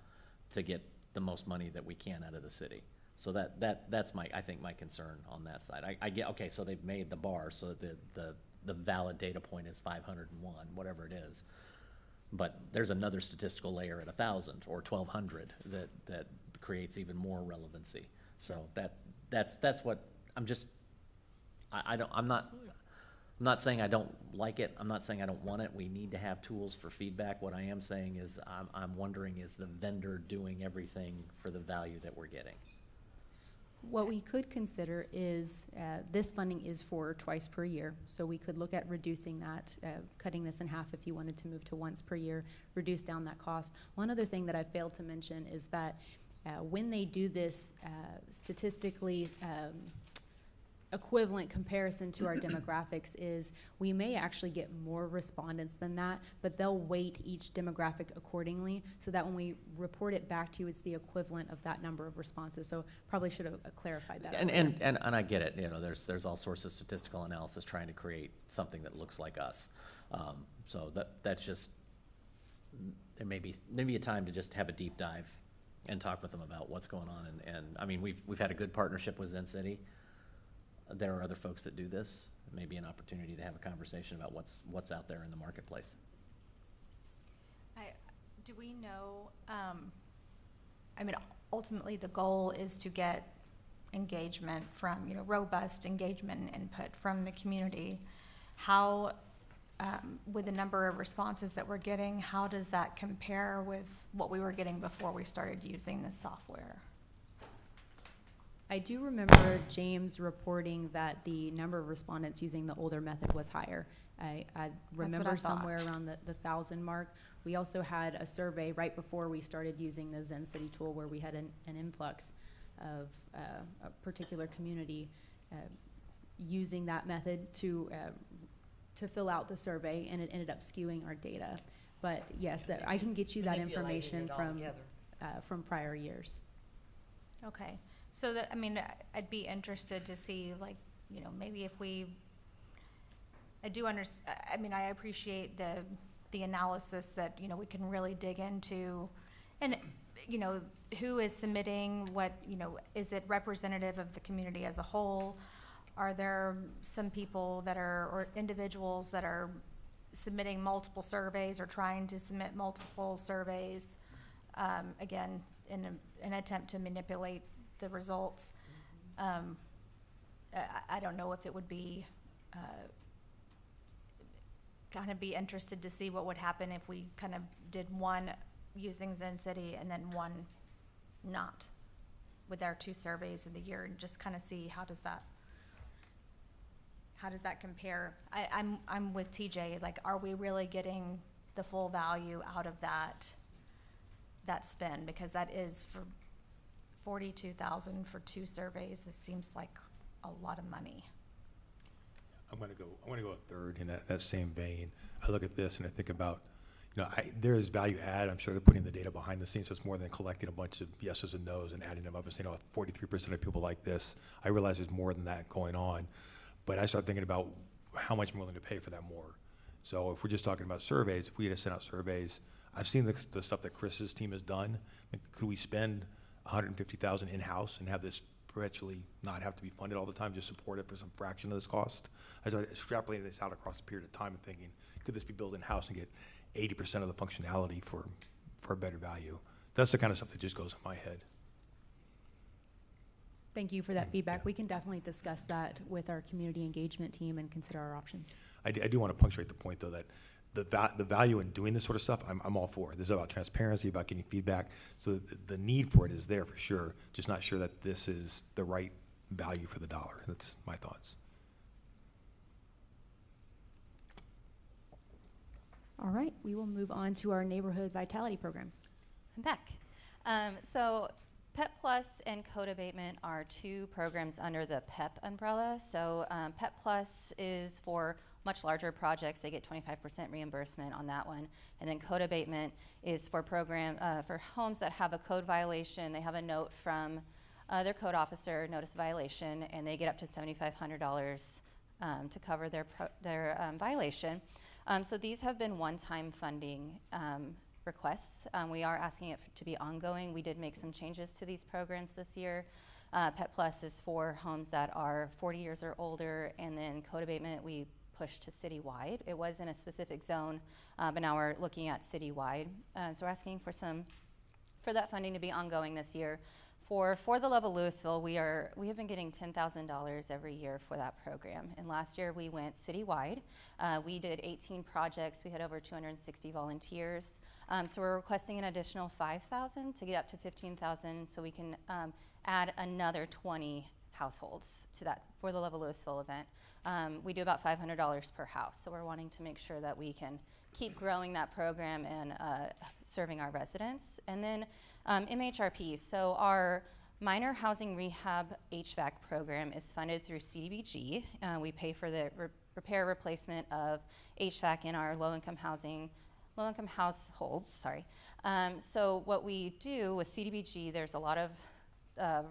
[SPEAKER 1] to get the most money that we can out of the city. So that's I think my concern on that side. I get, okay, so they've made the bar, so the valid data point is 501, whatever it is. But there's another statistical layer at 1,000 or 1,200 that creates even more relevancy. So that's what I'm not saying I don't like it. I'm not saying I don't want it. We need to have tools for feedback. What I am saying is I'm wondering, is the vendor doing everything for the value that we're getting?
[SPEAKER 6] What we could consider is this funding is for twice per year, so we could look at reducing that, cutting this in half if you wanted to move to once per year, reduce down that cost. One other thing that I failed to mention is that when they do this statistically equivalent comparison to our demographics is we may actually get more respondents than that, but they'll weight each demographic accordingly so that when we report it back to you, it's the equivalent of that number of responses. So probably should have clarified that.
[SPEAKER 1] And I get it. You know, there's all sorts of statistical analysis trying to create something that looks like us. So that's just, there may be a time to just have a deep dive and talk with them about what's going on. And I mean, we've had a good partnership with Zen City. There are other folks that do this. It may be an opportunity to have a conversation about what's out there in the marketplace.
[SPEAKER 5] Do we know, ultimately the goal is to get engagement from, robust engagement and input from the community. How, with the number of responses that we're getting, how does that compare with what we were getting before we started using this software?
[SPEAKER 6] I do remember James reporting that the number of respondents using the older method was higher. I remember
[SPEAKER 5] thought.
[SPEAKER 6] somewhere around the 1,000 mark. We also had a survey right before we started using the Zen City tool where we had an influx of a particular community using that method to fill out the survey, and it ended up skewing our data. But yes, I can get you that information from prior years.
[SPEAKER 5] Okay, so I'd be interested to see, like, maybe if I appreciate the analysis that, we can really dig into, and, who is submitting what, is it representative of the community as a whole? Are there some people or individuals that are submitting multiple surveys or trying to submit multiple surveys, again, in an attempt to manipulate the results? I don't know if it would be, kind of be interested to see what would happen if we kind of did one using Zen City and then one not, with our 2 surveys in the year, and just kind of see how does that compare? I'm with TJ, like, are we really getting the full value out of that spend? Because that is for $42,000 for 2 surveys. It seems like a lot of money.
[SPEAKER 4] I'm gonna go a third in that same vein. I look at this and I think about, there is value add. I'm sure they're putting the data behind the scenes, so it's more than collecting a bunch of yeses and nos and adding them up and saying, 43% of people like this. I realize there's more than that going on, but I start thinking about how much I'm willing to pay for that more. So if we're just talking about surveys, if we had to send out surveys, I've seen the stuff that Chris's team has done. Could we spend $150,000 in-house and have this perpetually not have to be funded all the time, just support it for some fraction of this cost? I started extrapolating this out across a period of time and thinking, could this be built in-house and get 80% of the functionality for a better value? That's the kind of stuff that just goes in my head.
[SPEAKER 6] Thank you for that feedback. We can definitely discuss that with our community engagement team and consider our options.
[SPEAKER 4] I do want to punctuate the point, though, that the value in doing this sort of stuff, I'm all for. This is about transparency, about getting feedback. So the need for it is there for sure, just not sure that this is the right value for the dollar. That's my thoughts.
[SPEAKER 6] All right, we will move on to our neighborhood vitality programs.
[SPEAKER 20] I'm back. So PEP Plus and Code Abatement are 2 programs under the PEP umbrella. So PEP Plus is for much larger projects. They get 25% reimbursement on that one. And then Code Abatement is for for homes that have a code violation. They have a note from their code officer, notice of violation, and they get up to $7,500 to cover their violation. So these have been one-time funding requests. We are asking it to be ongoing. We did make some changes to these programs this year. PEP Plus is for homes that are 40 years or older, and then Code Abatement we pushed to citywide. It was in a specific zone, but now we're looking at citywide. So we're asking for that funding to be ongoing this year. For the Love of Lewisville, we have been getting $10,000 every year for that program. And last year we went citywide. We did 18 projects. We had over 260 volunteers. So we're requesting an additional $5,000 to get up to $15,000 so we can add another 20 households to that for the Love of Lewisville event. We do about $500 per house. So we're wanting to make sure that we can keep growing that program and serving our residents. And then MHRP, so our minor housing rehab HVAC program is funded through CDBG. We pay for the repair replacement of HVAC in our low-income households, sorry. So what we do with CDBG, there's a lot of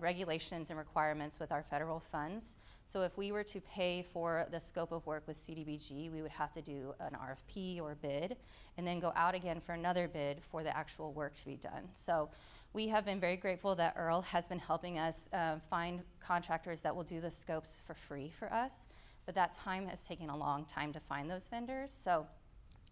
[SPEAKER 20] regulations and requirements with our federal funds. So if we were to pay for the scope of work with CDBG, we would have to do an RFP or bid and then go out again for another bid for the actual work to be done. So we have been very grateful that Earl has been helping us find contractors that will do the scopes for free for us, but that time has taken a long time to find those vendors. So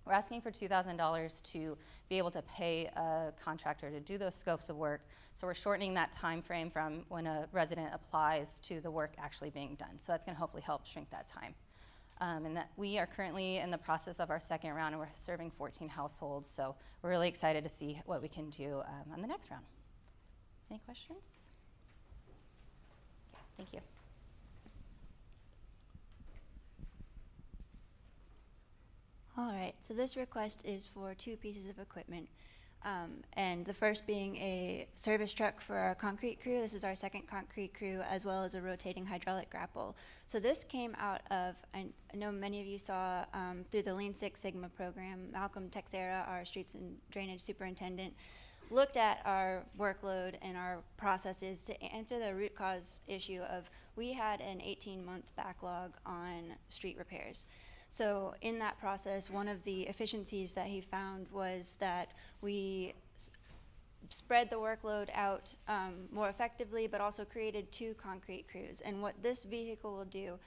[SPEAKER 20] We're asking for $2,000 to be able to pay a contractor to do those scopes of work. So we're shortening that time frame from when a resident applies to the work actually being done. So that's going to hopefully help shrink that time. And that we are currently in the process of our second round, and we're serving 14 households. So we're really excited to see what we can do on the next round. Any questions? Thank you.
[SPEAKER 11] All right, so this request is for 2 pieces of equipment. And the first being a service truck for our concrete crew. This is our second concrete crew, as well as a rotating hydraulic grapple. So this came out of, I know many of you saw through the Lean Six Sigma program, Malcolm Texera, our streets and drainage superintendent, looked at our workload and our processes to answer the root cause issue of we had an 18-month backlog on street repairs. So in that process, one of the efficiencies that he found was that we spread the workload out more effectively, but also created 2 concrete crews. And what this vehicle will do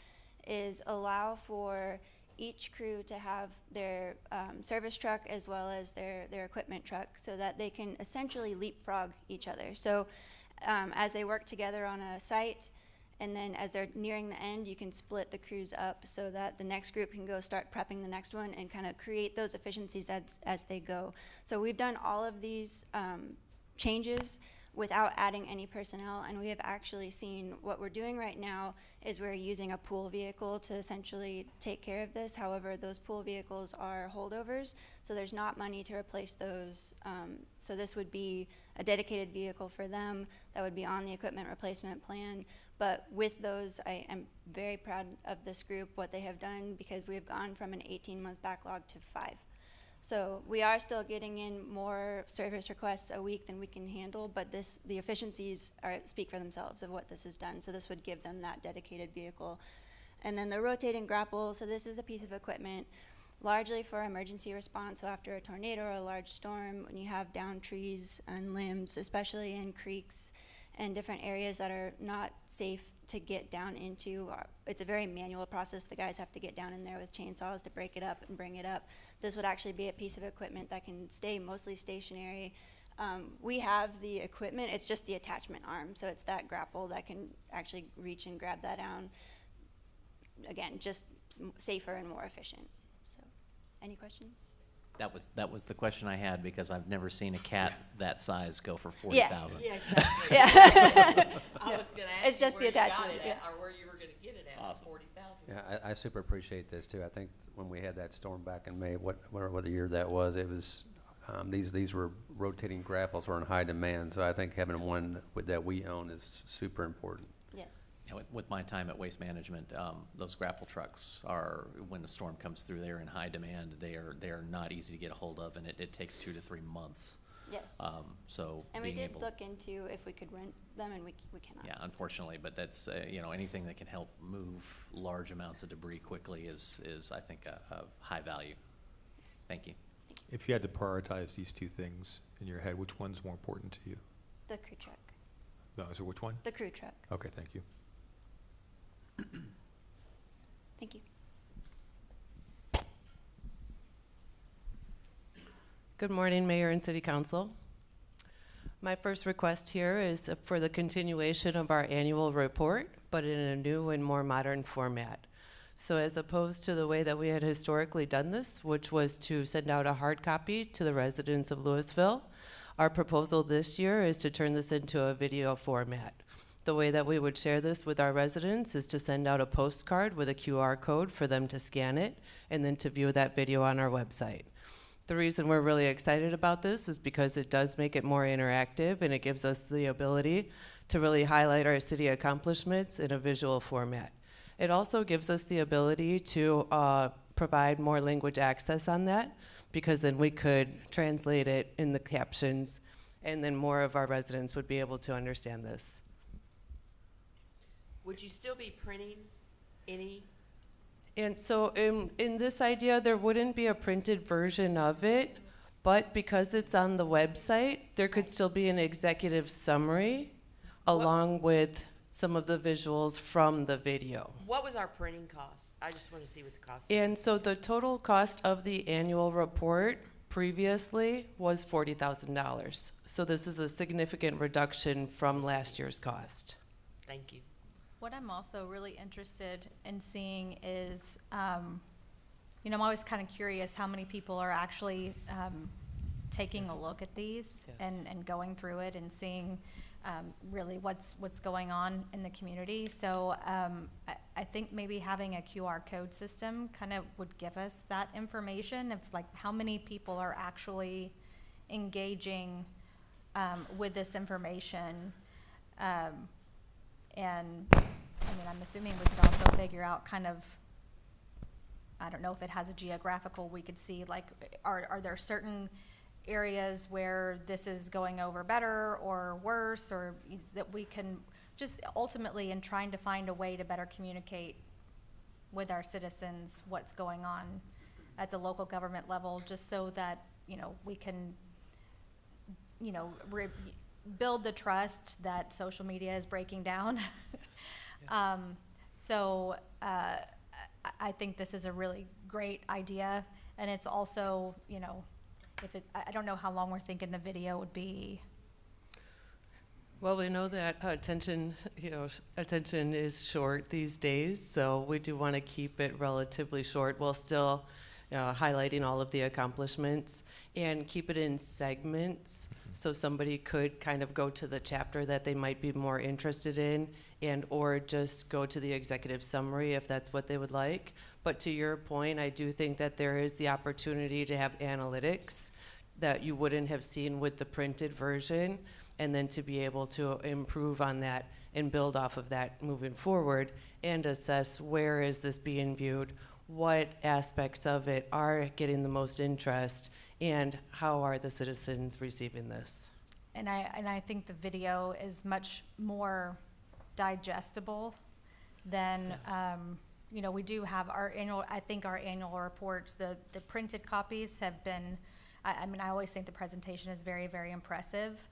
[SPEAKER 11] is allow for each crew to have their service truck as well as their equipment truck, so that they can essentially leapfrog each other. So as they work together on a site, and then as they're nearing the end, you can split the crews up so that the next group can go start prepping the next one and kind of create those efficiencies as they go. So we've done all of these changes without adding any personnel, and we have actually seen what we're doing right now is we're using a pool vehicle to essentially take care of this. However, those pool vehicles are holdovers, so there's not money to replace those. So this would be a dedicated vehicle for them that would be on the equipment replacement plan. But with those, I am very proud of this group, what they have done, because we have gone from an 18-month backlog to 5. So we are still getting in more service requests a week than we can handle, but the efficiencies speak for themselves of what this has done. So this would give them that dedicated vehicle. And then the rotating grapple, so this is a piece of equipment largely for emergency response. So after a tornado or a large storm, when you have downed trees and limbs, especially in creeks and different areas that are not safe to get down into. It's a very manual process. The guys have to get down in there with chainsaws to break it up and bring it up. This would actually be a piece of equipment that can stay mostly stationary. We have the equipment, it's just the attachment arm. So it's that grapple that can actually reach and grab that down. Again, just safer and more efficient. So, any questions?
[SPEAKER 10] That was the question I had, because I've never seen a cat that size go for 40,000.
[SPEAKER 14] Yeah, exactly.
[SPEAKER 11] Yeah.
[SPEAKER 14] I was gonna ask
[SPEAKER 11] It's
[SPEAKER 14] you
[SPEAKER 11] just
[SPEAKER 14] where
[SPEAKER 11] the
[SPEAKER 14] you got
[SPEAKER 11] attachment,
[SPEAKER 14] it
[SPEAKER 11] yeah.
[SPEAKER 14] at, or where you were gonna get it at,
[SPEAKER 10] Awesome.
[SPEAKER 14] 40,000.
[SPEAKER 7] Yeah, I super appreciate this too. I think when we had that storm back in May, what year that was, it was, these were rotating grapples were in high demand. So I think having one that we own is super important.
[SPEAKER 11] Yes.
[SPEAKER 10] Yeah, with my time at Waste Management, those grapple trucks are, when the storm comes through, they're in high demand. They are not easy to get a hold of, and it takes 2 to 3 months.
[SPEAKER 11] Yes.
[SPEAKER 10] So
[SPEAKER 11] And we
[SPEAKER 10] being
[SPEAKER 11] did
[SPEAKER 10] able,
[SPEAKER 11] look into if we could rent them, and we cannot.
[SPEAKER 10] yeah, unfortunately, but that's, anything that can help move large amounts of debris quickly is I think, a high value. Thank you.
[SPEAKER 4] If you had to prioritize these 2 things in your head, which one's more important to you?
[SPEAKER 11] The crew truck.
[SPEAKER 4] No, so which one?
[SPEAKER 11] The crew truck.
[SPEAKER 4] Okay, thank you.
[SPEAKER 11] Thank you.
[SPEAKER 8] Good morning, Mayor and City Council. My first request here is for the continuation of our annual report, but in a new and more modern format. So as opposed to the way that we had historically done this, which was to send out a hard copy to the residents of Lewisville, our proposal this year is to turn this into a video format. The way that we would share this with our residents is to send out a postcard with a QR code for them to scan it and then to view that video on our website. The reason we're really excited about this is because it does make it more interactive, and it gives us the ability to really highlight our city accomplishments in a visual format. It also gives us the ability to provide more language access on that, because then we could translate it in the captions, and then more of our residents would be able to understand this.
[SPEAKER 14] Would you still be printing any?
[SPEAKER 8] And so in this idea, there wouldn't be a printed version of it, but because it's on the website, there could still be an executive summary along with some of the visuals from the video.
[SPEAKER 14] What was our printing cost? I just want to see what the cost.
[SPEAKER 8] And so the total cost of the annual report previously was $40,000. So this is a significant reduction from last year's cost.
[SPEAKER 14] Thank you.
[SPEAKER 5] What I'm also really interested in seeing is, you know, I'm always kind of curious how many people are actually taking a look at these and going through it and seeing really what's going on in the community. So I think maybe having a QR code system kind of would give us that information of like how many people are actually engaging with this information. And I mean, I'm assuming we could also figure out kind of, I don't know if it has a geographical, we could see like, are there certain areas where this is going over better or worse, or that we can just ultimately in trying to find a way to better communicate with our citizens what's going on at the local government level, just so that, you know, we can, you know, build the trust that social media is breaking down. I think this is a really great idea, and it's also, you know, I don't know how long we're thinking the video would be.
[SPEAKER 8] Well, we know that attention is short these days, so we do want to keep it relatively short while still highlighting all of the accomplishments, and keep it in segments so somebody could kind of go to the chapter that they might be more interested in, and or just go to the executive summary if that's what they would like. But to your point, I do think that there is the opportunity to have analytics that you wouldn't have seen with the printed version, and then to be able to improve on that and build off of that moving forward and assess where is this being viewed, what aspects of it are getting the most interest, and how are the citizens receiving this.
[SPEAKER 5] And I think the video is much more digestible than, you know, we do have our annual reports, the printed copies have been, I mean, I always think the presentation is very, very impressive.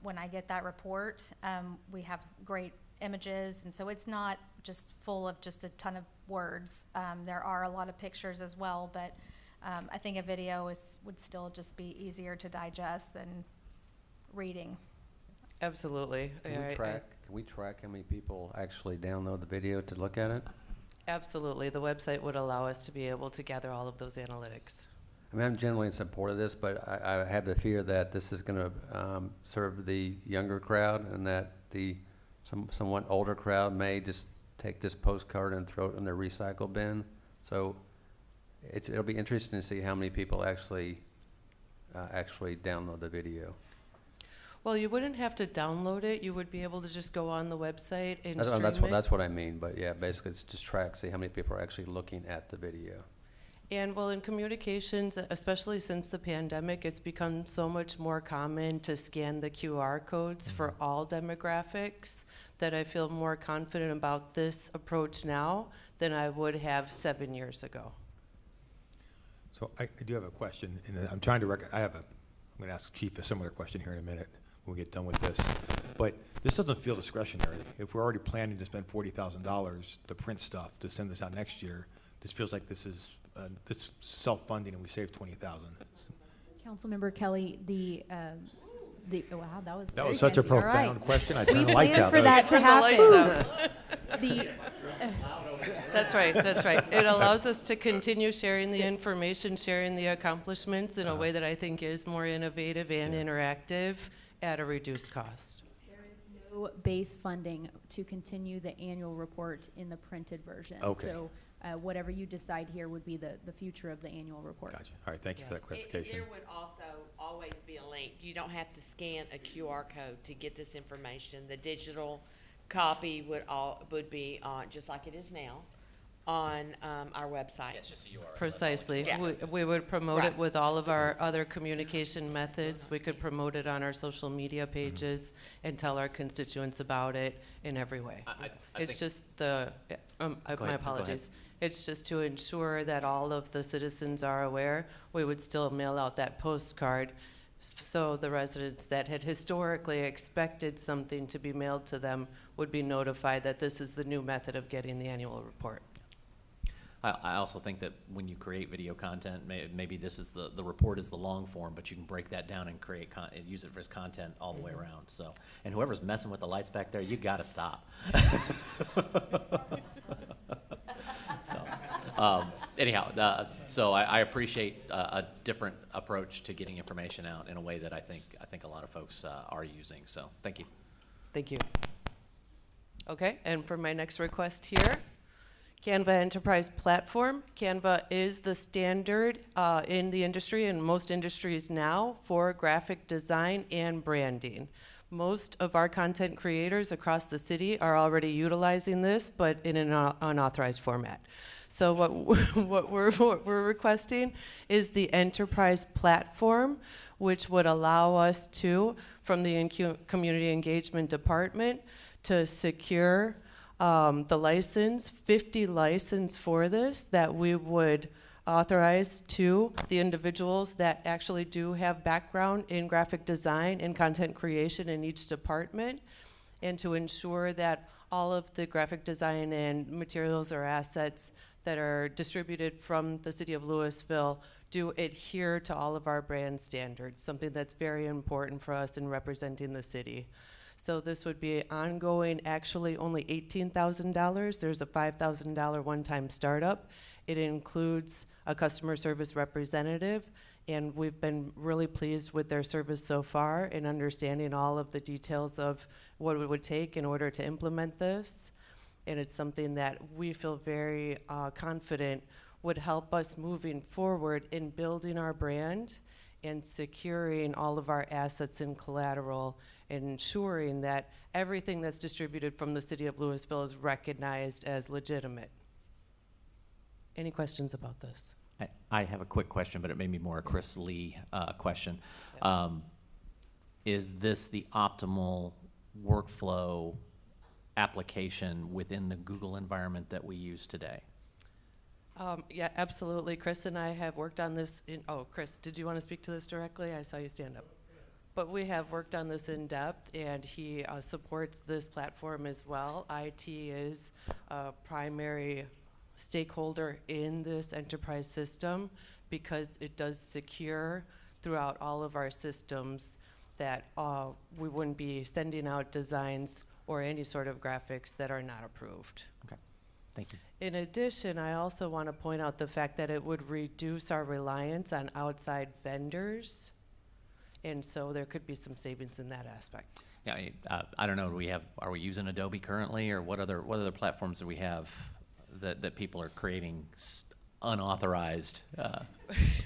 [SPEAKER 5] When I get that report, we have great images, and so it's not just full of just a ton of words. There are a lot of pictures as well, but I think a video would still just be easier to digest than reading.
[SPEAKER 8] Absolutely.
[SPEAKER 7] Can we track how many people actually download the video to look at it?
[SPEAKER 8] Absolutely. The website would allow us to be able to gather all of those analytics.
[SPEAKER 7] I mean, I'm generally in support of this, but I have the fear that this is going to serve the younger crowd, and that the somewhat older crowd may just take this postcard and throw it in their recycle bin. So it'll be interesting to see how many people actually download the video.
[SPEAKER 8] Well, you wouldn't have to download it. You would be able to just go on the website and stream it.
[SPEAKER 7] That's what I mean. But yeah, basically it's just track, see how many people are actually looking at the video.
[SPEAKER 8] And well, in communications, especially since the pandemic, it's become so much more common to scan the QR codes for all demographics that I feel more confident about this approach now than I would have 7 years ago.
[SPEAKER 4] So I do have a question, and I'm trying to I'm going to ask Chief a similar question here in a minute when we get done with this. But this doesn't feel discretionary. If we're already planning to spend $40,000 to print stuff to send this out next year, this feels like this is self-funding, and we saved $20,000.
[SPEAKER 6] Councilmember Kelly, wow, that was
[SPEAKER 4] That
[SPEAKER 6] very
[SPEAKER 4] was such a
[SPEAKER 6] fancy. All
[SPEAKER 4] profound
[SPEAKER 6] right.
[SPEAKER 4] question. I
[SPEAKER 6] We
[SPEAKER 4] turned the lights
[SPEAKER 6] planned
[SPEAKER 4] out.
[SPEAKER 6] for that to happen.
[SPEAKER 8] That's right, that's right. It allows us to continue sharing the information, sharing the accomplishments in a way that I think is more innovative and interactive at a reduced cost.
[SPEAKER 6] There is no base funding to continue the annual report in the printed version.
[SPEAKER 4] Okay.
[SPEAKER 6] So whatever you decide here would be the future of the annual report.
[SPEAKER 4] Gotcha. All right, thank you for that clarification.
[SPEAKER 14] There would also always be a link. You don't have to scan a QR code to get this information. The digital copy would be on, just like it is now, on our website.
[SPEAKER 10] It's just a URL.
[SPEAKER 8] Precisely.
[SPEAKER 14] Yeah.
[SPEAKER 8] We would promote
[SPEAKER 14] Right.
[SPEAKER 8] it with all of our other communication methods. We could promote it on our social media pages and tell our constituents about it in every way. It's just my apologies. It's just to ensure that all of the citizens are aware. We would still mail out that postcard So the residents that had historically expected something to be mailed to them would be notified that this is the new method of getting the annual report.
[SPEAKER 10] I also think that when you create video content, maybe this is the report is the long form, but you can break that down and create and use it as content all the way around. So, and whoever's messing with the lights back there, you gotta stop. So, anyhow, so I appreciate a different approach to getting information out in a way that I think a lot of folks are using. So, thank you.
[SPEAKER 8] Thank you. Okay, and for my next request here, Canva Enterprise Platform. Canva is the standard in the industry and most industries now for graphic design and branding. Most of our content creators across the city are already utilizing this, but in an unauthorized format. So what we're requesting is the Enterprise Platform, which would allow us to, from the Community Engagement Department, to secure the license, 50 license for this, that we would authorize to the individuals that actually do have background in graphic design and content creation in each department, and to ensure that all of the graphic design and materials or assets that are distributed from the city of Louisville do adhere to all of our brand standards, something that's very important for us in representing the city. So this would be ongoing, actually only $18,000. There's a $5,000 one-time startup. It includes a customer service representative, and we've been really pleased with their service so far in understanding all of the details of what it would take in order to implement this. And it's something that we feel very confident would help us moving forward in building our brand and securing all of our assets and collateral, and ensuring that everything that's distributed from the city of Louisville is recognized as legitimate. Any questions about this?
[SPEAKER 10] I have a quick question, but it may be more a Chris Lee question.
[SPEAKER 8] Yes.
[SPEAKER 10] Is this the optimal workflow application within the Google environment that we use today?
[SPEAKER 8] Yeah, absolutely. Chris and I have worked on this Chris, did you want to speak to this directly? I saw you stand up. But we have worked on this in depth, and he supports this platform as well. IT is a primary stakeholder in this enterprise system because it does secure throughout all of our systems that we wouldn't be sending out designs or any sort of graphics that are not approved.
[SPEAKER 10] Okay, thank you.
[SPEAKER 8] In addition, I also want to point out the fact that it would reduce our reliance on outside vendors, and so there could be some savings in that aspect.
[SPEAKER 10] Yeah, I don't know. Are we using Adobe currently, or what other platforms do we have that people are creating unauthorized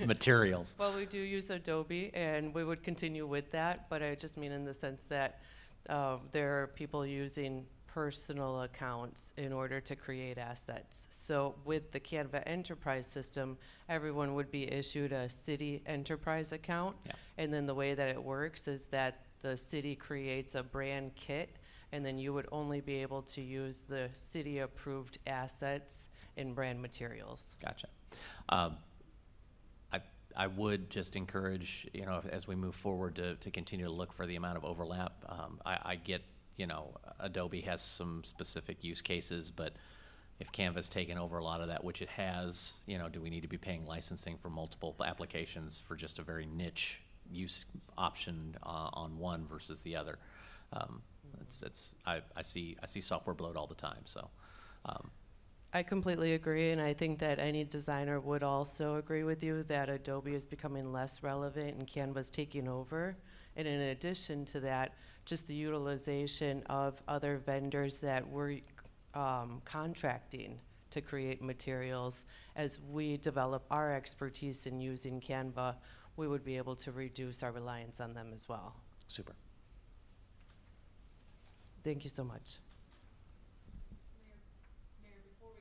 [SPEAKER 10] materials?
[SPEAKER 8] Well, we do use Adobe, and we would continue with that, but I just mean in the sense that there are people using personal accounts in order to create assets. So with the Canva Enterprise system, everyone would be issued a city enterprise account.
[SPEAKER 10] Yeah.
[SPEAKER 8] And then the way that it works is that the city creates a brand kit, and then you would only be able to use the city-approved assets in brand materials.
[SPEAKER 10] Gotcha. I would just encourage, as we move forward to continue to look for the amount of overlap. I get, Adobe has some specific use cases, but if Canva's taken over a lot of that, which it has, do we need to be paying licensing for multiple applications for just a very niche use option on one versus the other? I see software bloat all the time, so.
[SPEAKER 8] I completely agree, and I think that any designer would also agree with you that Adobe is becoming less relevant and Canva's taking over. And in addition to that, just the utilization of other vendors that we're contracting to create materials. As we develop our expertise in using Canva, we would be able to reduce our reliance on them as well.
[SPEAKER 10] Super.
[SPEAKER 8] Thank you so much.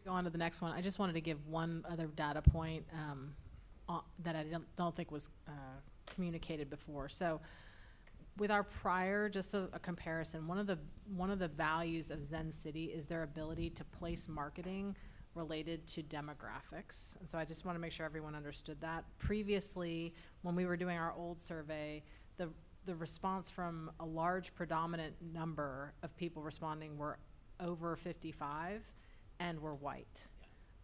[SPEAKER 2] Go on to the next one. I just wanted to give one other data point that I don't think was communicated before. So with our prior, just a comparison, one of the values of Zen City is their ability to place marketing related to demographics. And so I just want to make sure everyone understood that. Previously, when we were doing our old survey, the response from a large predominant number of people responding were over 55 and were white.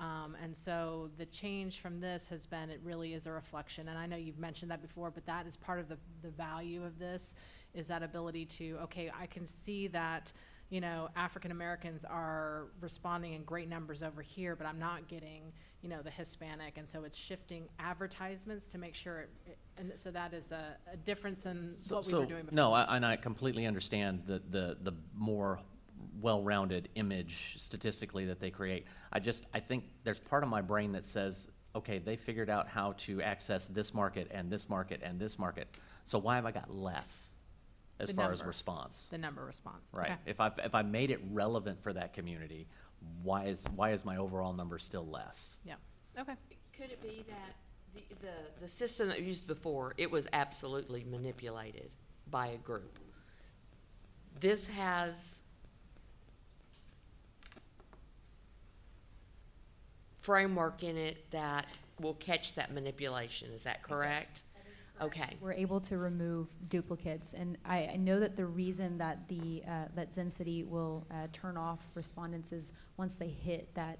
[SPEAKER 2] And so the change from this has been, it really is a reflection, and I know you've mentioned that before, but that is part of the value of this, is that ability to, okay, I can see that, you know, African Americans are responding in great numbers over here, but I'm not getting, you know, the Hispanic, and so it's shifting advertisements to make sure and so that is a difference in what we were doing before.
[SPEAKER 10] No, and I completely understand the more well-rounded image statistically that they create. I think there's part of my brain that says, okay, they figured out how to access this market and this market and this market. So why have I got less as far as response?
[SPEAKER 2] The number response.
[SPEAKER 10] Right.
[SPEAKER 2] Okay.
[SPEAKER 10] If I made it relevant for that community, why is my overall number still less?
[SPEAKER 2] Yeah. Okay.
[SPEAKER 14] Could it be that the system that we used before, it was absolutely manipulated by a group? This has framework in it that will catch that manipulation. Is that correct? Okay.
[SPEAKER 6] We're able to remove duplicates, and I know that the reason that that Zen City will turn off respondents is once they hit that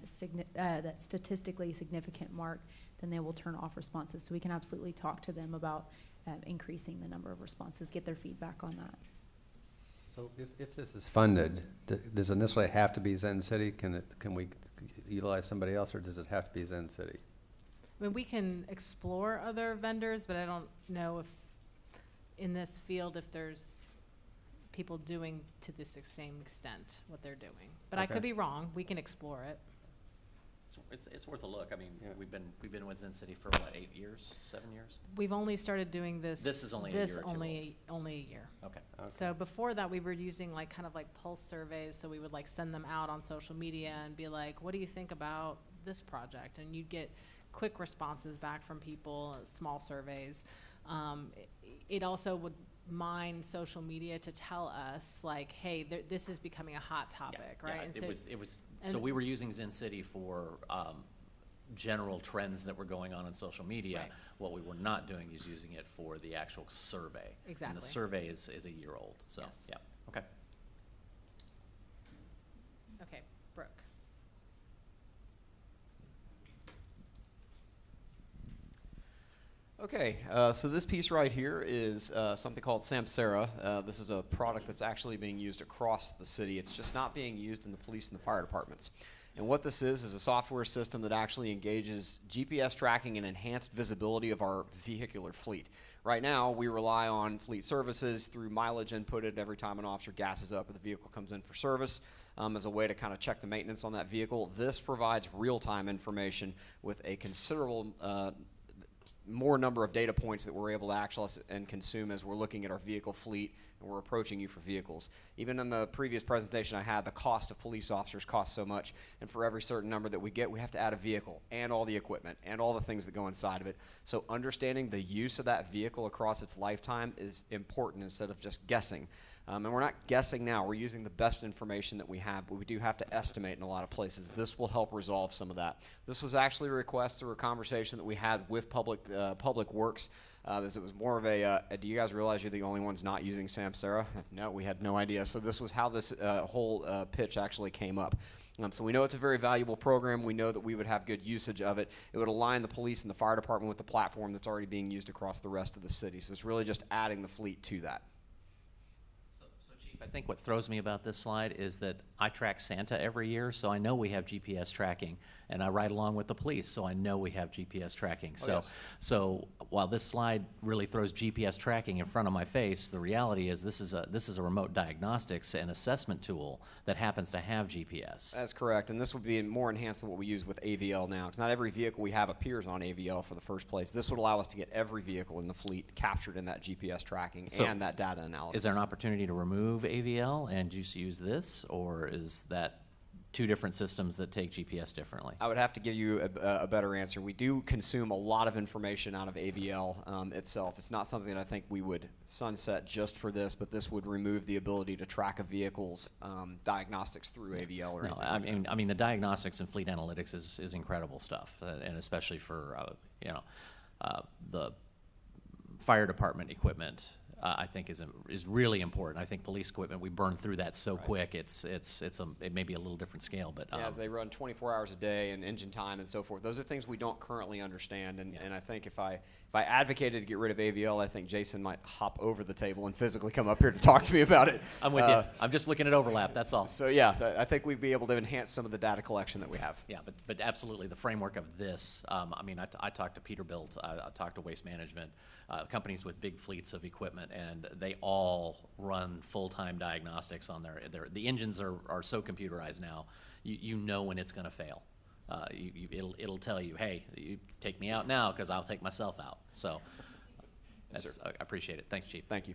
[SPEAKER 6] statistically significant mark, then they will turn off responses. So we can absolutely talk to them about increasing the number of responses, get their feedback on that.
[SPEAKER 7] So if this is funded, does it necessarily have to be Zen City? Can we utilize somebody else, or does it have to be Zen City?
[SPEAKER 2] I mean, we can explore other vendors, but I don't know if in this field, if there's people doing to this same extent what they're doing. But I could be wrong. We can explore it.
[SPEAKER 10] It's worth a look. I mean, we've been with Zen City for what, 8 years, 7 years?
[SPEAKER 2] We've only started doing this.
[SPEAKER 10] This is only a year or two
[SPEAKER 2] only a year.
[SPEAKER 10] Okay.
[SPEAKER 2] So before that, we were using like kind of like pulse surveys. So we would like send them out on social media and be like, "What do you think about this project?" And you'd get quick responses back from people, small surveys. It also would mine social media to tell us like, hey, this is becoming a hot topic, right?
[SPEAKER 10] Yeah,
[SPEAKER 2] And
[SPEAKER 10] it was. So we were using Zen City for general trends that were going on social media.
[SPEAKER 2] Right.
[SPEAKER 10] What we were not doing is using it for the actual survey.
[SPEAKER 2] Exactly.
[SPEAKER 10] And the survey is a year old. So
[SPEAKER 2] Yes.
[SPEAKER 10] yeah. Okay.
[SPEAKER 2] Okay, Brooke.
[SPEAKER 21] Okay, so this piece right here is something called Samsara. This is a product that's actually being used across the city. It's just not being used in the police and the fire departments. And what this is a software system that actually engages GPS tracking and enhanced visibility of our vehicular fleet. Right now, we rely on fleet services through mileage inputted every time an officer gasses up or the vehicle comes in for service as a way to kind of check the maintenance on that vehicle. This provides real-time information with a considerable more number of data points that we're able to access and consume as we're looking at our vehicle fleet and we're approaching you for vehicles. Even in the previous presentation I had, the cost of police officers costs so much, and for every certain number that we get, we have to add a vehicle and all the equipment and all the things that go inside of it. So understanding the use of that vehicle across its lifetime is important instead of just guessing. And we're not guessing now, we're using the best information that we have, but we do have to estimate in a lot of places. This will help resolve some of that. This was actually a request through a conversation that we had with Public Works, as it was more of a, do you guys realize you're the only ones not using Samsara? No, we had no idea. So this was how this whole pitch actually came up. So we know it's a very valuable program. We know that we would have good usage of it. It would align the police and the fire department with the platform that's already being used across the rest of the city. So it's really just adding the fleet to that.
[SPEAKER 10] I think what throws me about this slide is that I track Santa every year, so I know we have GPS tracking, and I ride along with the police, so I know we have GPS tracking. So while this slide really throws GPS tracking in front of my face, the reality is this is a remote diagnostics and assessment tool that happens to have GPS.
[SPEAKER 21] That's correct, and this would be more enhanced than what we use with AVL now, because not every vehicle we have appears on AVL for the first place. This would allow us to get every vehicle in the fleet captured in that GPS tracking and that data analysis.
[SPEAKER 10] Is there an opportunity to remove AVL and just use this, or is that two different systems that take GPS differently?
[SPEAKER 21] I would have to give you a better answer. We do consume a lot of information out of AVL itself. It's not something that I think we would sunset just for this, but this would remove the ability to track a vehicle's diagnostics through AVL or anything.
[SPEAKER 10] I mean, the diagnostics and fleet analytics is incredible stuff, and especially for the fire department equipment. I think is really important. I think police equipment, we burn through that so quick, it may be a little different scale, but.
[SPEAKER 21] Yeah, as they run 24 hours a day and engine time and so forth. Those are things we don't currently understand. And I think if I advocated to get rid of AVL, I think Jason might hop over the table and physically come up here to talk to me about it.
[SPEAKER 10] I'm with you. I'm just looking at overlap, that's all.
[SPEAKER 21] So yeah, I think we'd be able to enhance some of the data collection that we have.
[SPEAKER 10] Yeah, but absolutely, the framework of this, I mean, I talked to Peterbilt, I talked to Waste Management, companies with big fleets of equipment, and they all run full-time diagnostics on the engines are so computerized now, you know when it's gonna fail. It'll tell you, hey, you take me out now because I'll take myself out. So I appreciate it. Thanks, Chief.
[SPEAKER 21] Thank you.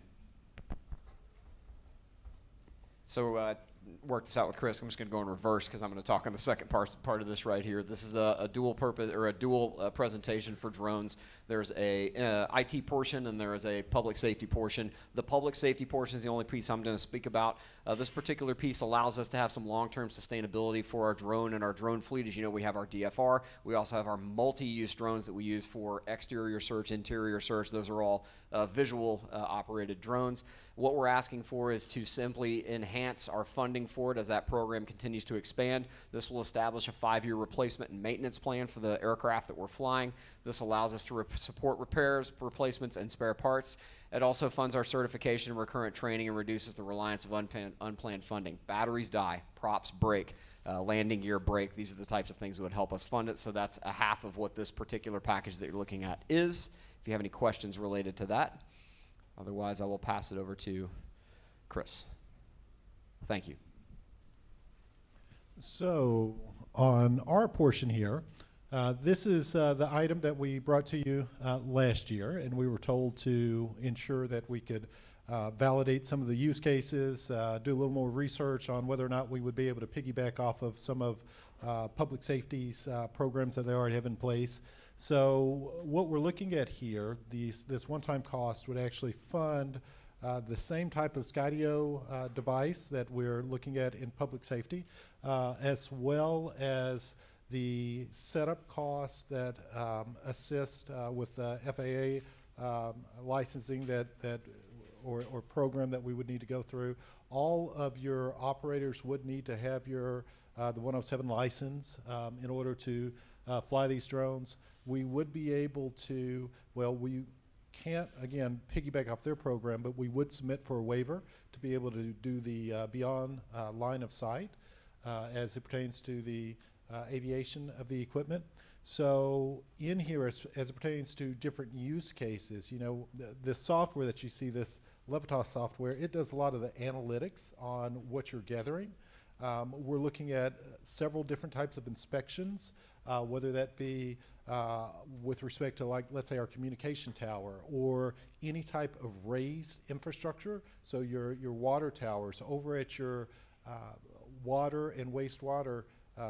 [SPEAKER 21] So work this out with Chris. I'm just going to go in reverse because I'm going to talk on the second part of this right here. This is a dual purpose or a dual presentation for drones. There's a IT portion and there is a public safety portion. The public safety portion is the only piece I'm going to speak about. This particular piece allows us to have some long-term sustainability for our drone and our drone fleet. As you know, we have our DFR. We also have our multi-use drones that we use for exterior search, interior search. Those are all visual operated drones. What we're asking for is to simply enhance our funding for it as that program continues to expand. This will establish a 5-year replacement and maintenance plan for the aircraft that we're flying. This allows us to support repairs, replacements, and spare parts. It also funds our certification and recurrent training and reduces the reliance of unplanned funding. Batteries die, props break, landing gear break. These are the types of things that would help us fund it. So that's a half of what this particular package that you're looking at is. If you have any questions related to that. Otherwise, I will pass it over to Chris. Thank you.
[SPEAKER 17] So on our portion here, this is the item that we brought to you last year, and we were told to ensure that we could validate some of the use cases, do a little more research on whether or not we would be able to piggyback off of some of public safety's programs that they already have in place. So what we're looking at here, this one-time cost would actually fund the same type of Skydio device that we're looking at in public safety, as well as the setup costs that assist with the FAA licensing or program that we would need to go through. All of your operators would need to have the 107 license in order to fly these drones. We would be able to, well, we can't, again, piggyback off their program, but we would submit for a waiver to be able to do the beyond line of sight as it pertains to the aviation of the equipment. So in here, as it pertains to different use cases, you know, the software that you see, this Levitas software, it does a lot of the analytics on what you're gathering. We're looking at several different types of inspections, whether that be with respect to, like, let's say our communication tower or any type of raised infrastructure. So your water towers over at your water and wastewater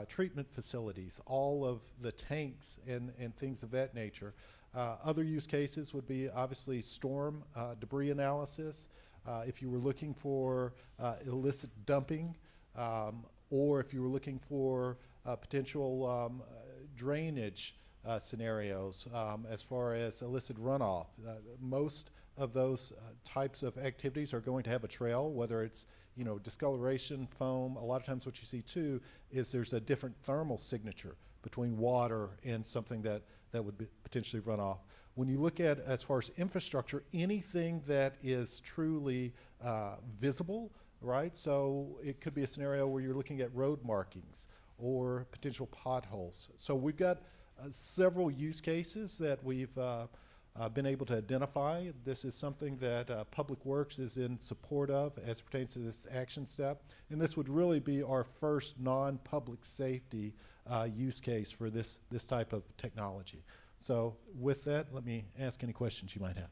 [SPEAKER 17] treatment facilities, all of the tanks and things of that nature. Other use cases would be obviously storm debris analysis. If you were looking for illicit dumping, or if you were looking for potential drainage scenarios as far as illicit runoff. Most of those types of activities are going to have a trail, whether it's, you know, discoloration, foam. A lot of times what you see too is there's a different thermal signature between water and something that would potentially run off. When you look at, as far as infrastructure, anything that is truly visible, right? So it could be a scenario where you're looking at road markings or potential potholes. So we've got several use cases that we've been able to identify. This is something that Public Works is in support of as it pertains to this action step. And this would really be our first non-public safety use case for this type of technology. So with that, let me ask any questions you might have.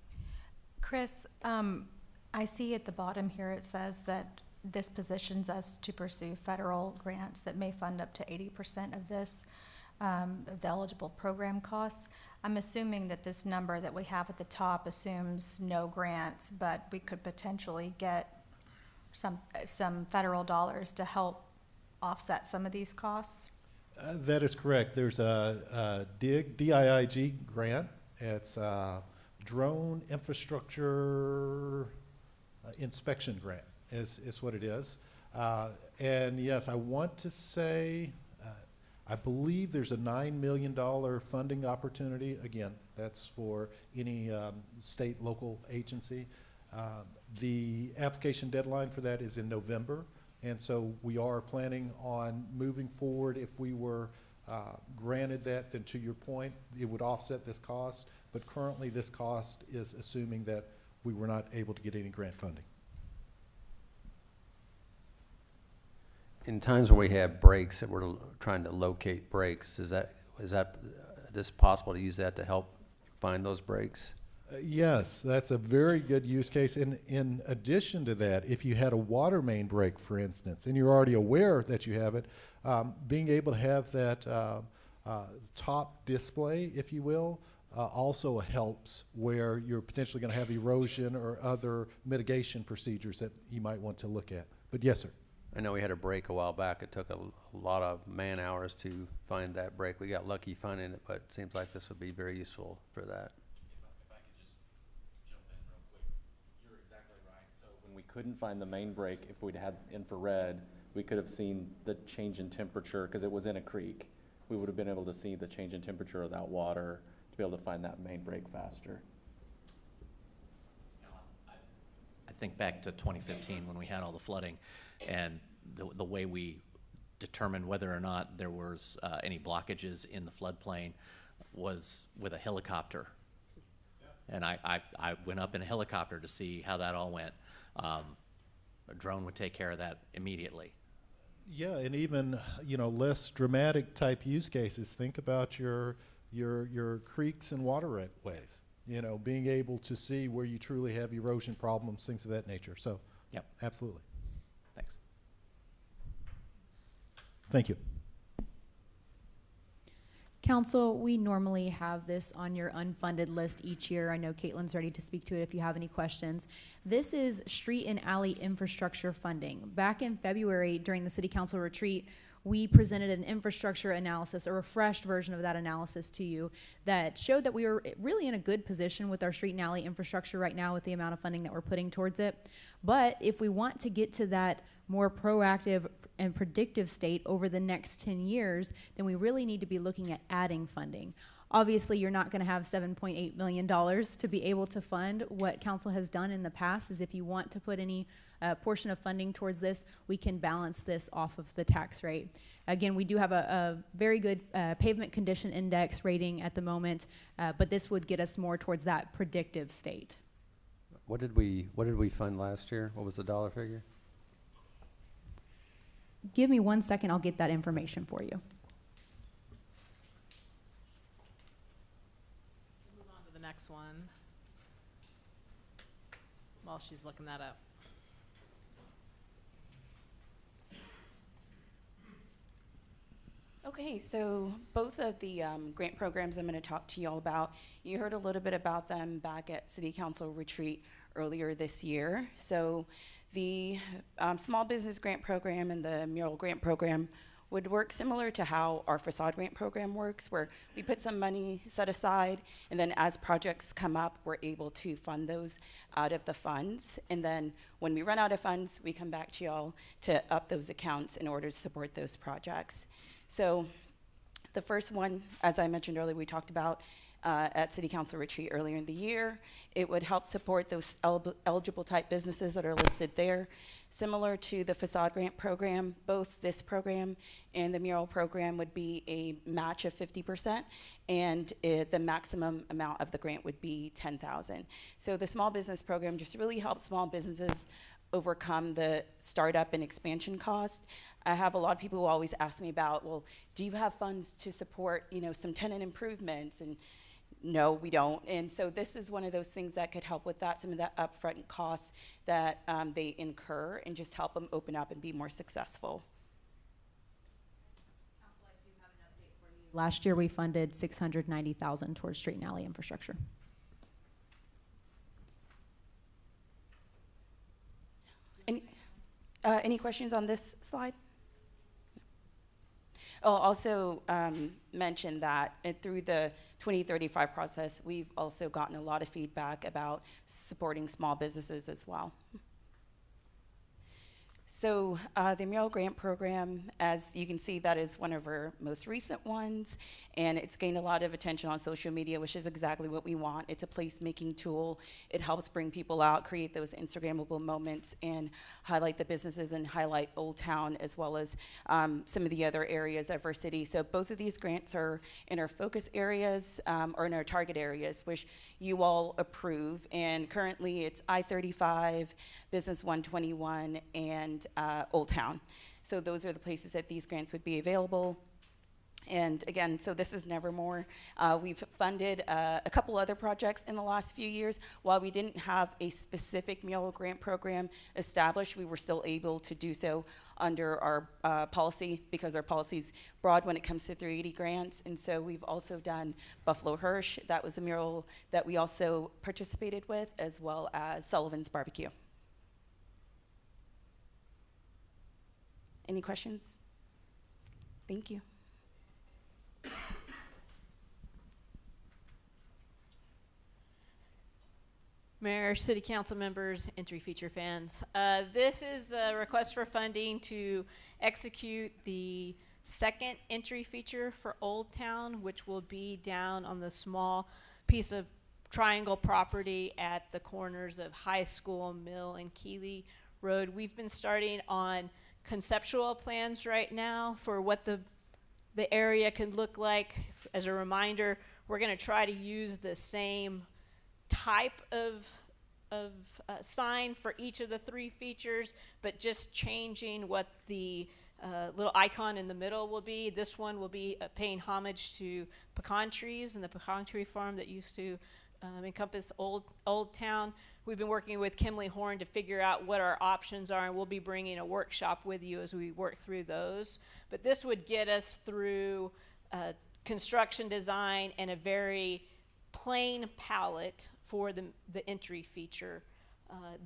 [SPEAKER 5] Chris, I see at the bottom here it says that this positions us to pursue federal grants that may fund up to 80% of this, of the eligible program costs. I'm assuming that this number that we have at the top assumes no grants, but we could potentially get some federal dollars to help offset some of these costs?
[SPEAKER 17] That is correct. There's a DIIG grant. It's drone infrastructure inspection grant is what it is. And yes, I want to say, I believe there's a $9 million funding opportunity. Again, that's for any state, local agency. The application deadline for that is in November, and so we are planning on moving forward. If we were granted that, then to your point, it would offset this cost, but currently this cost is assuming that we were not able to get any grant funding.
[SPEAKER 7] In times where we have breaks that we're trying to locate breaks, is this possible to use that to help find those breaks?
[SPEAKER 17] Yes, that's a very good use case. In addition to that, if you had a water main break, for instance, and you're already aware that you have it, being able to have that top display, if you will, also helps where you're potentially going to have erosion or other mitigation procedures that you might want to look at. But yes, sir.
[SPEAKER 7] I know we had a break a while back. It took a lot of man hours to find that break. We got lucky finding it, but it seems like this would be very useful for that.
[SPEAKER 15] If I could just jump in real quick. You're exactly right. So when we couldn't find the main break, if we'd had infrared, we could have seen the change in temperature because it was in a creek. We would have been able to see the change in temperature of that water to be able to find that main break faster.
[SPEAKER 10] I think back to 2015 when we had all the flooding, and the way we determined whether or not there was any blockages in the floodplain was with a helicopter. And I went up in a helicopter to see how that all went. A drone would take care of that immediately.
[SPEAKER 17] Yeah, and even, you know, less dramatic type use cases. Think about your creeks and waterways. You know, being able to see where you truly have erosion problems, things of that nature. So,
[SPEAKER 10] yep,
[SPEAKER 17] absolutely.
[SPEAKER 10] Thanks.
[SPEAKER 17] Thank you.
[SPEAKER 6] Council, we normally have this on your unfunded list each year. I know Caitlin's ready to speak to it if you have any questions. This is street and alley infrastructure funding. Back in February during the City Council retreat, we presented an infrastructure analysis, a refreshed version of that analysis to you that showed that we were really in a good position with our street and alley infrastructure right now with the amount of funding that we're putting towards it. But if we want to get to that more proactive and predictive state over the next 10 years, then we really need to be looking at adding funding. Obviously, you're not going to have $7.8 million to be able to fund. What council has done in the past is if you want to put any portion of funding towards this, we can balance this off of the tax rate. Again, we do have a very good pavement condition index rating at the moment, but this would get us more towards that predictive state.
[SPEAKER 7] What did we fund last year? What was the dollar figure?
[SPEAKER 6] Give me 1 second, I'll get that information for you.
[SPEAKER 2] Move on to the next one while she's looking that up.
[SPEAKER 9] Okay, so both of the grant programs I'm going to talk to you all about, you heard a little bit about them back at City Council retreat earlier this year. So the Small Business Grant Program and the Mural Grant Program would work similar to how our Facade Grant Program works, where we put some money set aside, and then as projects come up, we're able to fund those out of the funds. And then when we run out of funds, we come back to y'all to up those accounts in order to support those projects. So the first one, as I mentioned earlier, we talked about at City Council retreat earlier in the year. It would help support those eligible type businesses that are listed there. Similar to the Facade Grant Program, both this program and the Mural Program would be a match of 50%, and the maximum amount of the grant would be $10,000. So the Small Business Program just really helps small businesses overcome the startup and expansion cost. I have a lot of people who always ask me about, well, do you have funds to support, you know, some tenant improvements? And no, we don't. And so this is one of those things that could help with that, some of that upfront costs that they incur, and just help them open up and be more successful.
[SPEAKER 6] Council, I do have an update for you. Last year we funded $690,000 towards street and alley infrastructure.
[SPEAKER 9] Any questions on this slide? I'll also mention that through the 2035 process, we've also gotten a lot of feedback about supporting small businesses as well. So the mural grant program, as you can see, that is one of our most recent ones, and it's gained a lot of attention on social media, which is exactly what we want. It's a placemaking tool. It helps bring people out, create those Instagrammable moments, and highlight the businesses and highlight Old Town as well as some of the other areas of our city. So both of these grants are in our focus areas or in our target areas, which you all approve. And currently it's I-35, Business 121, and Old Town. So those are the places that these grants would be available. And again, so this is Nevermore. We've funded a couple other projects in the last few years. While we didn't have a specific mural grant program established, we were still able to do so under our policy, because our policy's broad when it comes to 380 grants. And so we've also done Buffalo Hirsch. That was a mural that we also participated with, as well as Sullivan's Barbecue. Any questions? Thank you.
[SPEAKER 12] Mayor, City Council members, entry feature fans. This is a request for funding to execute the second entry feature for Old Town, which will be down on the small piece of triangle property at the corners of High School, Mill, and Keeley Road. We've been starting on conceptual plans right now for what the area could look like. As a reminder, we're going to try to use the same type of sign for each of the three features, but just changing what the little icon in the middle will be. This one will be paying homage to pecan trees and the pecan tree farm that used to encompass Old Town. We've been working with Kimley Horn to figure out what our options are, and we'll be bringing a workshop with you as we work through those. But this would get us through construction design and a very plain palette for the entry feature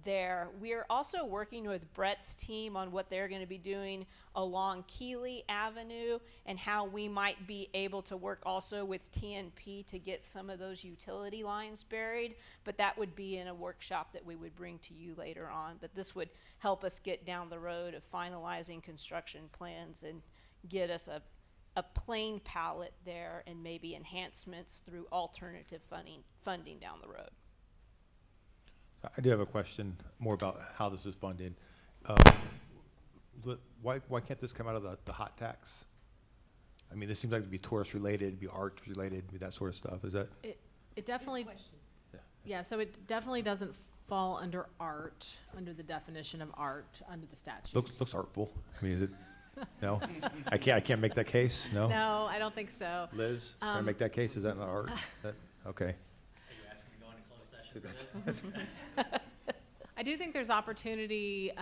[SPEAKER 12] there. We're also working with Brett's team on what they're going to be doing along Keeley Avenue and how we might be able to work also with TNP to get some of those utility lines buried, but that would be in a workshop that we would bring to you later on. But this would help us get down the road of finalizing construction plans and get us a plain palette there and maybe enhancements through alternative funding down the road.
[SPEAKER 4] I do have a question more about how this is funded. Why can't this come out of the hot tax? I mean, this seems like it'd be tourist related, it'd be art related, it'd be that sort of stuff. Is that?
[SPEAKER 2] It definitely, yeah, so it definitely doesn't fall under art, under the definition of art, under the statute.
[SPEAKER 4] Looks artful. I mean, is it? No, I can't make that case. No.
[SPEAKER 2] No, I don't think so.
[SPEAKER 4] Liz, can I make that case? Is that not art? Okay.
[SPEAKER 2] I do think there's opportunity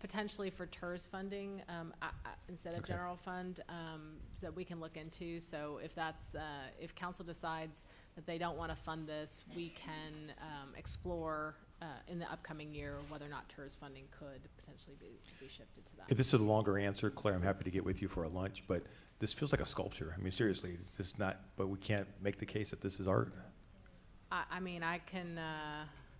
[SPEAKER 2] potentially for TERS funding instead of general fund so that we can look into. So if that's if council decides that they don't want to fund this, we can explore in the upcoming year whether or not TERS funding could potentially be shifted to that.
[SPEAKER 4] If this is a longer answer, Claire, I'm happy to get with you for a lunch, but this feels like a sculpture. I mean, seriously, it's just not, but we can't make the case that this is art.
[SPEAKER 2] I mean, I can,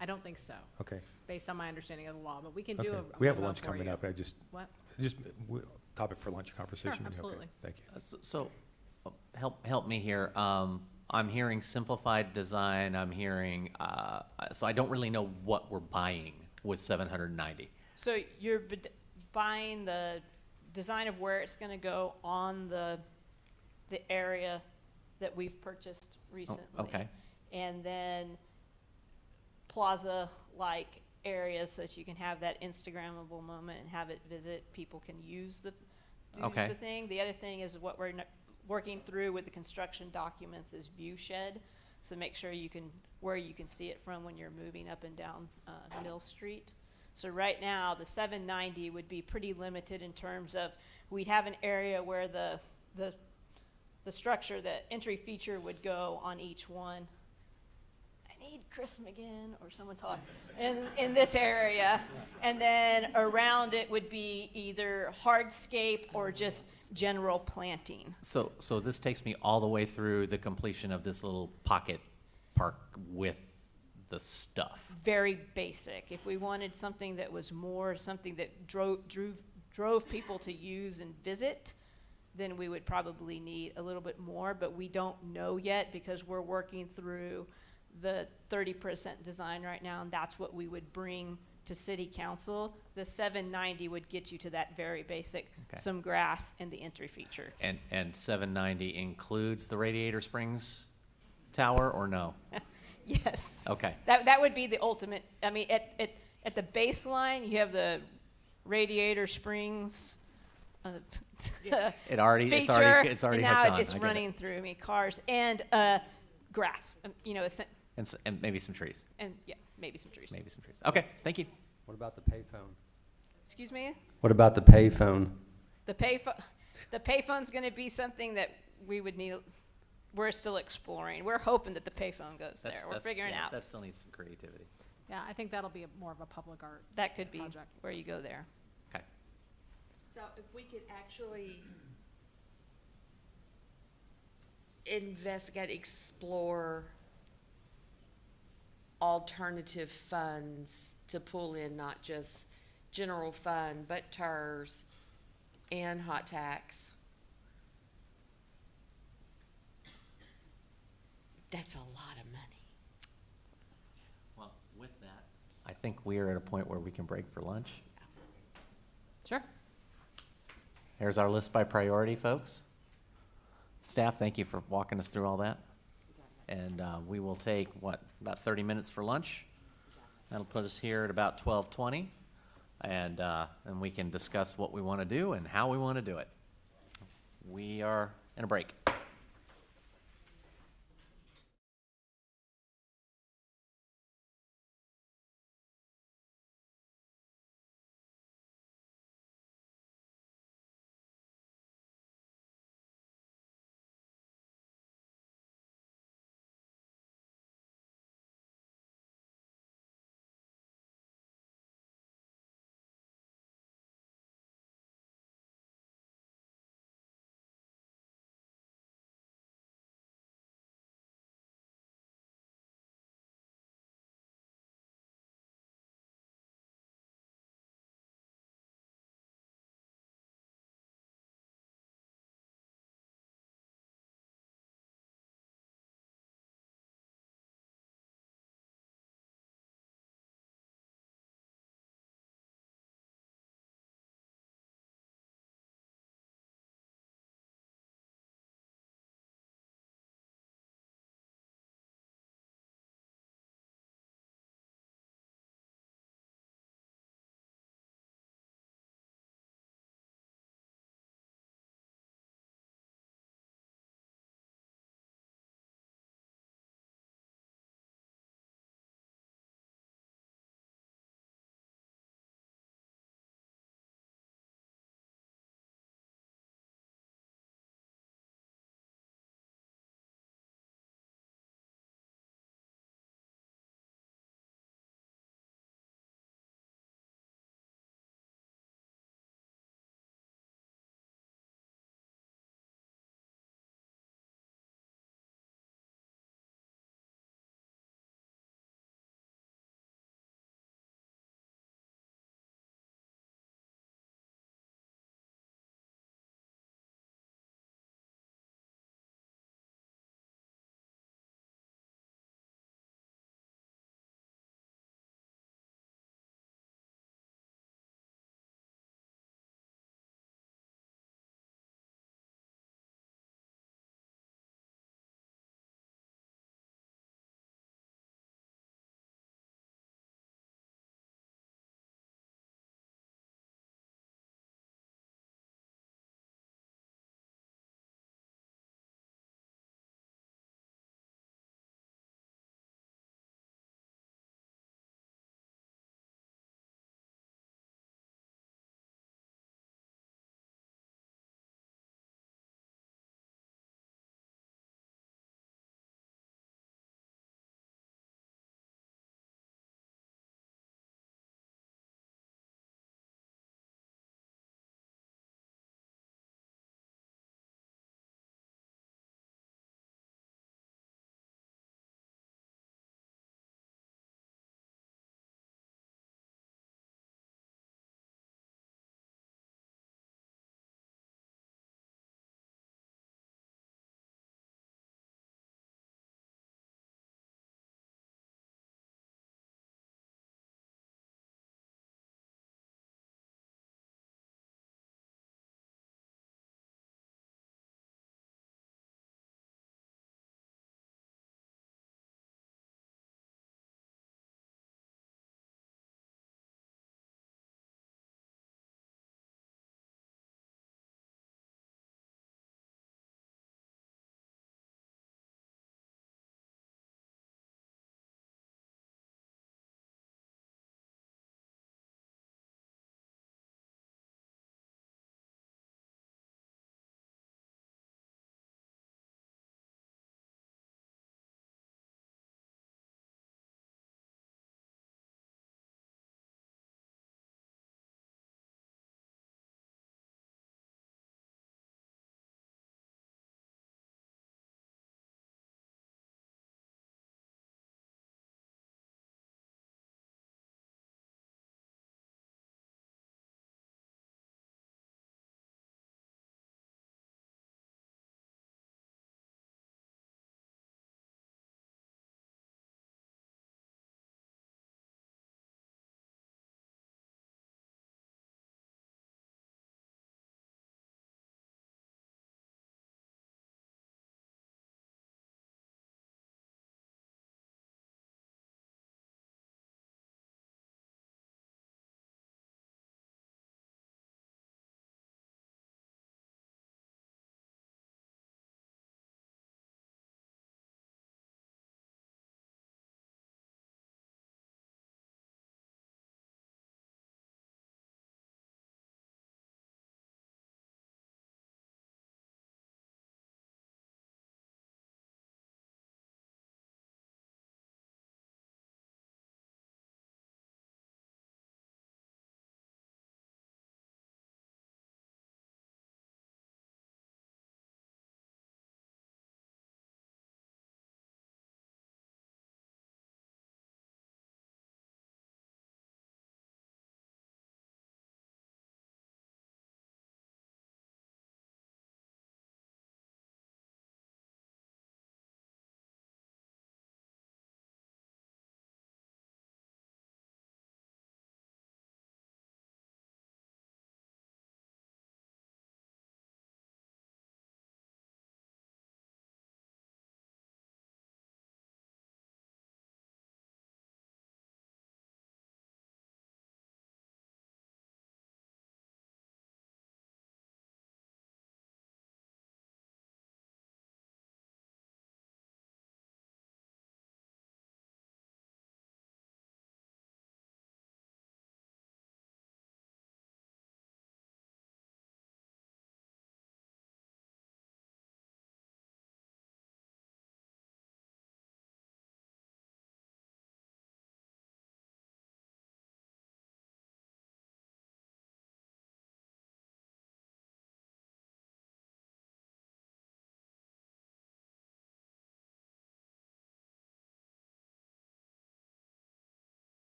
[SPEAKER 2] I don't think so.
[SPEAKER 4] Okay.
[SPEAKER 2] Based on my understanding of the law, but we can
[SPEAKER 4] Okay.
[SPEAKER 2] do a
[SPEAKER 4] We have
[SPEAKER 2] memo
[SPEAKER 4] lunch
[SPEAKER 2] for
[SPEAKER 4] coming
[SPEAKER 2] you.
[SPEAKER 4] up.
[SPEAKER 2] What?
[SPEAKER 4] Topic for lunch conversation.
[SPEAKER 2] Sure, absolutely.
[SPEAKER 4] Okay, thank you.
[SPEAKER 10] So help me here. I'm hearing simplified design. I'm hearing, so I don't really know what we're buying with 790.
[SPEAKER 12] So you're buying the design of where it's going to go on the area that we've purchased recently.
[SPEAKER 10] Oh, okay.
[SPEAKER 12] And then plaza-like areas so that you can have that Instagrammable moment and have it visit. People can use the thing. The other thing is what we're working through with the construction documents is view shed. So make sure where you can see it from when you're moving up and down Mill Street. So right now, the 790 would be pretty limited in terms of we'd have an area where the structure, the entry feature would go on each one. I need Chris McGinn or someone talk in this area. And then around it would be either hardscape or just general planting.
[SPEAKER 10] So this takes me all the way through the completion of this little pocket park with the stuff.
[SPEAKER 12] Very basic. If we wanted something that was more, something that drove people to use and visit, then we would probably need a little bit more, but we don't know yet because we're working through the 30% design right now, and that's what we would bring to city council. The 790 would get you to that very basic, some grass and the entry feature.
[SPEAKER 10] And 790 includes the Radiator Springs Tower, or no?
[SPEAKER 12] Yes.
[SPEAKER 10] Okay.
[SPEAKER 12] That would be the ultimate. I mean, at the baseline, you have the Radiator Springs
[SPEAKER 10] It's
[SPEAKER 12] feature,
[SPEAKER 10] already
[SPEAKER 12] and now
[SPEAKER 10] hooked on.
[SPEAKER 12] it's
[SPEAKER 10] I get
[SPEAKER 12] running
[SPEAKER 10] it.
[SPEAKER 12] through. I mean, cars and grass. You know,
[SPEAKER 10] And maybe some trees.
[SPEAKER 12] and yeah, maybe some trees.
[SPEAKER 10] Maybe some trees. Okay, thank you.
[SPEAKER 7] What about the payphone?
[SPEAKER 12] Excuse me.
[SPEAKER 7] What about the payphone?
[SPEAKER 12] The payphone's going to be something that we would need. We're still exploring. We're hoping that the payphone goes there. We're figuring out.
[SPEAKER 10] That still needs some creativity.
[SPEAKER 2] Yeah, I think that'll be more of a public art.
[SPEAKER 12] That could be
[SPEAKER 2] project.
[SPEAKER 12] where you go there.
[SPEAKER 10] Okay.
[SPEAKER 14] So if we could actually investigate, explore alternative funds to pull in, not just general fund, but TERS and hot tax. That's a lot of money.
[SPEAKER 10] Well, with that, I think we are at a point where we can break for lunch.
[SPEAKER 2] Sure.
[SPEAKER 10] Here's our list by priority, folks. Staff, thank you for walking us through all that. And we will take, about 30 minutes for lunch. That'll put us here at about 12:20. And we can discuss what we want to do and how we want to do it. We are in a break.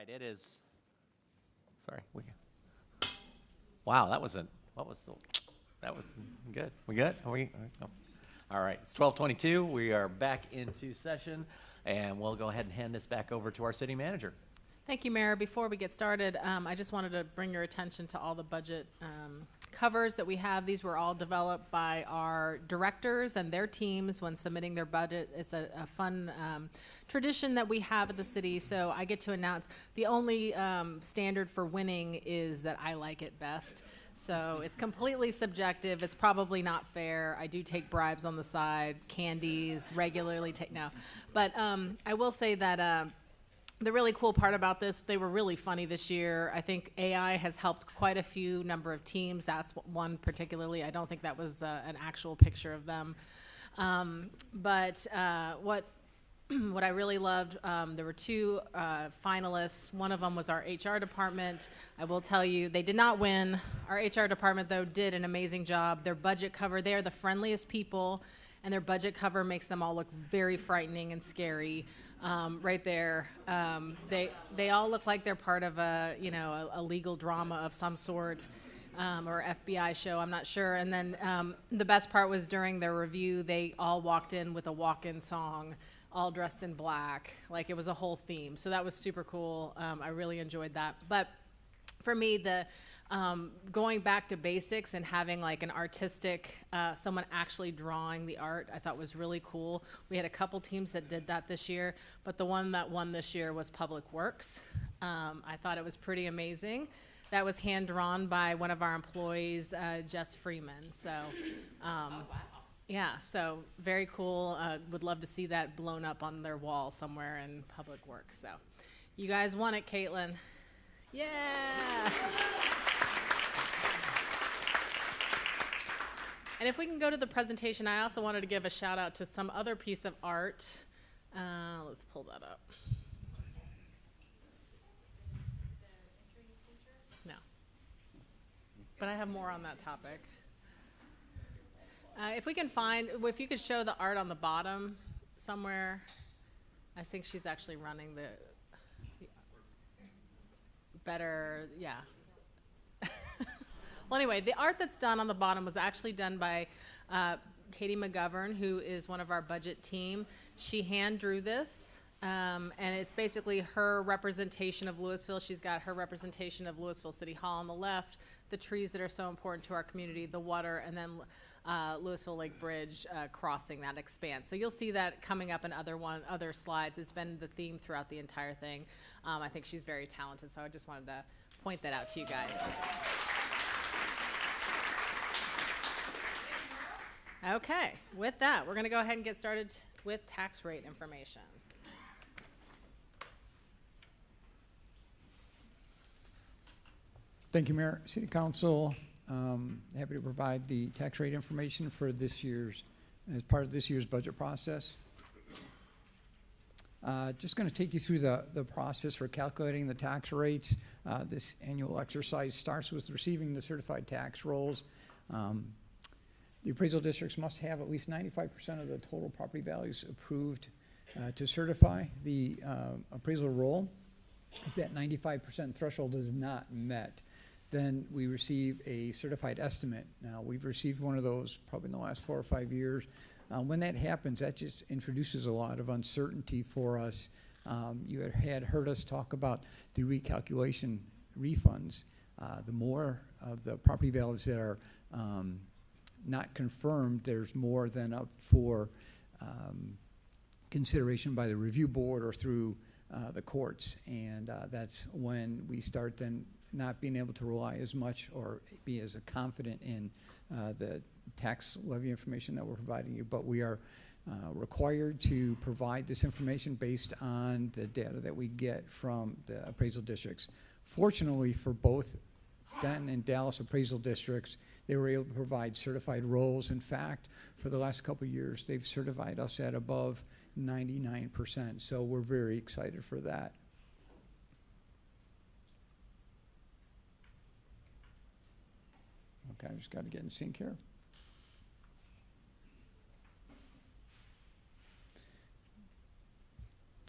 [SPEAKER 10] right, it is, sorry. Wow, that was good. We good? Are we? Oh. All right, it's 12:22. We are back into session, and we'll go ahead and hand this back over to our city manager.
[SPEAKER 2] Thank you, Mayor. Before we get started, I just wanted to bring your attention to all the budget covers that we have. These were all developed by our directors and their teams when submitting their budget. It's a fun tradition that we have at the city, so I get to announce the only standard for winning is that I like it best. So it's completely subjective. It's probably not fair. I do take bribes on the side, candies, regularly take, no. But I will say that the really cool part about this, they were really funny this year. I think AI has helped quite a few number of teams. That's one particularly. I don't think that was an actual picture of them. But what I really loved, there were two finalists. One of them was our HR department. I will tell you, they did not win. Our HR department, though, did an amazing job. Their budget cover, they are the friendliest people, and their budget cover makes them all look very frightening and scary. Right there, they all look like they're part of a legal drama of some sort, or FBI show. I'm not sure. And then the best part was during their review, they all walked in with a walk-in song, all dressed in black, like it was a whole theme. So that was super cool. I really enjoyed that. But for me, the going back to basics and having like an artistic, someone actually drawing the art, I thought was really cool. We had a couple teams that did that this year, but the one that won this year was Public Works. I thought it was pretty amazing. That was hand drawn by one of our employees, Jess Freeman. So, yeah, so very cool. Would love to see that blown up on their wall somewhere in Public Works. So, you guys won it, Caitlin. Yeah. And if we can go to the presentation, I also wanted to give a shout out to some other piece of art. Let's pull that up. No. But I have more on that topic. If you could show the art on the bottom somewhere. I think she's actually running the better, yeah. Well, anyway, the art that's done on the bottom was actually done by Katie McGovern, who is one of our budget team. She hand drew this, and it's basically her representation of Lewisville. She's got her representation of Lewisville City Hall on the left, the trees that are so important to our community, the water, and then Lewisville Lake Bridge crossing that expanse. So you'll see that coming up in other slides. It's been the theme throughout the entire thing. I think she's very talented, so I just wanted to point that out to you guys. Okay, with that, we're going to go ahead and get started with tax rate information.
[SPEAKER 13] Thank you, Mayor, City Council. Happy to provide the tax rate information for as part of this year's budget process. Just going to take you through the process for calculating the tax rates. This annual exercise starts with receiving the certified tax rolls. The appraisal districts must have at least 95% of the total property values approved to certify the appraisal roll. If that 95% threshold is not met, then we receive a certified estimate. Now, we've received one of those probably in the last 4 or 5 years. When that happens, that just introduces a lot of uncertainty for us. You had heard us talk about the recalculation refunds. The more of the property values that are not confirmed, there's more than up for consideration by the review board or through the courts. And that's when we start then not being able to rely as much or be as confident in the tax levy information that we're providing you. But we are required to provide this information based on the data that we get from the appraisal districts. Fortunately for both Denton and Dallas appraisal districts, they were able to provide certified rolls. In fact, for the last couple of years, they've certified us at above 99%. So we're very excited for that. Okay, I just got to get in sync here.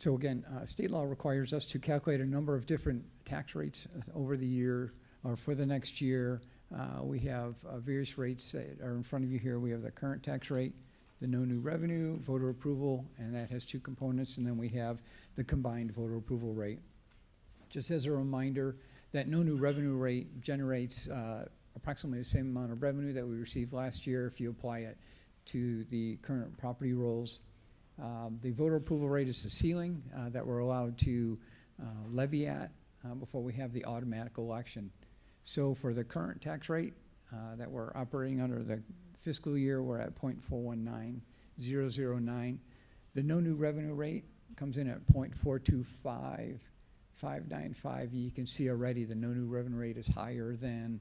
[SPEAKER 13] So again, state law requires us to calculate a number of different tax rates over the year or for the next year. We have various rates that are in front of you here. We have the current tax rate, the no new revenue, voter approval, and that has two components, and then we have the combined voter approval rate. Just as a reminder, that no new revenue rate generates approximately the same amount of revenue that we received last year if you apply it to the current property rolls. The voter approval rate is the ceiling that we're allowed to levy at before we have the automatic election. So for the current tax rate that we're operating under the fiscal year, we're at 0.419009. The no new revenue rate comes in at 0.425595. You can see already the no new revenue rate is higher than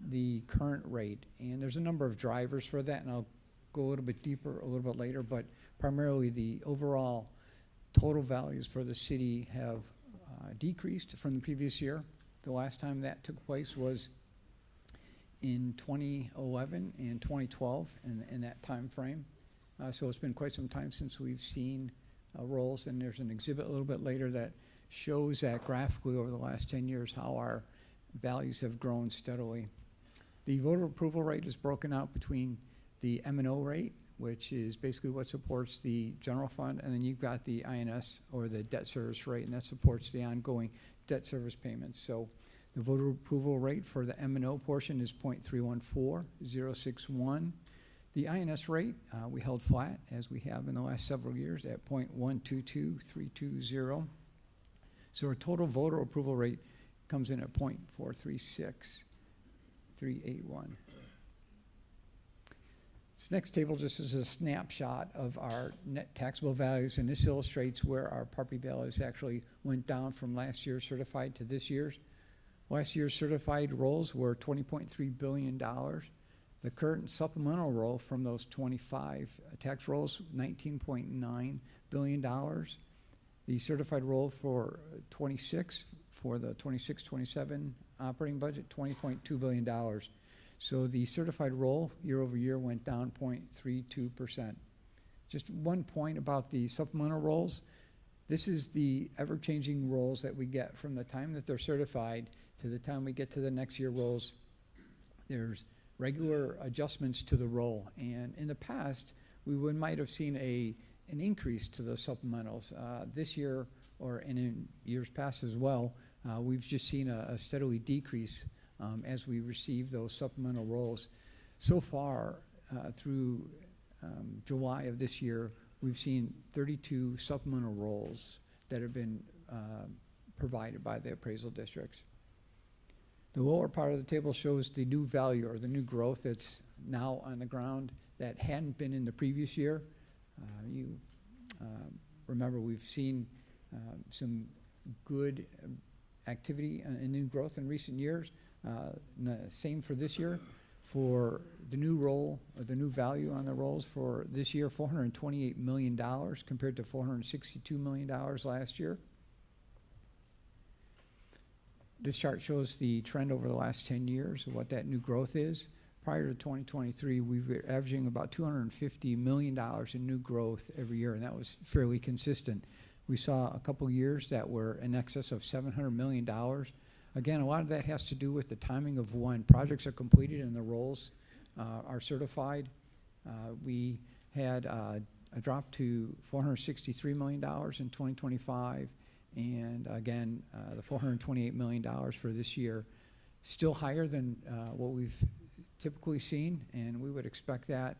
[SPEAKER 13] the current rate. And there's a number of drivers for that, and I'll go a little bit deeper a little bit later, but primarily the overall total values for the city have decreased from the previous year. The last time that took place was in 2011 and 2012 in that time frame. So it's been quite some time since we've seen rolls, and there's an exhibit a little bit later that shows that graphically over the last 10 years how our values have grown steadily. The voter approval rate is broken out between the M&O rate, which is basically what supports the general fund, and then you've got the INS, or the debt service rate, and that supports the ongoing debt service payments. So the voter approval rate for the M&O portion is 0.314061. The INS rate, we held flat, as we have in the last several years, at 0.122320. So our total voter approval rate comes in at 0.436381. This next table just is a snapshot of our net taxable values, and this illustrates where our property values actually went down from last year's certified to this year's. Last year's certified rolls were $20.3 billion. The current supplemental roll from those 25 tax rolls, $19.9 billion. The certified roll for 26, for the 26-27 operating budget, $20.2 billion. So the certified roll year over year went down 0.32%. Just one point about the supplemental rolls. This is the ever-changing rolls that we get from the time that they're certified to the time we get to the next year rolls. There's regular adjustments to the roll, and in the past we might have seen an increase to the supplementals. This year, or in years past as well, we've just seen a steadily decrease as we receive those supplemental rolls. So far, through July of this year, we've seen 32 supplemental rolls that have been provided by the appraisal districts. The lower part of the table shows the new value, or the new growth that's now on the ground that hadn't been in the previous year. You remember we've seen some good activity and new growth in recent years. Same for this year. For the new roll, or the new value on the rolls for this year, $428 million compared to $462 million last year. This chart shows the trend over the last 10 years of what that new growth is. Prior to 2023, we were averaging about $250 million in new growth every year, and that was fairly consistent. We saw a couple years that were in excess of $700 million. Again, a lot of that has to do with the timing of when projects are completed and the rolls are certified. We had a drop to $463 million in 2025, and again, the $428 million for this year. Still higher than what we've typically seen, and we would expect that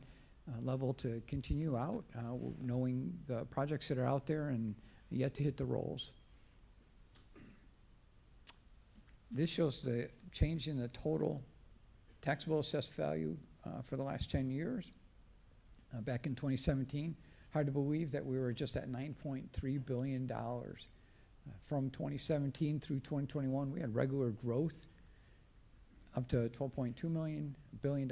[SPEAKER 13] level to continue out, knowing the projects that are out there and yet to hit the rolls. This shows the change in the total taxable assessed value for the last 10 years. Back in 2017, hard to believe that we were just at $9.3 billion. From 2017 through 2021, we had regular growth up to $12.2 billion.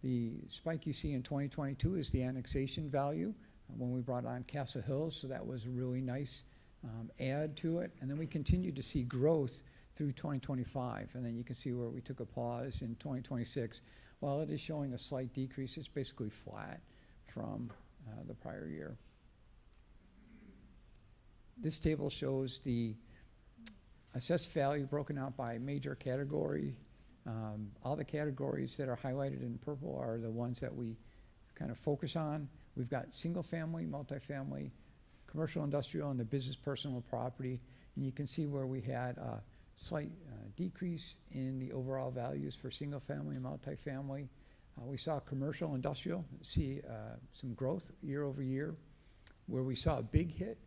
[SPEAKER 13] The spike you see in 2022 is the annexation value when we brought on Castle Hills, so that was a really nice add to it. And then we continued to see growth through 2025, and then you can see where we took a pause in 2026. While it is showing a slight decrease, it's basically flat from the prior year. This table shows the assessed value broken out by major category. All the categories that are highlighted in purple are the ones that we kind of focus on. We've got single family, multifamily, commercial, industrial, and the business personal property. And you can see where we had a slight decrease in the overall values for single family and multifamily. We saw commercial, industrial see some growth year over year. Where we saw a big hit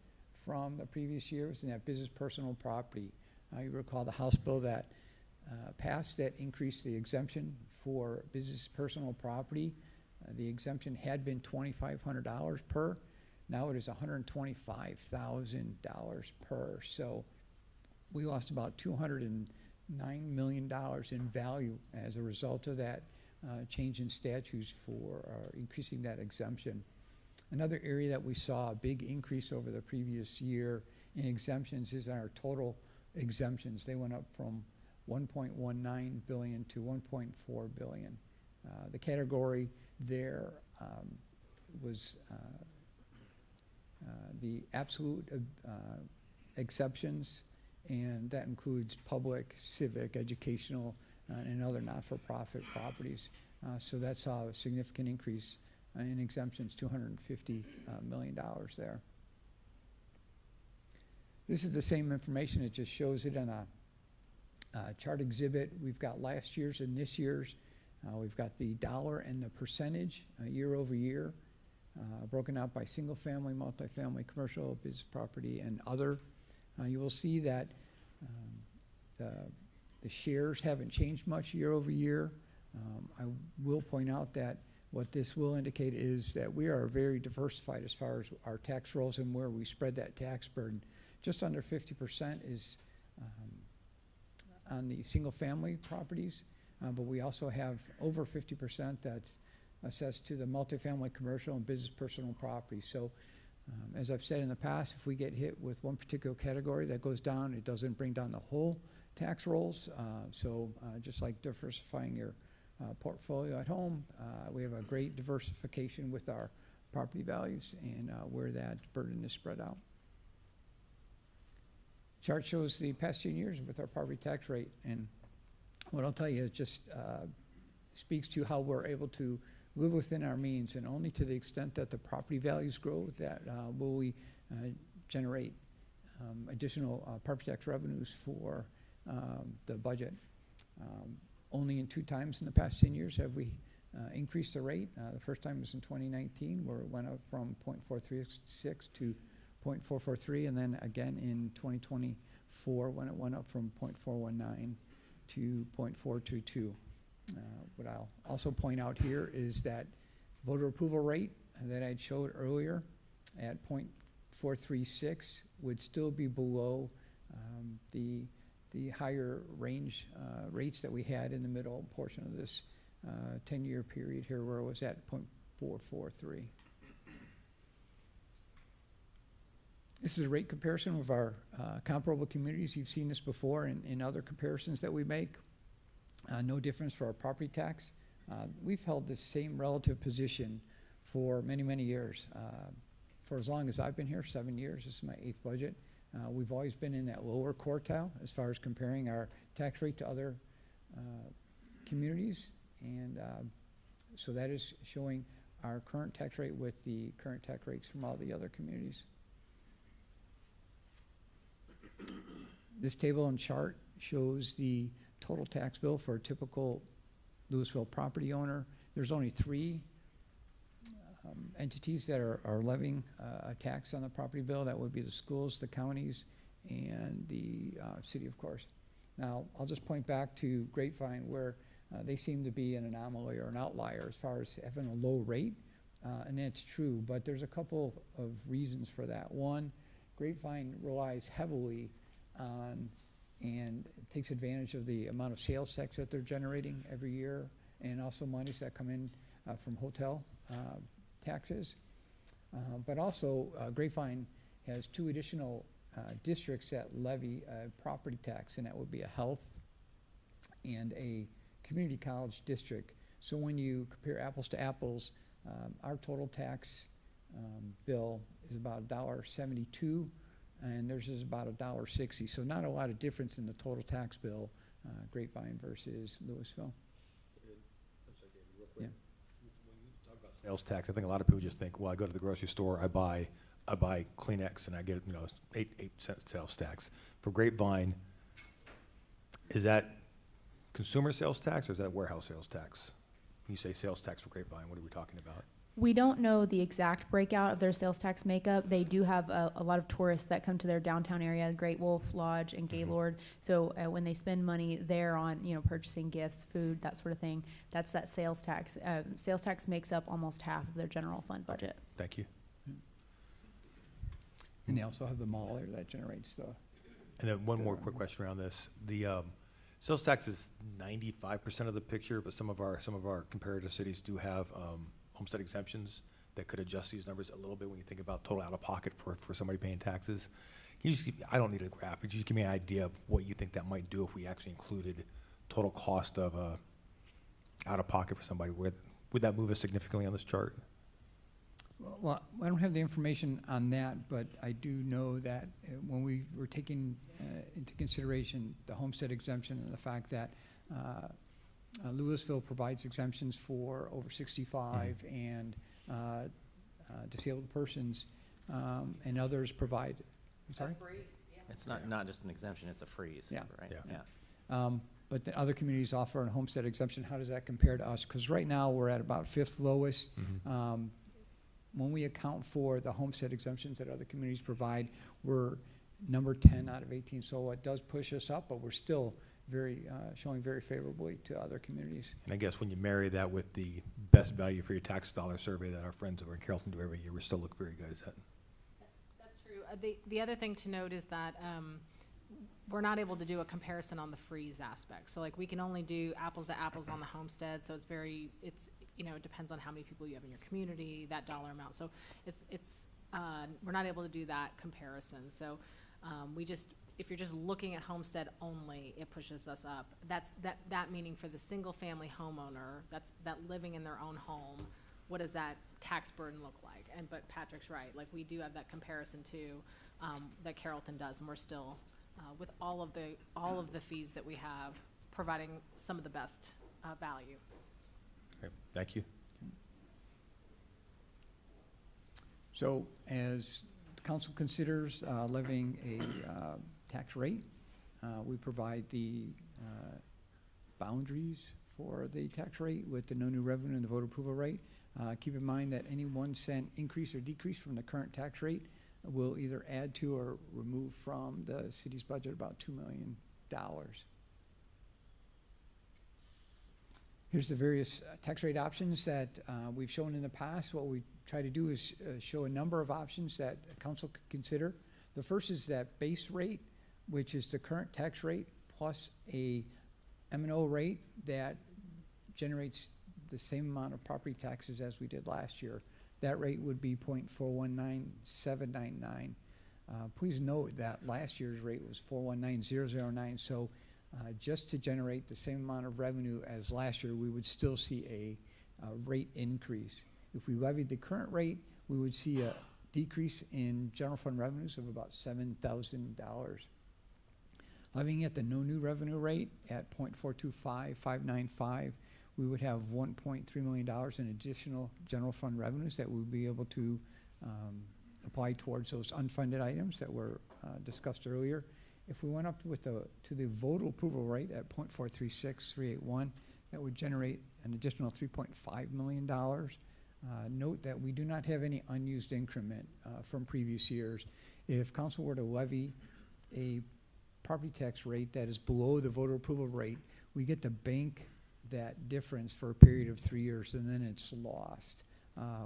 [SPEAKER 13] from the previous year was in that business personal property. You recall the House bill that passed that increased the exemption for business personal property. The exemption had been $2,500 per. Now it is $125,000 per. So we lost about $209 million in value as a result of that change in statutes for increasing that exemption. Another area that we saw a big increase over the previous year in exemptions is our total exemptions. They went up from 1.19 billion to 1.4 billion. The category there was the absolute exceptions, and that includes public, civic, educational, and other not-for-profit properties. So that saw a significant increase in exemptions, $250 million there. This is the same information. It just shows it in a chart exhibit. We've got last year's and this year's. We've got the dollar and the percentage year over year, broken out by single family, multifamily, commercial, business property, and other. You will see that the shares haven't changed much year over year. I will point out that what this will indicate is that we are very diversified as far as our tax rolls and where we spread that tax burden. Just under 50% is on the single family properties, but we also have over 50% that's assessed to the multifamily, commercial, and business personal property. So as I've said in the past, if we get hit with one particular category that goes down, it doesn't bring down the whole tax rolls. Just like diversifying your portfolio at home, we have a great diversification with our property values and where that burden is spread out. Chart shows the past 10 years with our property tax rate, and what I'll tell you is just speaks to how we're able to live within our means, and only to the extent that the property values grow that will we generate additional property tax revenues for the budget. Only in 2 times in the past 10 years have we increased the rate. The first time was in 2019, where it went up from 0.436 to 0.443, and then again in 2024 when it went up from 0.419 to 0.422. What I'll also point out here is that voter approval rate that I showed earlier at 0.436 would still be below the higher range rates that we had in the middle portion of this 10-year period here, where it was at 0.443. This is a rate comparison of our comparable communities. You've seen this before in other comparisons that we make. No difference for our property tax. We've held the same relative position for many, many years. For as long as I've been here, 7 years, this is my 8th budget. We've always been in that lower quartile as far as comparing our tax rate to other communities. And so that is showing our current tax rate with the current tax rates from all the other communities. This table and chart shows the total tax bill for a typical Lewisville property owner. There's only 3 entities that are levying a tax on the property bill. That would be the schools, the counties, and the city, of course. Now, I'll just point back to Grapevine, where they seem to be an anomaly or an outlier as far as having a low rate, and that's true, but there's a couple of reasons for that. One, Grapevine relies heavily on and takes advantage of the amount of sales tax that they're generating every year, and also monies that come in from hotel taxes. But also, Grapevine has 2 additional districts that levy a property tax, and that would be a health and a community college district. So when you compare apples to apples, our total tax bill is about $1.72, and theirs is about $1.60. So not a lot of difference in the total tax bill, Grapevine versus Lewisville. Yeah.
[SPEAKER 4] Sales tax, I think a lot of people just think, well, I go to the grocery store, I buy Kleenex and I get, 8 cent sales tax. For Grapevine, is that consumer sales tax or is that warehouse sales tax? When you say sales tax for Grapevine, what are we talking about?
[SPEAKER 6] We don't know the exact breakout of their sales tax makeup. They do have a lot of tourists that come to their downtown area, Great Wolf Lodge and Gaylord. So when they spend money there on, purchasing gifts, food, that sort of thing, that's that sales tax. Sales tax makes up almost half of their general fund budget.
[SPEAKER 4] Thank you.
[SPEAKER 13] And they also have the mall there that generates the.
[SPEAKER 4] And then one more quick question around this. The sales tax is 95% of the picture, but some of our comparative cities do have homestead exemptions that could adjust these numbers a little bit when you think about total out-of-pocket for somebody paying taxes. Can you just I don't need a graph, but just give me an idea of what you think that might do if we actually included total cost of out-of-pocket for somebody. Would that move us significantly on this chart?
[SPEAKER 13] Well, I don't have the information on that, but I do know that when we were taking into consideration the homestead exemption and the fact that Lewisville provides exemptions for over 65 and disabled persons, and others provide. I'm sorry?
[SPEAKER 10] It's not just an exemption, it's a freeze,
[SPEAKER 13] Yeah.
[SPEAKER 10] right?
[SPEAKER 13] Yeah. But the other communities offer a homestead exemption. How does that compare to us? Because right now we're at about 5th lowest. When we account for the homestead exemptions that other communities provide, we're number 10 out of 18. So it does push us up, but we're still showing very favorably to other communities.
[SPEAKER 4] And I guess when you marry that with the best value for your tax dollar survey that our friends over in Carrollton do every year, we still look very good. Is that?
[SPEAKER 2] That's true. The other thing to note is that we're not able to do a comparison on the freeze aspect. So like we can only do apples to apples on the homestead. So it's it depends on how many people you have in your community, that dollar amount. So we're not able to do that comparison. So if you're just looking at homestead only, it pushes us up. That meaning for the single family homeowner that living in their own home, what does that tax burden look like? But Patrick's right, like we do have that comparison too, that Carrollton does, and we're still with all of the fees that we have, providing some of the best value.
[SPEAKER 4] Okay, thank you.
[SPEAKER 13] So as the council considers levying a tax rate, we provide the boundaries for the tax rate with the no new revenue and the voter approval rate. Keep in mind that any 1 cent increase or decrease from the current tax rate will either add to or remove from the city's budget about $2 million. Here's the various tax rate options that we've shown in the past. What we try to do is show a number of options that council could consider. The first is that base rate, which is the current tax rate plus a M&O rate that generates the same amount of property taxes as we did last year. That rate would be 0.419799. Please note that last year's rate was 419009. So just to generate the same amount of revenue as last year, we would still see a rate increase. If we levied the current rate, we would see a decrease in general fund revenues of about $7,000. Levying at the no new revenue rate at 0.425595, we would have $1.3 million in additional general fund revenues that we would be able to apply towards those unfunded items that were discussed earlier. If we went up to the voter approval rate at 0.436381, that would generate an additional $3.5 million. Note that we do not have any unused increment from previous years. If council were to levy a property tax rate that is below the voter approval rate, we get to bank that difference for a period of 3 years, and then it's lost.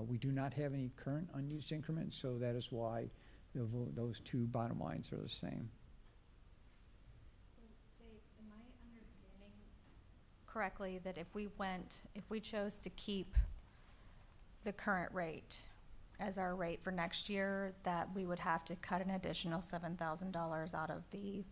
[SPEAKER 13] We do not have any current unused increments, so that is why those two bottom lines are the same.
[SPEAKER 5] So, Dave, am I understanding correctly that if we chose to keep the current rate as our rate for next year, that we would have to cut an additional $7,000 out of the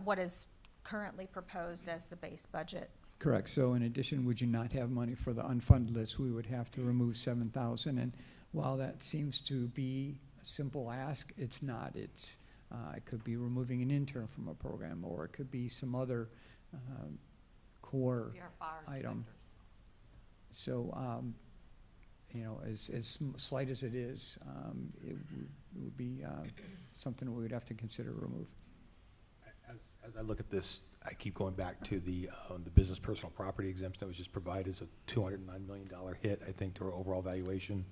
[SPEAKER 5] what is currently proposed as the base budget?
[SPEAKER 13] Correct. So in addition, would you not have money for the unfunded list? We would have to remove $7,000. And while that seems to be a simple ask, it's not. It's It could be removing an intern from a program, or it could be some other core item. So, you know, as slight as it is, it would be something we would have to consider remove.
[SPEAKER 4] As I look at this, I keep going back to the business personal property exemption that was just provided as a $209 million hit, I think, to our overall valuation.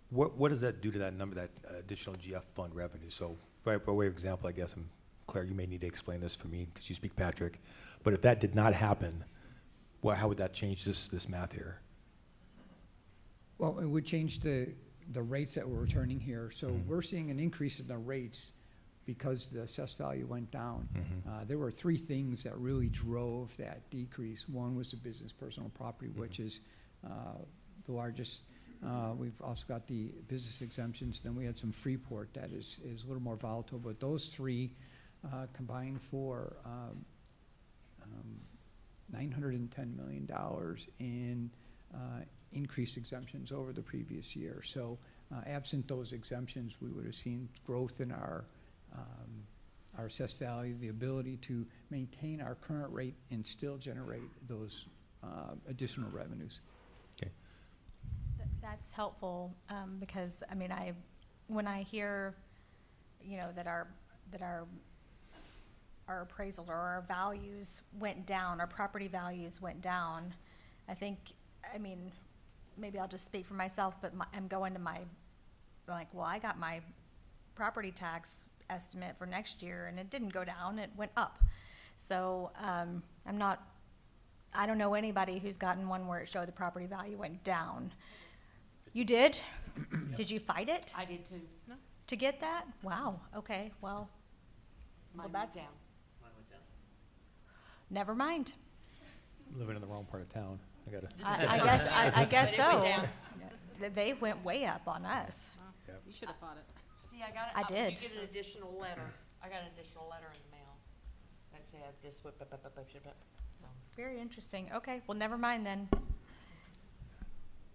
[SPEAKER 4] What does that do to that number, that additional GF fund revenue? So by way of example, I guess, Claire, you may need to explain this for me because you speak Patrick, but if that did not happen, well, how would that change this math here?
[SPEAKER 13] Well, it would change the rates that we're returning here. So we're seeing an increase in the rates because the assessed value went down. There were three things that really drove that decrease. One was the business personal property, which is the largest. We've also got the business exemptions. Then we had some Freeport that is a little more volatile. But those three combined for $910 million in increased exemptions over the previous year. So absent those exemptions, we would have seen growth in our assessed value, the ability to maintain our current rate and still generate those additional revenues.
[SPEAKER 4] Okay.
[SPEAKER 5] That's helpful, because, I mean, when I hear, you know, that our appraisals or our values went down, our property values went down, I think, I mean, maybe I'll just speak for myself, but I'm going to well, I got my property tax estimate for next year and it didn't go down, it went up. So I don't know anybody who's gotten one where it showed the property value went down. You did? Did you fight it?
[SPEAKER 14] I did too. No.
[SPEAKER 5] To get that? Wow, okay, well,
[SPEAKER 14] Mine
[SPEAKER 5] that's
[SPEAKER 14] went down.
[SPEAKER 5] Never mind.
[SPEAKER 4] Living in the wrong part of town.
[SPEAKER 5] I guess so. They went way up on us.
[SPEAKER 4] Yep.
[SPEAKER 12] You should have fought it.
[SPEAKER 14] See, I got it.
[SPEAKER 5] I did.
[SPEAKER 14] You get an additional letter. I got an additional letter in the mail that said this. So.
[SPEAKER 5] Very interesting. Okay, well, never mind then.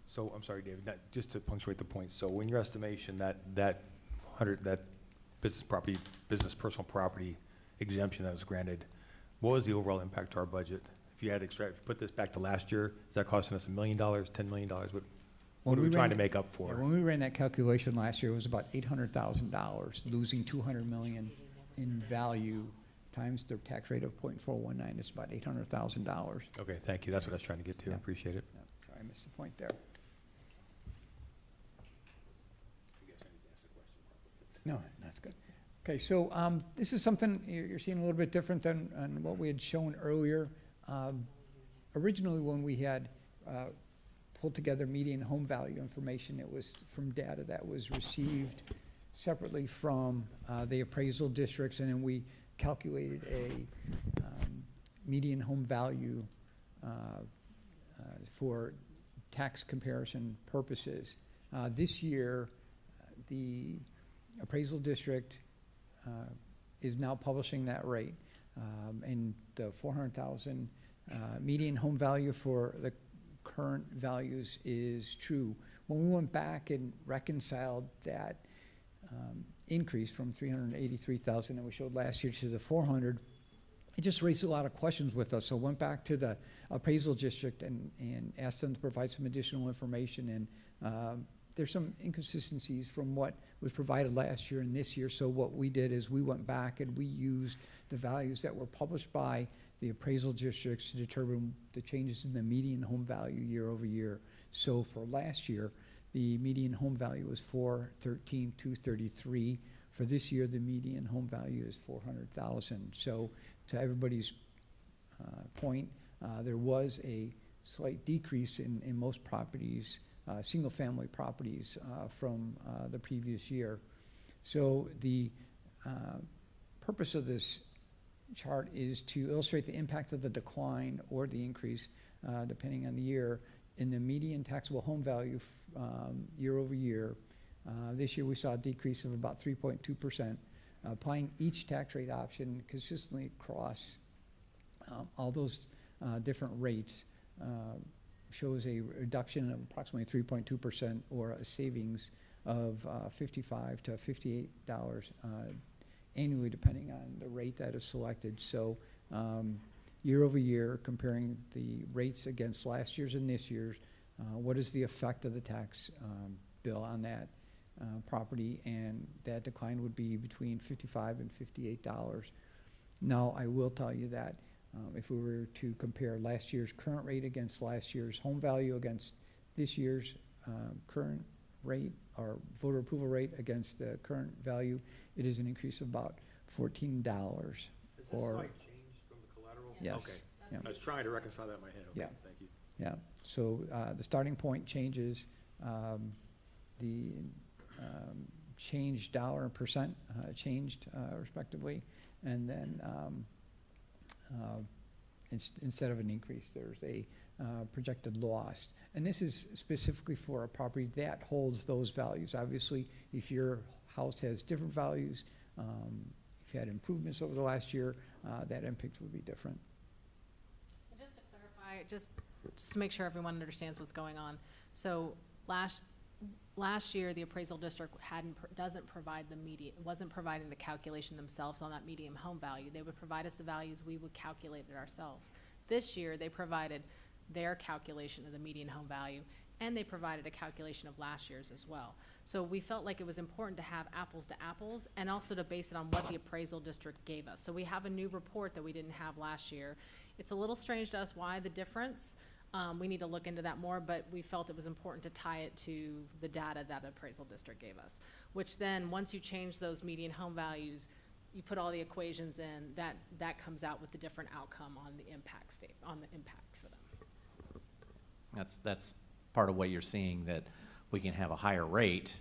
[SPEAKER 4] So, I'm sorry, David, just to punctuate the point, so in your estimation, that business personal property exemption that was granted, what was the overall impact to our budget? If you had if you put this back to last year, is that costing us $1 million, $10 million? What are we trying to make up for?
[SPEAKER 13] When we ran that calculation last year, it was about $800,000, losing $200 million in value times the tax rate of 0.419. It's about $800,000.
[SPEAKER 4] Okay, thank you. That's what I was trying to get to. I appreciate it.
[SPEAKER 13] Yeah, sorry, I missed the point there. No, that's good. Okay, so this is something you're seeing a little bit different than what we had shown earlier. Originally, when we had pulled together median home value information, it was from data that was received separately from the appraisal districts, and then we calculated a median home value for tax comparison purposes. This year, the appraisal district is now publishing that rate, and the 400,000 median home value for the current values is true. When we went back and reconciled that increase from 383,000 that we showed last year to the 400, it just raised a lot of questions with us. So went back to the appraisal district and asked them to provide some additional information, and there's some inconsistencies from what was provided last year and this year. So what we did is we went back and we used the values that were published by the appraisal districts to determine the changes in the median home value year over year. So for last year, the median home value was $413,233. For this year, the median home value is $400,000. So to everybody's point, there was a slight decrease in most properties, single-family properties from the previous year. So the purpose of this chart is to illustrate the impact of the decline or the increase, depending on the year, in the median taxable home value year over year. This year we saw a decrease of about 3.2%. Applying each tax rate option consistently across all those different rates shows a reduction of approximately 3.2% or a savings of $55 to $58 annually, depending on the rate that is selected. So year over year, comparing the rates against last year's and this year's, what is the effect of the tax bill on that property? And that decline would be between $55 and $58. Now, I will tell you that if we were to compare last year's current rate against last year's home value against this year's current rate or voter approval rate against the current value, it is an increase of about $14.
[SPEAKER 18] Is this like changed from the collateral?
[SPEAKER 13] Yes.
[SPEAKER 18] Okay.
[SPEAKER 13] Yeah.
[SPEAKER 18] I was trying to reconcile that in my head. Okay,
[SPEAKER 13] Yeah.
[SPEAKER 18] thank you.
[SPEAKER 13] Yeah, so the starting point changes, the changed dollar and percent changed respectively, and then instead of an increase, there's a projected loss. And this is specifically for a property that holds those values. Obviously, if your house has different values, if you had improvements over the last year, that impact would be different.
[SPEAKER 2] And just to clarify, just to make sure everyone understands what's going on. So last year, the appraisal district doesn't provide the wasn't providing the calculation themselves on that median home value. They would provide us the values, we would calculate it ourselves. This year, they provided their calculation of the median home value, and they provided a calculation of last year's as well. So we felt like it was important to have apples to apples and also to base it on what the appraisal district gave us. So we have a new report that we didn't have last year. It's a little strange to us why the difference. We need to look into that more, but we felt it was important to tie it to the data that appraisal district gave us, which then once you change those median home values, you put all the equations in, that comes out with the different outcome on the impact for them.
[SPEAKER 10] That's part of what you're seeing, that we can have a higher rate,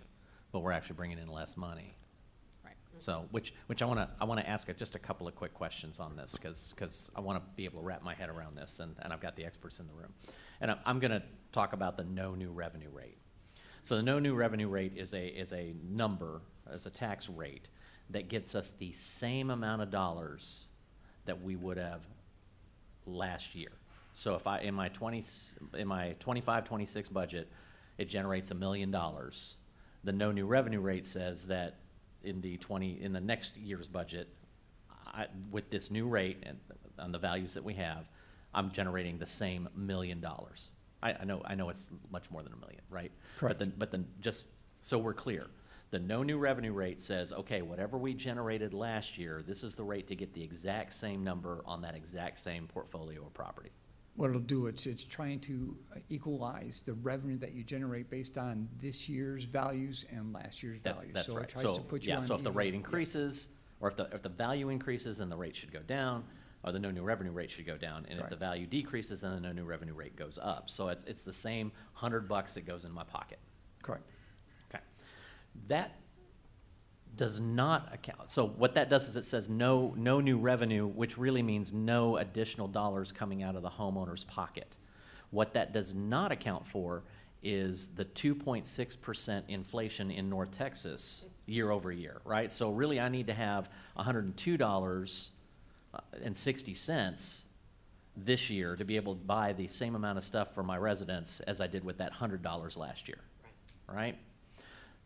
[SPEAKER 10] but we're actually bringing in less money.
[SPEAKER 2] Right.
[SPEAKER 10] So, which I want to ask just a couple of quick questions on this, because I want to be able to wrap my head around this, and I've got the experts in the room. And I'm going to talk about the no new revenue rate. So the no new revenue rate is a number, as a tax rate, that gets us the same amount of dollars that we would have last year. So if in my 25-26 budget, it generates $1 million. The no new revenue rate says that in the next year's budget, with this new rate and on the values that we have, I'm generating the same $1 million. I know it's much more than $1 million, right?
[SPEAKER 13] Correct.
[SPEAKER 10] But then just so we're clear, the no new revenue rate says, okay, whatever we generated last year, this is the rate to get the exact same number on that exact same portfolio or property.
[SPEAKER 13] What it'll do, it's trying to equalize the revenue that you generate based on this year's values and last year's values.
[SPEAKER 10] That's
[SPEAKER 13] So
[SPEAKER 10] right.
[SPEAKER 13] it tries to put you on
[SPEAKER 10] So if the
[SPEAKER 13] even-
[SPEAKER 10] rate increases, or if the value increases, then the rate should go down, or the no new revenue rate should go down. And if the
[SPEAKER 13] Correct.
[SPEAKER 10] value decreases, then the no new revenue rate goes up. So it's the same $100 that goes in my pocket.
[SPEAKER 13] Correct.
[SPEAKER 10] Okay. That does not account. So what that does is it says no new revenue, which really means no additional dollars coming out of the homeowner's pocket. What that does not account for is the 2.6% inflation in North Texas year over year, right? So really I need to have $102.60 this year to be able to buy the same amount of stuff for my residents as I did with that $100 last year, right?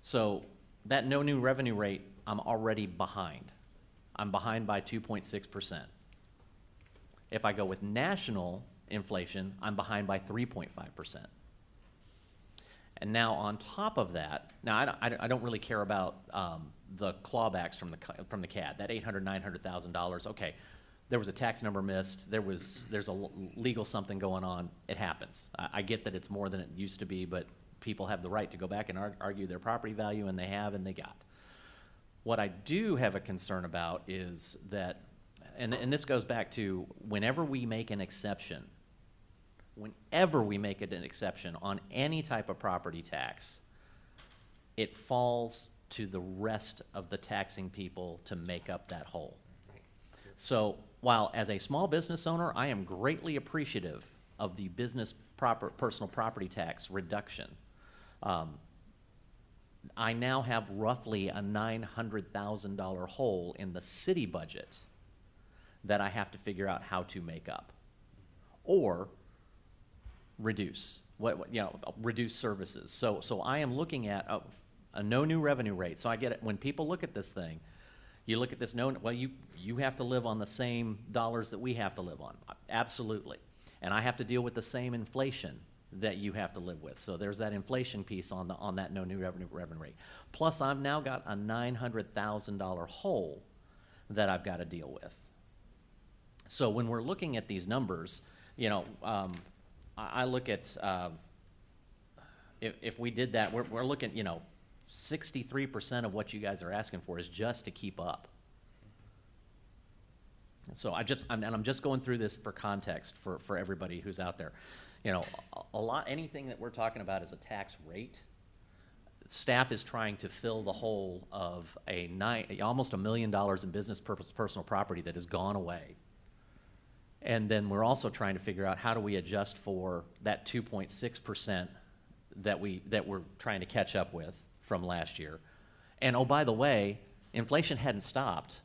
[SPEAKER 10] So that no new revenue rate, I'm already behind. I'm behind by 2.6%. If I go with national inflation, I'm behind by 3.5%. And now on top of that, now I don't really care about the clawbacks from the CAD, that $800,000-900,000. Okay, there was a tax number missed. There's a legal something going on. It happens. I get that it's more than it used to be, but people have the right to go back and argue their property value, and they have, and they got. What I do have a concern about is that, and this goes back to whenever we make an exception on any type of property tax, it falls to the rest of the taxing people to make up that hole. So while as a small business owner, I am greatly appreciative of the personal property tax reduction, I now have roughly a $900,000 hole in the city budget that I have to figure out how to make up or reduce reduce services. So I am looking at a no new revenue rate. So I get it, when people look at this thing, you look at this well, you have to live on the same dollars that we have to live on. Absolutely. And I have to deal with the same inflation that you have to live with. So there's that inflation piece on that no new revenue rate. Plus, I've now got a $900,000 hole that I've got to deal with. So when we're looking at these numbers, you know, I look at if we did that, we're looking, you know, 63% of what you guys are asking for is just to keep up. So I'm just going through this for context for everybody who's out there. You know, anything that we're talking about is a tax rate. Staff is trying to fill the hole of almost $1 million in business personal property that has gone away. And then we're also trying to figure out how do we adjust for that 2.6% that we're trying to catch up with from last year. And oh, by the way, inflation hadn't stopped.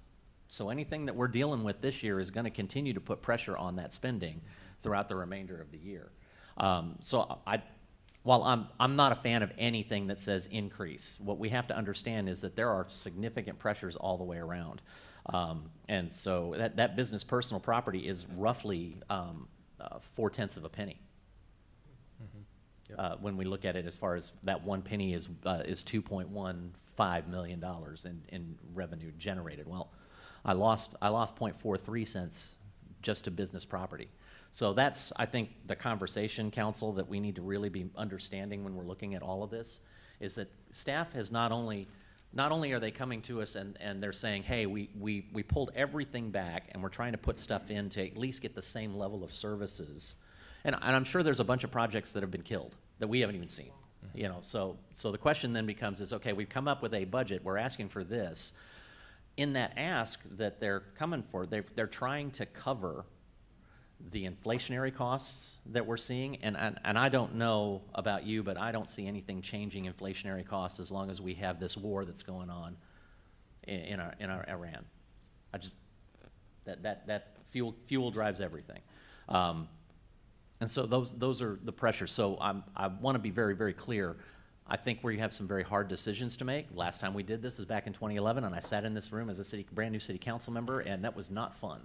[SPEAKER 10] So anything that we're dealing with this year is going to continue to put pressure on that spending throughout the remainder of the year. While I'm not a fan of anything that says increase, what we have to understand is that there are significant pressures all the way around. And so that business personal property is roughly 0.4 of a penny. When we look at it, as far as that 1 penny is $2.15 million in revenue generated. Well, I lost 0.43 cents just to business property. So that's, I think, the conversation, council, that we need to really be understanding when we're looking at all of this, is that staff has not only are they coming to us and they're saying, hey, we pulled everything back and we're trying to put stuff in to at least get the same level of services. And I'm sure there's a bunch of projects that have been killed that we haven't even seen. You know, so the question then becomes is, okay, we've come up with a budget, we're asking for this. In that ask that they're coming for, they're trying to cover the inflationary costs that we're seeing, and I don't know about you, but I don't see anything changing inflationary costs as long as we have this war that's going on in our Iran. That fuel drives everything. And so those are the pressures. So I want to be very, very clear. I think we have some very hard decisions to make. Last time we did this was back in 2011, and I sat in this room as a brand new city council member, and that was not fun.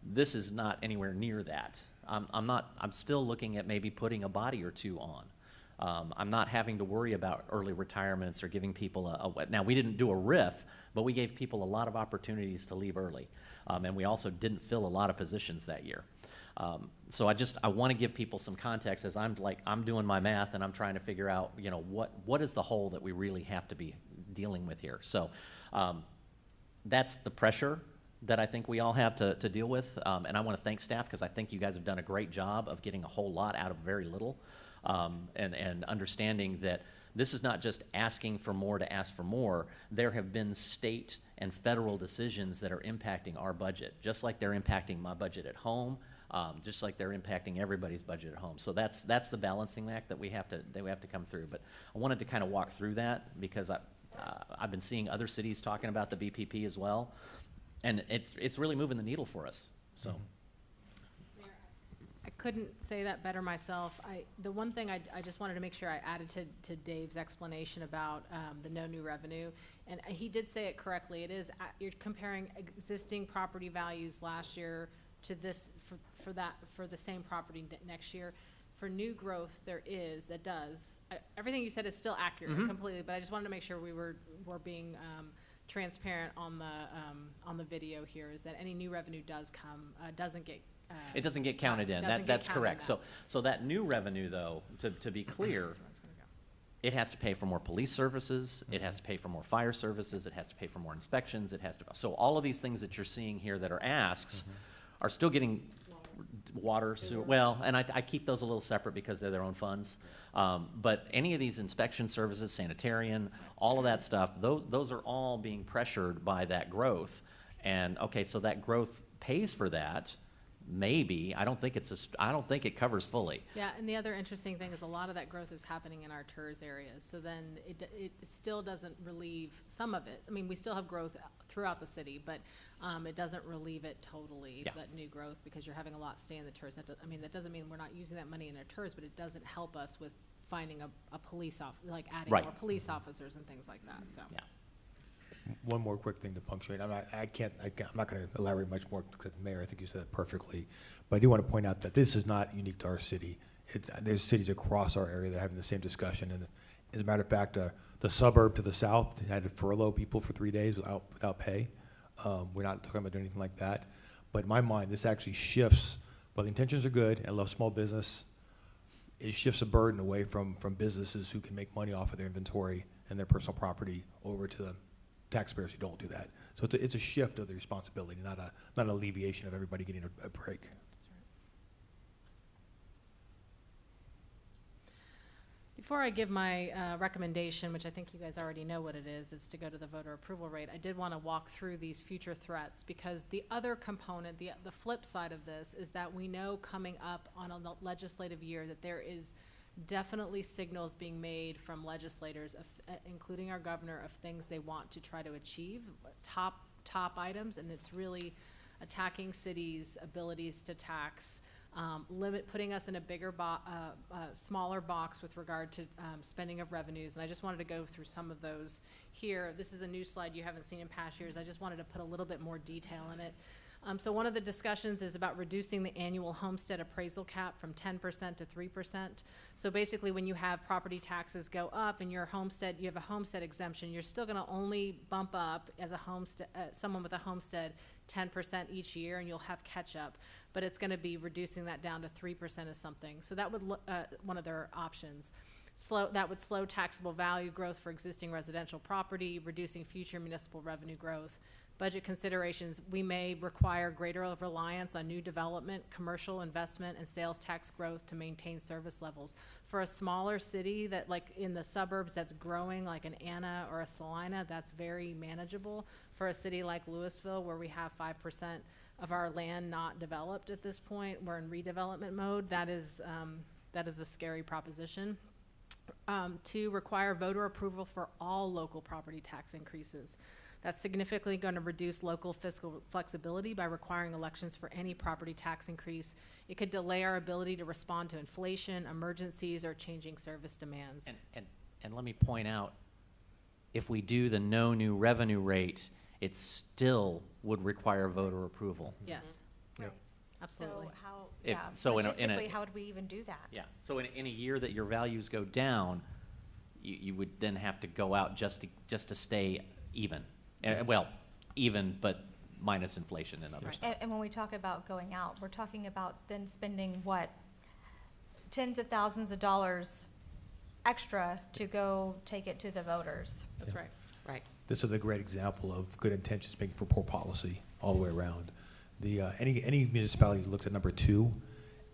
[SPEAKER 10] This is not anywhere near that. I'm still looking at maybe putting a body or two on. I'm not having to worry about early retirements or giving people now we didn't do a RIF, but we gave people a lot of opportunities to leave early. And we also didn't fill a lot of positions that year. So I want to give people some context as I'm doing my math and I'm trying to figure out, you know, what is the hole that we really have to be dealing with here. So that's the pressure that I think we all have to deal with. And I want to thank staff because I think you guys have done a great job of getting a whole lot out of very little, and understanding that this is not just asking for more to ask for more. There have been state and federal decisions that are impacting our budget, just like they're impacting my budget at home, just like they're impacting everybody's budget at home. So that's the balancing act that we have to come through. But I wanted to kind of walk through that because I've been seeing other cities talking about the BPP as well. And it's really moving the needle for us. So,
[SPEAKER 2] I couldn't say that better myself. The one thing I just wanted to make sure I added to Dave's explanation about the no new revenue, and he did say it correctly. It is you're comparing existing property values last year to this for the same property next year. For new growth, everything you said is still accurate completely. But I just wanted to make sure we're being transparent on the video here, is that any new revenue doesn't get counted in.
[SPEAKER 10] That's correct. So that new revenue, though, to be clear, it has to pay for more police services, it has to pay for more fire services, it has to pay for more inspections, so all of these things that you're seeing here that are asks are still getting water, sewer, well, and I keep those a little separate because they're their own funds. But any of these inspection services, sanitarian, all of that stuff, those are all being pressured by that growth. And okay, so that growth pays for that. Maybe I don't think it covers fully.
[SPEAKER 2] Yeah, and the other interesting thing is a lot of that growth is happening in our TERS areas. So then it still doesn't relieve some of it. I mean, we still have growth throughout the city, but it doesn't relieve it totally, that new growth, because you're having a lot stay in the TERS. That doesn't mean we're not using that money in our TERS, but it doesn't help us with finding a police like adding
[SPEAKER 10] Right.
[SPEAKER 2] more police officers and things like that, so.
[SPEAKER 10] Yeah.
[SPEAKER 4] One more quick thing to punctuate. I'm not going to elaborate much more, because Mayor, I think you said it perfectly. But I do want to point out that this is not unique to our city. There's cities across our area that are having the same discussion. And as a matter of fact, the suburb to the south had to furlough people for 3 days without pay. We're not talking about doing anything like that. But in my mind, this actually shifts, while the intentions are good, and I love small business, it shifts a burden away from businesses who can make money off of their inventory and their personal property over to the taxpayers who don't do that. So it's a shift of the responsibility, not an alleviation of everybody getting a break.
[SPEAKER 2] Before I give my recommendation, which I think you guys already know what it is, it's to go to the voter approval rate, I did want to walk through these future threats, because the other component, the flip side of this, is that we know coming up on a legislative year that there is definitely signals being made from legislators, including our governor, of things they want to try to achieve, top items, and it's really attacking cities' abilities to tax, putting us in a bigger smaller box with regard to spending of revenues. And I just wanted to go through some of those here. This is a new slide you haven't seen in past years. I just wanted to put a little bit more detail in it. So one of the discussions is about reducing the annual homestead appraisal cap from 10% to 3%. So basically, when you have property taxes go up and your homestead, you have a homestead exemption, you're still gonna only bump up as a homestead, someone with a homestead 10% each year, and you'll have catch up. But it's gonna be reducing that down to 3% of something. So that would, one of their options. That would slow taxable value growth for existing residential property, reducing future municipal revenue growth. Budget considerations, we may require greater reliance on new development, commercial investment, and sales tax growth to maintain service levels. For a smaller city that, like in the suburbs, that's growing, like an Anna or a Salina, that's very manageable. For a city like Lewisville, where we have 5% of our land not developed at this point, we're in redevelopment mode, that is a scary proposition. To require voter approval for all local property tax increases. That's significantly going to reduce local fiscal flexibility by requiring elections for any property tax increase. It could delay our ability to respond to inflation, emergencies, or changing service demands.
[SPEAKER 10] And let me point out, if we do the no new revenue rate, it still would require voter approval.
[SPEAKER 2] Yes.
[SPEAKER 5] Right.
[SPEAKER 2] Absolutely.
[SPEAKER 5] So how,
[SPEAKER 10] If-
[SPEAKER 5] yeah,
[SPEAKER 10] so in a-
[SPEAKER 5] logistically, how would we even do that?
[SPEAKER 10] Yeah, so in a year that your values go down, you would then have to go out just to stay even. Well, even, but minus inflation and other stuff.
[SPEAKER 5] And when we talk about going out, we're talking about then spending what? Tens of thousands of dollars extra to go take it to the voters.
[SPEAKER 2] That's right.
[SPEAKER 5] Right.
[SPEAKER 4] This is a great example of good intentions making for poor policy all the way around. Any municipality who looks at number 2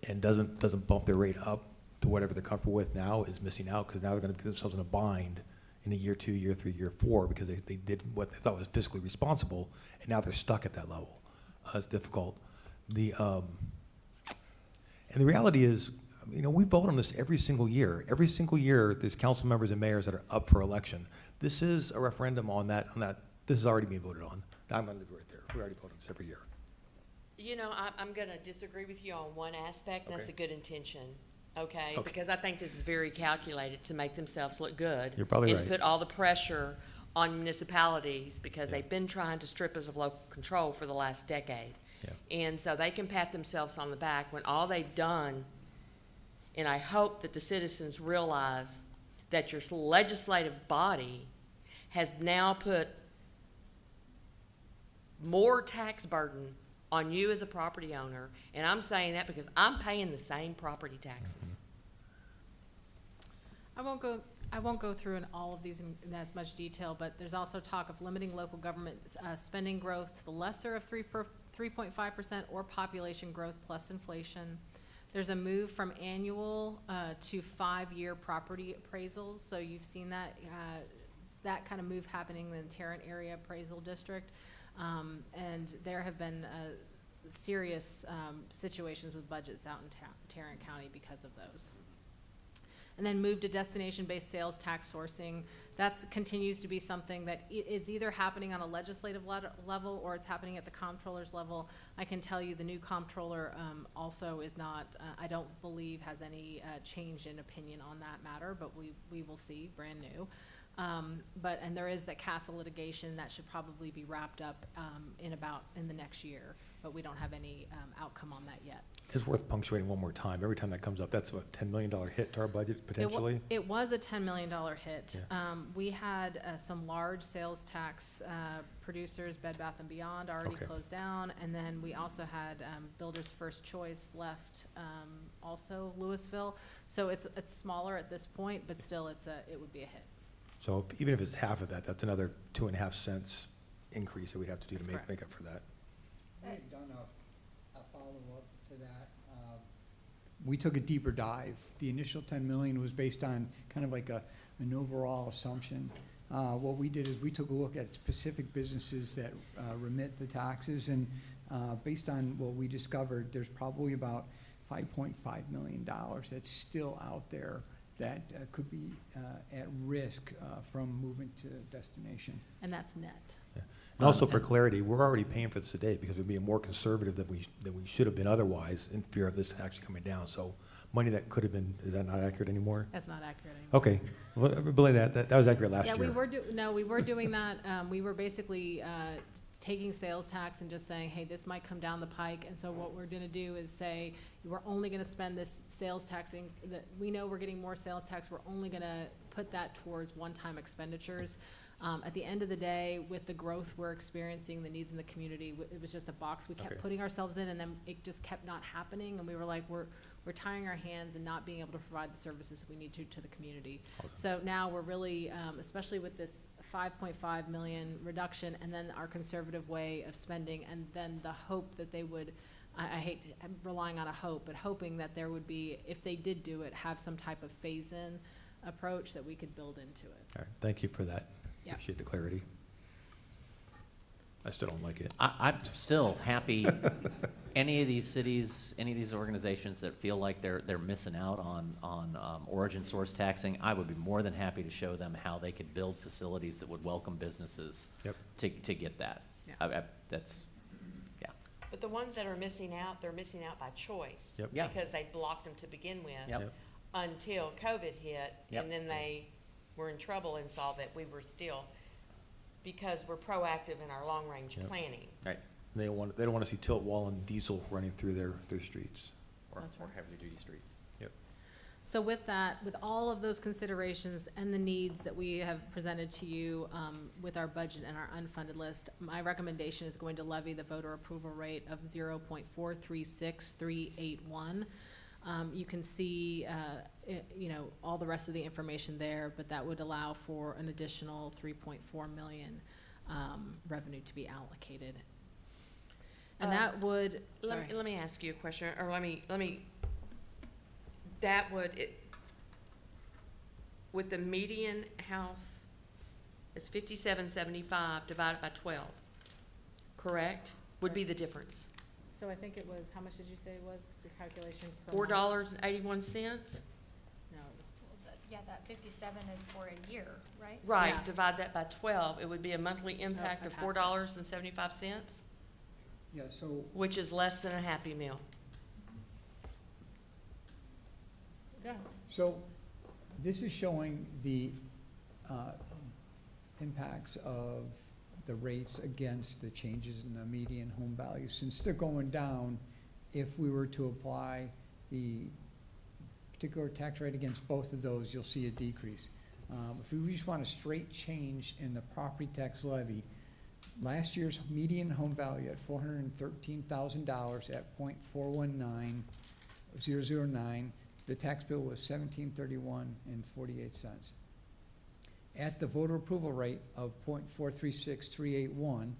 [SPEAKER 4] and doesn't bump their rate up to whatever they're comfortable with now is missing out, because now they're going to get themselves in a bind in a year 2, year 3, year 4, because they did what they thought was fiscally responsible, and now they're stuck at that level. It's difficult. And the reality is, we vote on this every single year. Every single year, there's council members and mayors that are up for election. This is a referendum on that. This is already being voted on. I'm going to leave it right there. We already vote on this every year.
[SPEAKER 14] I'm going to disagree with you on one aspect, and that's
[SPEAKER 4] Okay.
[SPEAKER 14] the good intention, okay? Because I think this is very calculated to make themselves look good.
[SPEAKER 4] You're probably
[SPEAKER 14] and
[SPEAKER 4] right.
[SPEAKER 14] to put all the pressure on municipalities, because they've been trying to strip us of local control for the last decade.
[SPEAKER 4] Yeah.
[SPEAKER 14] And so they can pat themselves on the back when all they've done, and I hope that the citizens realize that your legislative body has now put more tax burden on you as a property owner, and I'm saying that because I'm paying the same property taxes.
[SPEAKER 2] I won't go through in all of these in as much detail, but there's also talk of limiting local government spending growth to the lesser of 3.5% or population growth plus inflation. There's a move from annual to 5-year property appraisals. So you've seen that kind of move happening in the Tarrant Area Appraisal District. And there have been serious situations with budgets out in Tarrant County because of those. And then move to destination-based sales tax sourcing. That continues to be something that is either happening on a legislative level or it's happening at the comptroller's level. I can tell you the new comptroller also is not, I don't believe has any change in opinion on that matter, but we will see, brand new. And there is that castle litigation that should probably be wrapped up in the next year, but we don't have any outcome on that yet.
[SPEAKER 4] It's worth punctuating one more time. Every time that comes up, that's what, $10 million hit to our budget potentially?
[SPEAKER 2] It was a $10 million hit.
[SPEAKER 4] Yeah.
[SPEAKER 2] We had some large sales tax producers, Bed Bath & Beyond already
[SPEAKER 4] Okay.
[SPEAKER 2] closed down, and then we also had Builder's First Choice left, also Lewisville. So it's smaller at this point, but still it would be a hit.
[SPEAKER 4] So even if it's half of that, that's another 2.5 cents increase that we'd have to do
[SPEAKER 2] That's
[SPEAKER 4] to
[SPEAKER 2] correct.
[SPEAKER 4] make up for that.
[SPEAKER 13] We've done a follow-up to that. We took a deeper dive. The initial 10 million was based on kind of like an overall assumption. What we did is we took a look at specific businesses that remit the taxes, and based on what we discovered, there's probably about $5.5 million that's still out there that could be at risk from moving to destination.
[SPEAKER 2] And that's net.
[SPEAKER 4] Yeah. And also for clarity, we're already paying for this today because we're being more conservative than we should have been otherwise in fear of this actually coming down. So money that could have been, is that not accurate anymore?
[SPEAKER 2] That's not accurate anymore.
[SPEAKER 4] Okay, well, I believe that was accurate last year.
[SPEAKER 2] Yeah, we were doing that. We were basically taking sales tax and just saying, hey, this might come down the pike. And so what we're gonna do is say, we're only gonna spend this sales tax that we know we're getting more sales tax. We're only gonna put that towards one-time expenditures. At the end of the day, with the growth we're experiencing, the needs in the community, it was just a box we kept
[SPEAKER 4] Okay.
[SPEAKER 2] putting ourselves in, and then it just kept not happening. And we were like, we're tying our hands and not being able to provide the services we need to the community.
[SPEAKER 4] Awesome.
[SPEAKER 2] So now we're really, especially with this 5.5 million reduction, and then our conservative way of spending, and then the hope that they would, I hate relying on a hope, but hoping that there would be, if they did do it, have some type of phase-in approach that we could build into it.
[SPEAKER 4] All right, thank you for that.
[SPEAKER 2] Yeah.
[SPEAKER 4] Appreciate the clarity. I still don't like it.
[SPEAKER 10] I'm still happy, any of these cities, any of these organizations that feel like they're missing out on origin source taxing, I would be more than happy to show them how they could build facilities that would welcome businesses
[SPEAKER 4] Yep.
[SPEAKER 10] to get that.
[SPEAKER 2] Yeah.
[SPEAKER 10] That's, yeah.
[SPEAKER 14] But the ones that are missing out, they're missing out by choice.
[SPEAKER 4] Yep.
[SPEAKER 10] Yeah.
[SPEAKER 14] Because they blocked them to begin with.
[SPEAKER 10] Yep.
[SPEAKER 14] Until COVID hit,
[SPEAKER 10] Yep.
[SPEAKER 14] and then they were in trouble and saw that we were still, because we're proactive in our long-range
[SPEAKER 4] Yep.
[SPEAKER 14] planning.
[SPEAKER 10] Right.
[SPEAKER 4] They don't want to see tilt wall and diesel running through their streets.
[SPEAKER 10] Or
[SPEAKER 2] That's right.
[SPEAKER 10] heavier duty streets.
[SPEAKER 4] Yep.
[SPEAKER 2] So with that, with all of those considerations and the needs that we have presented to you with our budget and our unfunded list, my recommendation is going to levy the voter approval rate of 0.436381. You can see, all the rest of the information there, but that would allow for an additional 3.4 million revenue to be allocated. And that would, sorry.
[SPEAKER 14] Let me ask you a question, or with the median house, it's 5775 divided by 12, correct? Would be the difference.
[SPEAKER 2] So I think it was, how much did you say was the calculation per month?
[SPEAKER 14] $4.81?
[SPEAKER 2] No, it was,
[SPEAKER 5] Yeah, that 57 is for a year, right?
[SPEAKER 14] Right,
[SPEAKER 2] Yeah.
[SPEAKER 14] divide that by 12, it would be a monthly impact
[SPEAKER 2] I
[SPEAKER 14] of
[SPEAKER 2] passed it.
[SPEAKER 14] $4.75,
[SPEAKER 13] Yeah, so
[SPEAKER 14] which is less than a Happy Meal.
[SPEAKER 2] Yeah.
[SPEAKER 13] So this is showing the impacts of the rates against the changes in the median home value. Since they're going down, if we were to apply the particular tax rate against both of those, you'll see a decrease. If we just want a straight change in the property tax levy, last year's median home value at $413,000 at 0.419009, the tax bill was $1731.48. At the voter approval rate of 0.436381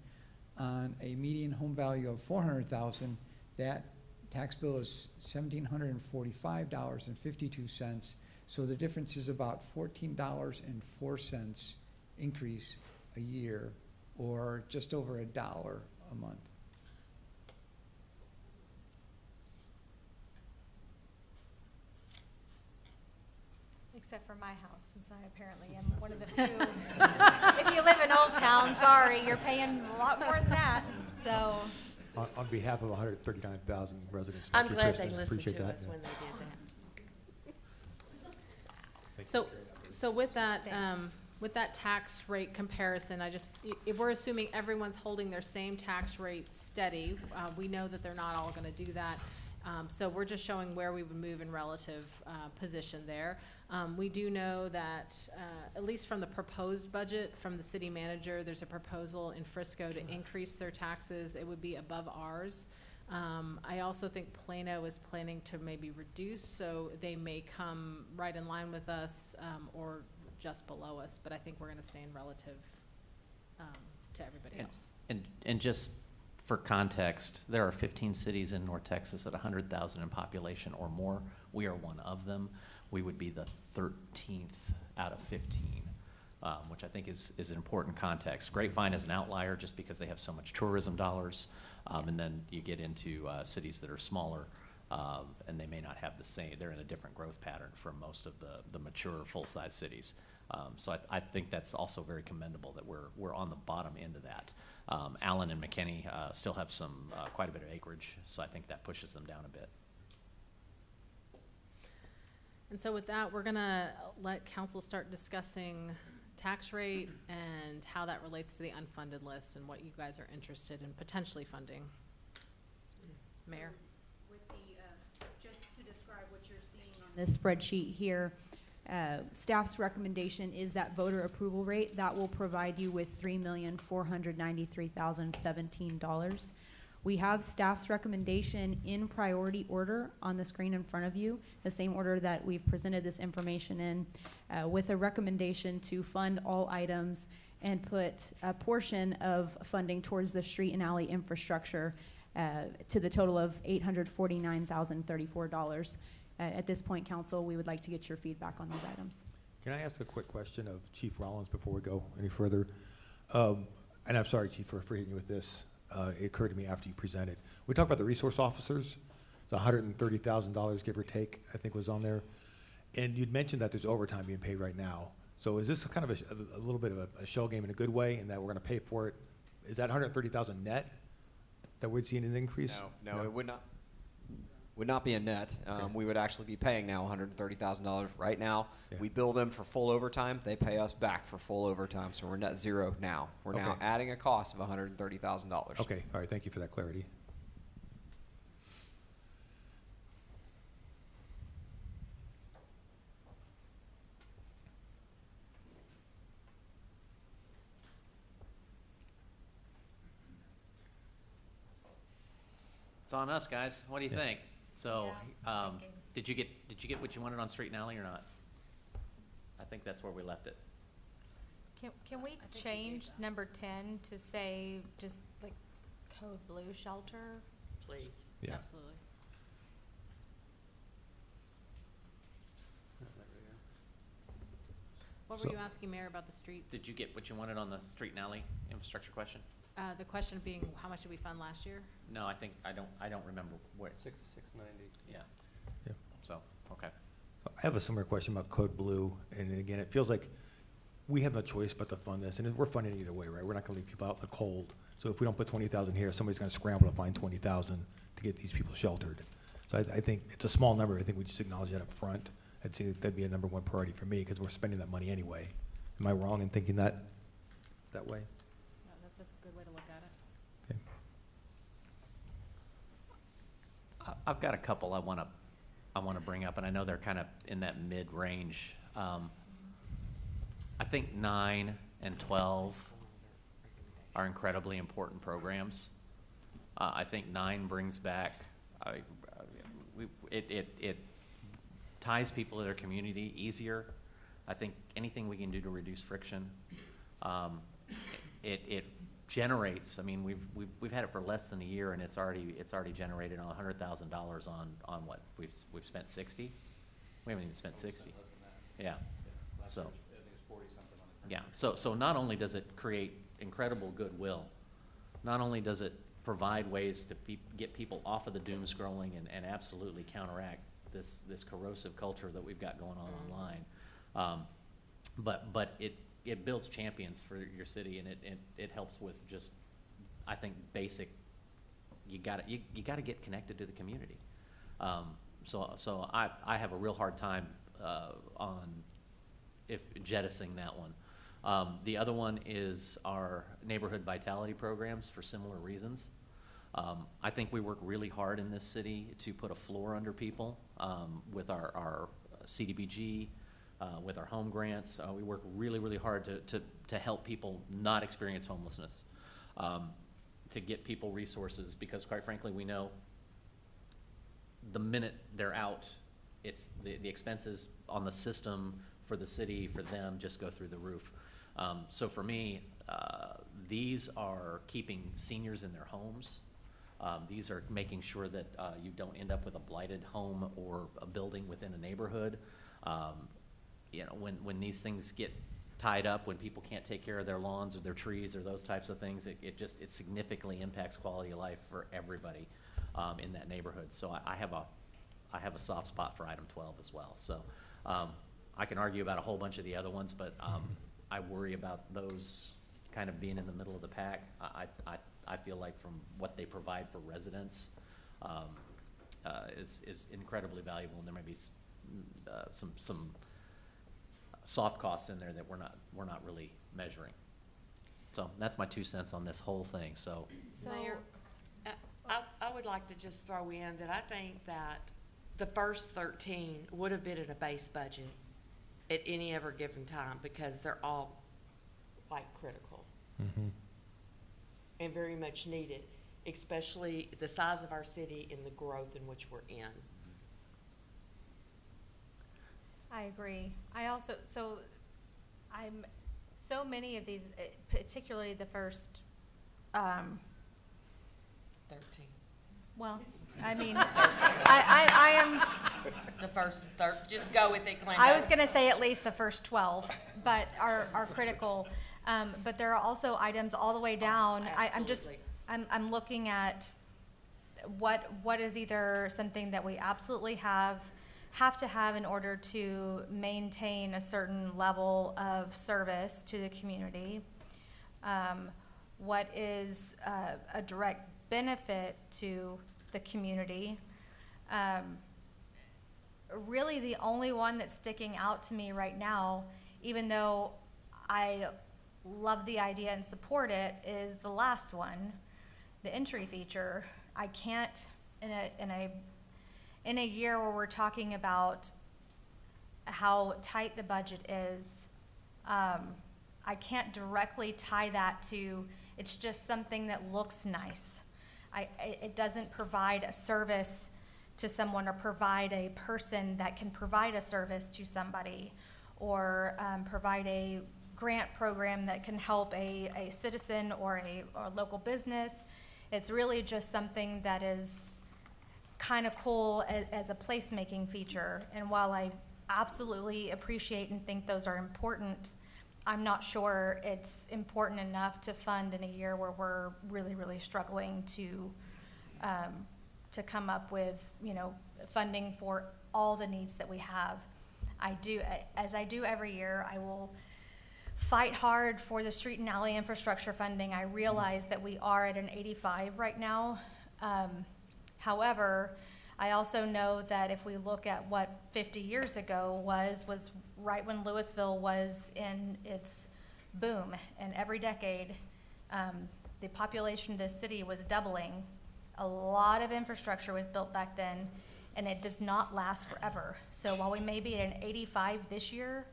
[SPEAKER 13] on a median home value of $400,000, that tax bill is $1,745.52. So the difference is about $14.04 increase a year, or just over $1 a month.
[SPEAKER 5] Except for my house, since I apparently am one of the few. If you live in Old Town, sorry, you're paying a lot more than that, so.
[SPEAKER 4] On behalf of 139,000 residents,
[SPEAKER 14] I'm
[SPEAKER 4] thank you,
[SPEAKER 14] glad they
[SPEAKER 4] Kristen.
[SPEAKER 14] listened
[SPEAKER 4] Appreciate
[SPEAKER 14] to
[SPEAKER 4] that.
[SPEAKER 14] us
[SPEAKER 4] Yeah.
[SPEAKER 14] when they did that.
[SPEAKER 2] So with that, with that tax rate comparison, if we're assuming everyone's holding their same tax rate steady, we know that they're not all gonna do that. So we're just showing where we would move in relative, position there. We do know that, at least from the proposed budget from the city manager, there's a proposal in Frisco to increase their taxes. It would be above ours. I also think Plano is planning to maybe reduce, so they may come right in line with us, or just below us, but I think we're gonna stay in relative, to everybody else.
[SPEAKER 10] And just for context, there are 15 cities in North Texas at 100,000 in population or more. We are one of them. We would be the 13th out of 15, which I think is an important context. Grapevine is an outlier just because they have so much tourism dollars, and then you get into cities that are smaller, and they may not have the same, they're in a different growth pattern from most of the mature full-size cities. So I think that's also very commendable that we're on the bottom end of that. Allen and McKinney still have some quite a bit of acreage, so I think that pushes them down a bit.
[SPEAKER 2] And so with that, we're gonna let council start discussing tax rate and how that relates to the unfunded list and what you guys are interested in potentially funding. Mayor?
[SPEAKER 6] With the, just to describe what you're seeing on this spreadsheet here, staff's recommendation is that voter approval rate. That will provide you with $3,493,017. We have staff's recommendation in priority order on the screen in front of you, the same order that we've presented this information in, with a recommendation to fund all items and put a portion of funding towards the street and alley infrastructure to the total of $849,034. At this point, council, we would like to get your feedback on these items.
[SPEAKER 4] Can I ask a quick question of Chief Rollins before we go any further? And I'm sorry, Chief, for hitting you with this. It occurred to me after you presented. We talked about the resource officers. It's $130,000, give or take, I think was on there. And you'd mentioned that there's overtime being paid right now. So is this kind of a little bit of a shell game in a good way, in that we're going to pay for it? Is that $130,000 net that we'd see an increase?
[SPEAKER 21] No, it would not. Would not be a net. We would actually be paying now $130,000 right now.
[SPEAKER 4] Yeah.
[SPEAKER 21] We bill them for full overtime. They pay us back for full overtime, so we're net zero now. We're now
[SPEAKER 4] Okay.
[SPEAKER 21] adding a cost of $130,000.
[SPEAKER 4] Okay, all right, thank you for that clarity.
[SPEAKER 10] It's on us, guys. What do you think? So, did you get what you wanted on street and alley or not? I think that's where we left it.
[SPEAKER 5] Can we change number 10 to say just like code blue shelter?
[SPEAKER 14] Please.
[SPEAKER 4] Yeah.
[SPEAKER 2] Absolutely. What were
[SPEAKER 4] So-
[SPEAKER 2] you asking, Mayor, about the streets?
[SPEAKER 10] Did you get what you wanted on the street and alley infrastructure question?
[SPEAKER 2] The question being, how much did we fund last year?
[SPEAKER 10] No, I think, I don't remember what.
[SPEAKER 7] 690.
[SPEAKER 10] Yeah.
[SPEAKER 4] Yeah.
[SPEAKER 10] So, okay.
[SPEAKER 4] I have a similar question about Code Blue, and again, it feels like we have no choice but to fund this, and we're funding it either way, right? We're not gonna leave people out in the cold. So if we don't put 20,000 here, somebody's gonna scramble to find 20,000 to get these people sheltered. So I think it's a small number. I think we just acknowledge that up front. I'd say that'd be a number one priority for me, because we're spending that money anyway. Am I wrong in thinking that way?
[SPEAKER 2] No, that's a good way to look at it.
[SPEAKER 4] Okay.
[SPEAKER 10] I've got a couple I wanna bring up, and I know they're kind of in that mid-range. I think 9 and 12 are incredibly important programs. I think 9 brings back, it ties people to their community easier. I think anything we can do to reduce friction. It generates, I mean, we've had it for less than a year, and it's already generated $100,000 on what? We've spent 60? We haven't even spent 60. Yeah. So. Yeah, so not only does it create incredible goodwill, not only does it provide ways to get people off of the doom scrolling and absolutely counteract this corrosive culture that we've got going on online, But it builds champions for your city, and it helps with just, I think, basic, you gotta get connected to the community. So I have a real hard time on jettisoning that one. The other one is our neighborhood vitality programs for similar reasons. I think we work really hard in this city to put a floor under people with our CDBG, with our home grants. We work really, really hard to help people not experience homelessness, to get people resources, because quite frankly, we know the minute they're out, it's the expenses on the system for the city, for them, just go through the roof. So for me, these are keeping seniors in their homes. These are making sure that you don't end up with a blighted home or a building within a neighborhood. You know, when these things get tied up, when people can't take care of their lawns or their trees or those types of things, it significantly impacts quality of life for everybody in that neighborhood. So I have a soft spot for item 12 as well. So I can argue about a whole bunch of the other ones, but I worry about those kind of being in the middle of the pack. I feel like from what they provide for residents is incredibly valuable, and there may be some soft costs in there that we're not really measuring. So that's my 2 cents on this whole thing. So
[SPEAKER 14] Mayor, I would like to just throw in that I think that the first 13 would have been in a base budget at any ever given time, because they're all quite critical and very much needed, especially the size of our city and the growth in which we're in.
[SPEAKER 5] I agree. I also, so many of these, particularly the first,
[SPEAKER 14] 13.
[SPEAKER 5] well, I mean, I am.
[SPEAKER 14] The first just go with it, Glenda.
[SPEAKER 5] I was gonna say at least the first 12, but are critical. But there are also items all the way down. I'm looking at what is either something that we absolutely have to have in order to maintain a certain level of service to the community. What is a direct benefit to the community. Really the only one that's sticking out to me right now, even though I love the idea and support it, is the last one, the entry feature. I can't, in a year where we're talking about how tight the budget is, I can't directly tie that to, it's just something that looks nice. It doesn't provide a service to someone or provide a person that can provide a service to somebody, or provide a grant program that can help a citizen or a local business. It's really just something that is kind of cool as a placemaking feature. And while I absolutely appreciate and think those are important, I'm not sure it's important enough to fund in a year where we're really, really struggling to come up with, funding for all the needs that we have. As I do every year, I will fight hard for the street and alley infrastructure funding. I realize that we are at an 85 right now. However, I also know that if we look at what 50 years ago was right when Lewisville was in its boom, and every decade, the population of the city was doubling. A lot of infrastructure was built back then, and it does not last forever. So while we may be at an 85 this year,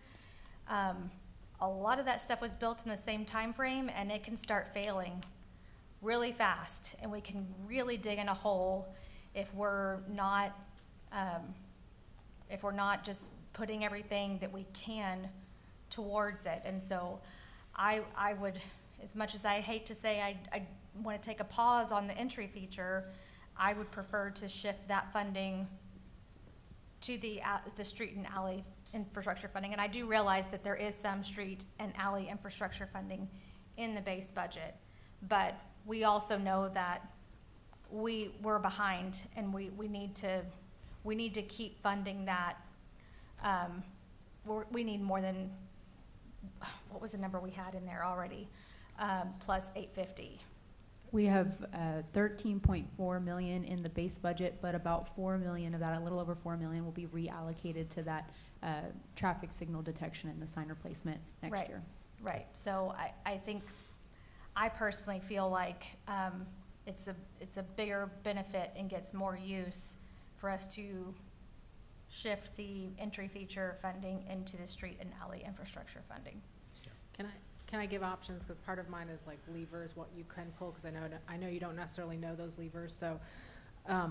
[SPEAKER 5] a lot of that stuff was built in the same time frame, and it can start failing really fast, and we can really dig in a hole if we're not just putting everything that we can towards it. And so I would, as much as I hate to say I want to take a pause on the entry feature, I would prefer to shift that funding to the street and alley infrastructure funding. And I do realize that there is some street and alley infrastructure funding in the base budget, but we also know that we're behind, and we need to keep funding that we need more than, what was the number we had in there already? Plus 850.
[SPEAKER 6] We have 13.4 million in the base budget, but about 4 million of that, a little over 4 million, will be reallocated to that traffic signal detection and the sign replacement next year.
[SPEAKER 5] Right. So I think, I personally feel like it's a bigger benefit and gets more use for us to shift the entry feature funding into the street and alley infrastructure funding.
[SPEAKER 2] Can I give options? Because part of mine is like levers, what you can pull, because I know you don't necessarily know those levers. So I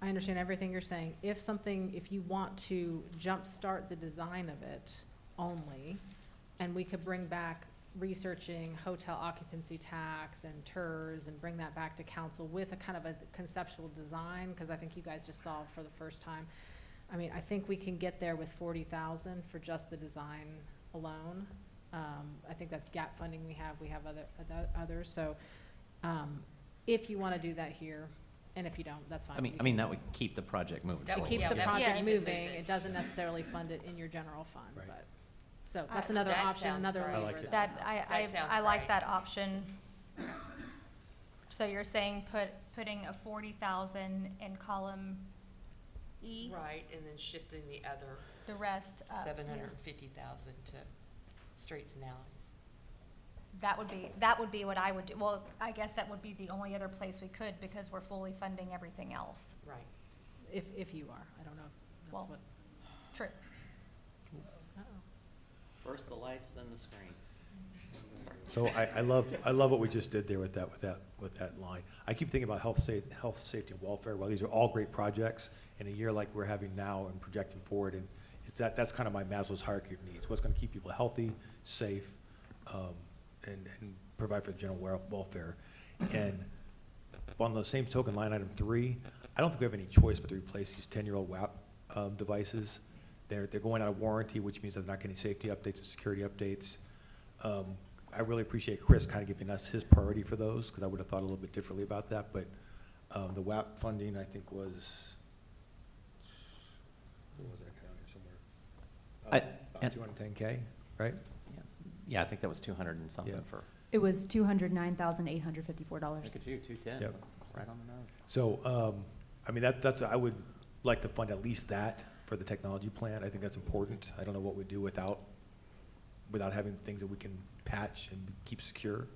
[SPEAKER 2] understand everything you're saying. If you want to jumpstart the design of it only, and we could bring back researching hotel occupancy tax and TERS and bring that back to council with a kind of a conceptual design, because I think you guys just saw for the first time. I mean, I think we can get there with 40,000 for just the design alone. I think that's gap funding we have others. So if you want to do that here, and if you don't, that's fine.
[SPEAKER 10] I mean, that would keep the project moving.
[SPEAKER 2] It keeps the project moving. It doesn't necessarily fund it in your general fund, but. So that's another option, another lever.
[SPEAKER 5] I like that option. So you're saying putting a 40,000 in column E?
[SPEAKER 14] Right, and then shifting
[SPEAKER 5] the rest up.
[SPEAKER 14] 750,000 to streets and alleys.
[SPEAKER 5] That would be what I would do. Well, I guess that would be the only other place we could, because we're fully funding everything else.
[SPEAKER 14] Right.
[SPEAKER 2] If you are, I don't know if that's what.
[SPEAKER 5] True.
[SPEAKER 1] First the lights, then the screen.
[SPEAKER 4] So I love what we just did there with that line. I keep thinking about health, safety, and welfare. Well, these are all great projects in a year like we're having now and projecting forward. And that's kind of my Maslow's hierarchy of needs. What's going to keep people healthy, safe, and provide for general welfare. And on the same token, line item 3, I don't think we have any choice but to replace these 10-year-old WAP devices. They're going out of warranty, which means they're not getting safety updates and security updates. I really appreciate Chris kind of giving us his priority for those, because I would have thought a little bit differently about that. But the WAP funding, I think, was, what was that down here somewhere? About 210K, right?
[SPEAKER 10] Yeah, I think that was 200 and something for.
[SPEAKER 6] It was $209,854.
[SPEAKER 10] Look at you, 210.
[SPEAKER 4] Yep.
[SPEAKER 10] Right on the nose.
[SPEAKER 4] So, I mean, that's I would like to fund at least that for the technology plan. I think that's important. I don't know what we'd do without having things that we can patch and keep secure.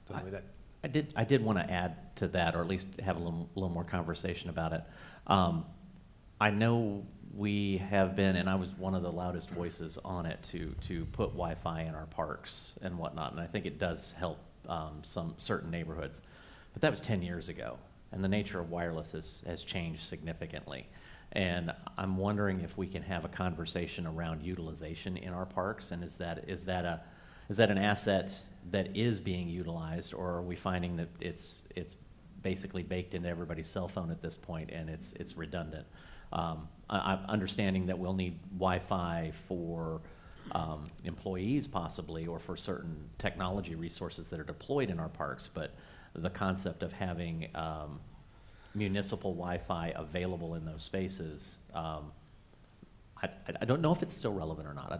[SPEAKER 4] So anyway,
[SPEAKER 10] I did want to add to that, or at least have a little more conversation about it. I know we have been, and I was one of the loudest voices on it, to put Wi-Fi in our parks and whatnot, and I think it does help some certain neighborhoods. But that was 10 years ago, and the nature of wireless has changed significantly. And I'm wondering if we can have a conversation around utilization in our parks, and is that an asset that is being utilized, or are we finding that it's basically baked into everybody's cell phone at this point and it's redundant? I'm understanding that we'll need Wi-Fi for employees possibly, or for certain technology resources that are deployed in our parks, but the concept of having municipal Wi-Fi available in those spaces, I don't know if it's still relevant or not.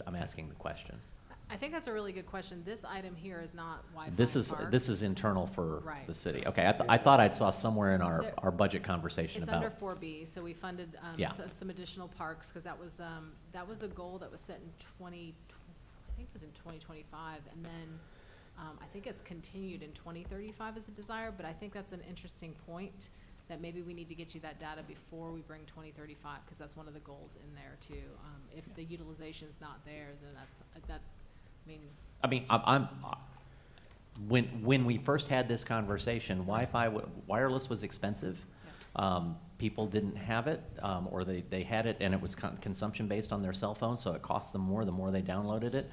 [SPEAKER 10] I'm asking the question.
[SPEAKER 2] I think that's a really good question. This item here is not Wi-Fi.
[SPEAKER 10] This is internal for
[SPEAKER 2] Right.
[SPEAKER 10] the city. Okay, I thought I saw somewhere in our budget conversation
[SPEAKER 2] It's
[SPEAKER 10] about.
[SPEAKER 2] under 4B, so we funded
[SPEAKER 10] Yeah.
[SPEAKER 2] some additional parks, because that was a goal that was set in 2025, and then I think it's continued in 2035 as a desire. But I think that's an interesting point, that maybe we need to get you that data before we bring 2035, because that's one of the goals in there too. If the utilization's not there, then
[SPEAKER 10] When we first had this conversation, wireless was expensive. People didn't have it, or they had it and it was consumption based on their cell phone, so it cost them more the more they downloaded it.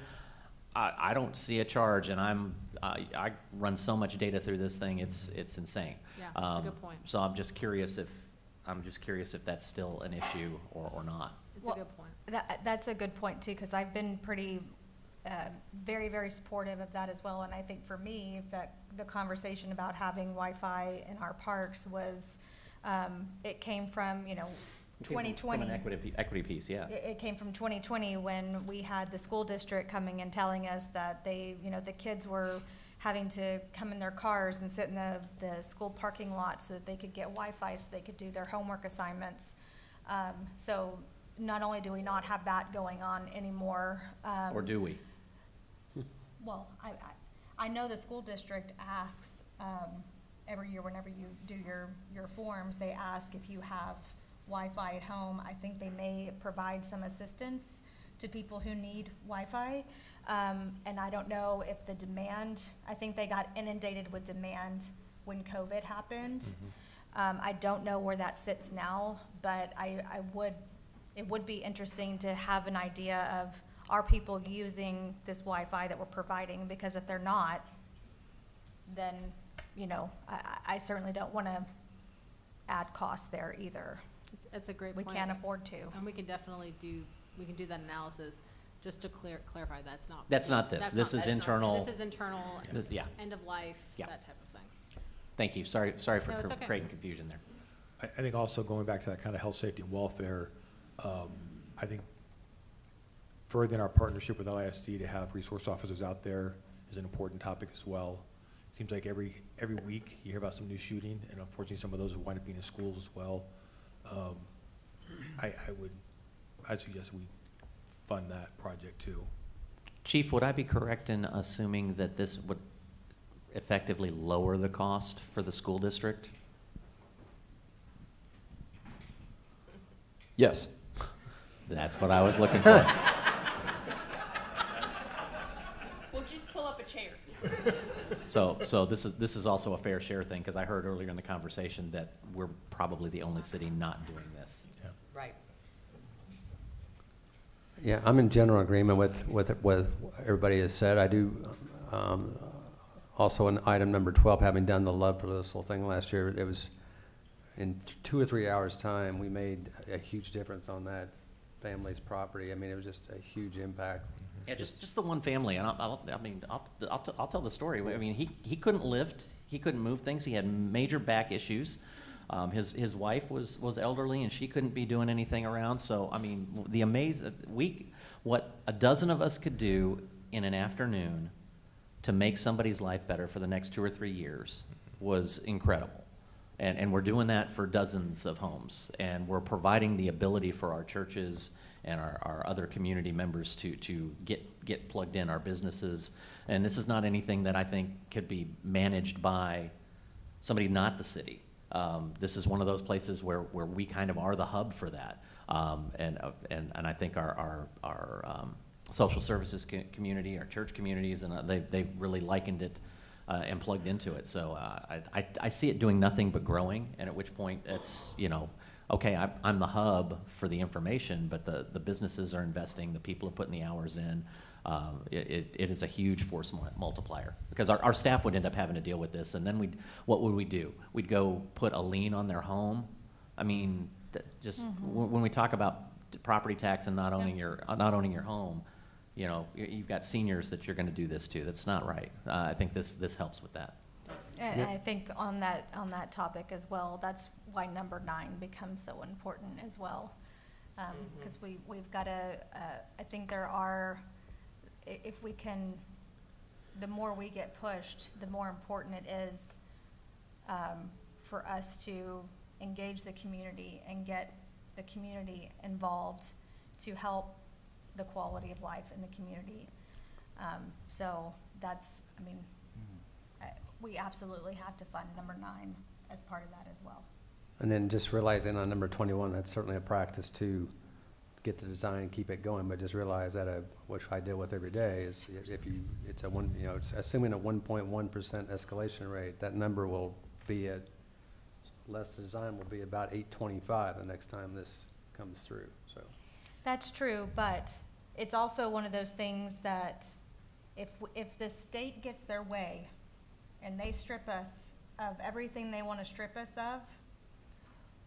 [SPEAKER 10] I don't see a charge, and I run so much data through this thing, it's insane.
[SPEAKER 2] Yeah, that's a good point.
[SPEAKER 10] So I'm just curious if that's still an issue or not.
[SPEAKER 2] It's a good point.
[SPEAKER 5] That's a good point too, because I've been pretty, very, very supportive of that as well. And I think for me, that the conversation about having Wi-Fi in our parks was, it came from,
[SPEAKER 1] From
[SPEAKER 5] 2020.
[SPEAKER 1] an equity piece, yeah.
[SPEAKER 5] It came from 2020 when we had the school district coming and telling us that they, the kids were having to come in their cars and sit in the school parking lot so that they could get Wi-Fi, so they could do their homework assignments. So not only do we not have that going on anymore.
[SPEAKER 1] Or do we?
[SPEAKER 5] Well, I know the school district asks every year whenever you do your forms, they ask if you have Wi-Fi at home. I think they may provide some assistance to people who need Wi-Fi. And I don't know if the demand, I think they got inundated with demand when COVID happened. I don't know where that sits now, but it would be interesting to have an idea of, are people using this Wi-Fi that we're providing? Because if they're not, then, I certainly don't want to add costs there either.
[SPEAKER 2] It's a great
[SPEAKER 5] We
[SPEAKER 2] point.
[SPEAKER 5] can't afford to.
[SPEAKER 2] And we can definitely do that analysis, just to clarify, that's not.
[SPEAKER 1] That's not this. This is internal.
[SPEAKER 2] This is internal,
[SPEAKER 1] Yeah.
[SPEAKER 2] end of life,
[SPEAKER 1] Yeah.
[SPEAKER 2] that type of thing.
[SPEAKER 1] Thank you. Sorry for
[SPEAKER 2] No, it's okay.
[SPEAKER 1] creating confusion there.
[SPEAKER 4] I think also going back to that kind of health, safety, and welfare, I think furthering our partnership with LISD to have resource officers out there is an important topic as well. It seems like every week you hear about some new shooting, and unfortunately some of those wind up being in schools as well. I'd suggest we fund that project too.
[SPEAKER 10] Chief, would I be correct in assuming that this would effectively lower the cost for the school district?
[SPEAKER 21] Yes.
[SPEAKER 10] That's what I was looking for.
[SPEAKER 14] We'll just pull up a chair.
[SPEAKER 10] So this is also a fair share thing, because I heard earlier in the conversation that we're probably the only city not doing this.
[SPEAKER 14] Right.
[SPEAKER 7] Yeah, I'm in general agreement with what everybody has said. I do, also in item number 12, having done the Livewell thing last year, it was in 2 or 3 hours' time, we made a huge difference on that family's property. I mean, it was just a huge impact.
[SPEAKER 10] Yeah, just the one family, and I'll tell the story. I mean, he couldn't lift, he couldn't move things, he had major back issues. His wife was elderly, and she couldn't be doing anything around. So I mean, what a dozen of us could do in an afternoon to make somebody's life better for the next 2 or 3 years was incredible. And we're doing that for dozens of homes, and we're providing the ability for our churches and our other community members to get plugged in, our businesses. And this is not anything that I think could be managed by somebody not the city. This is one of those places where we kind of are the hub for that. And I think our social services community, our church communities, and they've really likened it and plugged into it. So I see it doing nothing but growing, and at which point it's, okay, I'm the hub for the information, but the businesses are investing, the people are putting the hours in. It is a huge force multiplier, because our staff would end up having to deal with this, and then what would we do? We'd go put a lien on their home. I mean, when we talk about property tax and not owning your home, you've got seniors that you're going to do this to. That's not right. I think this helps with that.
[SPEAKER 5] And I think on that topic as well, that's why number 9 becomes so important as well. Because we've got to, I think there are, if we can, the more we get pushed, the more important it is for us to engage the community and get the community involved to help the quality of life in the community. So that's, we absolutely have to fund number 9 as part of that as well.
[SPEAKER 7] And then just realizing on number 21, that's certainly a practice to get the design and keep it going, but just realize that which I deal with every day is it's assuming a 1.1% escalation rate, that number will be at, less design will be about 825 the next time this comes through, so.
[SPEAKER 5] That's true, but it's also one of those things that if the state gets their way and they strip us of everything they want to strip us of,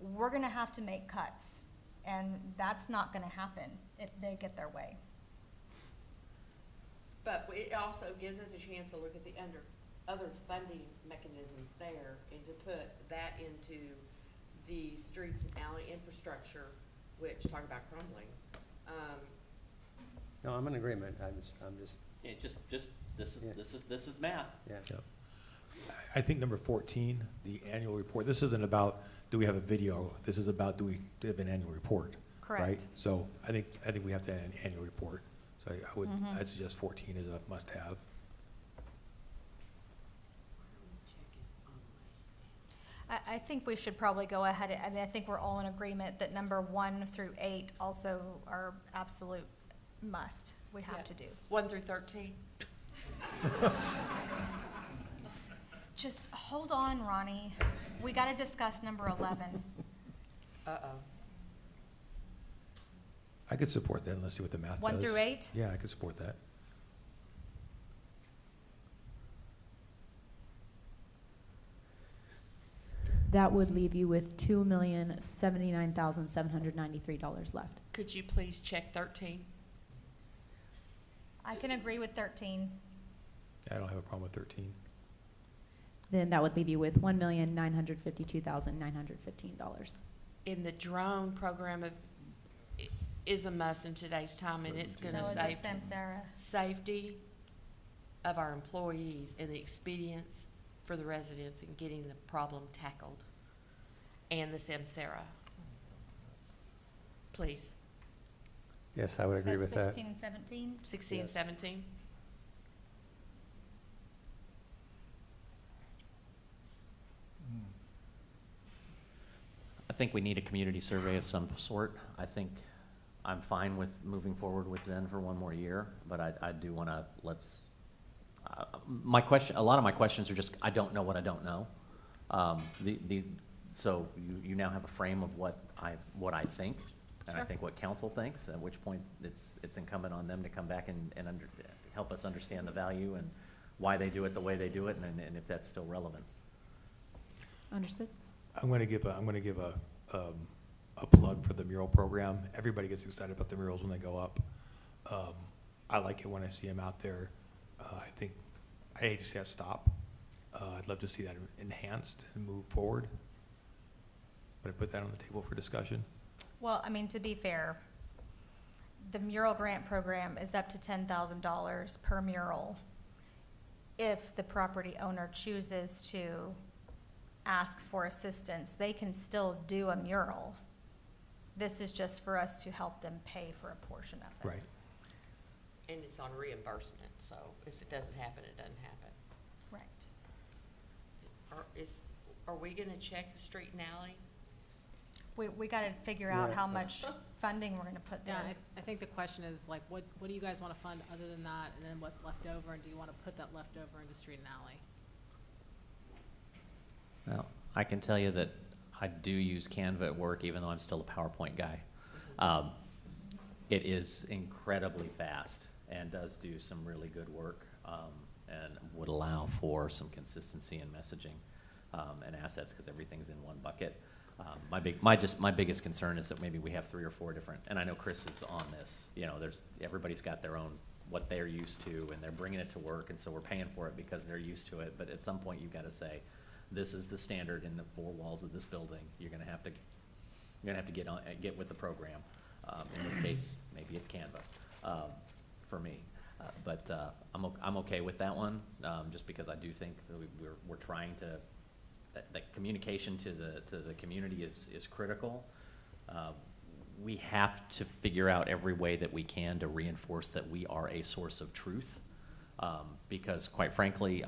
[SPEAKER 5] we're going to have to make cuts. And that's not going to happen if they get their way.
[SPEAKER 14] But it also gives us a chance to look at the other funding mechanisms there and to put that into the streets and alley infrastructure, which talk about crumbling.
[SPEAKER 7] No, I'm in agreement. I'm just,
[SPEAKER 10] Yeah, this is math.
[SPEAKER 7] yeah.
[SPEAKER 4] Yep. I think number 14, the annual report, this isn't about, do we have a video? This is about, do we have an annual report? Right?
[SPEAKER 5] Correct.
[SPEAKER 4] So I think we have to have an annual report. So I would, I'd suggest 14 is a must-have.
[SPEAKER 5] I think we should probably go ahead. I mean, I think we're all in agreement that number 1 through 8 also are absolute must. We have to do.
[SPEAKER 14] 1 through 13.
[SPEAKER 5] Just hold on, Ronnie. We got to discuss number 11.
[SPEAKER 14] Uh-oh.
[SPEAKER 4] I could support that, and let's see what the math does.
[SPEAKER 5] 1 through 8?
[SPEAKER 4] Yeah, I could support that.
[SPEAKER 6] That would leave you with $2,079,793 left.
[SPEAKER 14] Could you please check 13?
[SPEAKER 5] I can agree with 13.
[SPEAKER 4] I don't have a problem with 13.
[SPEAKER 6] Then that would leave you with $1,952,915.
[SPEAKER 14] In the drone program is a must in today's time, and it's going to
[SPEAKER 5] So is
[SPEAKER 14] save
[SPEAKER 5] it Samsara?
[SPEAKER 14] safety of our employees and the expedience for the residents in getting the problem tackled, and the Samsara. Please.
[SPEAKER 7] Yes, I would agree with that.
[SPEAKER 5] 16 and 17?
[SPEAKER 14] 16 and 17.
[SPEAKER 10] I think we need a community survey of some sort. I think I'm fine with moving forward with Zen for one more year, but I do want to, a lot of my questions are just, I don't know what I don't know. So you now have a frame of what I think, and I think what council thinks, at which point it's incumbent on them to come back and help us understand the value and why they do it the way they do it, and if that's still relevant.
[SPEAKER 6] Understood?
[SPEAKER 4] I'm going to give a plug for the mural program. Everybody gets excited about the murals when they go up. I like it when I see them out there. I hate to see that stop. I'd love to see that enhanced and move forward. But I put that on the table for discussion.
[SPEAKER 5] Well, I mean, to be fair, the mural grant program is up to $10,000 per mural if the property owner chooses to ask for assistance. They can still do a mural. This is just for us to help them pay for a portion of it.
[SPEAKER 4] Right.
[SPEAKER 14] And it's on reimbursement, so if it doesn't happen, it doesn't happen.
[SPEAKER 5] Right.
[SPEAKER 14] Are we gonna check the street and alley?
[SPEAKER 5] We got to figure out how much funding we're going to put there.
[SPEAKER 2] Yeah, I think the question is like, what do you guys want to fund other than that, and then what's left over, and do you want to put that leftover into street and alley?
[SPEAKER 10] Well, I can tell you that I do use Canva at work, even though I'm still a PowerPoint guy. It is incredibly fast and does do some really good work, and would allow for some consistency in messaging and assets, because everything's in one bucket. My biggest concern is that maybe we have 3 or 4 different, and I know Chris is on this, everybody's got their own, what they're used to, and they're bringing it to work, and so we're paying for it because they're used to it. But at some point, you've got to say, this is the standard in the 4 walls of this building. You're gonna have to get with the program. In this case, maybe it's Canva for me, but I'm okay with that one, just because I do think that we're trying to. That communication to the community is critical. We have to figure out every way that we can to reinforce that we are a source of truth, because quite frankly,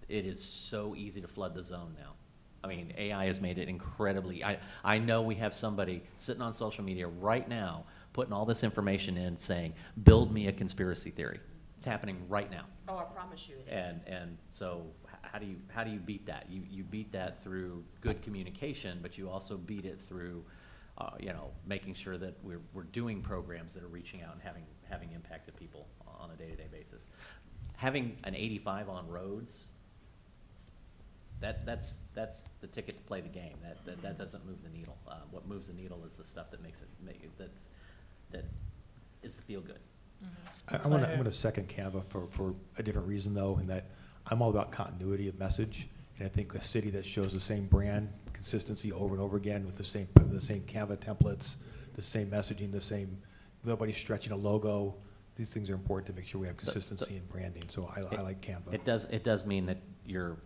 [SPEAKER 10] it is so easy to flood the zone now. I mean, AI has made it incredibly, I know we have somebody sitting on social media right now putting all this information in saying, build me a conspiracy theory. It's happening right now.
[SPEAKER 14] Oh, I promise you it is.
[SPEAKER 10] And so how do you beat that? You beat that through good communication, but you also beat it through, making sure that we're doing programs that are reaching out and having impact to people on a day-to-day basis. Having an 85 on roads, that's the ticket to play the game. That doesn't move the needle. What moves the needle is the stuff that makes it that is the feel good.
[SPEAKER 4] I'm going to second Canva for a different reason, though, in that I'm all about continuity of message. And I think a city that shows the same brand consistency over and over again with the same Canva templates, the same messaging, nobody's stretching a logo. These things are important to make sure we have consistency in branding. So I like Canva.
[SPEAKER 10] It does mean that your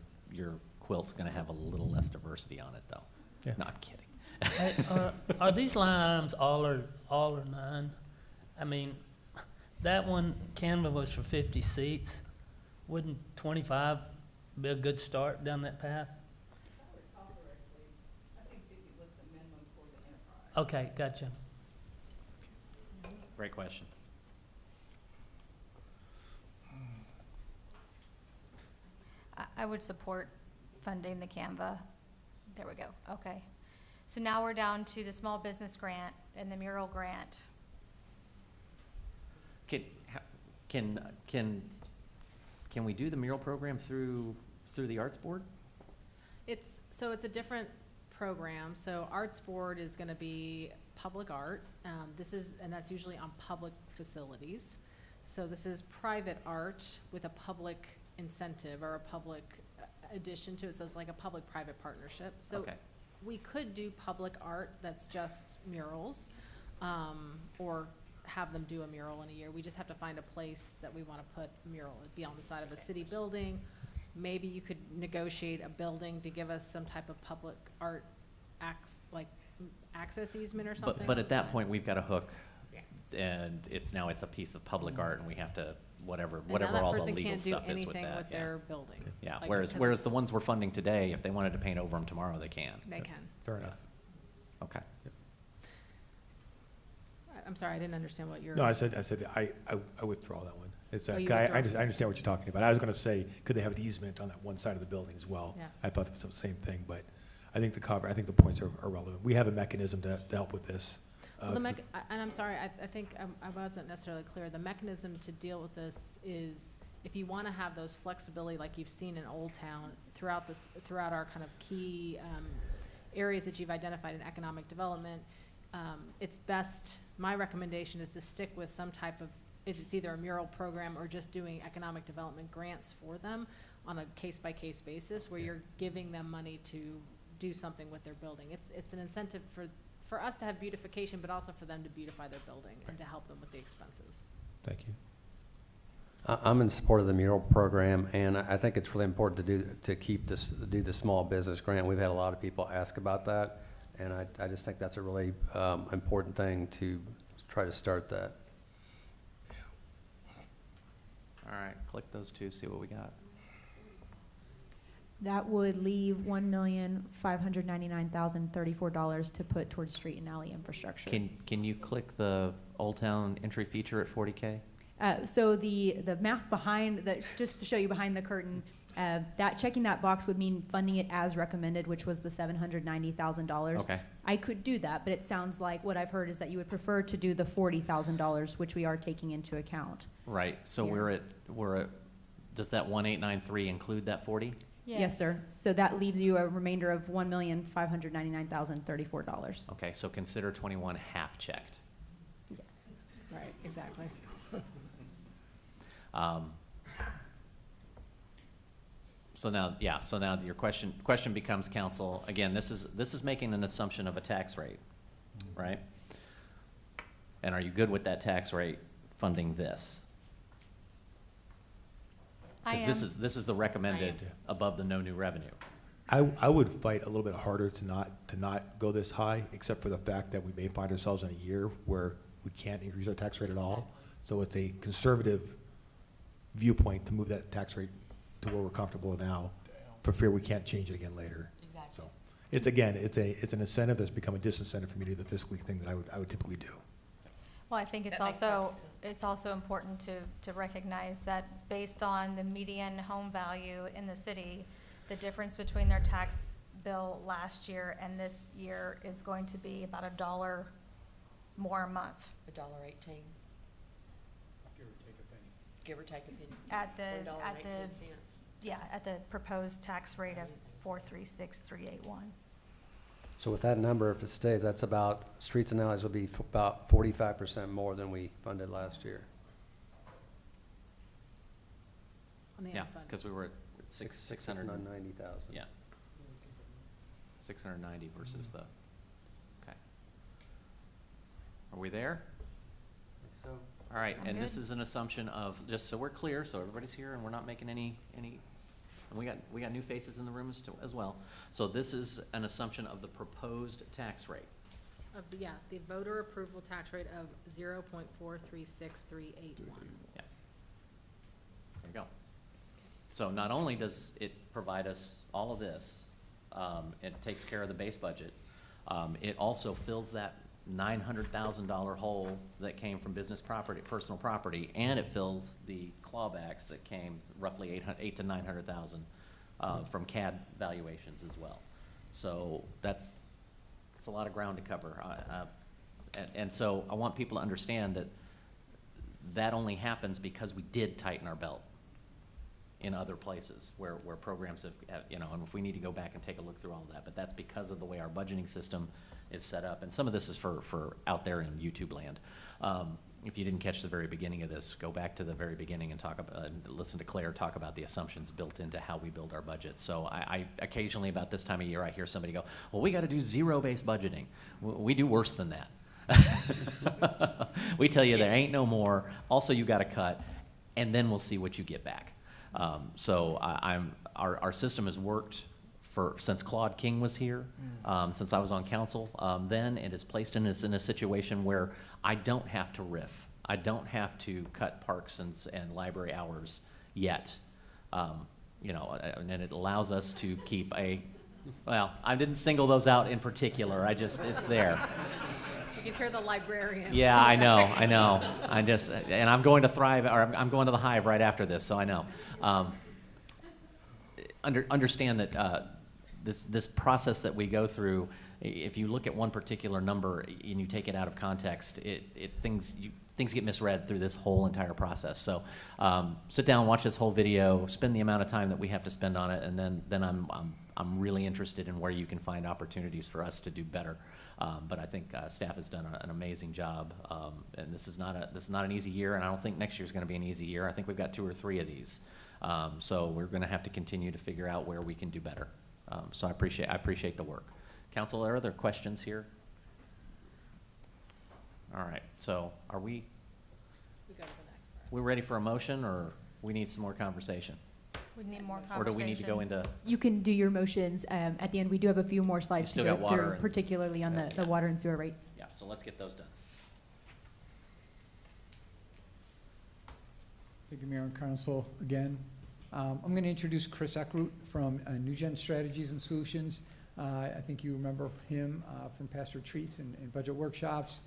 [SPEAKER 10] quilt's going to have a little less diversity on it, though.
[SPEAKER 4] Yeah.
[SPEAKER 10] No, I'm kidding.
[SPEAKER 19] Are these line items all or none? I mean, that one, Canva was for 50 seats. Wouldn't 25 be a good start down that path? Okay, gotcha.
[SPEAKER 10] Great question.
[SPEAKER 5] I would support funding the Canva. There we go, okay. So now we're down to the small business grant and the mural grant.
[SPEAKER 10] Can we do the mural program through the Arts Board?
[SPEAKER 2] It's a different program. So Arts Board is gonna be public art. And that's usually on public facilities. So this is private art with a public incentive or a public addition to it. So it's like a public-private partnership. So
[SPEAKER 10] Okay.
[SPEAKER 2] we could do public art that's just murals, or have them do a mural in a year. We just have to find a place that we want to put a mural. It'd be on the side of a city building. Maybe you could negotiate a building to give us some type of public art access easement or something.
[SPEAKER 10] But at that point, we've got a hook, and it's a piece of public art, and we have to, whatever all the legal stuff is with that.
[SPEAKER 2] And now that person can't do anything with their building.
[SPEAKER 10] Yeah,
[SPEAKER 2] Like,
[SPEAKER 10] whereas
[SPEAKER 2] because
[SPEAKER 10] the ones we're funding today, if they wanted to paint over them tomorrow, they can.
[SPEAKER 2] They can.
[SPEAKER 4] Fair enough.
[SPEAKER 10] Okay.
[SPEAKER 2] I'm sorry, I didn't understand what you're.
[SPEAKER 4] No, I said I withdraw that one. It's
[SPEAKER 2] Oh, you
[SPEAKER 4] I
[SPEAKER 2] withdraw.
[SPEAKER 4] understand what you're talking about. I was going to say, could they have an easement on that one side of the building as well?
[SPEAKER 2] Yeah.
[SPEAKER 4] I thought it was the same thing, but I think the points are relevant. We have a mechanism to help with this.
[SPEAKER 2] Well, and I'm sorry, I think I wasn't necessarily clear. The mechanism to deal with this is if you want to have those flexibility like you've seen in Old Town throughout our kind of key areas that you've identified in economic development, it's best, my recommendation is to stick with some type of, if it's either a mural program or just doing economic development grants for them on a case-by-case basis where you're giving them money to do something with their building. It's an incentive for us to have beautification, but also for them to beautify their building and to help them with the expenses.
[SPEAKER 4] Thank you.
[SPEAKER 7] I'm in support of the mural program, and I think it's really important to do the small business grant. We've had a lot of people ask about that, and I just think that's a really important thing to try to start that.
[SPEAKER 10] All right, click those two, see what we got.
[SPEAKER 6] That would leave $1,599,034 to put towards street and alley infrastructure.
[SPEAKER 10] Can you click the Old Town entry feature at 40K?
[SPEAKER 6] So the math behind that, just to show you behind the curtain, that checking that box would mean funding it as recommended, which was the $790,000.
[SPEAKER 10] Okay.
[SPEAKER 6] I could do that, but it sounds like what I've heard is that you would prefer to do the $40,000, which we are taking into account.
[SPEAKER 10] Right. So
[SPEAKER 6] Here.
[SPEAKER 10] we're at. Does that 1893 include that 40?
[SPEAKER 6] Yes, sir. So that leaves you a remainder of $1,599,034.
[SPEAKER 10] Okay. So consider 21 half checked.
[SPEAKER 2] Right, exactly.
[SPEAKER 10] So now your question becomes, council, again, this is making an assumption of a tax rate, right? And are you good with that tax rate funding this?
[SPEAKER 5] I am.
[SPEAKER 10] Because this is the recommended above the no new revenue.
[SPEAKER 4] I would fight a little bit harder to not go this high, except for the fact that we may find ourselves in a year where we can't increase our tax rate at all. So it's a conservative viewpoint to move that tax rate to where we're comfortable now, for fear we can't change it again later.
[SPEAKER 14] Exactly.
[SPEAKER 4] So it's an incentive that's become a disincentive for me to do the fiscally thing that I would typically do.
[SPEAKER 5] Well, I think it's also important to recognize that based on the median home value in the city, the difference between their tax bill last year and this year is going to be about $1 more a month.
[SPEAKER 14] $1.18. Give or take a penny.
[SPEAKER 5] At the
[SPEAKER 14] $1.18.
[SPEAKER 5] at the proposed tax rate of 436,381.
[SPEAKER 7] So with that number, if it stays, that's about, streets and alleys will be about 45% more than we funded last year.
[SPEAKER 2] On the
[SPEAKER 10] Yeah,
[SPEAKER 2] unfunded.
[SPEAKER 10] because we were at six hundred.
[SPEAKER 7] 690,000.
[SPEAKER 10] Yeah. 690 versus the, okay. Are we there?
[SPEAKER 7] So,
[SPEAKER 10] All right,
[SPEAKER 2] I'm
[SPEAKER 10] and this
[SPEAKER 2] good.
[SPEAKER 10] is an assumption of, just so we're clear, so everybody's here and we're not making any, and we got new faces in the room as well. So this is an assumption of the proposed tax rate.
[SPEAKER 2] The voter approval tax rate of 0.436381.
[SPEAKER 10] Yeah. There you go. So not only does it provide us all of this, it takes care of the base budget, it also fills that $900,000 hole that came from business property, personal property, and it fills the clawbacks that came roughly $800,000 to $900,000 from CAD valuations as well. So that's a lot of ground to cover. And so I want people to understand that that only happens because we did tighten our belt in other places where programs have, and if we need to go back and take a look through all of that, but that's because of the way our budgeting system is set up. And some of this is for out there in YouTube land. If you didn't catch the very beginning of this, go back to the very beginning and listen to Claire talk about the assumptions built into how we build our budgets. So I occasionally about this time of year, I hear somebody go, well, we got to do zero-based budgeting. We do worse than that. We tell you there ain't no more. Also, you got to cut, and then we'll see what you get back. So our system has worked since Claude King was here, since I was on council then. It has placed us in a situation where I don't have to riff. I don't have to cut parks and library hours yet. And it allows us to keep well, I didn't single those out in particular. It's there.
[SPEAKER 2] You can hear the librarian.
[SPEAKER 10] Yeah, I know. And I'm going to Thrive, or I'm going to the Hive right after this, so I know. Understand that this process that we go through, if you look at one particular number and you take it out of context, things get misread through this whole entire process. So sit down, watch this whole video, spend the amount of time that we have to spend on it, and then I'm really interested in where you can find opportunities for us to do better. But I think staff has done an amazing job, and this is not an easy year, and I don't think next year is going to be an easy year. I think we've got 2 or 3 of these, so we're going to have to continue to figure out where we can do better. So I appreciate the work. Council, are there other questions here? All right. So are we?
[SPEAKER 2] We go to the next part.
[SPEAKER 10] We ready for a motion, or we need some more conversation?
[SPEAKER 5] We need more conversation.
[SPEAKER 10] Or do we need to go into?
[SPEAKER 6] You can do your motions at the end. We do have a few more slides to
[SPEAKER 10] still
[SPEAKER 6] go
[SPEAKER 10] got water
[SPEAKER 6] through,
[SPEAKER 10] and-
[SPEAKER 6] particularly on the water and sewer rates.
[SPEAKER 10] Yeah. So let's get those done.
[SPEAKER 13] Thank you, Mayor and Council, again. I'm going to introduce Chris Eckroot from NewGen Strategies and Solutions. I think you remember him from past retreats and budget workshops.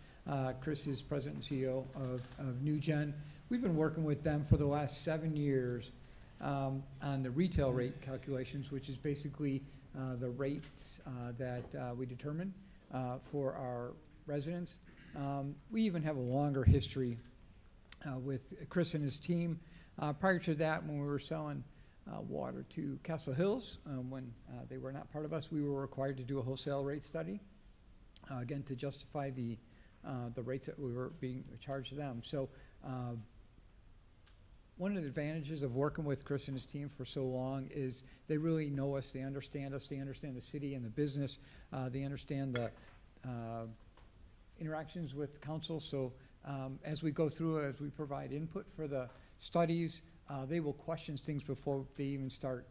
[SPEAKER 13] Chris is president and CEO of NewGen. We've been working with them for the last 7 years on the retail rate calculations, which is basically the rates that we determine for our residents. We even have a longer history with Chris and his team. Prior to that, when we were selling water to Castle Hills, when they were not part of us, we were required to do a wholesale rate study, again, to justify the rates that we were being charged to them. So one of the advantages of working with Chris and his team for so long is they really know us, they understand the city and the business, they understand the interactions with council. So as we go through, as we provide input for the studies, they will question things before they even start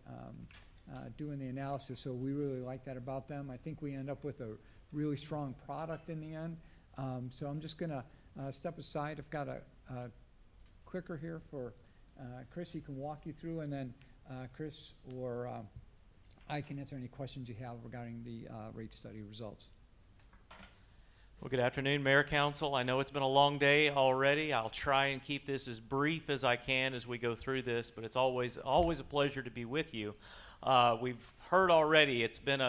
[SPEAKER 13] doing the analysis. So we really like that about them. I think we end up with a really strong product in the end. So I'm just gonna step aside. I've got a clicker here for Chris. He can walk you through, and then Chris or I can answer any questions you have regarding the rate study results.
[SPEAKER 16] Well, good afternoon, Mayor, Council. I know it's been a long day already. I'll try and keep this as brief as I can as we go through this, but it's always a pleasure to be with you. We've heard already it's been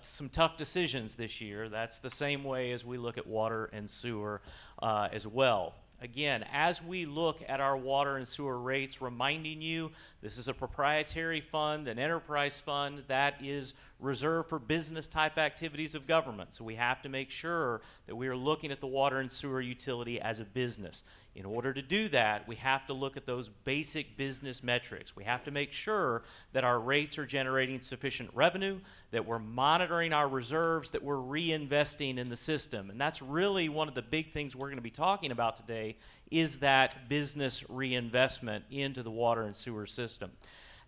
[SPEAKER 16] some tough decisions this year. That's the same way as we look at water and sewer as well. Again, as we look at our water and sewer rates, reminding you this is a proprietary fund, an enterprise fund that is reserved for business type activities of government. So we have to make sure that we are looking at the water and sewer utility as a business. In order to do that, we have to look at those basic business metrics. We have to make sure that our rates are generating sufficient revenue, that we're monitoring our reserves, that we're reinvesting in the system. And that's really one of the big things we're going to be talking about today, is that business reinvestment into the water and sewer system.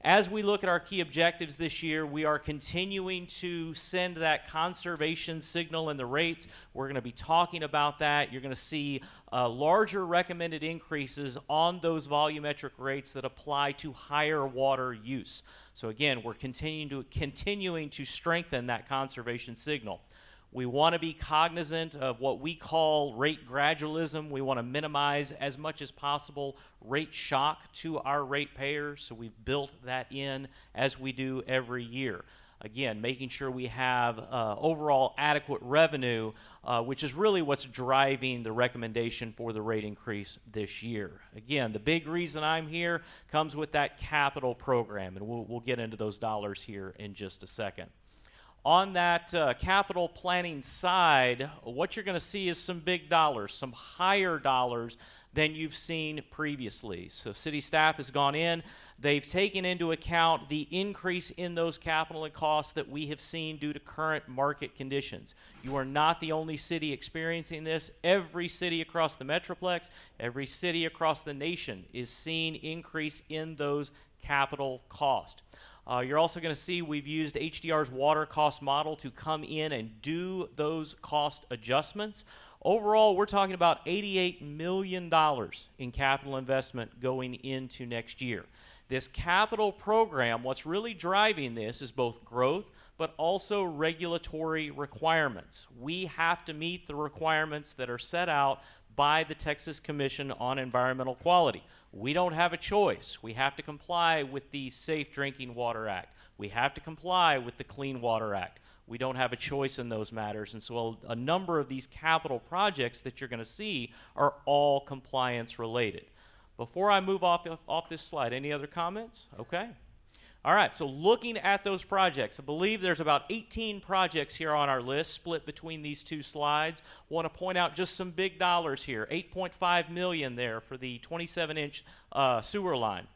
[SPEAKER 16] As we look at our key objectives this year, we are continuing to send that conservation signal in the rates. We're going to be talking about that. You're going to see larger recommended increases on those volumetric rates that apply to higher water use. So again, we're continuing to strengthen that conservation signal. We want to be cognizant of what we call rate gradualism. We want to minimize as much as possible rate shock to our ratepayers, so we've built that in as we do every year. Again, making sure we have overall adequate revenue, which is really what's driving the recommendation for the rate increase this year. Again, the big reason I'm here comes with that capital program, and we'll get into those dollars here in just a second. On that capital planning side, what you're going to see is some big dollars, some higher dollars than you've seen previously. So city staff has gone in, they've taken into account the increase in those capital and costs that we have seen due to current market conditions. You are not the only city experiencing this. Every city across the Metroplex, every city across the nation is seeing increase in those capital costs. You're also going to see we've used HDR's water cost model to come in and do those cost adjustments. Overall, we're talking about $88 million in capital investment going into next year. This capital program, what's really driving this is both growth, but also regulatory requirements. We have to meet the requirements that are set out by the Texas Commission on Environmental Quality. We don't have a choice. We have to comply with the Safe Drinking Water Act. We have to comply with the Clean Water Act. We don't have a choice in those matters, and so a number of these capital projects that you're going to see are all compliance related. Before I move off this slide, any other comments? Okay. All right, so looking at those projects, I believe there's about 18 projects here on our list split between these two slides. Want to point out just some big dollars here. $8.5 million there for the 27-inch sewer line.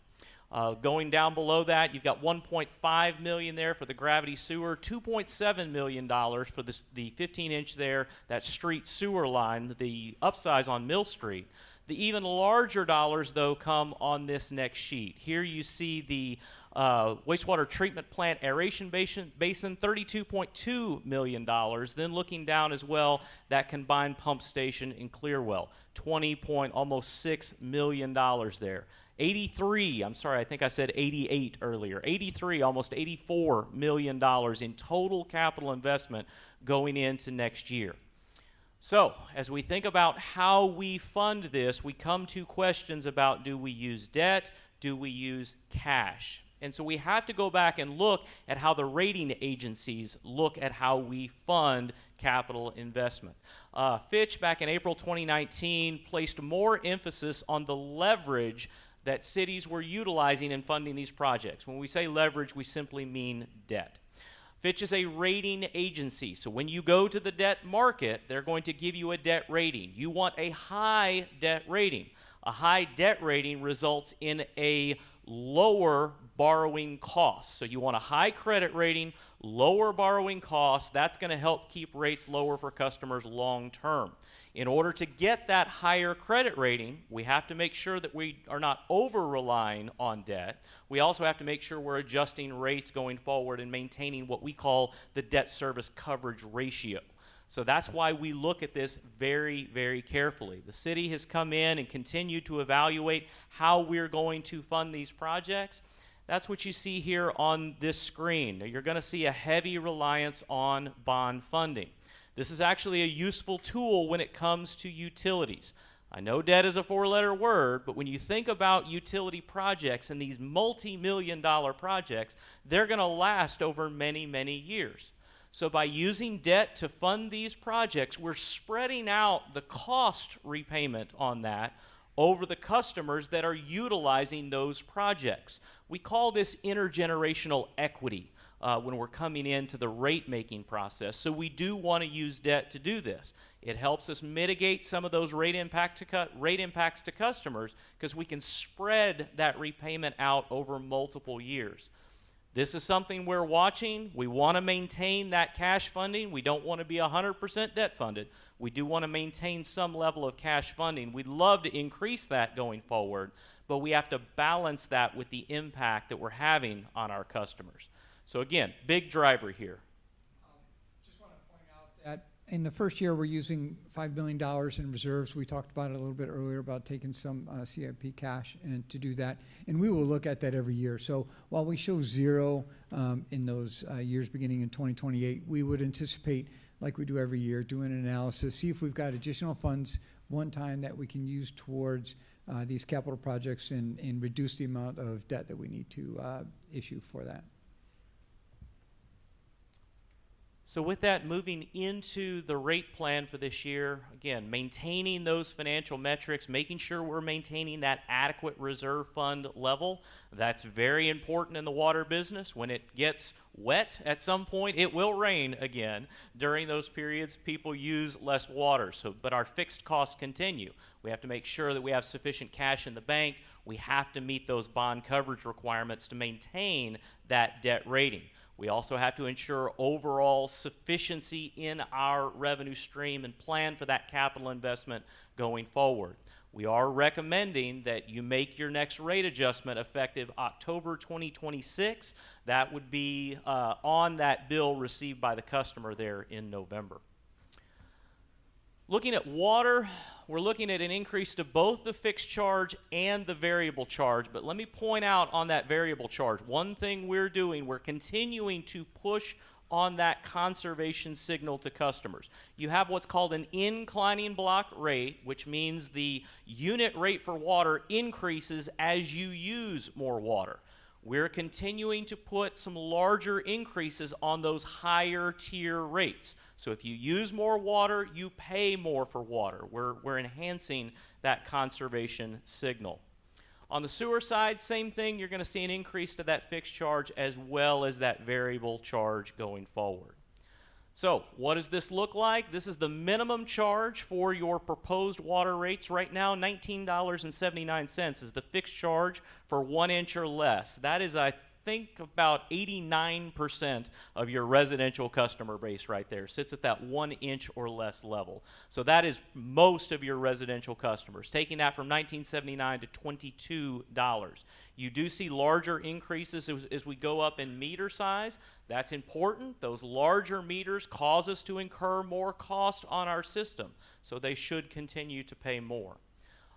[SPEAKER 16] Going down below that, you've got $1.5 million there for the gravity sewer, $2.7 million for the 15-inch there, that street sewer line, the upsize on Mill Street. The even larger dollars, though, come on this next sheet. Here you see the wastewater treatment plant aeration basin, $32.2 million. Then looking down as well, that combined pump station in Clearwell, almost $6 million there. 83, I'm sorry, I think I said 88 earlier. 83, almost $84 million in total capital investment going into next year. So, as we think about how we fund this, we come to questions about, do we use debt? Do we use cash? And so we have to go back and look at how the rating agencies look at how we fund capital investment. Fitch, back in April 2019, placed more emphasis on the leverage that cities were utilizing in funding these projects. When we say leverage, we simply mean debt. Fitch is a rating agency, so when you go to the debt market, they're going to give you a debt rating. You want a high debt rating. A high debt rating results in a lower borrowing cost. So you want a high credit rating, lower borrowing costs. That's going to help keep rates lower for customers long term. In order to get that higher credit rating, we have to make sure that we are not over-relying on debt. We also have to make sure we're adjusting rates going forward and maintaining what we call the debt service coverage ratio. So that's why we look at this very, very carefully. The city has come in and continued to evaluate how we're going to fund these projects. That's what you see here on this screen. Now, you're going to see a heavy reliance on bond funding. This is actually a useful tool when it comes to utilities. I know debt is a four-letter word, but when you think about utility projects and these multi-million-dollar projects, they're going to last over many, many years. So by using debt to fund these projects, we're spreading out the cost repayment on that over the customers that are utilizing those projects. We call this intergenerational equity. when we're coming into the rate-making process. So we do want to use debt to do this. It helps us mitigate some of those rate impacts to customers because we can spread that repayment out over multiple years. This is something we're watching. We want to maintain that cash funding. We don't want to be 100% debt funded. We do want to maintain some level of cash funding. We'd love to increase that going forward, but we have to balance that with the impact that we're having on our customers. So again, big driver here.
[SPEAKER 13] Just want to point out that in the first year, we're using $5 million in reserves. We talked about it a little bit earlier about taking some CIP cash and to do that. And we will look at that every year. So while we show zero in those years beginning in 2028, we would anticipate, like we do every year, doing an analysis, see if we've got additional funds one time that we can use towards these capital projects and reduce the amount of debt that we need to issue for that.
[SPEAKER 16] So with that, moving into the rate plan for this year, again, maintaining those financial metrics, making sure we're maintaining that adequate reserve fund level. That's very important in the water business. When it gets wet at some point, it will rain again. During those periods, people use less water, but our fixed costs continue. We have to make sure that we have sufficient cash in the bank. We have to meet those bond coverage requirements to maintain that debt rating. We also have to ensure overall sufficiency in our revenue stream and plan for that capital investment going forward. We are recommending that you make your next rate adjustment effective October 2026. That would be on that bill received by the customer there in November. Looking at water, we're looking at an increase to both the fixed charge and the variable charge. But let me point out on that variable charge, one thing we're doing, we're continuing to push on that conservation signal to customers. You have what's called an inclining block rate, which means the unit rate for water increases as you use more water. We're continuing to put some larger increases on those higher tier rates. So if you use more water, you pay more for water. We're enhancing that conservation signal. On the sewer side, same thing. You're going to see an increase to that fixed charge as well as that variable charge going forward. So what does this look like? This is the minimum charge for your proposed water rates. Right now, $19.79 is the fixed charge for 1 inch or less. That is, I think, about 89% of your residential customer base right there. Sits at that 1 inch or less level. So that is most of your residential customers. Taking that from $19.79 to $22. You do see larger increases as we go up in meter size. That's important. Those larger meters cause us to incur more cost on our system, so they should continue to pay more.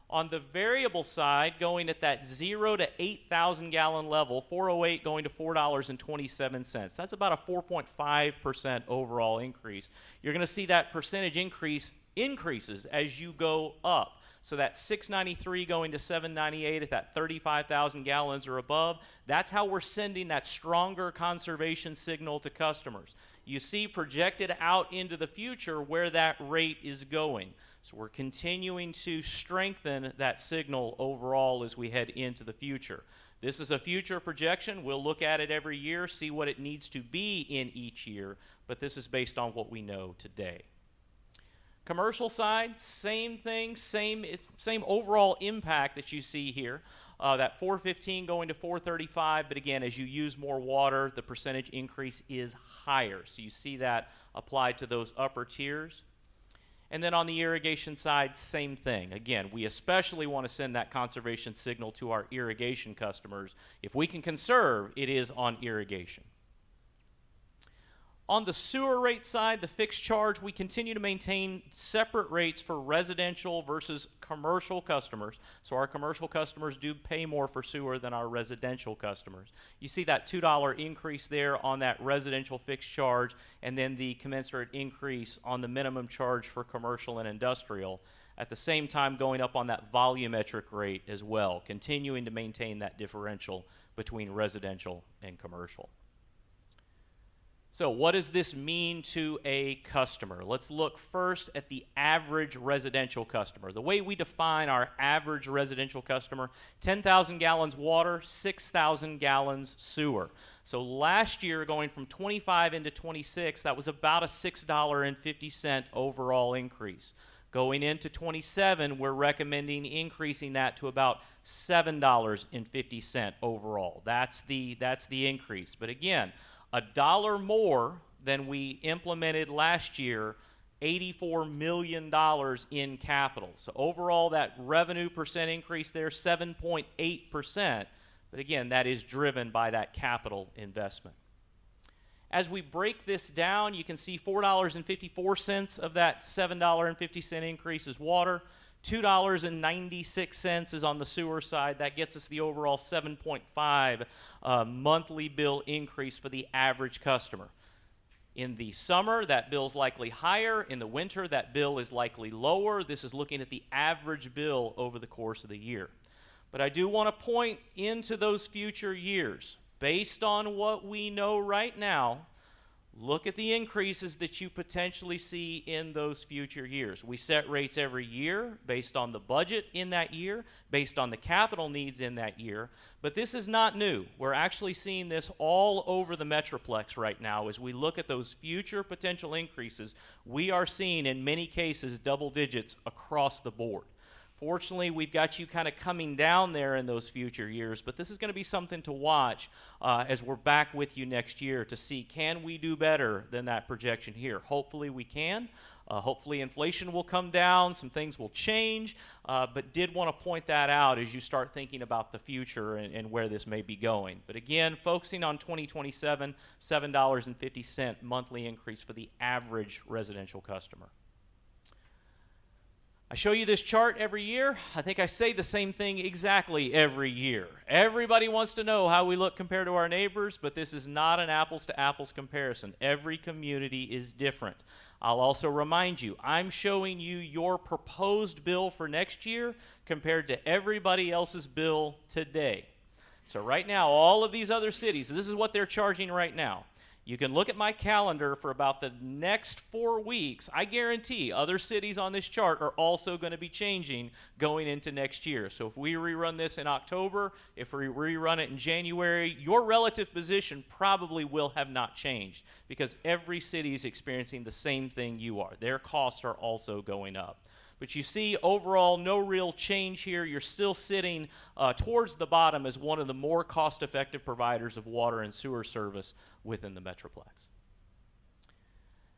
[SPEAKER 16] On the variable side, going at that 0 to 8,000 gallon level, 408 going to $4.27. That's about a 4.5% overall increase. You're going to see that percentage increases as you go up. So that 693 going to 798 at that 35,000 gallons or above, that's how we're sending that stronger conservation signal to customers. You see projected out into the future where that rate is going. So we're continuing to strengthen that signal overall as we head into the future. This is a future projection. We'll look at it every year, see what it needs to be in each year, but this is based on what we know today. Commercial side, same thing, same overall impact that you see here. That 415 going to 435, but again, as you use more water, the percentage increase is higher. So you see that applied to those upper tiers. And then on the irrigation side, same thing. Again, we especially want to send that conservation signal to our irrigation customers. If we can conserve, it is on irrigation. On the sewer rate side, the fixed charge, we continue to maintain separate rates for residential versus commercial customers. So our commercial customers do pay more for sewer than our residential customers. You see that $2 increase there on that residential fixed charge, and then the commensurate increase on the minimum charge for commercial and industrial. At the same time, going up on that volumetric rate as well, continuing to maintain that differential between residential and commercial. So what does this mean to a customer? Let's look first at the average residential customer. The way we define our average residential customer, 10,000 gallons water, 6,000 gallons sewer. So last year, going from 25 into 26, that was about a $6.50 overall increase. Going into 27, we're recommending increasing that to about $7.50 overall. That's the increase. But again, $1 more than we implemented last year, $84 million in capital. So overall, that revenue percent increase there, 7.8%. But again, that is driven by that capital investment. As we break this down, you can see $4.54 of that $7.50 increase is water. $2.96 is on the sewer side. That gets us the overall 7.5 monthly bill increase for the average customer. In the summer, that bill's likely higher. In the winter, that bill is likely lower. This is looking at the average bill over the course of the year. But I do want to point into those future years. Based on what we know right now, look at the increases that you potentially see in those future years. We set rates every year based on the budget in that year, based on the capital needs in that year, but this is not new. We're actually seeing this all over the Metroplex right now. As we look at those future potential increases, we are seeing in many cases double digits across the board. Fortunately, we've got you kind of coming down there in those future years, but this is going to be something to watch as we're back with you next year to see, can we do better than that projection here? Hopefully we can. Hopefully inflation will come down, some things will change, but did want to point that out as you start thinking about the future and where this may be going. But again, focusing on 2027, $7.50 monthly increase for the average residential customer. I show you this chart every year. I think I say the same thing exactly every year. Everybody wants to know how we look compared to our neighbors, but this is not an apples-to-apples comparison. Every community is different. I'll also remind you, I'm showing you your proposed bill for next year compared to everybody else's bill today. So right now, all of these other cities, this is what they're charging right now. You can look at my calendar for about the next 4 weeks. I guarantee other cities on this chart are also going to be changing going into next year. So if we rerun this in October, if we rerun it in January, your relative position probably will have not changed because every city is experiencing the same thing you are. Their costs are also going up. But you see, overall, no real change here. You're still sitting towards the bottom as one of the more cost-effective providers of water and sewer service within the Metroplex.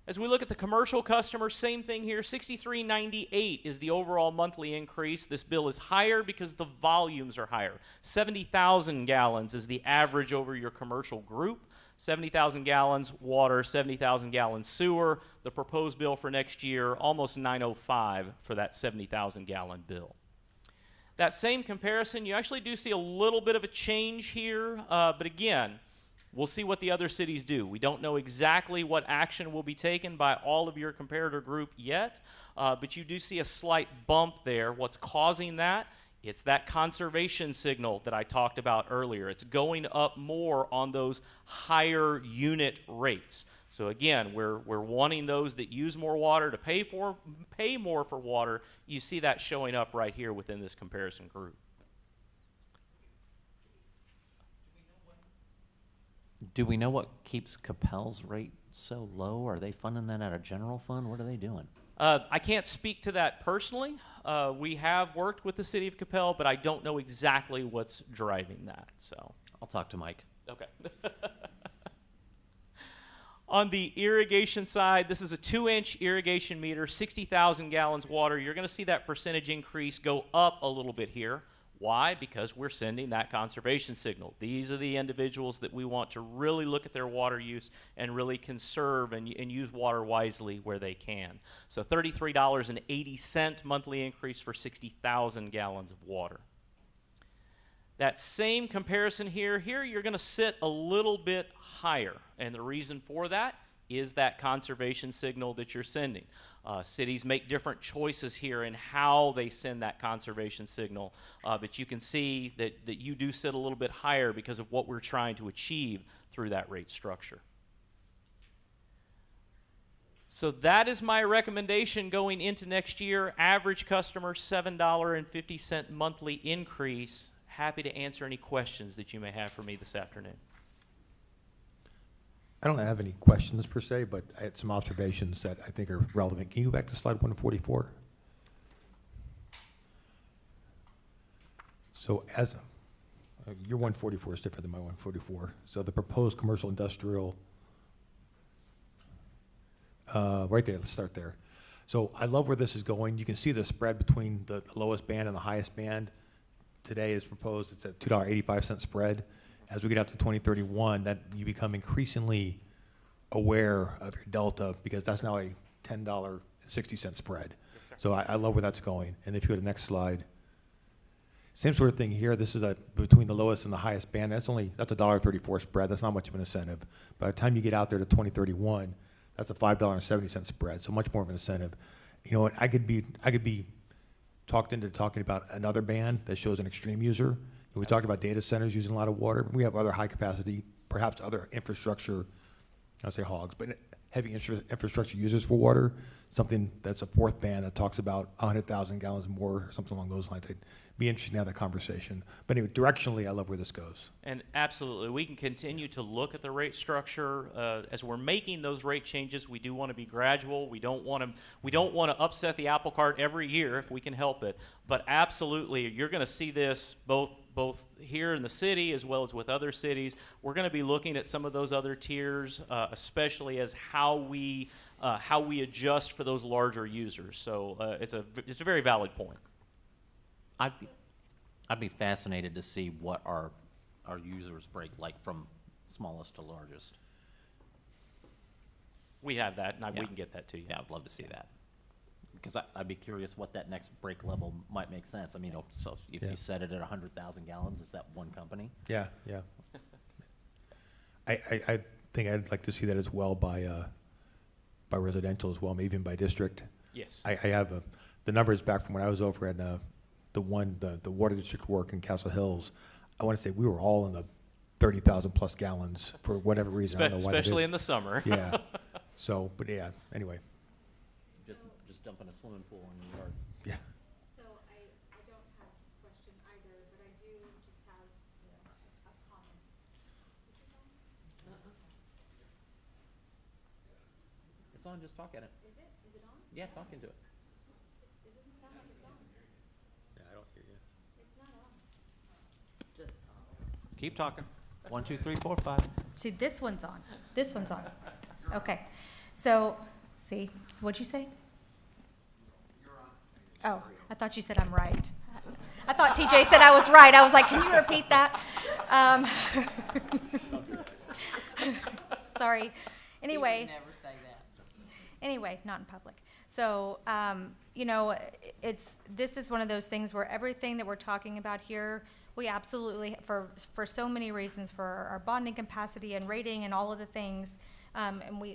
[SPEAKER 16] As we look at the commercial customer, same thing here. $63.98 is the overall monthly increase. This bill is higher because the volumes are higher. 70,000 gallons is the average over your commercial group. 70,000 gallons water, 70,000 gallons sewer. The proposed bill for next year, almost $905 for that 70,000 gallon bill. That same comparison, you actually do see a little bit of a change here, but again, we'll see what the other cities do. We don't know exactly what action will be taken by all of your comparator group yet, but you do see a slight bump there. What's causing that? It's that conservation signal that I talked about earlier. It's going up more on those higher unit rates. So again, we're wanting those that use more water to pay more for water. You see that showing up right here within this comparison group.
[SPEAKER 10] Do we know what keeps Capel's rate so low? Are they funding that out of general fund? What are they doing?
[SPEAKER 16] I can't speak to that personally. We have worked with the city of Capel, but I don't know exactly what's driving that. So
[SPEAKER 10] I'll talk to Mike.
[SPEAKER 16] Okay. On the irrigation side, this is a 2-inch irrigation meter, 60,000 gallons water. You're going to see that percentage increase go up a little bit here. Why? Because we're sending that conservation signal. These are the individuals that we want to really look at their water use and really conserve and use water wisely where they can. So $33.80 monthly increase for 60,000 gallons of water. That same comparison here you're going to sit a little bit higher. And the reason for that is that conservation signal that you're sending. Cities make different choices here in how they send that conservation signal, but you can see that you do sit a little bit higher because of what we're trying to achieve through that rate structure. So that is my recommendation going into next year. Average customer, $7.50 monthly increase. Happy to answer any questions that you may have for me this afternoon.
[SPEAKER 4] I don't have any questions per se, but I had some observations that I think are relevant. Can you go back to slide 144? So as, your 144 is different than my 144. So the proposed commercial industrial, right there, let's start there. So I love where this is going. You can see the spread between the lowest band and the highest band. Today is proposed, it's a $2.85 spread. As we get out to 2031, that you become increasingly aware of your delta, because that's now a $10.60 spread.
[SPEAKER 16] Yes, sir.
[SPEAKER 4] So I love where that's going. And if you go to the next slide, same sort of thing here. This is between the lowest and the highest band. That's a $1.34 spread. That's not much of an incentive. By the time you get out there to 2031, that's a $5.70 spread. So much more of an incentive. You know what? I could be talked into talking about another band that shows an extreme user. We talked about data centers using a lot of water. We have other high capacity, perhaps other infrastructure, I'll say hogs, but heavy infrastructure users for water. Something that's a fourth band that talks about 100,000 gallons more, or something along those lines. It'd be interesting to have that conversation. But anyway, directionally, I love where this goes.
[SPEAKER 16] And absolutely, we can continue to look at the rate structure as we're making those rate changes. We do want to be gradual. We don't want to upset the apple cart every year if we can help it. But absolutely, you're going to see this both here in the city as well as with other cities. We're going to be looking at some of those other tiers, especially as how we adjust for those larger users. So it's a very valid point.
[SPEAKER 10] I'd be fascinated to see what our users break, like from smallest to largest.
[SPEAKER 16] We have that, and
[SPEAKER 10] Yeah.
[SPEAKER 16] we can get that to you.
[SPEAKER 10] Yeah, I'd love to see that. Because I'd be curious what that next break level might make sense. I mean, so if
[SPEAKER 4] Yeah.
[SPEAKER 10] you set it at 100,000 gallons, is that one company?
[SPEAKER 4] Yeah, yeah. I think I'd like to see that as well by residential as well, maybe even by district.
[SPEAKER 16] Yes.
[SPEAKER 4] I have the numbers back from when I was over at the water district work in Castle Hills. I want to say we were all in the 30,000 plus gallons for whatever reason. I don't know why that
[SPEAKER 16] Especially
[SPEAKER 4] is.
[SPEAKER 16] in the summer.
[SPEAKER 4] Yeah. So, but yeah, anyway.
[SPEAKER 10] Just dump in a swimming pool in your yard.
[SPEAKER 4] Yeah.
[SPEAKER 5] So I don't have a question either, but I do just have a comment.
[SPEAKER 10] It's on, just talk at it.
[SPEAKER 5] Is it? Is it on?
[SPEAKER 10] Yeah, talk into it.
[SPEAKER 5] It doesn't sound like it's on.
[SPEAKER 4] Yeah, I don't hear you.
[SPEAKER 5] It's not on.
[SPEAKER 10] Keep talking. 1, 2, 3, 4, 5.
[SPEAKER 5] See, this one's on. This one's on. Okay. So, see, what'd you say? Oh, I thought you said I'm right. I thought TJ said I was right. I was like, can you repeat that? Sorry. Anyway.
[SPEAKER 14] Never say that.
[SPEAKER 5] Anyway, not in public. So, this is one of those things where everything that we're talking about here, we absolutely, for so many reasons, for our bonding capacity and rating and all of the things,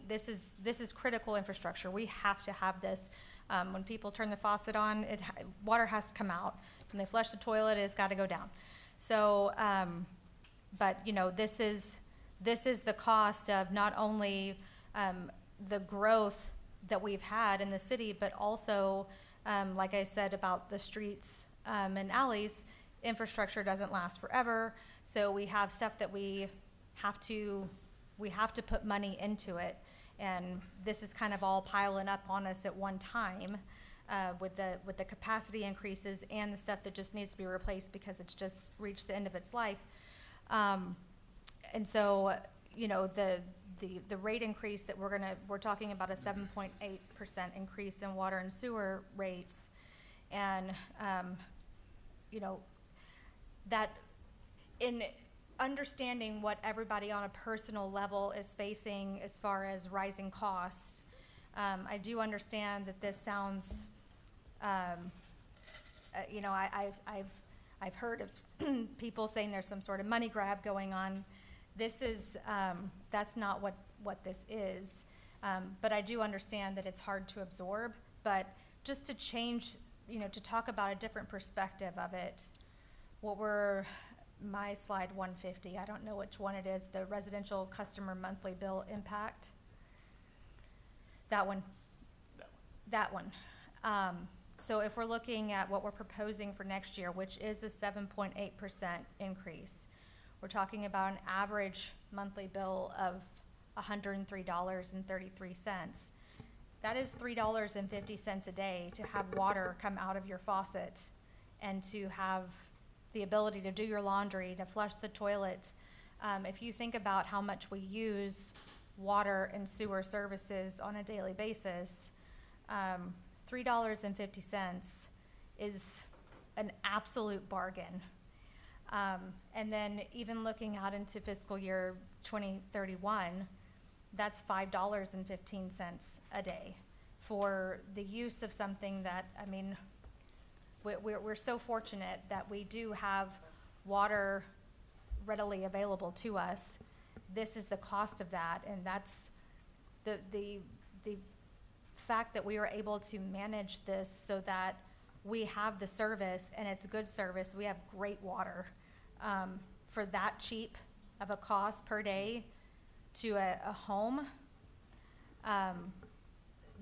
[SPEAKER 5] this is critical infrastructure. We have to have this. When people turn the faucet on, water has to come out. When they flush the toilet, it's got to go down. So, but this is the cost of not only the growth that we've had in the city, but also, like I said about the streets and alleys, infrastructure doesn't last forever. So we have stuff that we have to put money into it. And this is kind of all piling up on us at one time with the capacity increases and the stuff that just needs to be replaced because it's just reached the end of its life. And so, the rate increase that we're talking about a 7.8% increase in water and sewer rates. And, that in understanding what everybody on a personal level is facing as far as rising costs, I do understand that this sounds, I've heard of people saying there's some sort of money grab going on. This is, that's not what this is. But I do understand that it's hard to absorb, but just to change, to talk about a different perspective of it, my slide 150, I don't know which one it is, the residential customer monthly bill impact. That one. That one. So if we're looking at what we're proposing for next year, which is a 7.8% increase, we're talking about an average monthly bill of $103.33. That is $3.50 a day to have water come out of your faucet and to have the ability to do your laundry, to flush the toilet. If you think about how much we use water and sewer services on a daily basis, $3.50 is an absolute bargain. And then even looking out into fiscal year 2031, that's $5.15 a day for the use of something that, I mean, we're so fortunate that we do have water readily available to us. This is the cost of that, and that's the fact that we were able to manage this so that we have the service, and it's good service. We have great water for that cheap of a cost per day to a home.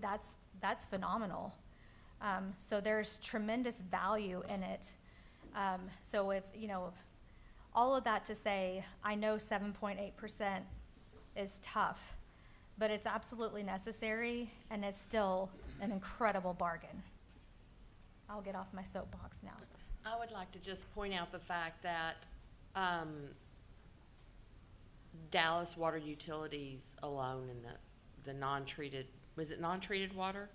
[SPEAKER 5] That's phenomenal. So there's tremendous value in it. So if, you know, all of that to say, I know 7.8% is tough, but it's absolutely necessary, and it's still an incredible bargain. I'll get off my soapbox now.
[SPEAKER 14] I would like to just point out the fact that Dallas Water Utilities alone in the non-treated, was it non-treated water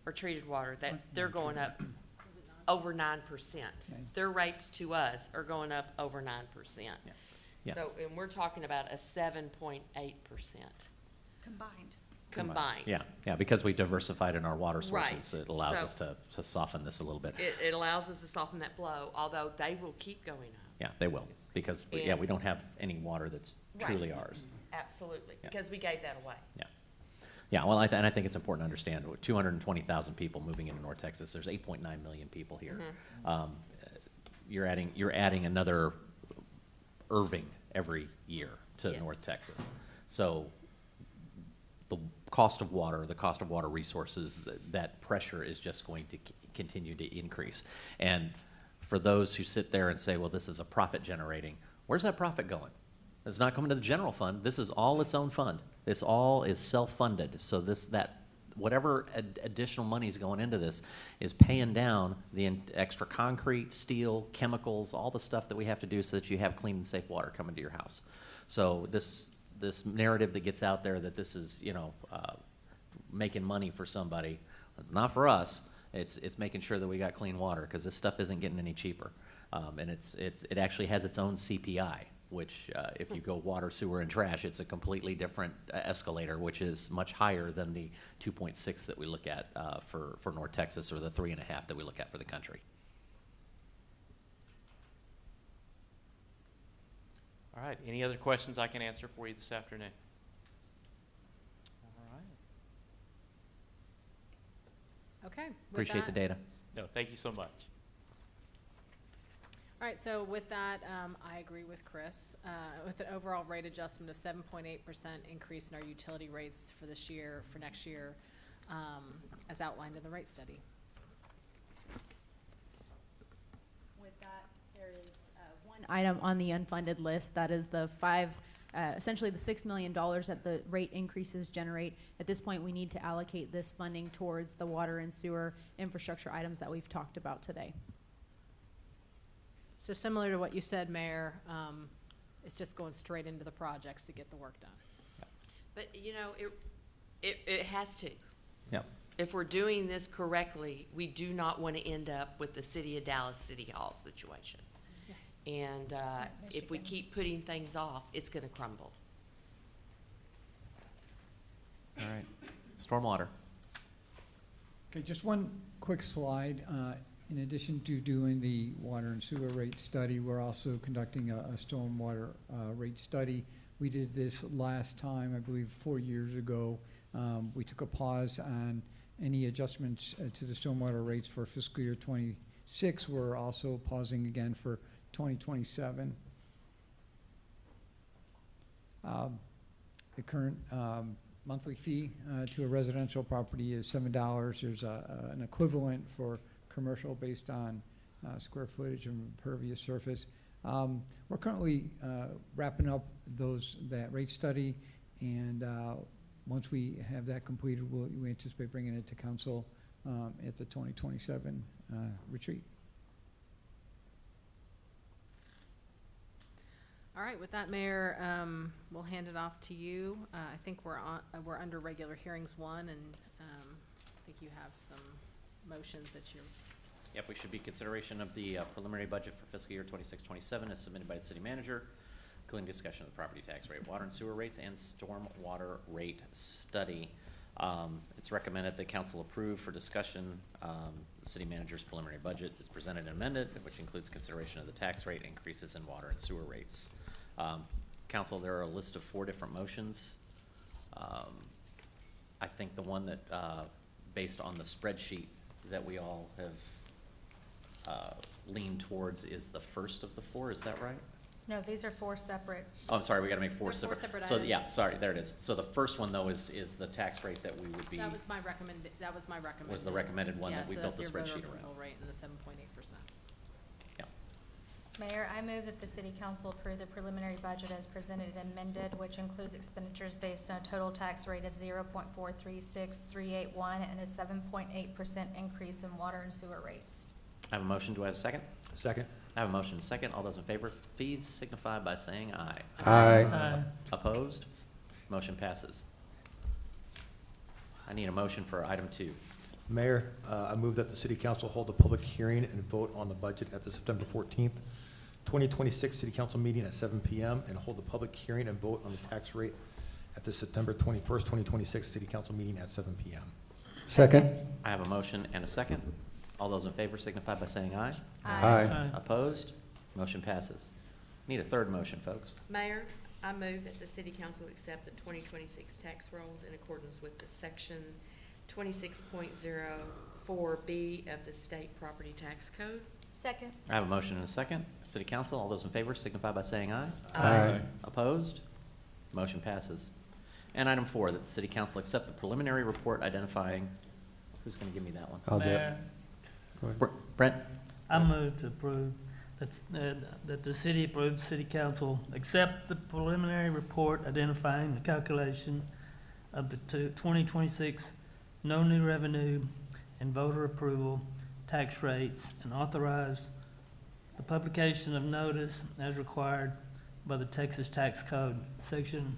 [SPEAKER 14] or treated water, that they're going up over 9%. Their rates to us are going up over 9%.
[SPEAKER 10] Yeah.
[SPEAKER 14] So, and we're talking about a 7.8% combined.
[SPEAKER 10] Yeah, because we diversified in our water
[SPEAKER 14] Right.
[SPEAKER 10] sources, it allows
[SPEAKER 14] So-
[SPEAKER 10] us to soften this a little bit.
[SPEAKER 14] It allows us to soften that blow, although they will keep going up.
[SPEAKER 10] Yeah, they will, because,
[SPEAKER 14] And-
[SPEAKER 10] we don't have any water that's truly ours.
[SPEAKER 14] Absolutely,
[SPEAKER 10] Yeah.
[SPEAKER 14] because we gave that away.
[SPEAKER 10] Yeah, well, and I think it's important to understand, with 220,000 people moving into North Texas, there's 8.9 million people here. You're adding another Irving every year to
[SPEAKER 14] Yes.
[SPEAKER 10] North Texas. So the cost of water resources, that pressure is just going to continue to increase. And for those who sit there and say, well, this is a profit generating, where's that profit going? It's not coming to the general fund. This is all its own fund. This all is self-funded. So whatever additional money is going into this is paying down the extra concrete, steel, chemicals, all the stuff that we have to do so that you have clean and safe water coming to your house. So this narrative that gets out there that this is, making money for somebody, it's not for us. It's making sure that we got clean water, because this stuff isn't getting any cheaper. And it actually has its own CPI, which if you go water, sewer, and trash, it's a completely different escalator, which is much higher than the 2.6 that we look at for North Texas, or the 3.5 that we look at for the country.
[SPEAKER 16] All right, any other questions I can answer for you this afternoon? All right.
[SPEAKER 2] Okay. with
[SPEAKER 10] Appreciate the
[SPEAKER 2] that-
[SPEAKER 10] data.
[SPEAKER 16] No, thank you so much.
[SPEAKER 2] All right, so with that, I agree with Chris. With an overall rate adjustment of 7.8% increase in our utility rates for next year, as outlined in the rate study.
[SPEAKER 6] With that, there is one item on the unfunded list, that is the essentially the $6 million that the rate increases generate. At this point, we need to allocate this funding towards the water and sewer infrastructure items that we've talked about today.
[SPEAKER 2] So similar to what you said, Mayor, it's just going straight into the projects to get the work done.
[SPEAKER 14] But, it has to.
[SPEAKER 10] Yep.
[SPEAKER 14] If we're doing this correctly, we do not want to end up with the City of Dallas City Hall situation. And if we keep putting things off, it's going to crumble.
[SPEAKER 10] All right. Stormwater.
[SPEAKER 13] Okay, just one quick slide. In addition to doing the water and sewer rate study, we're also conducting a stormwater rate study. We did this last time, I believe 4 years ago. We took a pause on any adjustments to the stormwater rates for fiscal year 26. We're also pausing again for 2027. The current monthly fee to a residential property is $7. There's an equivalent for commercial based on square footage of impervious surface. We're currently wrapping up that rate study, and once we have that completed, we anticipate bringing it to council at the 2027 retreat.
[SPEAKER 2] All right, with that, Mayor, we'll hand it off to you. I think we're under regular hearings 1, and I think you have some motions that you're.
[SPEAKER 10] Yep, we should be consideration of the preliminary budget for fiscal year 26-27 as submitted by the city manager, including discussion of the property tax rate, water and sewer rates, and storm water rate study. It's recommended that council approve for discussion the city manager's preliminary budget is presented and amended, which includes consideration of the tax rate increases in water and sewer rates. Council, there are a list of 4 different motions. I think the one that, based on the spreadsheet that we all have leaned towards is the first of the 4, is that right?
[SPEAKER 5] No, these are 4 separate.
[SPEAKER 10] Oh, I'm sorry, we gotta make 4
[SPEAKER 2] They're
[SPEAKER 10] separate.
[SPEAKER 2] 4 separate
[SPEAKER 10] So,
[SPEAKER 2] items.
[SPEAKER 10] yeah, sorry, there it is. So the first one, though, is the tax rate that we would be.
[SPEAKER 2] That was my recommended.
[SPEAKER 10] Was the recommended one that we built the
[SPEAKER 2] so that's
[SPEAKER 10] spreadsheet
[SPEAKER 2] your voter
[SPEAKER 10] around.
[SPEAKER 2] approval rate and the 7.8%.
[SPEAKER 10] Yeah.
[SPEAKER 5] Mayor, I move that the city council approve the preliminary budget as presented and amended, which includes expenditures based on a total tax rate of 0.436381 and a 7.8% increase in water and sewer rates.
[SPEAKER 10] I have a motion. Do I have a second?
[SPEAKER 4] Second.
[SPEAKER 10] I have a motion and a second. All those in favor, please signify by saying aye.
[SPEAKER 19] Aye.
[SPEAKER 10] Opposed? Motion passes. I need a motion for item 2.
[SPEAKER 4] Mayor, I move that the city council hold a public hearing and vote on the budget at the September 14th, 2026 city council meeting at 7 p.m. and hold a public hearing and vote on the tax rate at the September 21st, 2026 city council meeting at 7 p.m.
[SPEAKER 19] Second.
[SPEAKER 10] I have a motion and a second. All those in favor signify by saying aye.
[SPEAKER 19] Aye.
[SPEAKER 10] Opposed? Motion passes. Need a third motion, folks.
[SPEAKER 14] Mayor, I move that the city council accept the 2026 tax rolls in accordance with the section 26.04B of the state property tax code.
[SPEAKER 5] Second.
[SPEAKER 10] I have a motion and a second. City council, all those in favor signify by saying aye.
[SPEAKER 19] Aye.
[SPEAKER 10] Opposed? Motion passes. And item 4, that the city council accept the preliminary report identifying, who's going to give me that one?
[SPEAKER 19] I'll do it.
[SPEAKER 10] Brent?
[SPEAKER 19] I move to approve, that the city approves, city council accept the preliminary report identifying the calculation of the 2026 no new revenue and voter approval tax rates, and authorize the publication of notice as required by the Texas Tax Code, section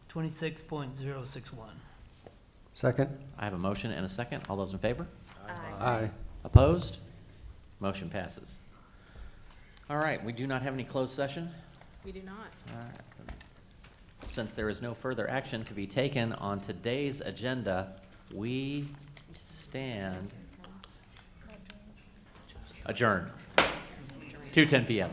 [SPEAKER 19] 26.061. Second.
[SPEAKER 10] I have a motion and a second. All those in favor?
[SPEAKER 19] Aye.
[SPEAKER 10] Opposed? Motion passes. All right, we do not have any closed session.
[SPEAKER 2] We do not.
[SPEAKER 10] All right. Since there is no further action to be taken on today's agenda, we stand adjourned. 2:10 p.m.